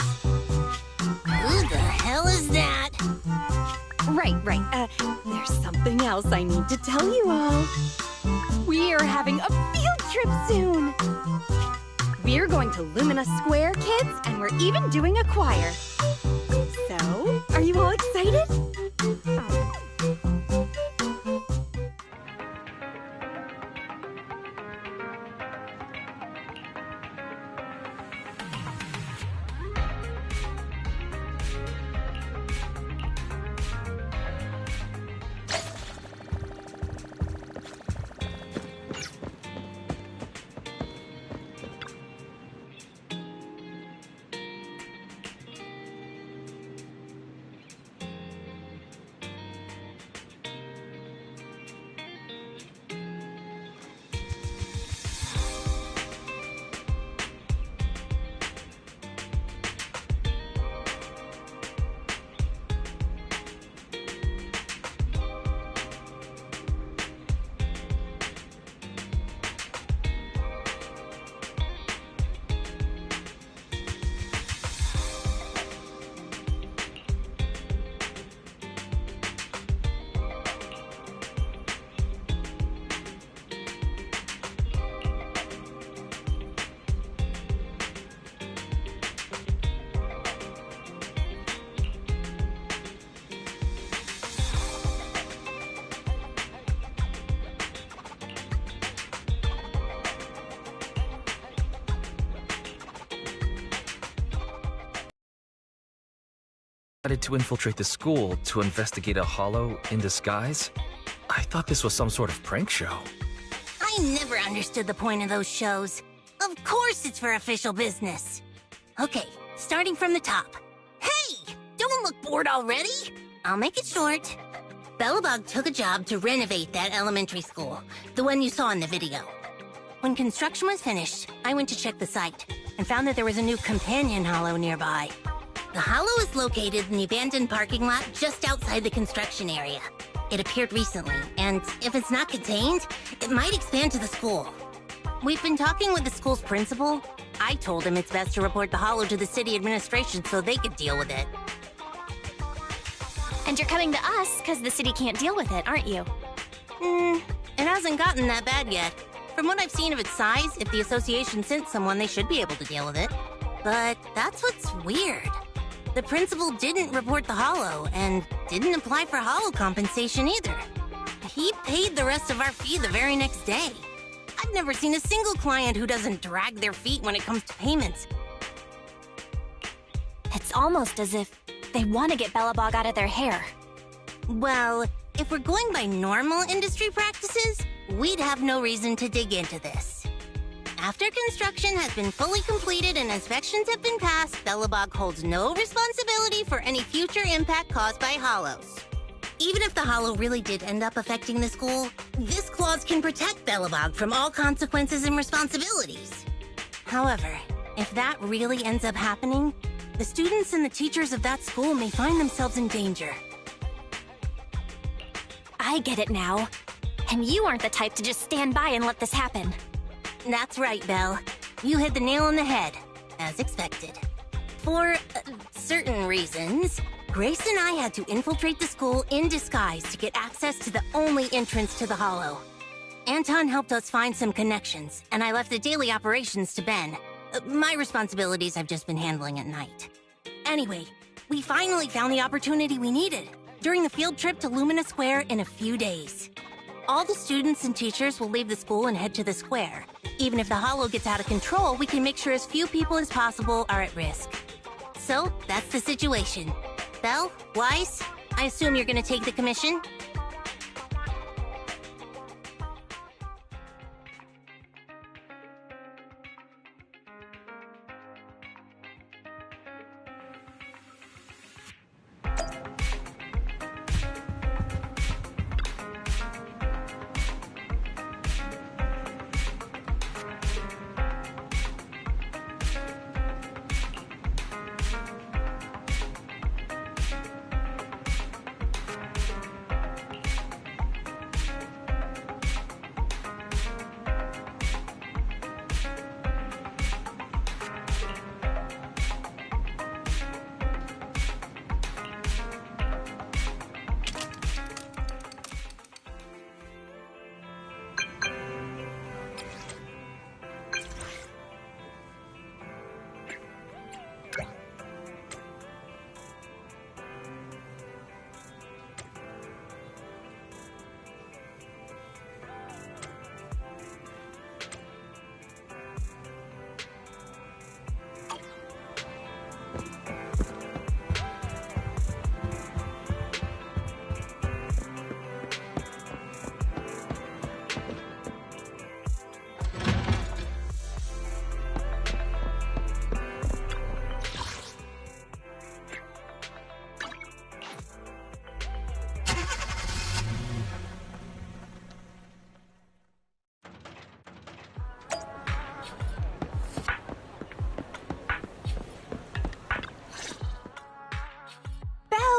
Who the hell is that? Right. There's something else I need to tell you all. We are having a field trip soon. We're going to Lumina Square, kids, and we're even doing a choir. So, are you all excited? Decided to infiltrate the school to investigate a hollow in disguise? I thought this was some sort of prank show. I never understood the point of those shows. Of course it's for official business. Okay, starting from the top. Hey! Don't look bored already! I'll make it short. Bellabog took a job to renovate that elementary school, the one you saw in the video. When construction was finished, I went to check the site and found that there was a new companion hollow nearby. The hollow is located in the abandoned parking lot just outside the construction area. It appeared recently, and if it's not contained, it might expand to the school. We've been talking with the school's principal. I told him it's best to report the hollow to the city administration so they could deal with it. And you're coming to us because the city can't deal with it, aren't you? It hasn't gotten that bad yet. From what I've seen of its size, if the association sent someone, they should be able to deal with it. But that's what's weird. The principal didn't report the hollow, and didn't apply for hollow compensation either. He paid the rest of our fee the very next day. I've never seen a single client who doesn't drag their feet when it comes to payments. It's almost as if they want to get Bellabog out of their hair. Well, if we're going by normal industry practices, we'd have no reason to dig into this. After construction has been fully completed and inspections have been passed, Bellabog holds no responsibility for any future impact caused by hollows. Even if the hollow really did end up affecting the school, this clause can protect Bellabog from all consequences and responsibilities. However, if that really ends up happening, the students and the teachers of that school may find themselves in danger. I get it now. And you aren't the type to just stand by and let this happen. That's right, Belle. You hit the nail on the head, as expected. For certain reasons, Grace and I had to infiltrate the school in disguise to get access to the only entrance to the hollow. Anton helped us find some connections, and I left the daily operations to Ben. My responsibilities I've just been handling at night. Anyway, we finally found the opportunity we needed. during the field trip to Lumina Square in a few days. All the students and teachers will leave the school and head to the square. Even if the Hollow gets out of control, we can make sure as few people as possible are at risk. So, that's the situation. Belle, Wise, I assume you're gonna take the commission?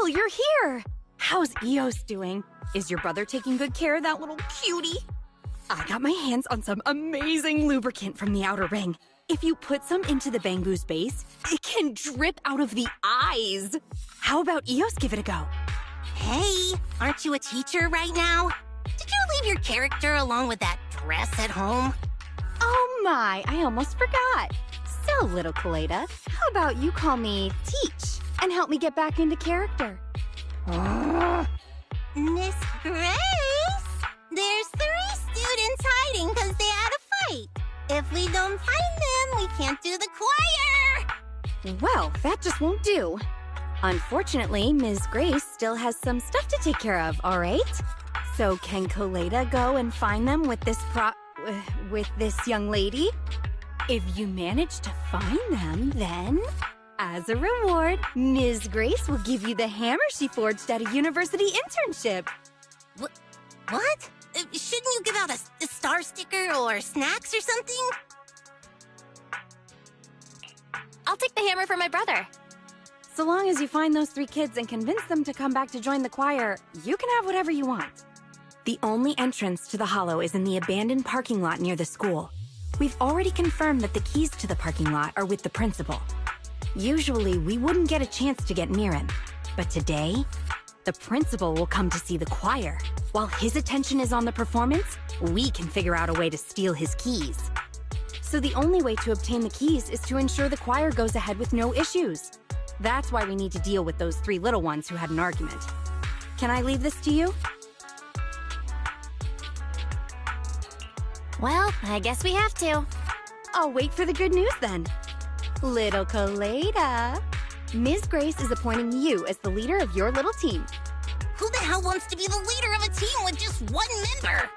You're here! How's Eos doing? Is your brother taking good care of that little cutie? I got my hands on some amazing lubricant from the outer ring. If you put some into the Bangoo's base, it can drip out of the eyes. How about Eos give it a go? Hey, aren't you a teacher right now? Did you leave your character along with that dress at home? Oh my, I almost forgot. So, little Kaleda, how about you call me Teach and help me get back into character? Miss Grace, there's 3 students hiding because they had a fight. If we don't find them, we can't do the choir. Well, that just won't do. Unfortunately, Ms. Grace still has some stuff to take care of, all right? So can Kaleda go and find them with this with this young lady? If you manage to find them, then, as a reward, Ms. Grace will give you the hammer she forged at a university internship. What? Shouldn't you give out a star sticker or snacks or something? I'll take the hammer for my brother. So long as you find those 3 kids and convince them to come back to join the choir, you can have whatever you want. The only entrance to the Hollow is in the abandoned parking lot near the school. We've already confirmed that the keys to the parking lot are with the principal. Usually, we wouldn't get a chance to get near him. But today, the principal will come to see the choir. While his attention is on the performance, we can figure out a way to steal his keys. So the only way to obtain the keys is to ensure the choir goes ahead with no issues. That's why we need to deal with those 3 little ones who had an argument. Can I leave this to you? Well, I guess we have to. I'll wait for the good news then. Little Kaleda, Ms. Grace is appointing you as the leader of your little team. Who the hell wants to be the leader of a team with just 1 member?